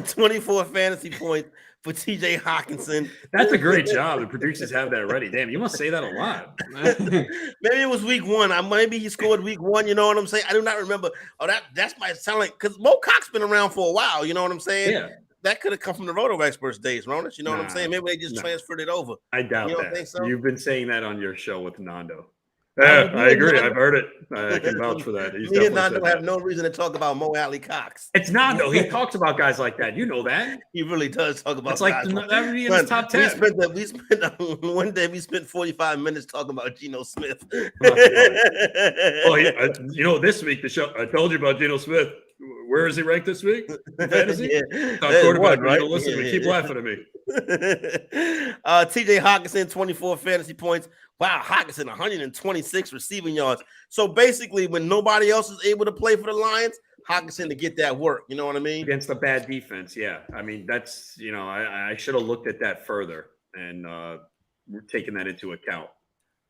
24 fantasy points for TJ Hawkinson. That's a great job. The producers have that ready. Damn, you must say that a lot. Maybe it was week 1. Maybe he scored week 1. You know what I'm saying? I do not remember. Oh, that's might sound like because Mo Cox been around for a while. You know what I'm saying? Yeah. That could have come from the Roto Experts days, Ronas. You know what I'm saying? Maybe they just transferred it over. I doubt you don't that. think so? You've been saying that on your show with Nando. Yeah, I agree. I've heard it. I can vouch for that. He's Me and definitely Nando have no reason to talk about Mo Alley Cox. It's Nando. He talks about guys like that. You know that. He really does talk about It's like guys that would be in his top 10. We spent one day, we spent 45 minutes talking about Geno Smith. This week, the show, I told you about Geno Smith. Where is he ranked this week? Fantasy? Yeah. Top quarterback, right? You don't listen to me. Keep laughing at me. TJ Hawkinson, 24 fantasy points. Wow, Hawkinson, 126 receiving yards. So basically, when nobody else is able to play for the Lions, Hawkinson to get that work. You know what I mean? Against a bad defense, yeah. I mean, that's, I should have looked at that further, and we're taking that into account.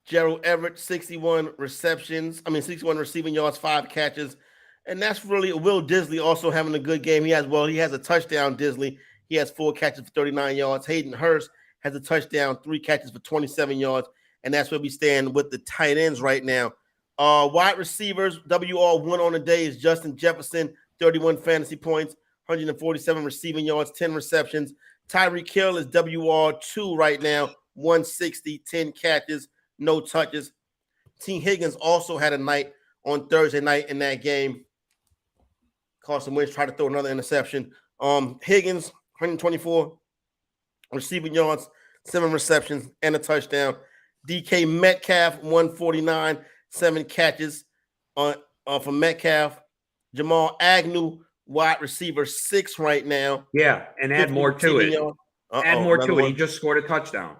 Gerald Everett, 61 receiving yards, 5 catches. And that's really Will Disley also having a good game. He has a touchdown, Disley. He has 4 catches for 39 yards. Hayden Hurst has a touchdown, 3 catches for 27 yards. And that's where we stand with the tight ends right now. Wide receivers, WR 1 on the day is Justin Jefferson, 31 fantasy points, 147 receiving yards, 10 receptions. Tyreek Hill is WR 2 right now, 160, 10 catches, no touches. T. Higgins also had a night on Thursday night in that game. Carson Wentz tried to throw another interception. Higgins, 124 receiving yards, 7 receptions, and a touchdown. DK Metcalf, 149, 7 catches for Metcalf. Jamal Agnew, wide receiver 6 right now. Yeah, and add more to it. Add more to it. He just scored a touchdown.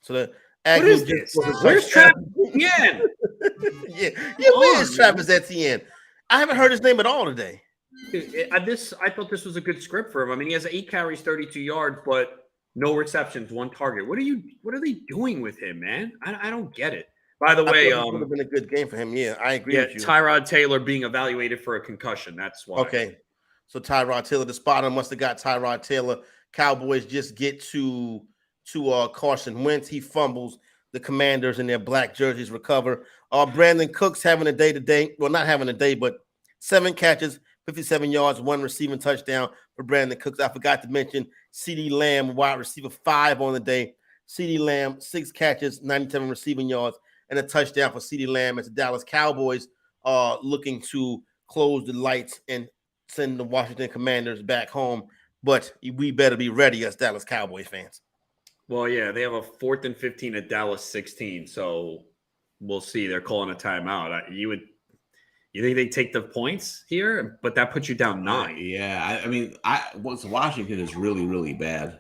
So the Agnew what is this? Where's Travis Etienne? Where is Travis Etienne? I haven't heard his name at all today. I thought this was a good script for him. I mean, he has 8 carries, 32 yards, but no receptions, 1 target. What are they doing with him, man? I don't get it. By the way, it would have been a good game for him. Yeah, I agree with you. Tyrod Taylor being evaluated for a concussion. That's why. Okay. So Tyrod Taylor, the spotter must have got Tyrod Taylor. Cowboys just get to Carson Wentz. He fumbles. The Commanders in their black jerseys recover. Brandon Cooks having a day today. Well, not having a day, but 7 catches, 57 yards, 1 receiving touchdown for Brandon Cooks. I forgot to mention CeeDee Lamb, wide receiver 5 on the day. CeeDee Lamb, 6 catches, 97 receiving yards, and a touchdown for CeeDee Lamb as the Dallas Cowboys are looking to close the lights and send the Washington Commanders back home. But we better be ready as Dallas Cowboy fans. Well, yeah, they have a 4th and 15 at Dallas 16, so we'll see. They're calling a timeout. You think they take the points here? But that puts you down 9. Yeah, I mean, Washington is really, really bad.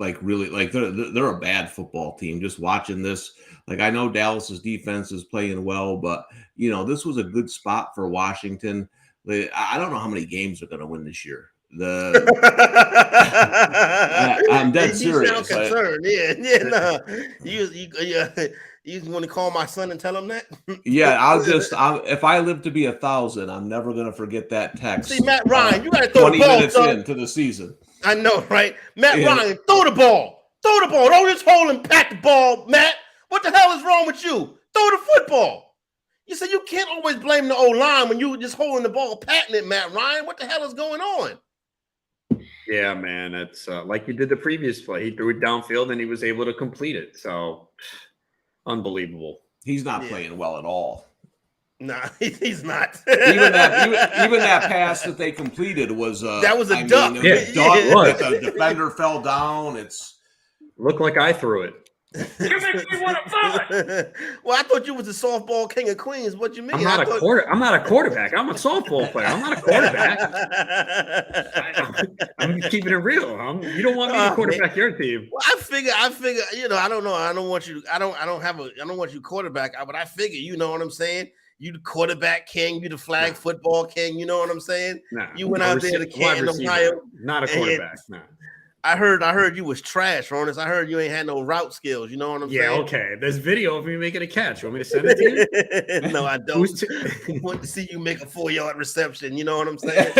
Like really, like they're a bad football team. Just watching this, like I know Dallas's defense is playing well, but this was a good spot for Washington. I don't know how many games they're going to win this year. I'm dead serious. You sound concerned. You want to call my son and tell him that? Yeah, if I live to be 1,000, I'm never going to forget that text. See, Matt Ryan, you got to throw 20 the ball minutes into the season. I know, right? Matt Ryan, throw the ball. Throw the ball. Don't just hold and pat the ball, Matt. What the hell is wrong with you? Throw the football. You said you can't always blame the O-line when you just holding the ball, patting it, Matt Ryan. What the hell is going on? Yeah, man. It's like you did the previous play. He threw it downfield and he was able to complete it. So, unbelievable. He's not playing well at all. Nah, he's not. even that pass that they completed was that was a duck. The defender fell down. Looked like I threw it. You make me want to vomit. Well, I thought you was the softball king of Queens. What you mean? I'm not a quarterback. I'm a softball player. I'm not a quarterback. I'm keeping it real. You don't want me to quarterback your team. Well, I figure. I don't know. I don't want you. I don't want you quarterback. But I figure. You know what I'm saying? You the quarterback king. You the flag football king. You know what I'm saying? Nah, you went out there to Canton, Ohio. Not a quarterback. No. I heard you was trash, Ronis. I heard you ain't had no route skills. You know what I'm saying? Yeah, okay. There's video of me making a catch. You want me to send it to you? No, I don't. I want to see you make a 4-yard reception. You know what I'm saying?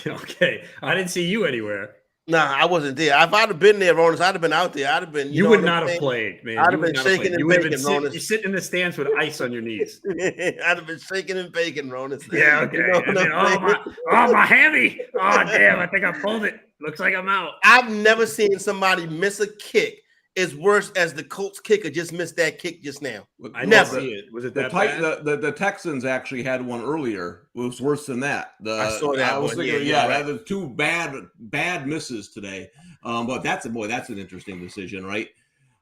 Okay. I didn't see you anywhere. Nah, I wasn't there. If I'd have been there, Ronis, I'd have been out there. I'd have been. You would not have played, man. I'd have been shaking and baking, Ronis. You're sitting in the stands with ice on your knees. I'd have been shaking and baking, Ronis. Yeah, okay. You know my hammy. Oh, damn. I think I pulled it. Looks like I'm out. I've never seen somebody miss a kick as worse as the Colts kicker just missed that kick just now. I never see it. Was it the that bad? The Texans actually had one earlier. It was worse than that. I saw that. I was one. thinking, right. there's two bad misses today. But that's an interesting decision, right?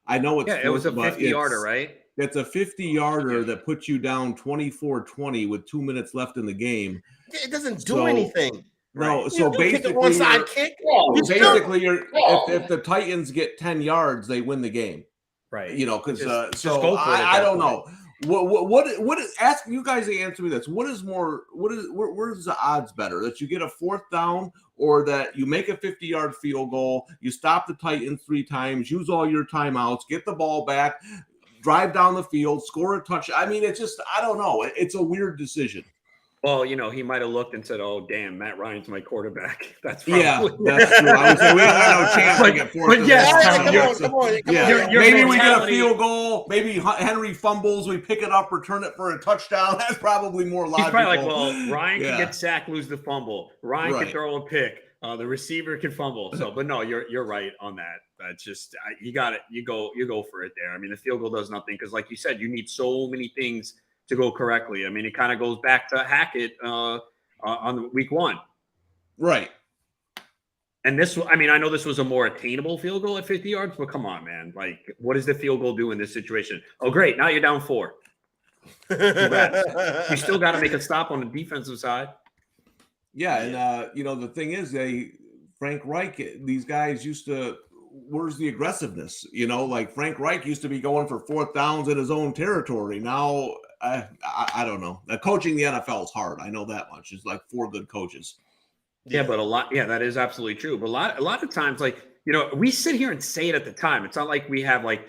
I know it's it was a 50-yarder, right? It's a 50-yarder that puts you down 24-20 with 2 minutes left in the game. It doesn't do anything. No, Right. so basically, if the Titans get 10 yards, they win the game, right? You know, because so I don't know what is. Ask you guys to answer me this. Where's the odds better that you get a 4th down or that you make a 50-yard field goal, you stop the Titans 3 times, use all your timeouts, get the ball back, drive down the field, score a touchdown? I mean, it's just I don't know. It's a weird decision. Well, he might have looked and said, "Oh, damn, Matt Ryan's my quarterback." That's probably that's true. I would say we don't have no chance to get 4th. But yes, come on. Maybe we get a field goal. Maybe Henry fumbles. We pick it up, return it for a touchdown. That's probably more logical. He's probably like, "Well, Ryan can get sacked, lose the fumble. Ryan can throw a pick. The receiver can fumble." So, but no, you're right on that. That's just you got it. You go for it there. I mean, the field goal does nothing because, like you said, you need so many things to go correctly. I mean, it kind of goes back to Hackett on week 1. Right. And this, I mean, I know this was a more attainable field goal at 50 yards, but come on, man. Like, what does the field goal do in this situation? Oh, great. Now you're down 4. You still got to make a stop on the defensive side. Yeah. And, the thing is, Frank Reich, these guys used to, where's the aggressiveness? Like Frank Reich used to be going for 4th downs in his own territory. Now, I don't know. Coaching the NFL is hard. I know that much. It's like 4 good coaches. Yeah, but that is absolutely true. But a lot of times, like, we sit here and say it at the time. It's not like we have 20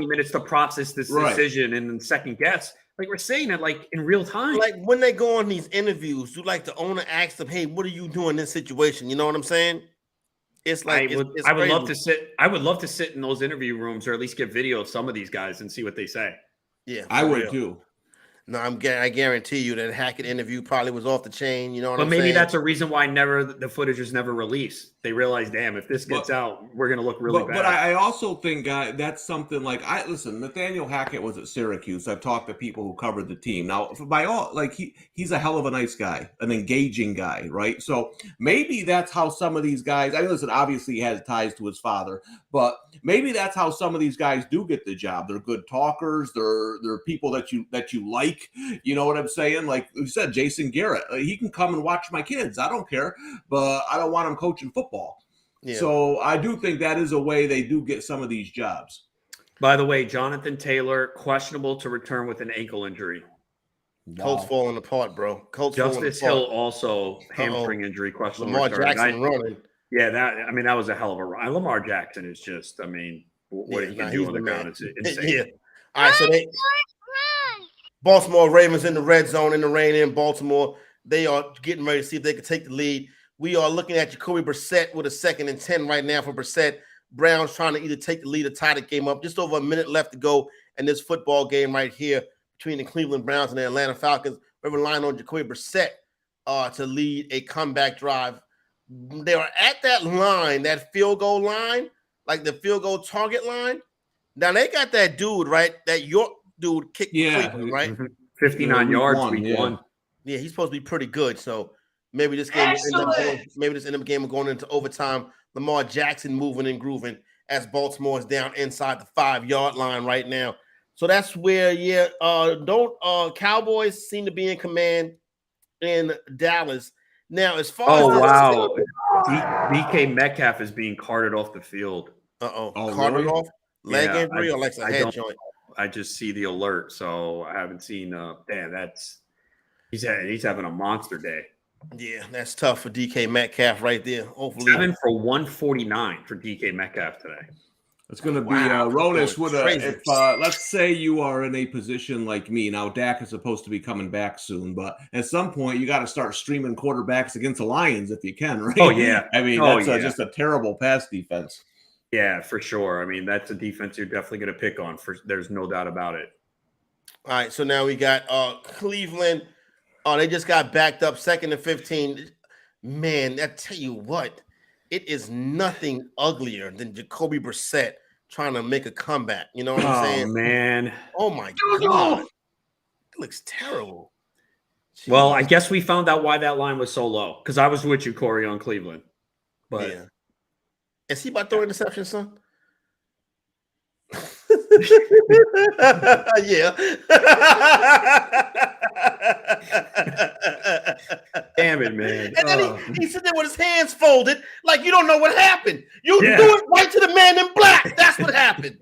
minutes to process this decision and then second guess. Like, we're saying it like in real time. Like when they go on these interviews, do like the owner asks them, "Hey, what are you doing in this situation?" You know what I'm saying? It's like I would love to sit. I would love to sit in those interview rooms or at least get video of some of these guys and see what they say. Yeah, I would too. No, I guarantee you that Hackett interview probably was off the chain. You know what I'm saying? But maybe that's a reason why the footage is never released. They realize, damn, if this gets out, we're going to look really bad. But I also think that's something like listen. Nathaniel Hackett was at Syracuse. I've talked to people who covered the team. Now, he's a hell of a nice guy, an engaging guy, right? So maybe that's how some of these guys. I mean, listen, obviously he has ties to his father, but maybe that's how some of these guys do get the job. They're good talkers. They're people that you like. You know what I'm saying? Like you said, Jason Garrett, he can come and watch my kids. I don't care, but I don't want him coaching football. Yeah. So I do think that is a way they do get some of these jobs. By the way, Jonathan Taylor, questionable to return with an ankle injury. Wow. Colts falling apart, bro. Justice Hill also hamstring injury, questionable. Lamar Jackson running. Yeah, that was a hell of a run. Lamar Jackson is just, I mean, what he can do on the ground is insane. Yeah. All right, so Baltimore Ravens in the red zone in the rain in Baltimore. They are getting ready to see if they can take the lead. We are looking at Jacoby Brissett with a 2nd and 10 right now for Brissett. Browns trying to either take the lead or tie the game up. Just over a minute left to go in this football game right here between the Cleveland Browns and the Atlanta Falcons. We're relying on Jacoby Brissett to lead a comeback drive. They are at that line, that field goal line, like the field goal target line. Now they got that dude, right? That York dude kicked Cleveland, right? 59 yards week 1. Yeah, he's supposed to be pretty good. So maybe this game game going into overtime. Lamar Jackson moving and grooving as Baltimore is down inside the 5-yard line right now. So that's where, Cowboys seem to be in command in Dallas. Now, as far as DK Metcalf is being carted off the field. Carted really? Off? Leg injury or like a head joint? I just see the alert, so I haven't seen. He's having a monster day. Yeah, that's tough for DK Metcalf right there. Hopefully, 7 for 149 for DK Metcalf today. It's going to be Wow, Ronis. crazy. If let's say you are in a position like me now, Dak is supposed to be coming back soon, but at some point you got to start streaming quarterbacks against the Lions if you can, right? Oh yeah, I mean that's just a terrible pass defense. Yeah, for sure. I mean that's a defense you're definitely going to pick on. There's no doubt about it. All right, so now we got Cleveland. Oh, they just got backed up 2nd and 15. Man, I tell you what, it is nothing uglier than Jacoby Brissett trying to make a comeback. You know what I'm saying? Oh, man. Oh, my God. It looks terrible. Jeez. Well, I guess we found out why that line was so low because I was with you, Corey, on Cleveland. But yeah. Is he about to throw interception, son? Yeah. Damn it, man. And then he sit there with his hands folded, like you don't know what happened. You do it right to the man in black. That's what happened.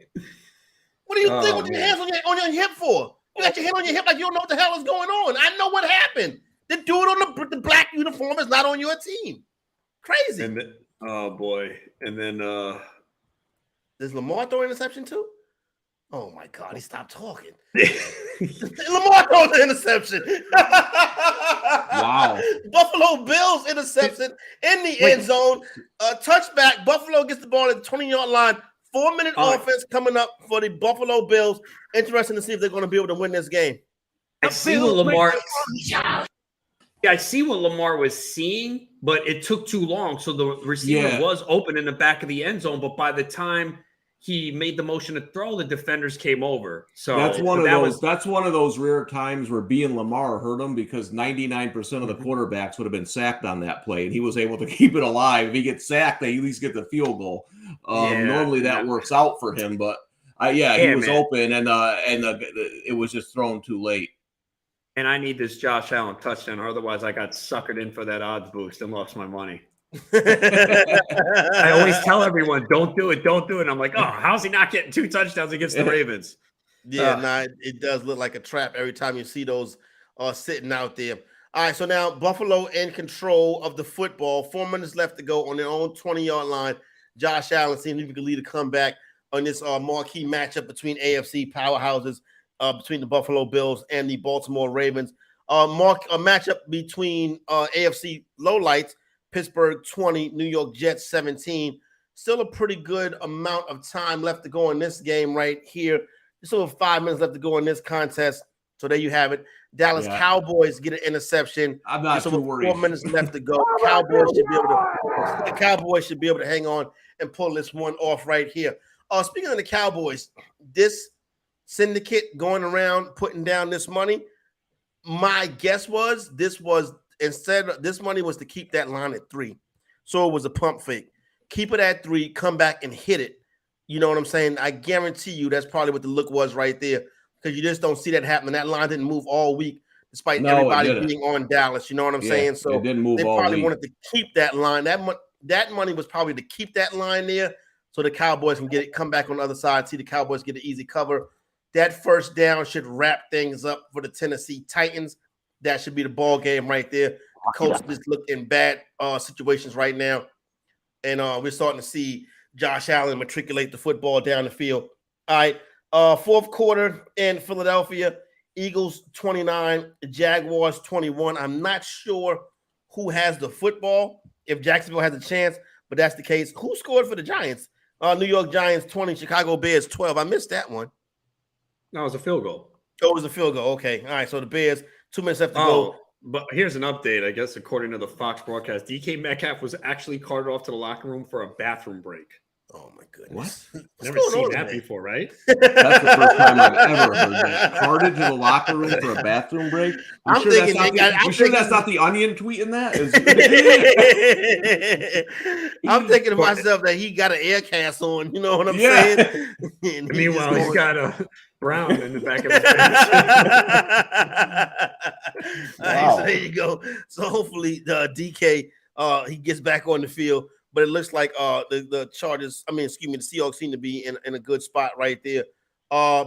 What do you think with your hands on your hip for? You got your hand on your hip like you don't know what the hell is going on. I know what happened. The dude on the black uniform is not on your team. Crazy. And then, oh boy. And then does Lamar throw an interception too? Oh my God, he stopped talking. Lamar throws an interception. Wow. Buffalo Bills interception in the end zone. Touchback. Buffalo gets the ball at the 20-yard line. 4-minute offense coming up for the Buffalo Bills. Interesting to see if they're going to be able to win this game. I see what Lamar. Yeah, I see what Lamar was seeing, but it took too long. So the receiver was open in the back of the end zone, but by the time he made the motion to throw, the defenders came over. So that's one of those. That's one of those rare times where being Lamar hurt him because 99% of the quarterbacks would have been sacked on that play, and he was able to keep it alive. If he gets sacked, they at least get the field goal. Normally that works out for him, but he was open, and it was just thrown too late. And I need this Josh Allen touchdown, or otherwise I got suckered in for that odds boost and lost my money. I always tell everyone, don't do it. And I'm like, oh, how's he not getting 2 touchdowns against the Ravens? Yeah, it does look like a trap every time you see those sitting out there. All right, so now Buffalo in control of the football. 4 minutes left to go on their own 20-yard line. Josh Allen seems if he could lead a comeback on this marquee matchup between AFC powerhouses, between the Buffalo Bills and the Baltimore Ravens. A matchup between AFC lowlights, Pittsburgh 20, New York Jets 17. Still a pretty good amount of time left to go in this game right here. Just over 5 minutes left to go in this contest. So there you have it. Dallas Cowboys get an interception. I'm not too worried. 4 minutes left to go. Cowboys should be able to hang on and pull this one off right here. Speaking of the Cowboys, this syndicate going around putting down this money, my guess was this money was to keep that line at 3. So it was a pump fake. Keep it at 3, come back and hit it. You know what I'm saying? I guarantee you that's probably what the look was right there, because you just don't see that happening. That line didn't move all week, despite everybody being on Dallas. You know what I'm saying? So it didn't move they all probably week. wanted to keep that line. That money was probably to keep that line there so the Cowboys can come back on the other side, see the Cowboys get an easy cover. That first down should wrap things up for the Tennessee Titans. That should be the ball game right there. The Colts just look in bad situations right now. And we're starting to see Josh Allen matriculate the football down the field. All right, fourth quarter in Philadelphia, Eagles 29, Jaguars 21. I'm not sure who has the football, if Jacksonville has a chance, but that's the case. Who scored for the Giants? New York Giants 20, Chicago Bears 12. I missed that one. No, it was a field goal. Oh, it was a field goal. Okay. All right, so the Bears, 2 minutes left to go. But here's an update, I guess, according to the Fox broadcast. DK Metcalf was actually carted off to the locker room for a bathroom break. Oh, my goodness. What? Never seen that before, right? That's the first time I've ever heard that. Carted to the locker room for a bathroom break? You sure that's not the Onion tweeting that? I'm thinking to myself that he got an air cast on. You know what I'm saying? Meanwhile, he's got a Brown in the back of his All right, so there you go. So hopefully the DK he gets back on the field. But it looks like the Chargers, the Seahawks seem to be in a good spot right there.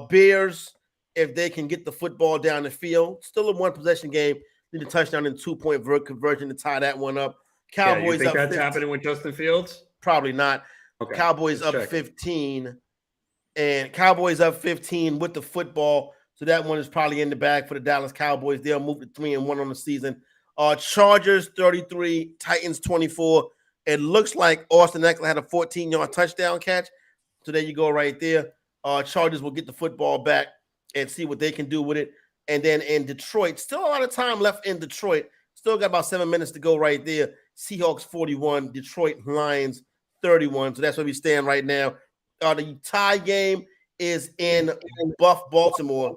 Bears, if they can get the football down the field, still a one-possession game. Need a touchdown and 2-point conversion to tie that one up. Yeah, you Cowboys think up that's 15. happening with Justin Fields? Probably not. Okay, Cowboys just up checking. 15, and Cowboys up 15 with the football. So that one is probably in the bag for the Dallas Cowboys. They'll move to 3-1 on the season. Chargers 33, Titans 24. It looks like Austin Eckler had a 14-yard touchdown catch. So there you go right there. Chargers will get the football back and see what they can do with it. And then in Detroit, still a lot of time left in Detroit. Still got about 7 minutes to go right there. Seahawks 41, Detroit Lions 31. So that's where we stand right now. The tie game is in Baltimore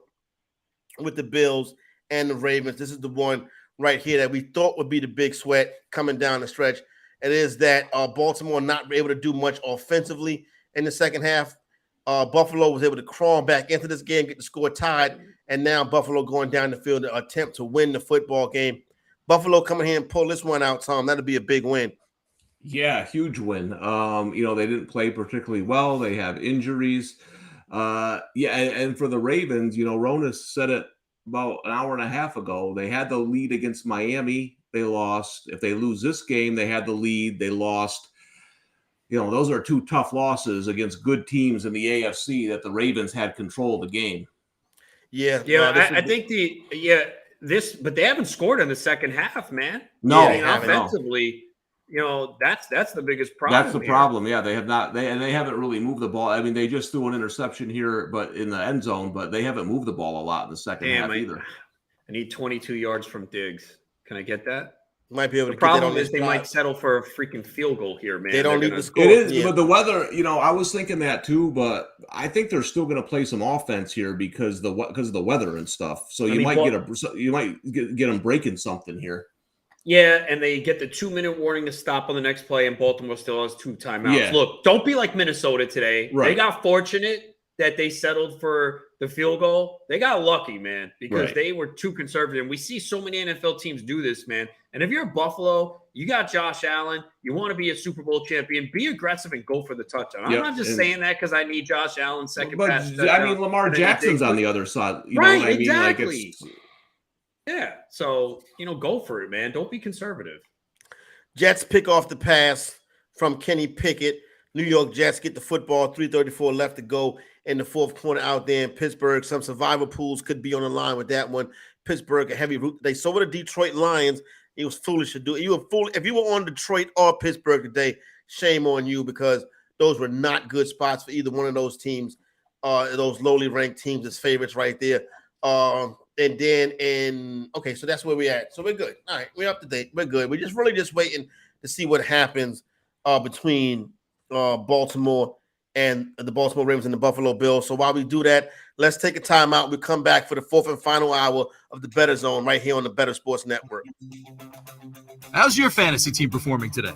with the Bills and the Ravens. This is the one right here that we thought would be the big sweat coming down the stretch. It is that Baltimore not able to do much offensively in the second half. Buffalo was able to crawl back into this game, get the score tied, and now Buffalo going down the field to attempt to win the football game. Buffalo coming here and pull this one out, Tom. That'll be a big win. Yeah, huge win. They didn't play particularly well. They have injuries. And for the Ravens, Rona said it about an hour and a half ago. They had the lead against Miami. They lost. If they lose this game, they had the lead. They lost. Those are two tough losses against good teams in the AFC that the Ravens had control of the game. Yeah. I think but they haven't scored in the second half, man. No, offensively, that's the biggest problem. That's the problem. Yeah, they have not. They haven't really moved the ball. I mean, they just threw an interception here, but in the end zone. But they haven't moved the ball a lot in the second half either. I need 22 yards from Diggs. Can I get that? Might be able to. The problem is they might settle for a freaking field goal here, man. They don't need to score. It is, but the weather. I was thinking that too, but I think they're still going to play some offense here because of the weather and stuff. So you might get them breaking something here. Yeah, and they get the 2-minute warning to stop on the next play, and Baltimore still has 2 timeouts. Yeah. Look, don't be like Minnesota today. Right. They got fortunate that they settled for the field goal. They got lucky, man, because they were too conservative. And we see so many NFL teams do this, man. And if you're Buffalo, you got Josh Allen, you want to be a Super Bowl champion, be aggressive and go for the touchdown. I'm not just saying that because I need Josh Allen's second pass. I mean, Lamar Jackson's on the other side. You know what I mean? Exactly. Yeah, so, go for it, man. Don't be conservative. Jets pick off the pass from Kenny Pickett. New York Jets get the football, 3:34 left to go in the fourth quarter out there in Pittsburgh. Some survivor pools could be on the line with that one. Pittsburgh, a heavy route. They saw the Detroit Lions. It was foolish to do it. You were fool. If you were on Detroit or Pittsburgh today, shame on you because those were not good spots for either one of those teams. Those lowly ranked teams as favorites right there. And then so that's where we're at. So we're good. All right, we're up to date. We're good. We're just waiting to see what happens between Baltimore and the Baltimore Ravens and the Buffalo Bills. So while we do that, let's take a timeout. We come back for the fourth and final hour of the Bettor Zone right here on the Bettor Sports Network. How's your fantasy team performing today?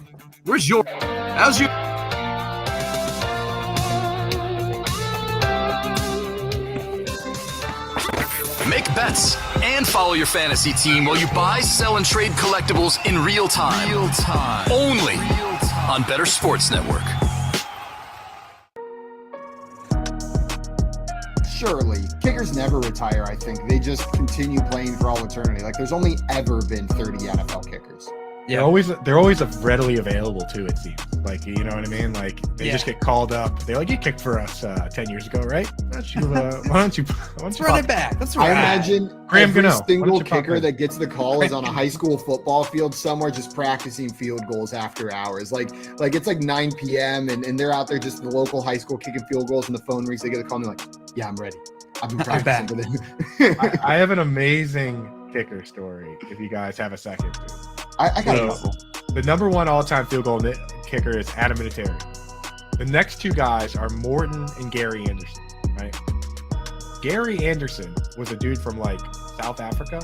Make bets and follow your fantasy team while you buy, sell, and trade collectibles in real time. Only on Bettor Sports Network. Surely. Kickers never retire, I think. They just continue playing for all eternity. Like, there's only ever been 30 NFL kickers. Yeah, they're always readily available too. It seems like, you know what I mean. Like they just get called up. They're like, you kicked for us 10 years ago, right? Why don't you run it back? That's right. I imagine Graham every Gano. single kicker that gets the call is on a high school football field somewhere, just practicing field goals after hours. Like it's like 9 p.m. and they're out there just in the local high school kicking field goals, and the phone rings. They get a call and they're like, "Yeah, I'm ready. I've been practicing with it." I have an amazing kicker story. If you guys have a second. I got a couple. The number one all-time field goal kicker is Adam Vinatieri. The next two guys are Morton and Gary Anderson, right? Gary Anderson was a dude from like South Africa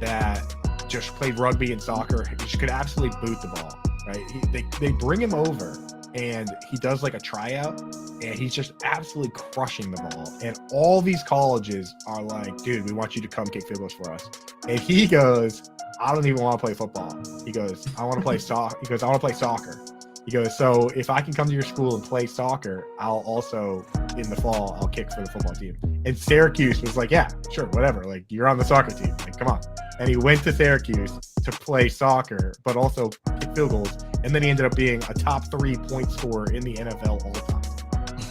that just played rugby and soccer. He just could absolutely boot the ball, right? They bring him over and he does like a tryout and he's just absolutely crushing the ball. And all these colleges are like, dude, we want you to come kick field goals for us. And he goes, I don't even want to play football. He goes, I want to play soccer. He goes, I want to play soccer. He goes, so if I can come to your school and play soccer, I'll also, in the fall, I'll kick for the football team. And Syracuse was like, yeah, sure, whatever. Like, you're on the soccer team. Like, come on. and he went to Syracuse to play soccer, but also kick field goals, and then he ended up being a top 3 point scorer in the NFL all the time.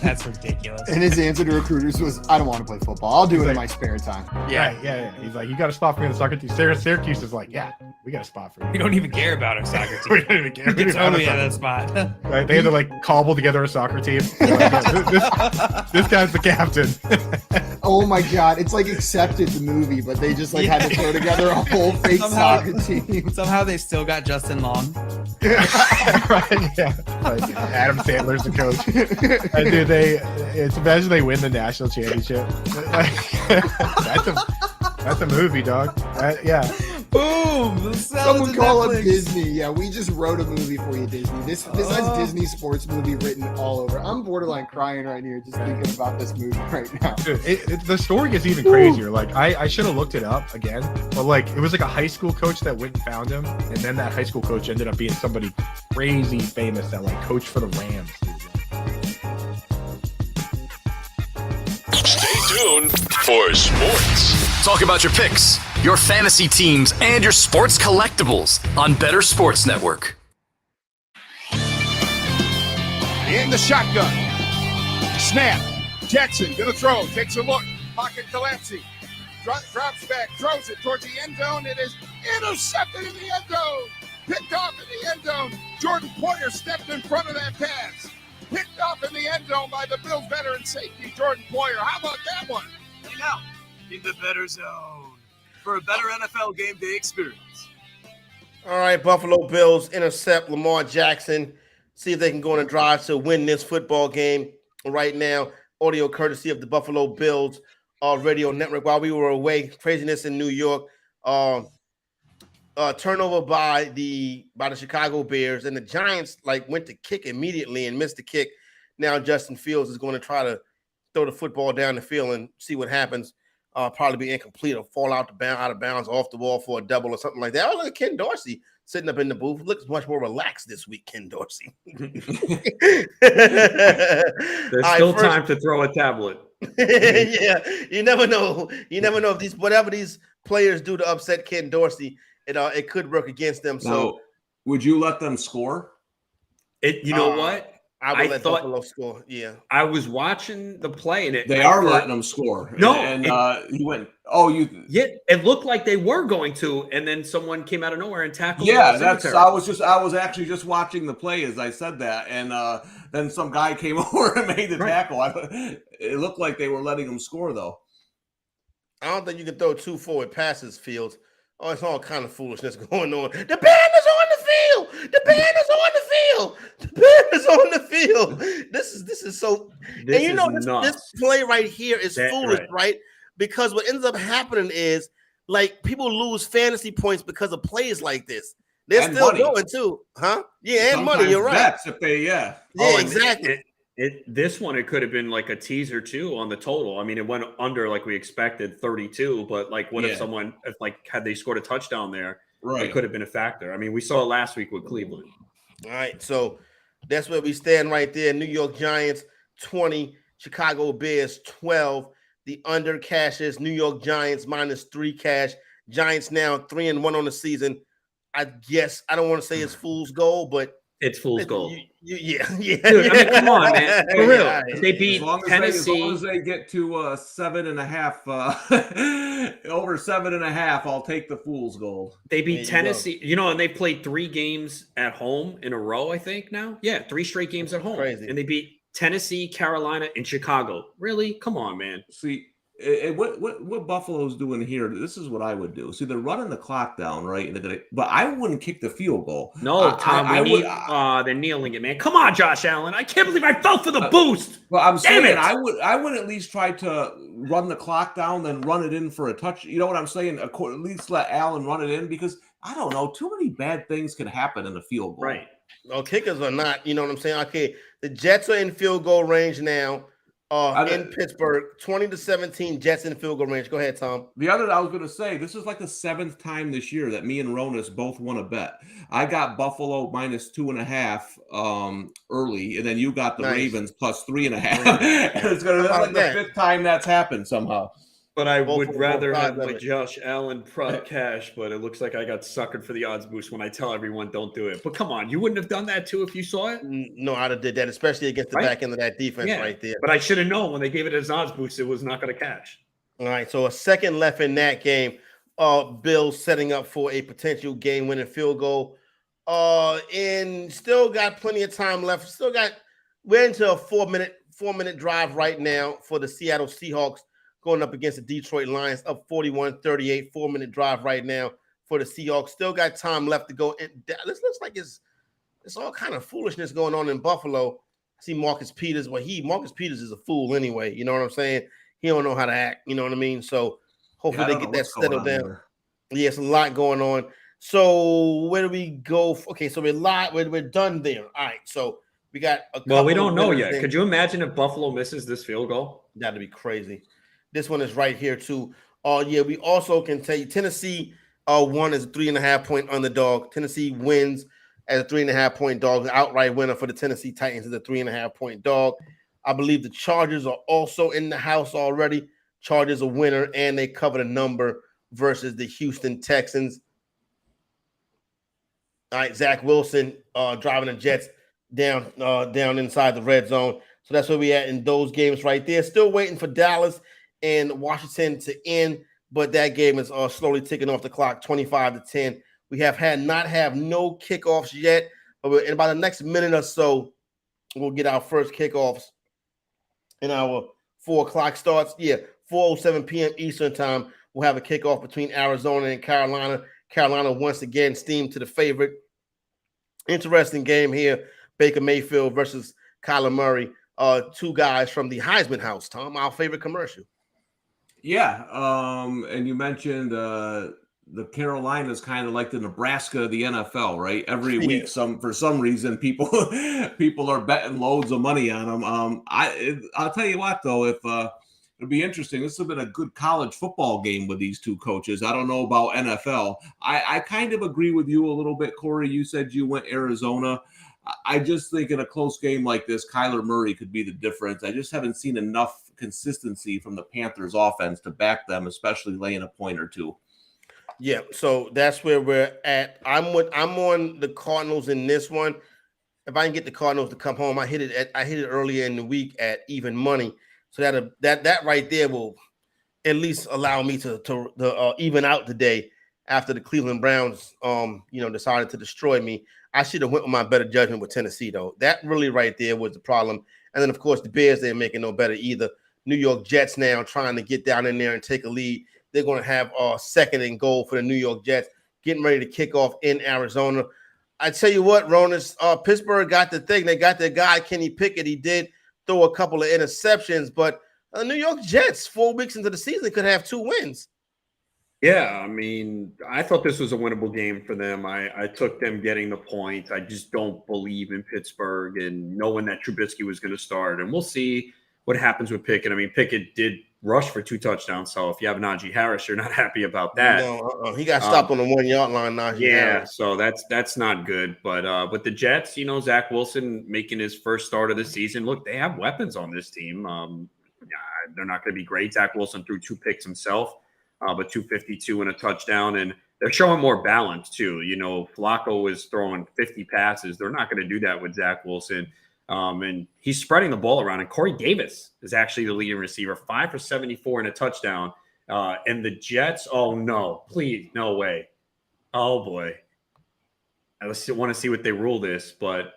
That's ridiculous. And his answer to recruiters was, I don't want to play football. I'll do it in my spare time. Yeah. Right, yeah. He's like, you got a spot for me on the soccer team. Syracuse is like, yeah, we got a spot for you. We don't even care about our soccer team. We don't even care. We totally have that spot. Right? They had to like cobble together a soccer team. Like, yeah, this guy's the captain. Oh my God. It's like Accepted, the movie, but they just like had to throw together a whole fake soccer team. Somehow they still got Justin Long. Right, yeah. Like, Adam Sandler's the coach. And dude, it's imagine they win the national championship. That's a movie, dog. Yeah. Boom! Someone call up Disney. Yeah, we just wrote a movie for you, Disney. This has Disney sports movie written all over. I'm borderline crying right here just thinking about this movie right now. Dude, the story gets even crazier. Like I should have looked it up again, but like it was like a high school coach that went and found him, and then that high school coach ended up being somebody crazy famous that like coached for the Rams. Stay tuned for sports. Talk about your picks, your fantasy teams, and your sports collectibles on Bettor Sports Network. In the shotgun. Snap. Jackson gonna throw. Takes a look. Pocket collapsing. Drops back. Throws it towards the end zone. It is intercepted in the end zone. Picked off in the end zone. Jordan Poyer stepped in front of that pass. Picked off in the end zone by the Bills veteran safety, Jordan Poyer. How about that one? Hang out in the Bettor Zone for a better NFL game day experience. All right, Buffalo Bills intercept Lamar Jackson. See if they can go on a drive to win this football game. Right now, audio courtesy of the Buffalo Bills radio network. While we were away, craziness in New York. Turnover by the Chicago Bears, and the Giants like went to kick immediately and missed the kick. Now Justin Fields is going to try to throw the football down the field and see what happens. Probably be incomplete or fall out of bounds off the wall for a double or something like that. Oh, look at Ken Dorsey sitting up in the booth. Looks much more relaxed this week, Ken Dorsey. There's still time to throw a tablet. Yeah, you never know. You never know if whatever these players do to upset Ken Dorsey, it could work against them. So, now, would you let them score? You know what? I would let Buffalo score. Yeah, I was watching the play, and they are letting them score. No, and he went. Oh, Yeah, it looked like they were going to, and then someone came out of nowhere and tackled. Yeah, I was actually just watching the play as I said that, and then some guy came over and made the tackle. It looked like they were letting them score, though. I don't think you can throw 2 forward passes, Fields. Oh, it's all kind of foolishness going on. The band is on the field. The band is on the field. The band is on the field. This is so. This and you know this play right here is foolish, right? Because what ends up happening is like people lose fantasy points because of plays like this. They're and still money. going too, huh? Yeah, and Sometimes money. You're right. bets if they exactly. This one, it could have been like a teaser too on the total. I mean, it went under like we expected, 32. But like, what if had they scored a touchdown there? Right, it could have been a factor. I mean, we saw it last week with Cleveland. All right, so that's where we stand right there. New York Giants 20, Chicago Bears 12. The under cashes. New York Giants -3 cash. Giants now 3-1 on the season. I guess I don't want to say it's fool's gold, but it's fool's gold. Yeah. Dude, I mean, come on, man. For real. They beat Tennessee. As long as they get to 7.5, over 7.5, I'll take the fool's gold. They beat Tennessee, and they played 3 games at home in a row, I think now. Yeah, 3 straight games at home. Crazy. And they beat Tennessee, Carolina, and Chicago. Really? Come on, man. See, what Buffalo's doing here, this is what I would do. See, they're running the clock down, right? But I wouldn't kick the field goal. No, Tom, they're kneeling it, man. Come on, Josh Allen. I can't believe I fell for the boost. Well, I'm saying I would at least try to run the clock down, then run it in for a touch. You know what I'm saying? At least let Allen run it in, because I don't know, too many bad things can happen in the field goal. Right. Well, kickers are not, you know what I'm saying? Okay, the Jets are in field goal range now. In Pittsburgh, 20-17, Jets in field goal range. Go ahead, Tom. The other I was going to say, this is like the 7th time this year that me and Ronas both won a bet. I got Buffalo -2.5 early, and then you got the Ravens +3.5. And it's like the 5th time that's happened somehow. But I Both would on both rather sides have of my it. Josh Allen prop cash, but it looks like I got suckered for the odds boost when I tell everyone don't do it. But come on, you wouldn't have done that too if you saw it? No, I'd have did that, especially against the Right? back end of that defense Yeah, right there. but I should have known when they gave it as odds boost, it was not going to cash. All right, so a second left in that game. Bills setting up for a potential game-winning field goal. And still got plenty of time left. We're into a four-minute drive right now for the Seattle Seahawks going up against the Detroit Lions, up 41-38. 4-minute drive right now for the Seahawks. Still got time left to go. And this looks like it's all kind of foolishness going on in Buffalo. I see Marcus Peters. Well, Marcus Peters is a fool anyway. You know what I'm saying? He don't know how to act. You know what I mean? So hopefully they get that settled down. Yeah, it's a lot going on. So where do we go? Okay, so we're done there. All right, so we got a couple. Well, we don't know yet. Could you imagine if Buffalo misses this field goal? That'd be crazy. This one is right here too. Yeah, we also can tell you Tennessee won as a 3.5-point underdog. Tennessee wins as a 3.5-point dog. The outright winner for the Tennessee Titans is a 3.5-point dog. I believe the Chargers are also in the house already. Chargers a winner, and they cover the number versus the Houston Texans. All right, Zach Wilson driving the Jets down inside the red zone. So that's where we at in those games right there. Still waiting for Dallas and Washington to end, but that game is slowly ticking off the clock, 25-10. We have no kickoffs yet, but in about the next minute or so, we'll get our first kickoffs in our 4 o'clock starts. Yeah, 4:07 p.m. Eastern time. We'll have a kickoff between Arizona and Carolina. Carolina once again steamed to the favorite. Interesting game here. Baker Mayfield versus Kyler Murray. 2 guys from the Heisman house, Tom, our favorite commercial. Yeah. And you mentioned the Carolinas kind of like the Nebraska of the NFL, right? Every week, for some reason, people are betting loads of money on them. I'll tell you what, though, if it'll be interesting. This has been a good college football game with these two coaches. I don't know about NFL. I kind of agree with you a little bit, Corey. You said you went Arizona. I just think in a close game like this, Kyler Murray could be the difference. I just haven't seen enough consistency from the Panthers offense to back them, especially laying a point or two. Yeah, so that's where we're at. I'm on the Cardinals in this one. If I can get the Cardinals to come home, I hit it earlier in the week at even money. So that right there will at least allow me to even out today after the Cleveland Browns decided to destroy me. I should have went with my better judgment with Tennessee, though. That really right there was the problem. And then, of course, the Bears, they're making no better either. New York Jets now trying to get down in there and take a lead. They're going to have second and goal for the New York Jets, getting ready to kick off in Arizona. I tell you what, Ronas, Pittsburgh got the thing. They got their guy, Kenny Pickett. He did throw a couple of interceptions, but the New York Jets, 4 weeks into the season, could have 2 wins. Yeah, I mean, I thought this was a winnable game for them. I took them getting the point. I just don't believe in Pittsburgh and knowing that Trubisky was going to start. And we'll see what happens with Pickett. I mean, Pickett did rush for 2 touchdowns. So if you have Najee Harris, you're not happy about that. No, he got stopped on the 1-yard line, Najee Harris. So that's not good. But with the Jets, Zach Wilson making his first start of the season, look, they have weapons on this team. They're not going to be great. Zach Wilson threw 2 picks himself. But 252 and a touchdown. And they're showing more balance, too. Flacco was throwing 50 passes. They're not going to do that with Zach Wilson. And he's spreading the ball around. And Corey Davis is actually the leading receiver, 5 for 74 and a touchdown. And the Jets, oh, no, please, no way. Oh, boy. I want to see what they rule this, but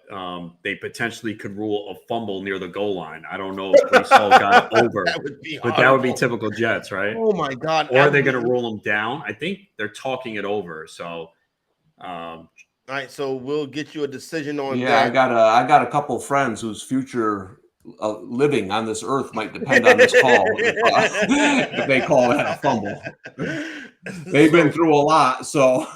they potentially could rule a fumble near the goal line. I don't know if Breece Hall got it over, that would be typical Jets, right? Oh, my God. Or are they going to rule them down? I think they're talking it over. So, all right, so we'll get you a decision on that. Yeah, I got a couple friends whose future living on this earth might depend on this call if they call that a fumble. They've been through a lot, so.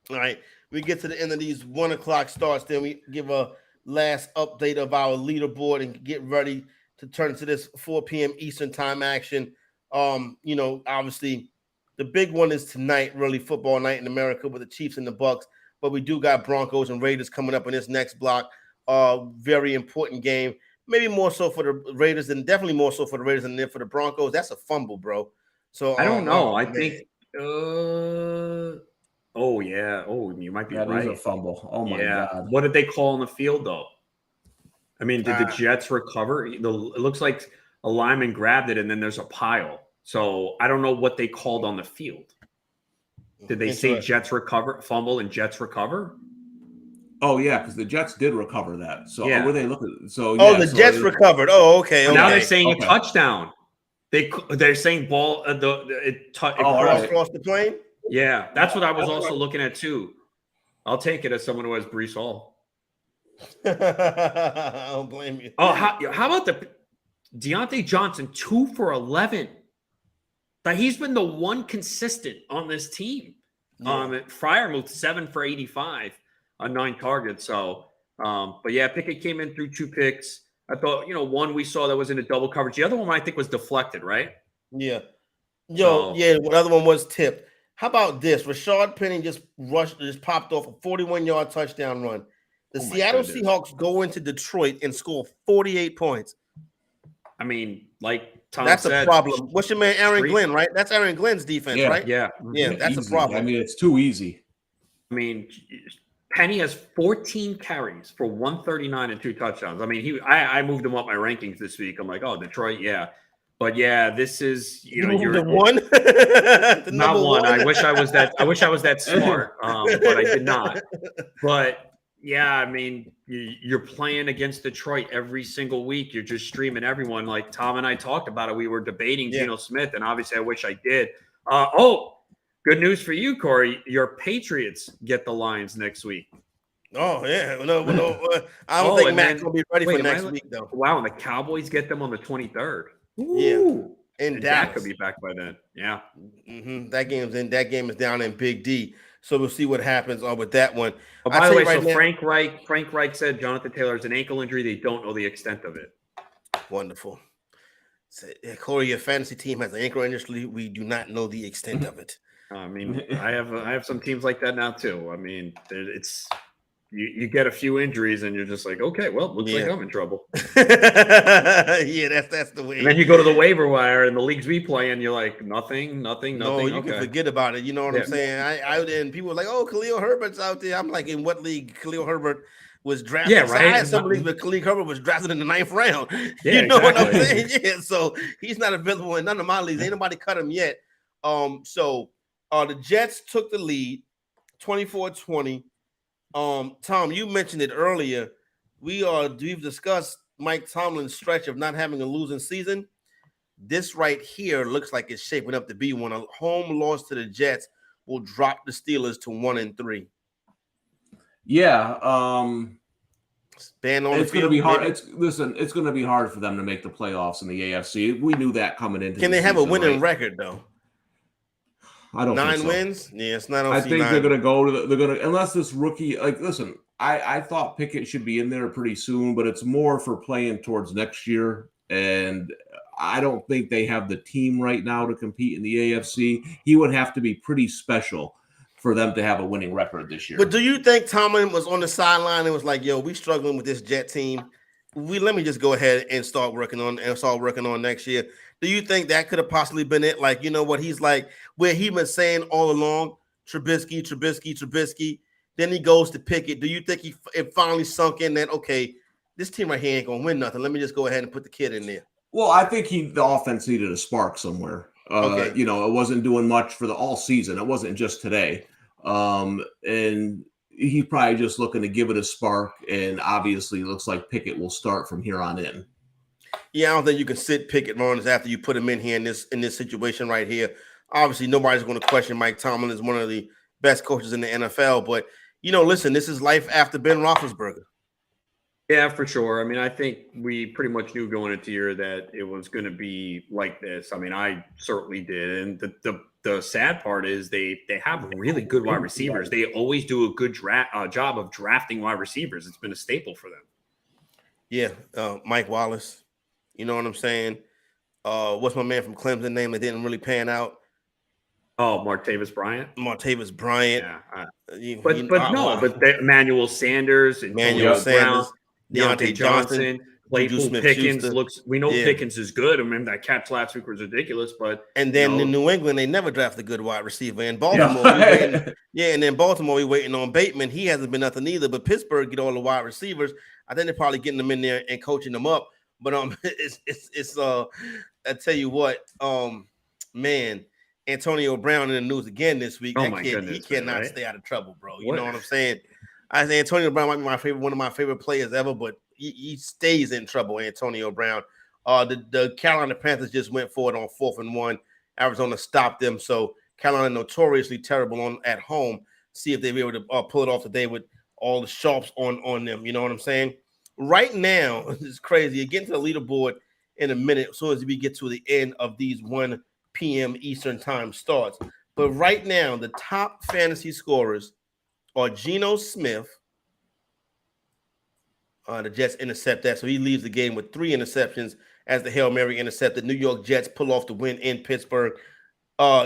All right, we get to the end of these 1 o'clock starts. Then we give a last update of our leaderboard and get ready to turn to this 4 p.m. Eastern time action. Obviously, the big one is tonight, really football night in America with the Chiefs and the Bucks. But we do got Broncos and Raiders coming up in this next block. Very important game maybe more so for the Raiders, and definitely more so for the Raiders than for the Broncos. That's a fumble, bro. So I don't know. I man. think. Oh yeah. Oh, you might be That right. is a fumble. Oh my God. What did they call on the field though? I mean, did the Jets recover? It looks like a lineman grabbed it, and then there's a pile. So I don't know what they called on the field. Did they say Jets recover, fumble, and Jets recover? Oh yeah, because the Jets did recover that. So were they looking? So the Jets recovered. Oh, okay. Now they're saying a touchdown. They're saying ball. It crossed the plane. Yeah, that's what I was also looking at too. I'll take it as someone who has Brees Hall. I don't blame you. Oh, how about the Deontay Johnson 2 for 11? But he's been the one consistent on this team. Freiermuth 7 for 85 on 9 targets. So, but yeah, Pickett came in through 2 picks. I thought, one we saw that was in a double coverage. The other one I think was deflected, right? Yeah. The other one was tipped. How about this? Rashad Penny just popped off a 41-yard touchdown run. The Seattle Seahawks go into Detroit and score 48 points. I mean, like Tom that's said, a problem. What's your man, Aaron Glenn, right? That's Aaron Glenn's defense, right? Yeah. That's easy. a problem. I mean, it's too easy. I mean, Penny has 14 carries for 139 and 2 touchdowns. I mean, I moved him up my rankings this week. I'm like, oh, Detroit, yeah. But yeah, this is you're the one. Not one. I wish I was that smart, but I did not. But yeah, I mean, you're playing against Detroit every single week. You're just streaming everyone. Like Tom and I talked about it. We were debating Geno Smith, and obviously, I wish I did. Good news for you, Corey. Your Patriots get the Lions next week. Oh yeah, no. I don't think Matt's gonna be ready for next week, though. Wow, and the Cowboys get them on the 23rd. Yeah, and Dak could be back by then. Yeah, That game is down in Big D. So we'll see what happens with that one. By the way, Frank Reich said Jonathan Taylor has an ankle injury. They don't know the extent of it. Wonderful. So, Corey, your fantasy team has an ankle injury. We do not know the extent of it. I mean, I have some teams like that now too. I mean, it's you get a few injuries and you're just like, okay, well, looks like I'm in trouble. Yeah, that's the way. And then you go to the waiver wire and the leagues we play and you're like, nothing. No, you can forget about it. You know what I'm saying? And people are like, oh, Khalil Herbert's out there. I'm like, in what league Khalil Herbert was drafted? Yeah, right. I had some leagues where Khalil Herbert was drafted in the 9th round. You know what I'm saying? Yeah, so he's not available in none of my leagues. Ain't nobody cut him yet. So the Jets took the lead 24-20. Tom, you mentioned it earlier. We've discussed Mike Tomlin's stretch of not having a losing season. This right here looks like it's shaping up to be one. A home loss to the Jets will drop the Steelers to 1-3. Yeah, it's going to be hard. It's going to be hard for them to make the playoffs in the AFC. We knew that coming into. Can they have a winning record though? I don't 9 think so. wins. Yeah, it's not. I think they're going to go to. They're going to unless this rookie. Like, listen, I thought Pickett should be in there pretty soon, but it's more for playing towards next year, and I don't think they have the team right now to compete in the AFC. He would have to be pretty special for them to have a winning record this year. But do you think Tomlin was on the sideline and was like, "Yo, we struggling with this Jet team. Let me just go ahead and start working on next year." Do you think that could have possibly been it? Like, you know what he's like, where he been saying all along, Trubisky. Then he goes to Pickett. Do you think it finally sunk in that, okay, this team right here ain't gonna win nothing. Let me just go ahead and put the kid in there. Well, I think the offense needed a spark somewhere. Okay. You know, it wasn't doing much for the all season. It wasn't just today. And he's probably just looking to give it a spark. And obviously, it looks like Pickett will start from here on in. Yeah, I don't think you can sit Pickett runners after you put him in here in this situation right here. Obviously, nobody's going to question Mike Tomlin is one of the best coaches in the NFL. But, you know, listen, this is life after Ben Roethlisberger. Yeah, for sure. I mean, I think we pretty much knew going into the year that it was going to be like this. I mean, I certainly did. And the sad part is they have really good wide receivers. They always do a good job of drafting wide receivers. It's been a staple for them. Yeah, Mike Wallace. You know what I'm saying? What's my man from Clemson name that didn't really pan out? Oh, Martavis Bryant. Yeah. But Emmanuel Sanders and Deontay Johnson. Claypool, Pickens looks. We know Yeah. Pickens is good. I mean, that catch last week was ridiculous, but And then in New England, they never draft a good wide receiver. In Baltimore, and then Baltimore, we waiting on Bateman. He hasn't been nothing either. But Pittsburgh get all the wide receivers. I think they're probably getting them in there and coaching them up. But it's I tell you what, man, Antonio Brown in the news again this week. Oh that my kid, goodness, he cannot right? stay out of trouble, bro. You What? know what I'm saying? I think Antonio Brown might be one of my favorite players ever, but he stays in trouble. Antonio Brown. The Carolina Panthers just went for it on 4th and 1. Arizona stopped them. So Carolina notoriously terrible at home. See if they be able to pull it off today with all the sharps on them. You know what I'm saying? Right now, it's crazy. You get to the leaderboard in a minute as soon as we get to the end of these 1 p.m. Eastern time starts. But right now, the top fantasy scorers are Geno Smith. The Jets intercept that, so he leaves the game with 3 interceptions as the Hail Mary intercepted. New York Jets pull off the win in Pittsburgh.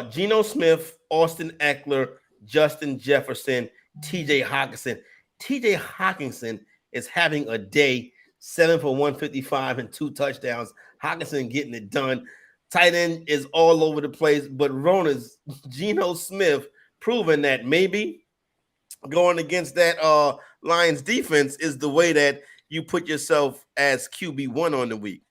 Geno Smith, Austin Eckler, Justin Jefferson, T.J. Hockenson. T.J. Hockenson is having a day, 7 for 155 and 2 touchdowns. Hockenson getting it done. Tight end is all over the place, but Rona's Geno Smith proving that maybe going against that Lions defense is the way that you put yourself as QB1 on the week.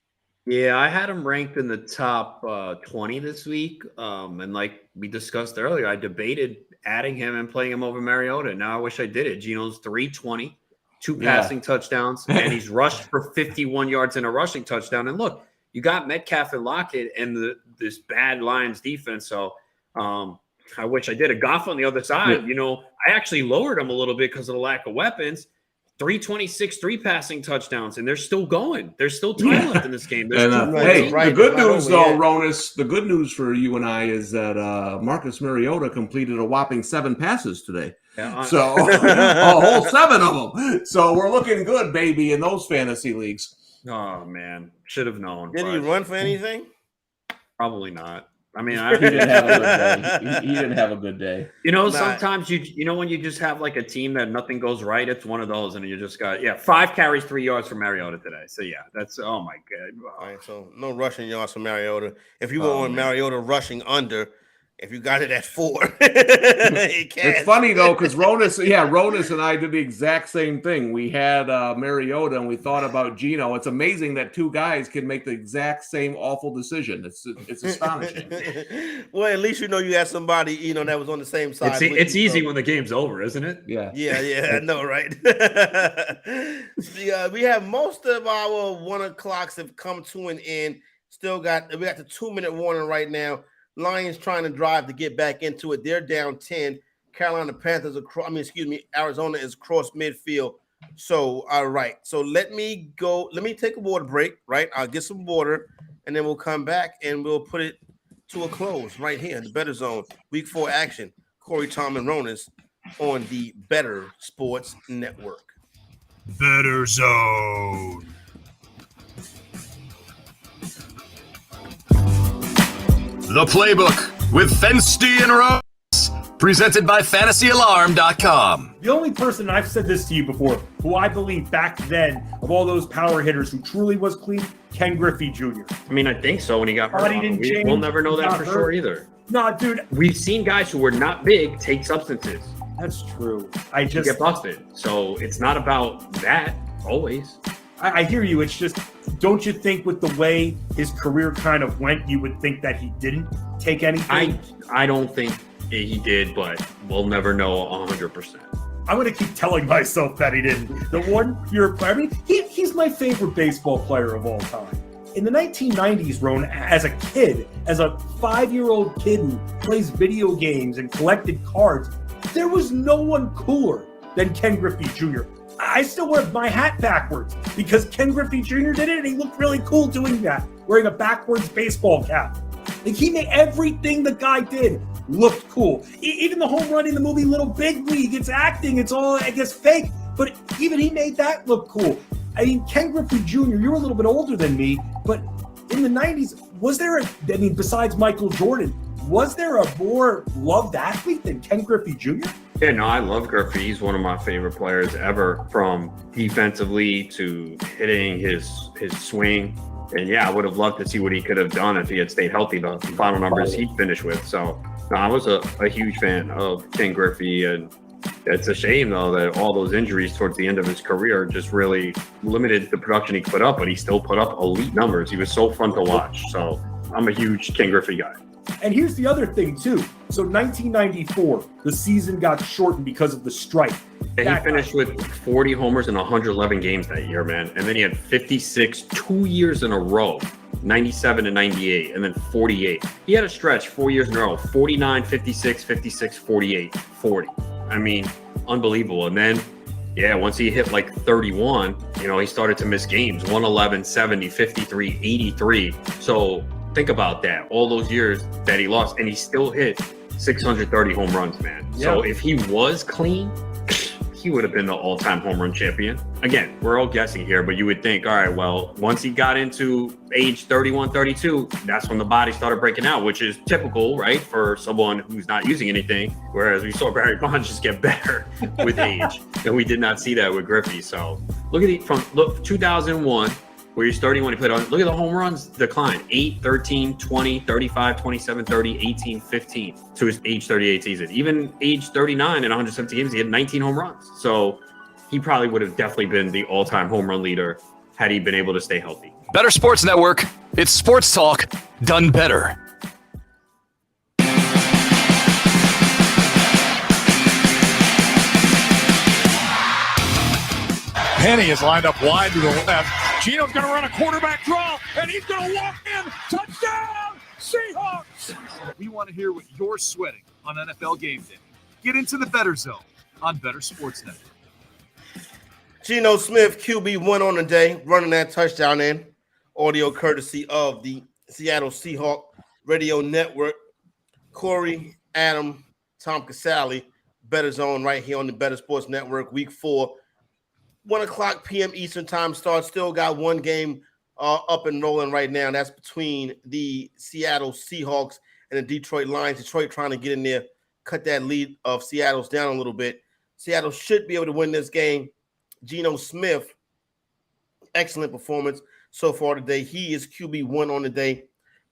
Yeah, I had him ranked in the top 20 this week. And like we discussed earlier, I debated adding him and playing him over Mariota. Now I wish I did it. Geno's 320, 2 passing touchdowns, and he's rushed for 51 yards and a rushing touchdown. And look, you got Metcalf and Lockett and this bad Lions defense. So I wish I did a Goff on the other side. Yeah. You know, I actually lowered him a little bit because of the lack of weapons. 326, 3 passing touchdowns, and they're still going. There's still time left in this game. And, the good news, though, Ronas, the good news for you and I is that Marcus Mariota completed a whopping 7 passes today. Yeah, so a whole 7 of them. So we're looking good, baby, in those fantasy leagues. Oh, man. Should have known. Did he run for anything? Probably not. I mean, He didn't have a good day. He didn't have a good day. You know, sometimes you know when you just have like a team that nothing goes right, it's one of those, and you just got 5 carries, 3 yards for Mariota today. So yeah, that's oh my god. All right, so no rushing yards for Mariota. If you were on Mariota rushing under, if you got it at 4, it's funny though because Ronas and I did the exact same thing. We had Mariota and we thought about Geno. It's amazing that 2 guys can make the exact same awful decision. It's astonishing. Well, at least you know you had somebody that was on the same side. It's easy when the game's over, isn't it? Yeah, I know, right? We have most of our 1 o'clocks have come to an end. We got the 2-minute warning right now. Lions trying to drive to get back into it. They're down 10. Carolina Panthers Arizona is across midfield. So, all right. So let me go. Let me take a water break, right? I'll get some water, and then we'll come back and we'll put it to a close right here in the Bettor Zone. Week 4 action. Corey, Tom, and Ronas on the Bettor Sports Network. Bettor Zone. The Playbook with Fensty and Rose, presented by FantasyAlarm.com. The only person, and I've said this to you before, who I believe back then, of all those power hitters who truly was clean, Ken Griffey Jr. I mean, I think so when he got hurt. We'll never know that for sure either. No, dude. We've seen guys who were not big take substances. That's true. To get busted. So it's not about that always. I hear you. It's just, don't you think with the way his career kind of went, you would think that he didn't take anything? I don't think he did, but we'll never know 100%. I'm going to keep telling myself that he didn't. The one pure player, I mean, he's my favorite baseball player of all time. In the 1990s, Ron, as a kid, as a 5-year-old kid who plays video games and collected cards, there was no one cooler than Ken Griffey Jr. I still wear my hat backwards because Ken Griffey Jr. did it and he looked really cool doing that, wearing a backwards baseball cap. Like, he made everything the guy did looked cool. Even the home run in the movie Little Big League, it's acting, it's all, I guess, fake, but even he made that look cool. I mean, Ken Griffey Jr., you're a little bit older than me, but in the 90s, besides Michael Jordan, was there a more loved athlete than Ken Griffey Jr.? Yeah, no, I love Griffey. He's one of my favorite players ever, from defensively to hitting his swing. And yeah, I would have loved to see what he could have done if he had stayed healthy, the final numbers he finished with. So no, I was a huge fan of Ken Griffey, and it's a shame though that all those injuries towards the end of his career just really limited the production he could put up, but he still put up elite numbers. He was so fun to watch. So I'm a huge Ken Griffey guy. And here's the other thing, too. So 1994, the season got shortened because of the strike. Yeah, he finished with 40 homers in 111 games that year, man. And then he had 56 2 years in a row, 97 and 98, and then 48. He had a stretch 4 years in a row, 49, 56, 56, 48, 40. I mean, unbelievable. And then, yeah, once he hit like 31, he started to miss games, 111, 70, 53, 83. So think about that. All those years that he lost, and he still hit 630 home runs, man. Yeah. So if he was clean, he would have been the all-time home run champion. Again, we're all guessing here, but you would think, all right, well, once he got into age 31, 32, that's when the body started breaking out, which is typical, right, for someone who's not using anything. Whereas we saw Barry Bonds just get better with age, and we did not see that with Griffey. So look at 2001. Where he's 31, he played on. Look at the home runs decline: 8, 13, 20, 35, 27, 30, 18, 15 to his age 38 season. Even age 39 in 170 games, he had 19 home runs. So he probably would have definitely been the all-time home run leader had he been able to stay healthy. Better Sports Network. It's sports talk done better. Penny is lined up wide to the left. Gino's going to run a quarterback draw, and he's going to walk in. Touchdown, Seahawks! We want to hear what you're sweating on NFL Game Day. Get into the Bettor Zone on Bettor Sports Network. Geno Smith, QB1 on the day, running that touchdown in. Audio courtesy of the Seattle Seahawks Radio Network. Corey, Adam, Tom Casale, Bettor Zone right here on the Bettor Sports Network, Week 4. 1 o'clock p.m. Eastern time start. Still got one game up and rolling right now. That's between the Seattle Seahawks and the Detroit Lions. Detroit trying to get in there, cut that lead of Seattle's down a little bit. Seattle should be able to win this game. Geno Smith, excellent performance so far today. He is QB1 on the day,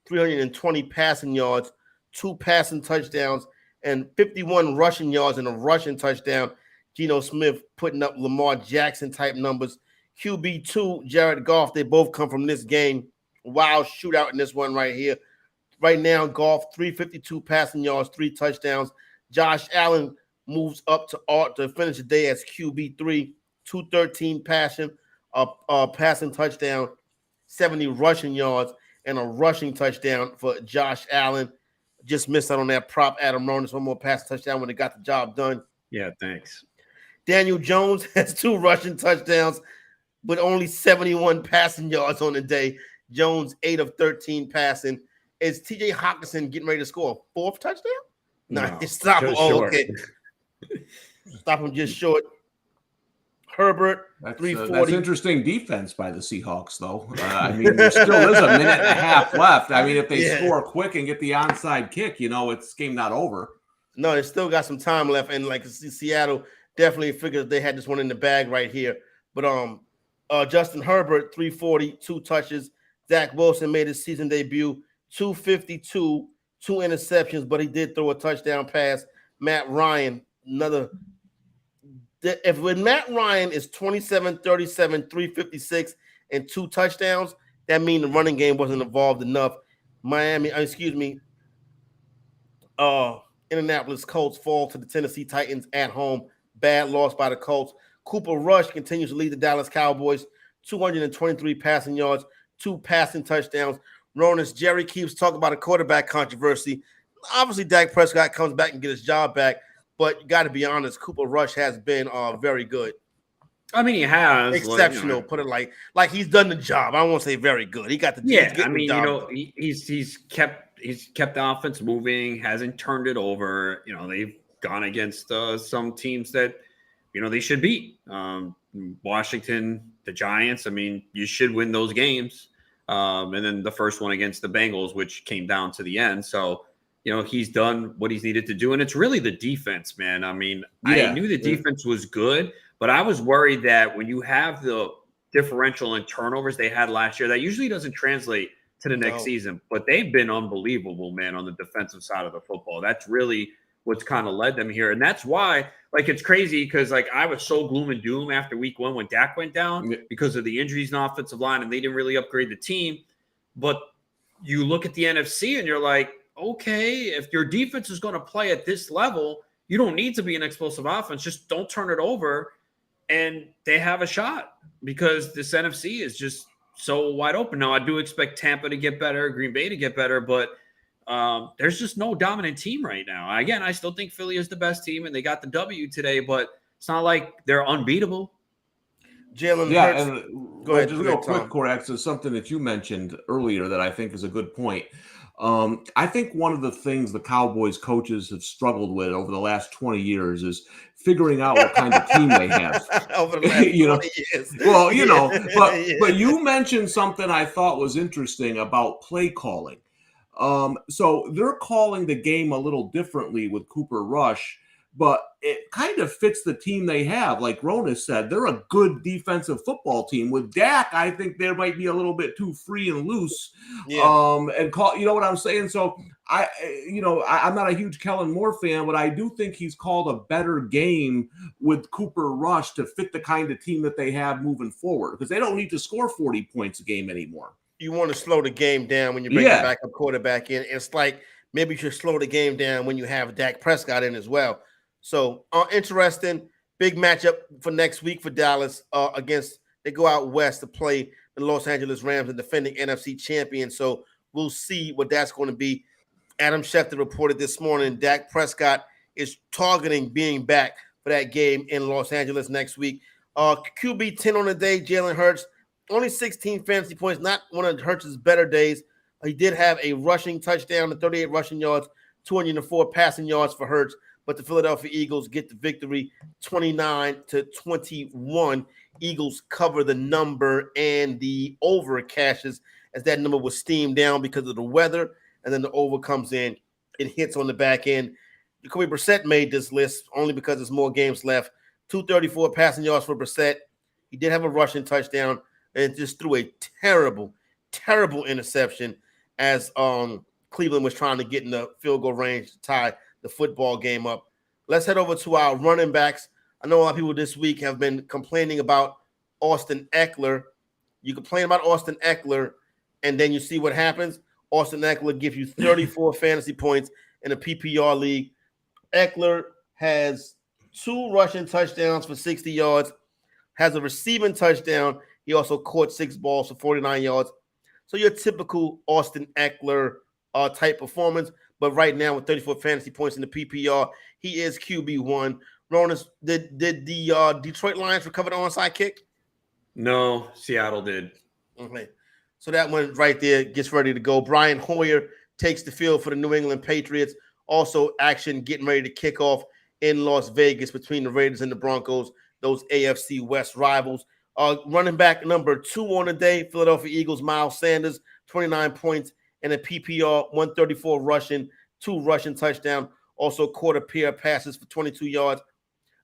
320 passing yards, 2 passing touchdowns, and 51 rushing yards and a rushing touchdown. Geno Smith putting up Lamar Jackson type numbers. QB2, Jared Goff, they both come from this game. Wild shootout in this one right here. Right now, Goff, 352 passing yards, 3 touchdowns. Josh Allen moves up to finish the day as QB3, 213 passing touchdown, 70 rushing yards, and a rushing touchdown for Josh Allen. Just missed out on that prop. Adam Ronis, one more passing touchdown when they got the job done. Yeah, thanks. Daniel Jones has 2 rushing touchdowns, but only 71 passing yards on the day. Jones, 8 of 13 passing. Is TJ Hockenson getting ready to score a 4th touchdown? No, stop him. Oh, okay. Stop him just short. Herbert, 340. That's interesting defense by the Seahawks, though. I mean, there still is a minute and a half left. I mean, if they score quick and get the onside kick, it's game not over. No, they still got some time left, and like Seattle definitely figured they had this one in the bag right here. But Justin Herbert, 340, 2 touches. Zach Wilson made his season debut, 252, 2 interceptions, but he did throw a touchdown pass. Matt Ryan, when Matt Ryan is 27, 37, 356, and 2 touchdowns, that means the running game wasn't involved enough. Indianapolis Colts fall to the Tennessee Titans at home. Bad loss by the Colts. Cooper Rush continues to lead the Dallas Cowboys, 223 passing yards, 2 passing touchdowns. Ronis, Jerry keeps talking about a quarterback controversy. Obviously, Dak Prescott comes back and get his job back, but you got to be honest, Cooper Rush has been very good. I mean, he has exceptional. Put it like he's done the job. I don't want to say very good. He got the he's kept the offense moving, hasn't turned it over. They've gone against some teams that they should beat. Washington, the Giants. I mean, you should win those games. And then the first one against the Bengals, which came down to the end. So he's done what he's needed to do. And it's really the defense, man. I mean, I knew the defense was good, but I was worried that when you have the differential in turnovers they had last year, that usually doesn't translate to the next season. But they've been unbelievable, man, on the defensive side of the football. That's really what's kind of led them here. And that's why, it's crazy because, I was so gloom and doom after week 1 when Dak went down because of the injuries in the offensive line, and they didn't really upgrade the team. But you look at the NFC and you're like, okay, if your defense is going to play at this level, you don't need to be an explosive offense. Just don't turn it over. And they have a shot because this NFC is just so wide open. Now, I do expect Tampa to get better, Green Bay to get better, but there's just no dominant team right now. Again, I still think Philly is the best team, and they got the W today, but it's not like they're unbeatable. Jalen Hurts. And go ahead. Just real quick, Corax, is something that you mentioned earlier that I think is a good point. I think one of the things the Cowboys coaches have struggled with over the last 20 years is figuring out what kind of team they have. Over the last 20 years. Well, but you mentioned something I thought was interesting about play calling. So they're calling the game a little differently with Cooper Rush, but it kind of fits the team they have. Like Rona said, they're a good defensive football team. With Dak, I think they might be a little bit too free and loose. And call, you know what I'm saying? So I'm not a huge Kellen Moore fan, but I do think he's called a better game with Cooper Rush to fit the kind of team that they have moving forward, because they don't need to score 40 points a game anymore. You want to slow the game down when you bring the backup quarterback in. It's like maybe you should slow the game down when you have Dak Prescott in as well. So interesting, big matchup for next week for Dallas they go out west to play the Los Angeles Rams, the defending NFC champion. So we'll see what that's going to be. Adam Schefter reported this morning Dak Prescott is targeting being back for that game in Los Angeles next week. QB 10 on the day, Jalen Hurts, only 16 fantasy points, not one of Hurts' better days. He did have a rushing touchdown, 38 rushing yards, 204 passing yards for Hurts. But the Philadelphia Eagles get the victory 29-21. Eagles cover the number, and the over cashes as that number was steamed down because of the weather. And then the over comes in. It hits on the back end. Jacoby Brissett made this list only because there's more games left. 234 passing yards for Brissett. He did have a rushing touchdown and just threw a terrible, terrible interception as Cleveland was trying to get in the field goal range to tie the football game up. Let's head over to our running backs. I know a lot of people this week have been complaining about Austin Eckler. You complain about Austin Eckler, and then you see what happens. Austin Eckler gives you 34 fantasy points in a PPR league. Eckler has 2 rushing touchdowns for 60 yards, has a receiving touchdown. He also caught 6 balls for 49 yards. So your typical Austin Eckler type performance. But right now with 34 fantasy points in the PPR, he is QB1. Ronas, did the Detroit Lions recover the onside kick? No, Seattle did. Okay. So that one right there gets ready to go. Brian Hoyer takes the field for the New England Patriots. Also action getting ready to kick off in Las Vegas between the Raiders and the Broncos, those AFC West rivals. Running back number 2 on the day, Philadelphia Eagles, Miles Sanders, 29 points and a PPR, 134 rushing, 2 rushing touchdown. Also caught a pair of passes for 22 yards.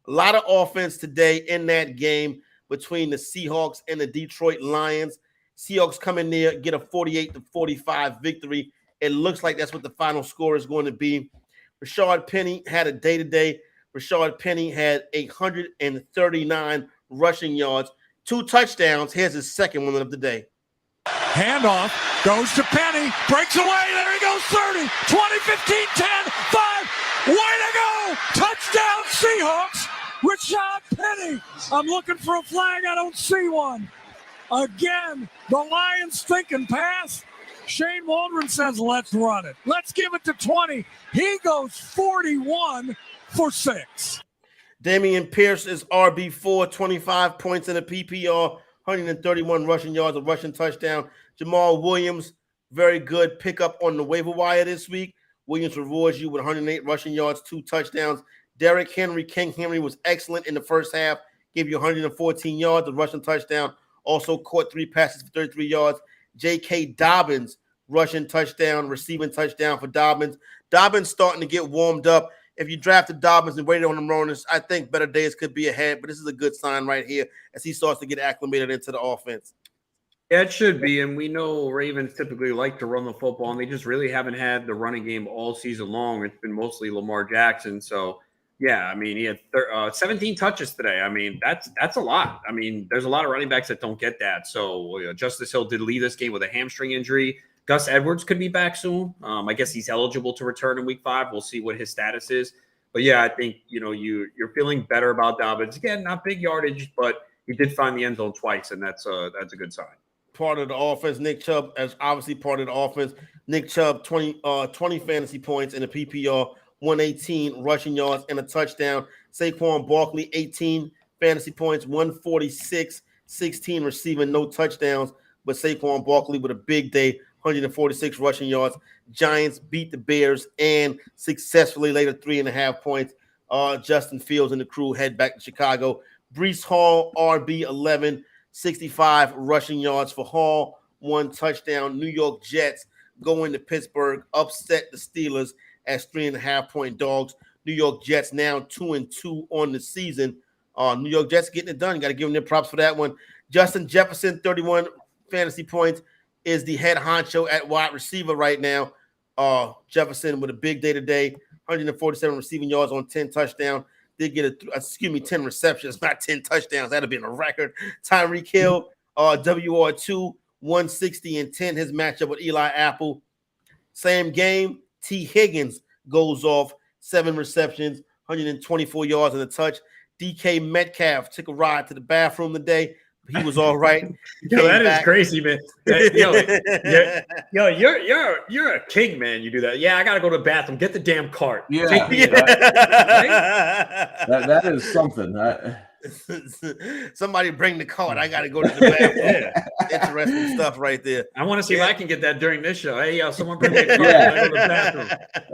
A lot of offense today in that game between the Seahawks and the Detroit Lions. Seahawks come in there, get a 48-45 victory. It looks like that's what the final score is going to be. Rashard Penny had a day-to-day. Rashard Penny had 139 rushing yards, 2 touchdowns. Here's his second one of the day. Handoff goes to Penny, breaks away, there he goes, 30, 20, 15, 10, 5, way to go! Touchdown Seahawks, Rashard Penny. I'm looking for a flag, I don't see one. Again, the Lions thinking pass. Shane Waldron says, let's run it. Let's give it to 20. He goes 41 for 6. Damian Pierce is RB4, 25 points in a PPR, 131 rushing yards, a rushing touchdown. Jamal Williams, very good pickup on the waiver wire this week. Williams rewards you with 108 rushing yards, 2 touchdowns. Derrick Henry, King Henry was excellent in the first half, gave you 114 yards, a rushing touchdown. Also caught 3 passes for 33 yards. J.K. Dobbins, rushing touchdown, receiving touchdown for Dobbins. Dobbins starting to get warmed up. If you drafted Dobbins and waited on him, Ronis, I think better days could be ahead. But this is a good sign right here as he starts to get acclimated into the offense. Yeah, it should be. And we know Ravens typically like to run the football, and they just really haven't had the running game all season long. It's been mostly Lamar Jackson. So, yeah, I mean, he had 17 touches today. I mean, that's a lot. I mean, there's a lot of running backs that don't get that. So, Justice Hill did leave this game with a hamstring injury. Gus Edwards could be back soon. I guess he's eligible to return in week 5. We'll see what his status is. But, yeah, I think, you're feeling better about Dobbins. Again, not big yardage, but he did find the end zone twice, and that's a good sign. Part of the offense, Nick Chubb, as obviously part of the offense. Nick Chubb, 20 fantasy points in the PPR, 118 rushing yards and a touchdown. Saquon Barkley, 18 fantasy points, 146, 16 receiving, no touchdowns. But Saquon Barkley with a big day, 146 rushing yards. Giants beat the Bears and successfully laid 3.5 points. Justin Fields and the crew head back to Chicago. Breece Hall, RB 11, 65 rushing yards for Hall, 1 touchdown. New York Jets go into Pittsburgh, upset the Steelers as 3.5-point dogs. New York Jets now 2-2 on the season. New York Jets getting it done. You got to give them their props for that one. Justin Jefferson, 31 fantasy points, is the head honcho at wide receiver right now. Jefferson with a big day today, 147 receiving yards on 10 touchdowns. Did get 10 receptions, not 10 touchdowns. That'd have been a record. Tyreek Hill, WR2, 160 and 10. His matchup with Eli Apple. Same game. T. Higgins goes off, 7 receptions, 124 yards and a touch. DK Metcalf took a ride to the bathroom today. He was all right. Yo, that is crazy, man. You're a king, man. You do that. Yeah, I gotta go to the bathroom. Get the damn cart. Yeah, that is something. Somebody bring the cart. I gotta go to the bathroom. Interesting stuff right there. I want to see if I can get that during this show. Hey, someone bring me a cart. I go to the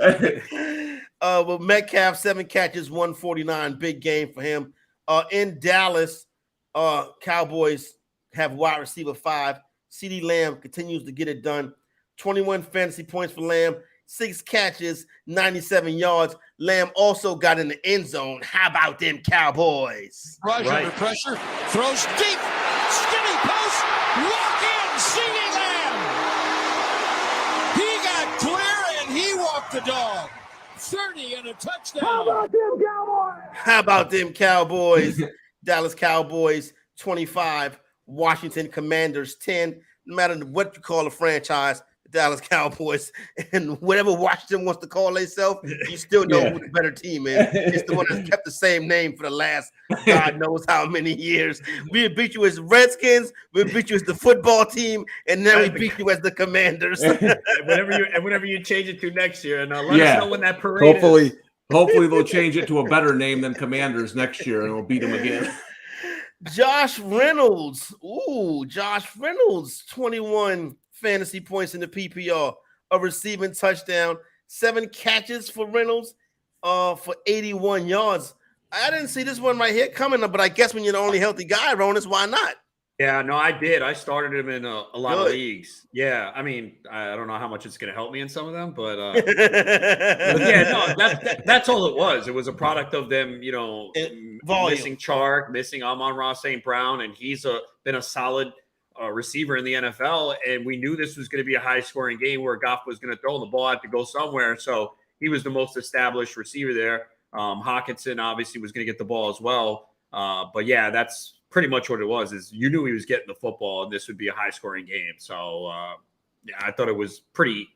bathroom. Well, Metcalf, 7 catches, 149. Big game for him. In Dallas, Cowboys have wide receiver 5. CeeDee Lamb continues to get it done. 21 fantasy points for Lamb, 6 catches, 97 yards. Lamb also got in the end zone. How about them Cowboys? Raj under pressure, throws deep, skinny post, walk in, CeeDee Lamb. He got clear and he walked the dog. 30 and a touchdown. How about them Cowboys? How about them Cowboys? Dallas Cowboys 25, Washington Commanders 10. No matter what you call a franchise, the Dallas Cowboys, and whatever Washington wants to call themselves, you still know who the better team is. It's the one that's kept the same name for the last God knows how many years. We beat you as Redskins, we beat you as the football team, and then we beat you as the Commanders. whenever you change it to next year, and let us know when that parade Hopefully is. they'll change it to a better name than Commanders next year, and we'll beat them again. Josh Reynolds. Ooh, Josh Reynolds, 21 fantasy points in the PPR, a receiving touchdown, 7 catches for Reynolds for 81 yards. I didn't see this one right here coming up, but I guess when you're the only healthy guy, Ronis, why not? Yeah, no, I did. I started him in a lot of leagues. Yeah, I mean, I don't know how much it's going to help me in some of them, but yeah, no, that's all it was. It was a product of them, missing Chark, missing Amon-Ra St. Brown, and he's been a solid receiver in the NFL, and we knew this was going to be a high-scoring game where Goff was going to throw the ball, had to go somewhere, so he was the most established receiver there. Hawkinson obviously was going to get the ball as well, but yeah, that's pretty much what it was. Is you knew he was getting the football, and this would be a high-scoring game. So yeah, I thought it was pretty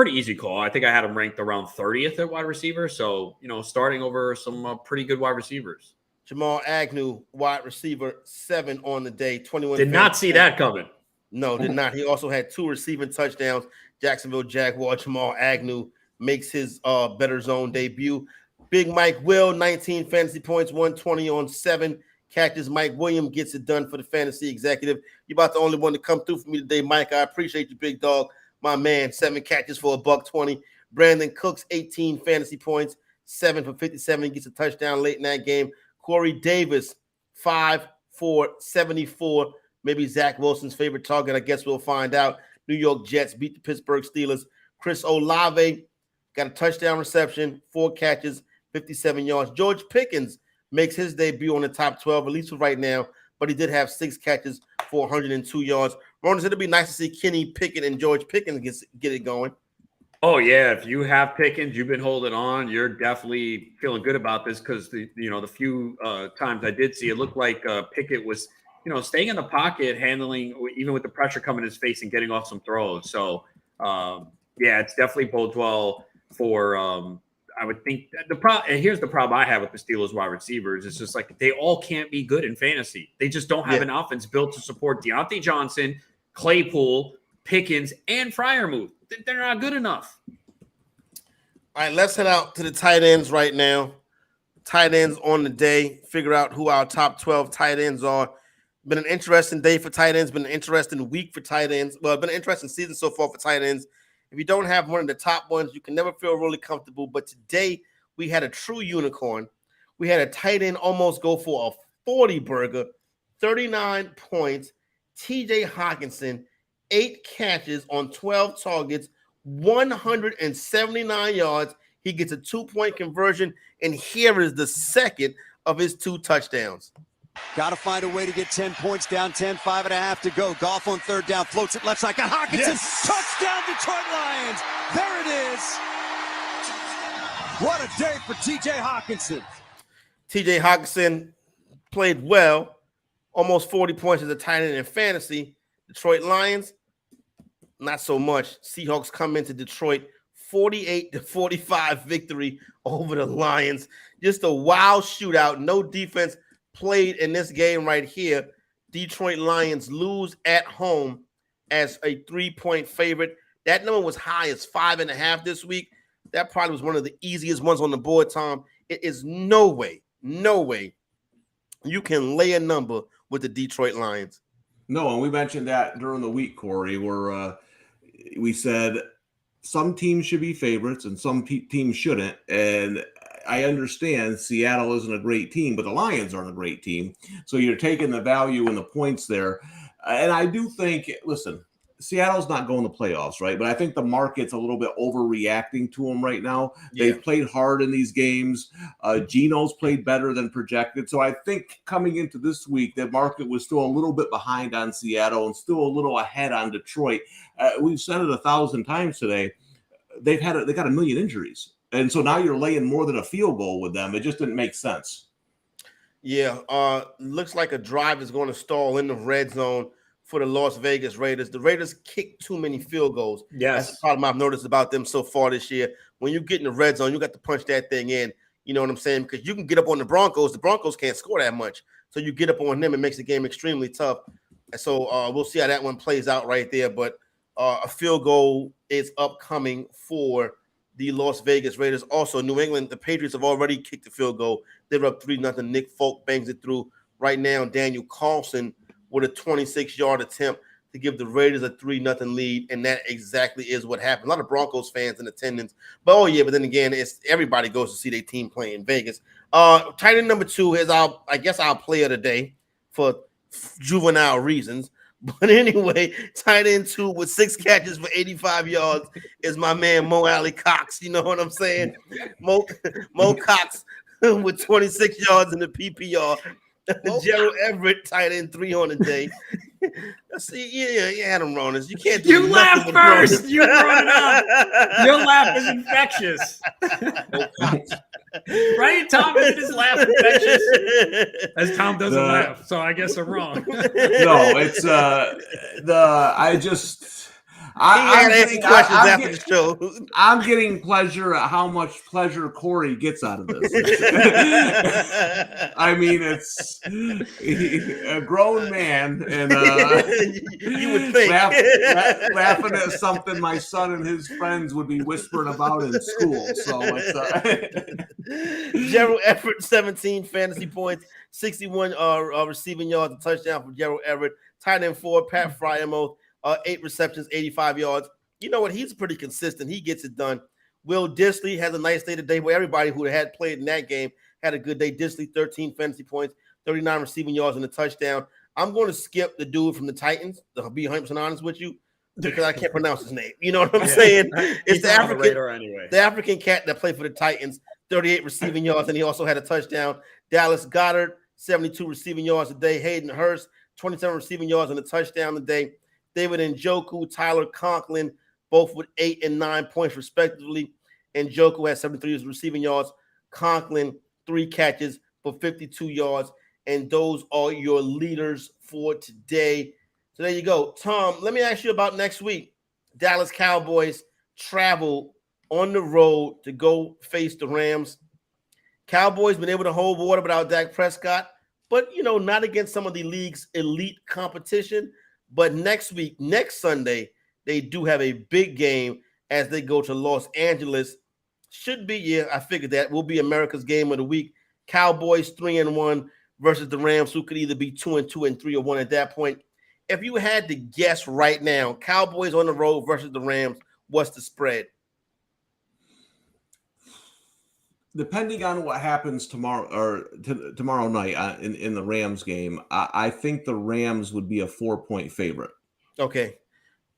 easy call. I think I had him ranked around 30th at wide receiver, so starting over some pretty good wide receivers. Jamal Agnew, wide receiver 7 on the day, 21. Did not see that coming. No, did not. He also had 2 receiving touchdowns. Jacksonville Jaguar Jamal Agnew makes his Better Zone debut. Big Mike Will, 19 fantasy points, 120 on 7 catches. Mike Williams gets it done for the fantasy executive. You're about the only one to come through for me today, Mike. I appreciate you, big dog. My man, 7 catches for $120. Brandon Cooks, 18 fantasy points, 7 for 57. He gets a touchdown late in that game. Corey Davis, 5 for 74. Maybe Zach Wilson's favorite target. I guess we'll find out. New York Jets beat the Pittsburgh Steelers. Chris Olave got a touchdown reception, 4 catches, 57 yards. George Pickens makes his debut on the top 12, at least for right now, but he did have 6 catches for 102 yards. Ronald, it'll be nice to see Kenny Pickett and George Pickens get it going. Oh yeah, if you have Pickens, you've been holding on. You're definitely feeling good about this because the few times I did see it looked like Pickett was staying in the pocket, handling even with the pressure coming in his face and getting off some throws. So yeah, it's definitely bodes well for. I would think the problem. And here's the problem I have with the Steelers wide receivers. It's just like they all can't be good in fantasy. They just don't have an offense built to support Deontay Johnson, Claypool, Pickens, and Freiermuth. They're not good enough. All right, let's head out to the tight ends right now. Tight ends on the day. Figure out who our top 12 tight ends are. Been an interesting day for tight ends. Been an interesting week for tight ends. Well, it's been an interesting season so far for tight ends. If you don't have one of the top ones, you can never feel really comfortable. But today, we had a true unicorn. We had a tight end almost go for a 40-burger, 39 points. TJ Hawkinson, 8 catches on 12 targets, 179 yards. He gets a 2-point conversion, and here is the second of his 2 touchdowns. Got to find a way to get 10 points down, 10, 5.5 to go. Goff on 3rd down, floats it left side. Got Hawkinson. Yes. Touchdown, Detroit Lions. There it is. What a day for TJ Hawkinson. TJ Hawkinson played well, almost 40 points as a tight end in fantasy. Detroit Lions, not so much. Seahawks come into Detroit 48-45 victory over the Lions. Just a wild shootout. No defense played in this game right here. Detroit Lions lose at home as a 3-point favorite. That number was high as 5.5 this week. That probably was one of the easiest ones on the board, Tom. It is no way you can lay a number with the Detroit Lions. No, and we mentioned that during the week, Corey, where we said some teams should be favorites and some teams shouldn't. And I understand Seattle isn't a great team, but the Lions aren't a great team. So you're taking the value and the points there. And I do think, listen, Seattle's not going to playoffs, right? But I think the market's a little bit overreacting to them right now. Yeah. They've played hard in these games. Geno's played better than projected. So I think coming into this week, the market was still a little bit behind on Seattle and still a little ahead on Detroit. We've said it 1,000 times today. They got 1 million injuries. And so now you're laying more than a field goal with them. It just didn't make sense. Yeah, looks like a drive is going to stall in the red zone for the Las Vegas Raiders. The Raiders kick too many field goals. Yes. That's the problem I've noticed about them so far this year. When you get in the red zone, you got to punch that thing in. You know what I'm saying? Because you can get up on the Broncos. The Broncos can't score that much. So you get up on them, it makes the game extremely tough. And so we'll see how that one plays out right there. But a field goal is upcoming for the Las Vegas Raiders. Also, New England, the Patriots have already kicked the field goal. They're up 3-0. Nick Folk bangs it through. Right now, Daniel Carlson with a 26-yard attempt to give the Raiders a 3-0 lead, and that exactly is what happened. A lot of Broncos fans in attendance. But then again, it's everybody goes to see their team play in Vegas. Tight end number 2 is our player of the day for juvenile reasons. But anyway, tight end 2 with 6 catches for 85 yards is my man Mo Alley Cox. You know what I'm saying? Mo Cox with 26 yards in the PPR. Gerald Everett, tight end 3 on the day. See, you had him, Ronas. You can't do You laugh first. You brought it up. Your laugh is infectious. Right? Tom, isn't his laugh infectious? As Tom doesn't laugh, so I guess I'm wrong. No, it's I'm getting pleasure at how much pleasure Corey gets out of this. I mean, it's a grown man, and you would think laughing at something my son and his friends would be whispering about in school. So it's Gerald Everett, 17 fantasy points, 61 receiving yards, a touchdown for Gerald Everett. Tight end 4, Pat Freiermuth, 8 receptions, 85 yards. You know what? He's pretty consistent. He gets it done. Will Disley has a nice day today where everybody who had played in that game had a good day. Disley, 13 fantasy points, 39 receiving yards and a touchdown. I'm going to skip the dude from the Titans. To be 100% honest with you, because I can't pronounce his name. You know what I'm saying? It's the on the African radar anyway. The African cat that played for the Titans, 38 receiving yards, and he also had a touchdown. Dallas Goedert, 72 receiving yards a day. Hayden Hurst, 27 receiving yards and a touchdown a day. David Njoku, Tyler Conklin, both with 8 and 9 points respectively. Njoku had 73 receiving yards. Conklin, 3 catches for 52 yards. And those are your leaders for today. So there you go. Tom, let me ask you about next week. Dallas Cowboys travel on the road to go face the Rams. Cowboys been able to hold water without Dak Prescott, but, not against some of the league's elite competition. But next week, next Sunday, they do have a big game as they go to Los Angeles. Should be, I figured that will be America's game of the week. Cowboys 3-1 versus the Rams, who could either be 2-2 and 3-1 at that point. If you had to guess right now, Cowboys on the road versus the Rams, what's the spread? Depending on what happens tomorrow or tomorrow night in the Rams game, I think the Rams would be a 4-point favorite. Okay.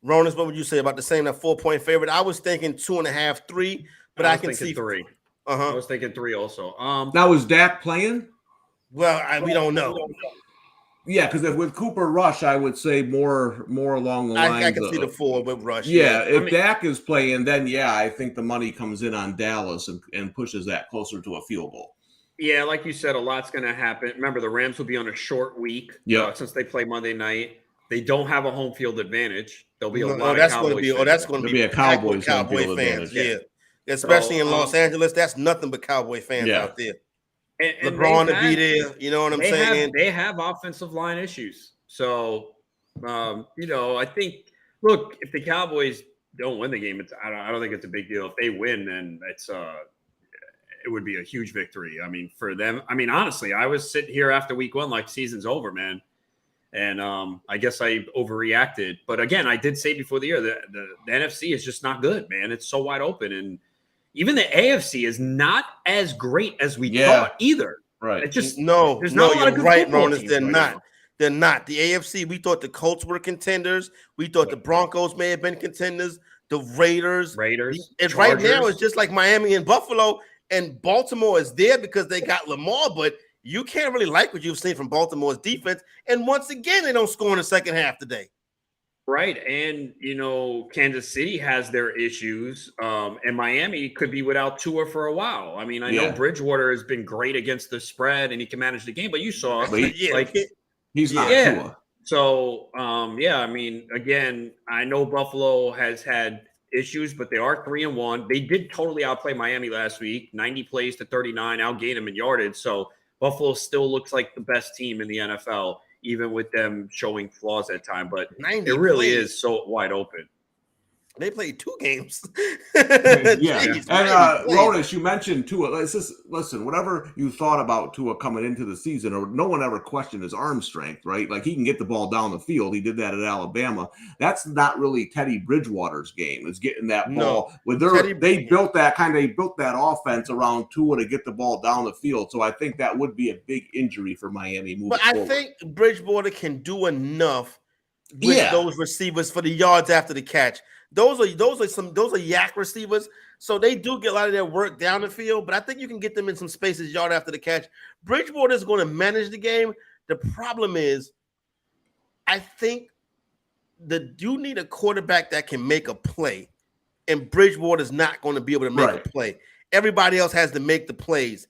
Ronas, what would you say about the same, that 4-point favorite? I was thinking 2.5, 3, but I can see 3. I was thinking 3 also. Now, is Dak playing? Well, we don't know. Yeah, because with Cooper Rush, I would say more along the lines. I can see the 4 with Rush. Yeah, if Dak is playing, then I think the money comes in on Dallas and pushes that closer to a field goal. Yeah, like you said, a lot's going to happen. Remember, the Rams will be on a short week since they play Monday night. They don't have a home field advantage. There'll be a lot of Cowboys fans. That's going to be a Cowboy fans. Yeah. Especially in Los Angeles, that's nothing but Cowboy fans out there. And LeBron to be there, you know what I'm saying? They have offensive line issues. So, I think, look, if the Cowboys don't win the game, I don't think it's a big deal. If they win, then it would be a huge victory. I mean, for them, honestly, I was sitting here after week 1 like season's over, man. And I guess I overreacted. But again, I did say before the year that the NFC is just not good, man. It's so wide open. And even the AFC is not as great as we thought either. Right. It's just you're right, Ronas. They're not. Now. They're not. The AFC, we thought the Colts were contenders. We thought the Broncos may have been contenders. The Raiders. And right now, it's just like Miami and Buffalo. And Baltimore is there because they got Lamar, but you can't really like what you've seen from Baltimore's defense. And once again, they don't score in the second half today. Right. And, Kansas City has their issues. And Miami could be without Tua for a while. I mean, I know Bridgewater has been great against the spread and he can manage the game, but you saw he's not Tua. So, again, I know Buffalo has had issues, but they are 3-1. They did totally outplay Miami last week, 90 plays to 39, outgained them in yardage. So Buffalo still looks like the best team in the NFL, even with them showing flaws at time. But it really is so wide open. They played 2 games. Jeez, and Ronas, you mentioned Tua. Listen, whatever you thought about Tua coming into the season, or no one ever questioned his arm strength, right? Like he can get the ball down the field. He did that at Alabama. That's not really Teddy Bridgewater's game. Is getting that ball. They built that offense around Tua to get the ball down the field. So I think that would be a big injury for Miami moving forward. But I think Bridgewater can do enough with those receivers for the yards after the catch. Those are yak receivers, so they do get a lot of their work down the field. But I think you can get them in some spaces yard after the catch. Bridgewater is going to manage the game. The problem is, I think that you need a quarterback that can make a play, and Bridgewater is not going to be able to make a play. Everybody else has to make the plays,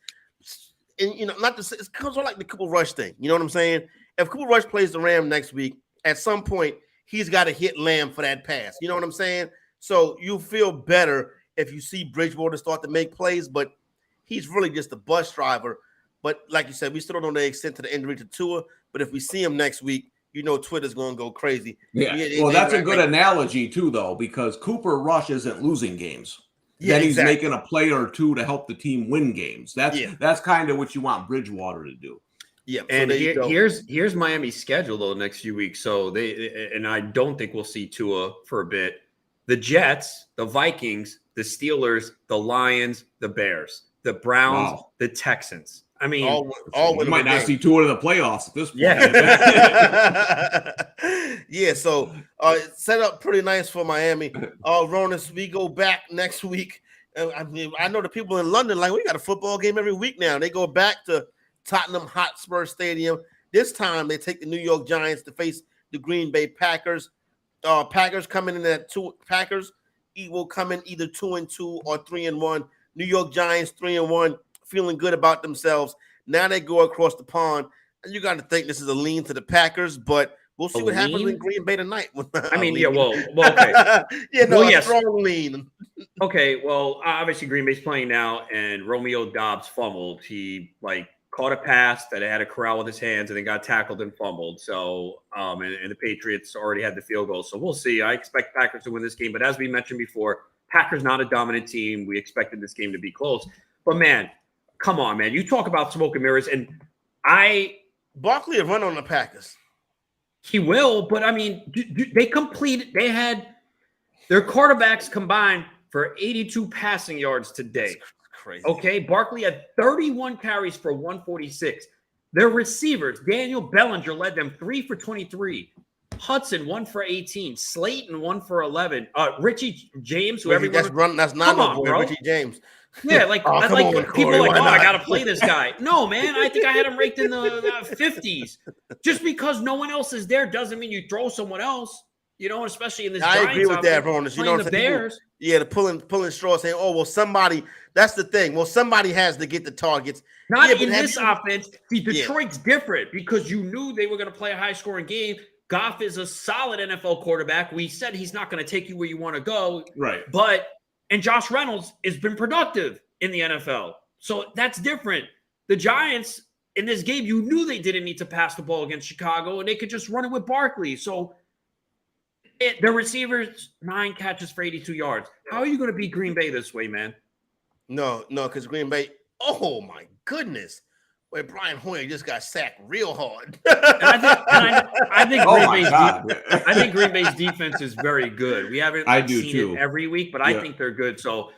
and not to say it's kind of like the Cooper Rush thing. You know what I'm saying? If Cooper Rush plays the Ram next week, at some point, he's got to hit Lamb for that pass. You know what I'm saying? So you feel better if you see Bridgewater start to make plays, but he's really just a bus driver. But like you said, we still don't know the extent to the injury to Tua. But if we see him next week, Twitter's going to go crazy. Yeah. Well, that's a good analogy too, though, because Cooper Rush isn't losing games. Then he's making a play or two to help the team win games. That's kind of what you want Bridgewater to do. Yeah, and here's Miami's schedule though next few weeks. So I don't think we'll see Tua for a bit. The Jets, the Vikings, the Steelers, the Lions, the Bears, the Browns, the Texans. I mean, we might not see Tua in the playoffs at this point. Yeah, so set up pretty nice for Miami. Ronas, we go back next week. I mean, I know the people in London, like, we got a football game every week now. They go back to Tottenham Hotspur Stadium. This time they take the New York Giants to face the Green Bay Packers. Packers coming in at 2. Packers will come in either 2-2 or 3-1. New York Giants 3-1, feeling good about themselves. Now they go across the pond, and you got to think this is a lean to the Packers, but we'll see what happens in Green Bay tonight. I mean, yeah, well, okay. Yeah, no, well, yes. strong lean. Okay, well, obviously Green Bay's playing now, and Romeo Doubs fumbled. He caught a pass that had a corral with his hands, and then got tackled and fumbled. So, and the Patriots already had the field goal. So we'll see. I expect Packers to win this game, but as we mentioned before, Packers not a dominant team. We expected this game to be close, but man, come on, man! You talk about smoke and mirrors, and Barkley have run on the Packers. He will, but I mean, they completed. They had their quarterbacks combined for 82 passing yards today. That's crazy. Okay, Barkley had 31 carries for 146. Their receivers, Daniel Bellinger led them 3 for 23. Hudson 1 for 18. Slayton 1 for 11. Richie James, who everyone that's not no boy, Richie James. Yeah, People are like, oh, I got to play this guy. No, man, I think I had him ranked in the 50s. Just because no one else is there doesn't mean you throw someone else. You know, especially in this. I agree with that, Ronald. You know what I'm saying? Bears. Yeah, the pulling straws, saying, "Oh, well, somebody." That's the thing. Well, somebody has to get the targets. Not in this offense. See, Detroit's different because you knew they were going to play a high-scoring game. Goff is a solid NFL quarterback. We said he's not going to take you where you want to go. Right. And Josh Reynolds has been productive in the NFL. So that's different. The Giants, in this game, you knew they didn't need to pass the ball against Chicago, and they could just run it with Barkley. So their receivers, 9 catches for 82 yards. How are you going to beat Green Bay this way, man? No, because Green Bay, oh, my goodness. Where Brian Hoyer just got sacked real hard. I think Green Bay's defense is very good. We haven't seen it every week, but I think they're good. So,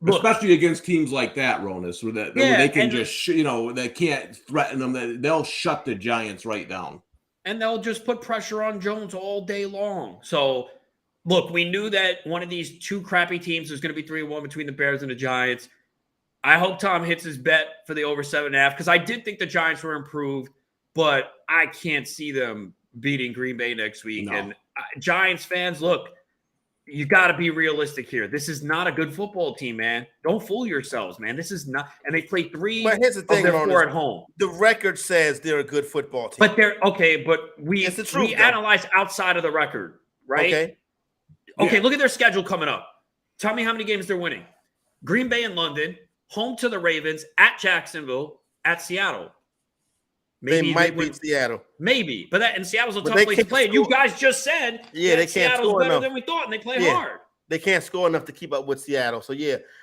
especially against teams like that, Ronas, where they can just, they can't threaten them. They'll shut the Giants right down. And they'll just put pressure on Jones all day long. So, look, we knew that one of these 2 crappy teams was going to be 3-1 between the Bears and the Giants. I hope Tom hits his bet for the over 7.5 because I did think the Giants were improved, but I can't see them beating Green Bay next week. No. And Giants fans, look, you got to be realistic here. This is not a good football team, man. Don't fool yourselves, man. This is not. And they played 3 but here's the thing, of their 4 at home. The record says they're a good football team. But they're okay. But we analyze outside of the record, right? Okay. Look at their schedule coming up. Tell me how many games they're winning. Green Bay in London. Home to the Ravens, at Jacksonville, at Seattle. Maybe they might beat Seattle. Maybe. But Seattle's a tough place to play. You guys just said they can't Seattle's score better enough. than we thought, and they play hard. They can't score enough to keep up with Seattle. So,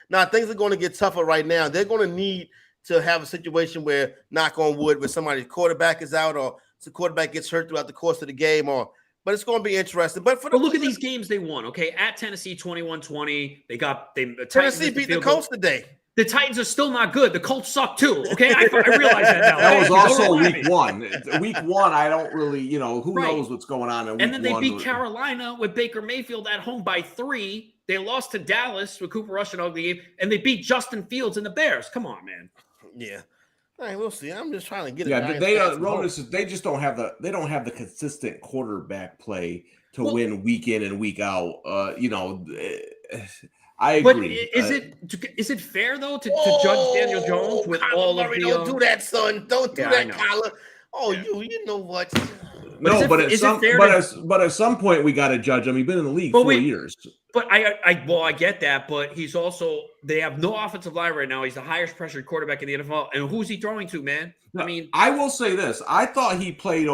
now things are going to get tougher right now. They're going to need to have a situation where, knock on wood, where somebody's quarterback is out or the quarterback gets hurt throughout the course of the game. But it's going to be interesting. But look at these games they won, okay? At Tennessee, 21-20. Tennessee beat the Colts today. The Titans are still not good. The Colts suck too. Okay, I realize that now. That was also week 1. Week 1, I don't really, who knows what's going on in week 1. And then they beat Carolina with Baker Mayfield at home by 3. They lost to Dallas with Cooper Rush and ugly game, and they beat Justin Fields and the Bears. Come on, man. Yeah. All right, we'll see. I'm just trying to get it. Yeah, they just don't have the consistent quarterback play to win week in and week out. I agree. But is it fair though to judge Daniel Jones with Kyler all Murray, of the? Don't do that, son. Don't do that, Kyler. Oh, you know what? No, but at some point we got to judge him. He's been in the league 4 years. But I get that. But he's also they have no offensive line right now. He's the highest pressured quarterback in the NFL. And who's he throwing to, man? I mean, I will say this: I thought he played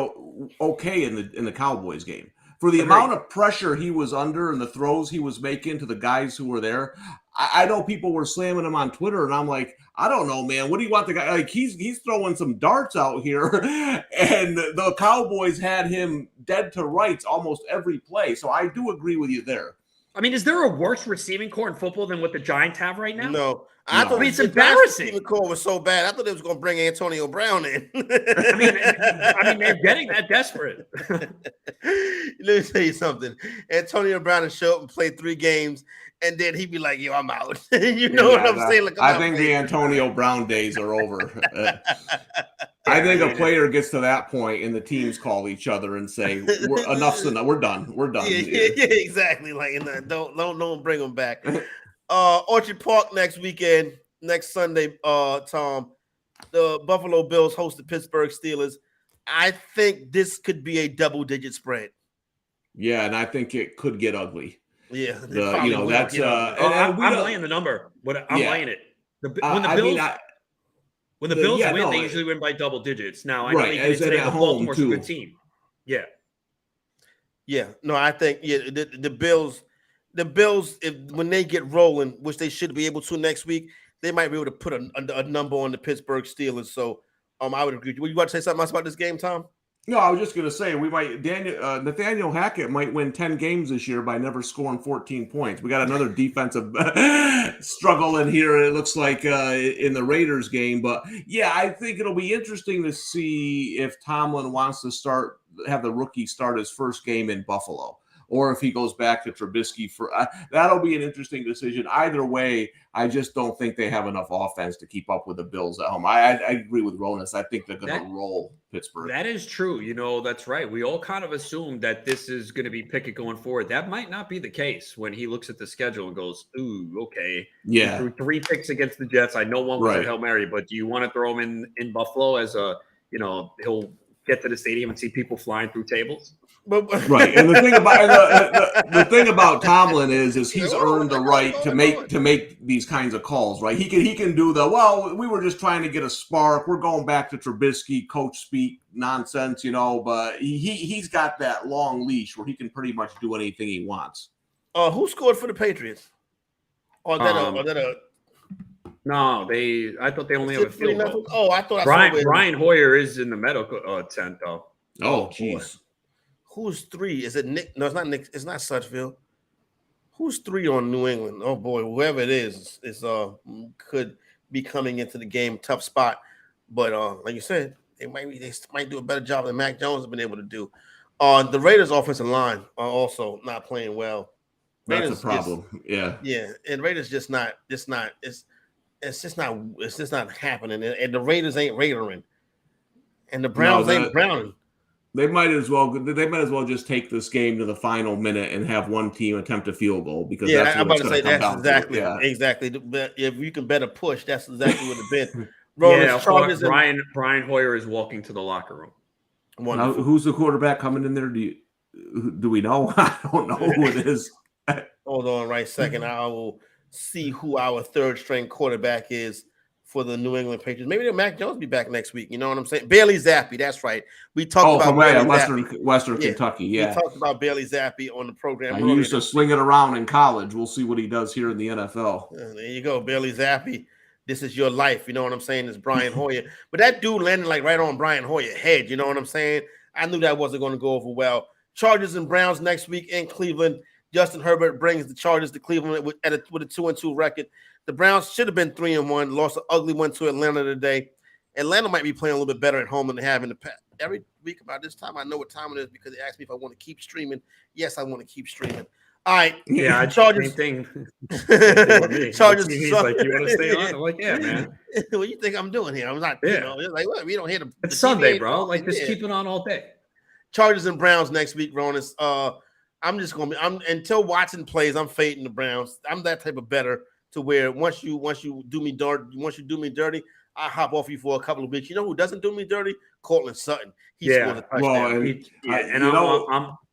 okay in the Cowboys game. For the amount of pressure he was under and the throws he was making to the guys who were there, I know people were slamming him on Twitter, and I'm like, I don't know, man. What do you want the guy? Like he's throwing some darts out here, and the Cowboys had him dead to rights almost every play. So I do agree with you there. I mean, is there a worse receiving core in football than what the Giants have right now? No. I thought it's the embarrassing. Receiving core was so bad. I thought they was going to bring Antonio Brown in. I mean, they're getting that desperate. Let me tell you something. Antonio Brown would show up and play 3 games, and then he'd be like, "Yo, I'm out." You know what I'm saying? Like, I think the Antonio Brown days are over. I think a player gets to that point, and the teams call each other and say, "Enough's enough. We're done. We're done." Yeah, exactly. Like, don't bring them back. Orchard Park next weekend, next Sunday. Tom, the Buffalo Bills host the Pittsburgh Steelers. I think this could be a double-digit spread. Yeah, and I think it could get ugly. Yeah, that's. I'm laying the number, but I'm laying it. When the Bills win, they usually win by double digits. Now, I know they did today, but Baltimore's a good team. Yeah. Yeah. No, I think the Bills, when they get rolling, which they should be able to next week, they might be able to put a number on the Pittsburgh Steelers. So I would agree. Would you want to say something else about this game, Tom? No, I was just going to say Nathaniel Hackett might win 10 games this year by never scoring 14 points. We got another defensive struggle in here, it looks like, in the Raiders game. But, yeah, I think it'll be interesting to see if Tomlin wants to have the rookie start his first game in Buffalo, or if he goes back to Trubisky. That'll be an interesting decision. Either way, I just don't think they have enough offense to keep up with the Bills at home. I agree with Ronas. I think they're going to roll Pittsburgh. That is true. That's right. We all kind of assumed that this is going to be Pickett going forward. That might not be the case when he looks at the schedule and goes, ooh, okay. Yeah. He threw 3 picks against the Jets. I know one was a Hail Mary, but do you want to throw him in Buffalo as he'll get to the stadium and see people flying through tables? Right, and the thing about Tomlin is he's earned the right to make these kinds of calls. Right, he can do we were just trying to get a spark. We're going back to Trubisky coach speak nonsense, But he's got that long leash where he can pretty much do anything he wants. Who scored for the Patriots? No, I thought they only have a field goal. Oh, I thought Brian Hoyer is in the medical tent though. Oh, jeez. Who's 3? Is it Nick? No, it's not Nick. It's not Sutchfield. Who's 3 on New England? Oh boy, whoever it is could be coming into the game. Tough spot, but like you said, they might do a better job than Mac Jones has been able to do. The Raiders' offensive line are also not playing well. That's a problem. Yeah, and Raiders it's just not happening. And the Raiders ain't Raidering, and the Browns ain't Browning. They might as well just take this game to the final minute and have one team attempt a field goal because that's I'm what about to say that's exactly. But if you can bet a push, that's exactly what it's been. Brian Hoyer is walking to the locker room. Now, who's the quarterback coming in there? Do we know? I don't know who it is. Hold on, right second. I will see who our third string quarterback is for the New England Patriots. Maybe Mac Jones be back next week. You know what I'm saying? Bailey Zappi, that's right. We talked about Western Kentucky. Yeah, we talked about Bailey Zappi on the program. He used to sling it around in college. We'll see what he does here in the NFL. There you go, Bailey Zappi. This is your life. You know what I'm saying? It's Brian Hoyer, but that dude landed like right on Brian Hoyer's head. You know what I'm saying? I knew that wasn't going to go over well. Chargers and Browns next week in Cleveland. Justin Herbert brings the Chargers to Cleveland with a 2-2 record. The Browns should have been 3-1, lost an ugly one to Atlanta today. Atlanta might be playing a little bit better at home than they have in the past. Every week about this time, I know what time it is because they asked me if I want to keep streaming. Yes, I want to keep streaming. All right. Yeah, Chargers. Same thing. Chargers. He's like, you want to stay on? I'm like, yeah, man. What do you think I'm doing here? I'm not, it's like, well, we don't hear It's Sunday, bro. Like, just keep it on all day. Chargers and Browns next week, Ronas. I'm just going to be, until Watson plays, I'm fading the Browns. I'm that type of better to where once you do me dirty, I hop off you for a couple of weeks. You know who doesn't do me dirty? Cortland Sutton. He scores a touchdown.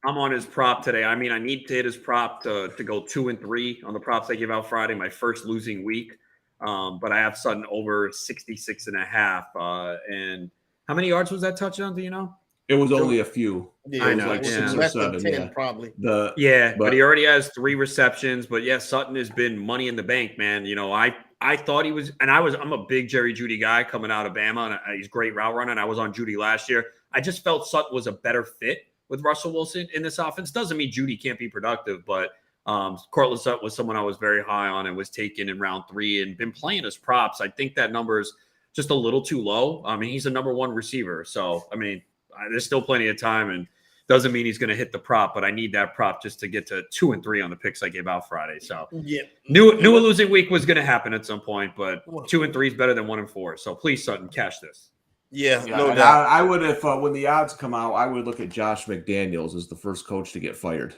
I'm on his prop today. I mean, I need to hit his prop to go 2-3 on the props I give out Friday, my first losing week. But I have Sutton over 66.5. And how many yards was that touchdown? Do you know? It was only a few. Yeah, it was like 6 or 7. 10, probably. But he already has 3 receptions. But yeah, Sutton has been money in the bank, man. You know, I thought he was, and I'm a big Jerry Jeudy guy coming out of Bama, and he's a great route runner. And I was on Jeudy last year. I just felt Sutton was a better fit with Russell Wilson in this offense. Doesn't mean Jeudy can't be productive, but Cortland Sutton was someone I was very high on and was taken in round 3 and been playing as props. I think that number is just a little too low. I mean, he's a number 1 receiver. So, I mean, there's still plenty of time, and doesn't mean he's going to hit the prop, but I need that prop just to get to 2 and 3 on the picks I gave out Friday. So yeah, knew a losing week was going to happen at some point, but 2 and 3 is better than 1 and 4. So please, Sutton, cash this. Yeah, Yeah, no doubt. I would, if when the odds come out, I would look at Josh McDaniels as the first coach to get fired.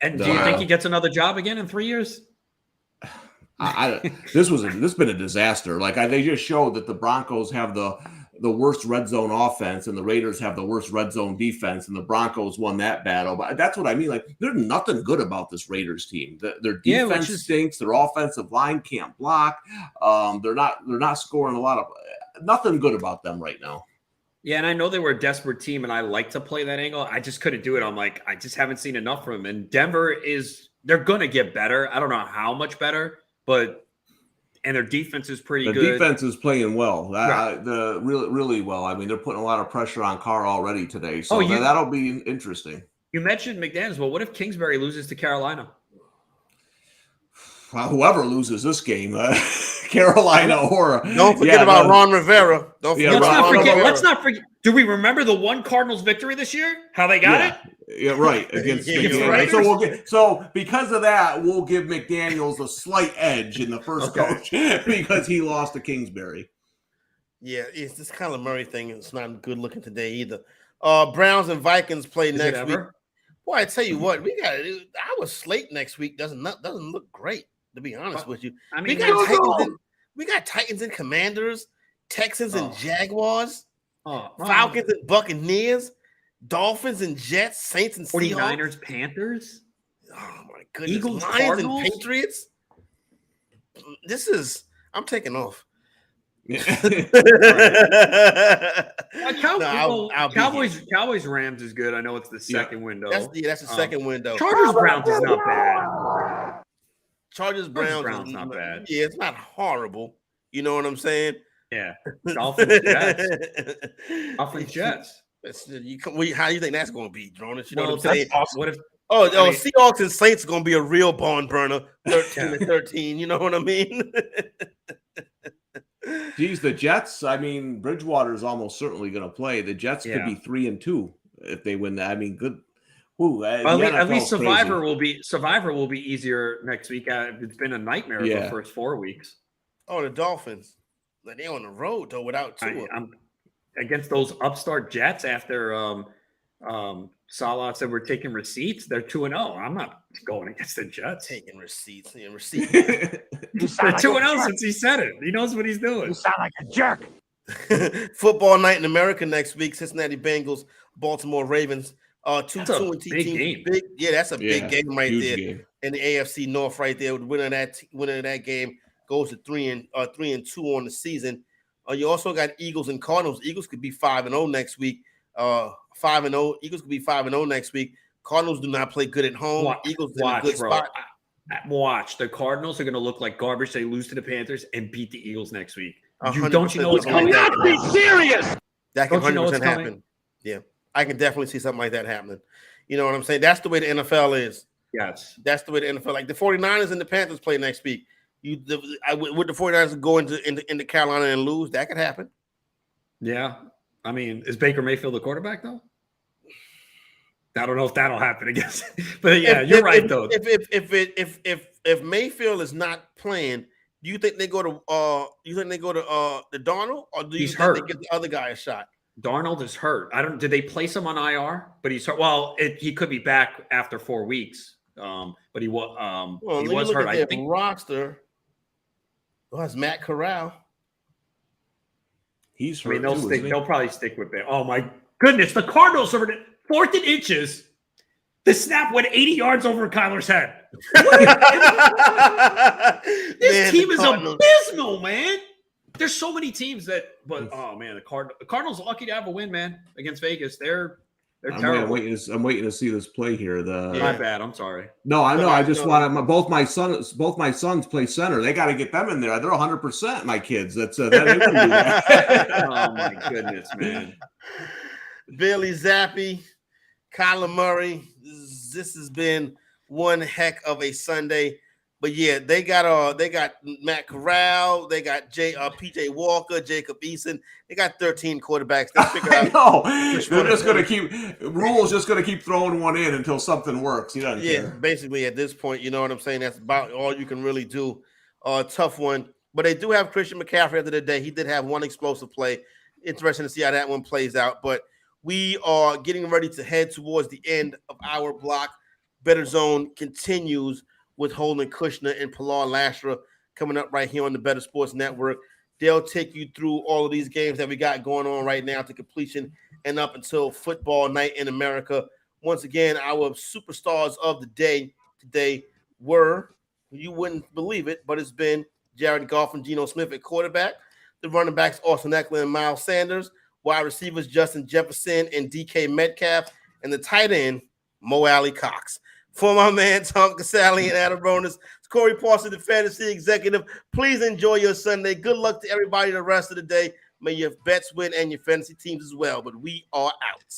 And do you think he gets another job again in 3 years? This has been a disaster. Like they just showed that the Broncos have the worst red zone offense and the Raiders have the worst red zone defense, and the Broncos won that battle. But that's what I mean. Like, there's nothing good about this Raiders team. Their defense stinks. Their offensive line can't block. They're not scoring a lot of. Nothing good about them right now. Yeah, and I know they were a desperate team, and I like to play that angle. I just couldn't do it. I'm like, I just haven't seen enough from them. And Denver they're going to get better. I don't know how much better, and their defense is pretty good. The defense is playing well. Right. Really well. I mean, they're putting a lot of pressure on Carr already today. So that'll be interesting. You mentioned McDaniels. Well, what if Kingsbury loses to Carolina? Whoever loses this game, Carolina or don't forget about Ron Rivera. Let's not forget. Do we remember the one Cardinals victory this year? How they got it? Yeah, right. Against McDaniels. So because of that, we'll give McDaniels a slight edge in the first coach because he lost to Kingsbury. Yeah, it's this Kyler Murray thing. It's not good looking today either. Browns and Vikings play next week. Boy, I tell you what, our slate next week doesn't look great, to be honest with you. I mean, we got Titans and Commanders, Texans and Jaguars, Falcons and Buccaneers, Dolphins and Jets, Saints and 49ers, Panthers. Oh my goodness, Eagles, Lions Cardinals? and Patriots. I'm taking off. Cowboys Rams is good. I know it's the second window. That's the second window. Chargers Browns is not bad. Chargers Browns not bad. Yeah, it's not horrible. You know what I'm saying? Yeah. Dolphins Jets. How do you think that's going to be, Dronis? You know Well, what I'm saying? awesome. What if? Seahawks and Saints are going to be a real barn burner, 13-13. You know what I mean? Geez, the Jets. I mean, Bridgewater is almost certainly going to play. The Jets could be 3-2 if they win that. I mean, good. At least Survivor will be easier next week. It's been a nightmare for the first 4 weeks. Oh, the Dolphins. They're on the road though without Tua. I'm against those upstart Jets after Salah said we're taking receipts. They're 2-0. I'm not going against the Jets. Taking receipts. They're 2-0 since he said it. He knows what he's doing. You sound like a jerk. Football night in America next week. Cincinnati Bengals, Baltimore Ravens. That's a big game. That's a big game right there game. in the AFC North right there. Winning that game goes to 3-2 on the season. You also got Eagles and Cardinals. Eagles could be 5-0 next week. 5-0. Eagles could be 5-0 next week. Cardinals do not play good at home. Eagles in a good spot. Watch. The Cardinals are going to look like garbage. They lose to the Panthers and beat the Eagles next week. Don't you know what's coming? Be serious. That can 100% happen. Yeah, I can definitely see something like that happening. You know what I'm saying? That's the way the NFL is. Yes. That's the way the NFL. Like the 49ers and the Panthers play next week. Would the 49ers go into Carolina and lose? That could happen. Yeah. I mean, is Baker Mayfield the quarterback though? I don't know if that'll happen against. But yeah, you're right though. If Mayfield is not playing, do you think they go to the Darnold, or do you think they give the other guy a shot? Darnold is hurt. Did they place him on IR? But he's hurt. Well, he could be back after 4 weeks. But he was hurt. I think roster. Well, that's Matt Corral. He's hurt. They'll probably stick with it. Oh my goodness, the Cardinals are 4th and inches. The snap went 80 yards over Kyler's head. This team is abysmal, man. There's so many teams but the Cardinals are lucky to have a win, man, against Vegas. They're terrible. I'm waiting to see this play here. My bad. I'm sorry. No, I know. I just want both my sons play center. They got to get them in there. They're 100%. My kids. They wouldn't do that. Oh my goodness, man. Bailey Zappi, Kyler Murray. This has been one heck of a Sunday. But yeah, they got Matt Corral, they got PJ Walker, Jacob Eason. They got 13 quarterbacks. They figure out. No, they're just going to keep Rule's just going to keep throwing one in until something works. He doesn't care. Basically at this point, you know what I'm saying. That's about all you can really do. Tough one, but they do have Christian McCaffrey at the end of the day. He did have one explosive play. Interesting to see how that one plays out. But we are getting ready to head towards the end of our block. Better Zone continues with Holden Kushner and Pilar Lastra coming up right here on the Better Sports Network. They'll take you through all of these games that we got going on right now to completion and up until football night in America. Once again, our superstars of the day today were, you wouldn't believe it, but it's been Jared Goff and Geno Smith at quarterback, the running backs Austin Eckler and Miles Sanders, wide receivers Justin Jefferson and DK Metcalf, and the tight end Mo Alley Cox. For my man Tom Casale and Adam Ronas, it's Corey Parson, the fantasy executive. Please enjoy your Sunday. Good luck to everybody the rest of the day. May your bets win and your fantasy teams as well. But we are out.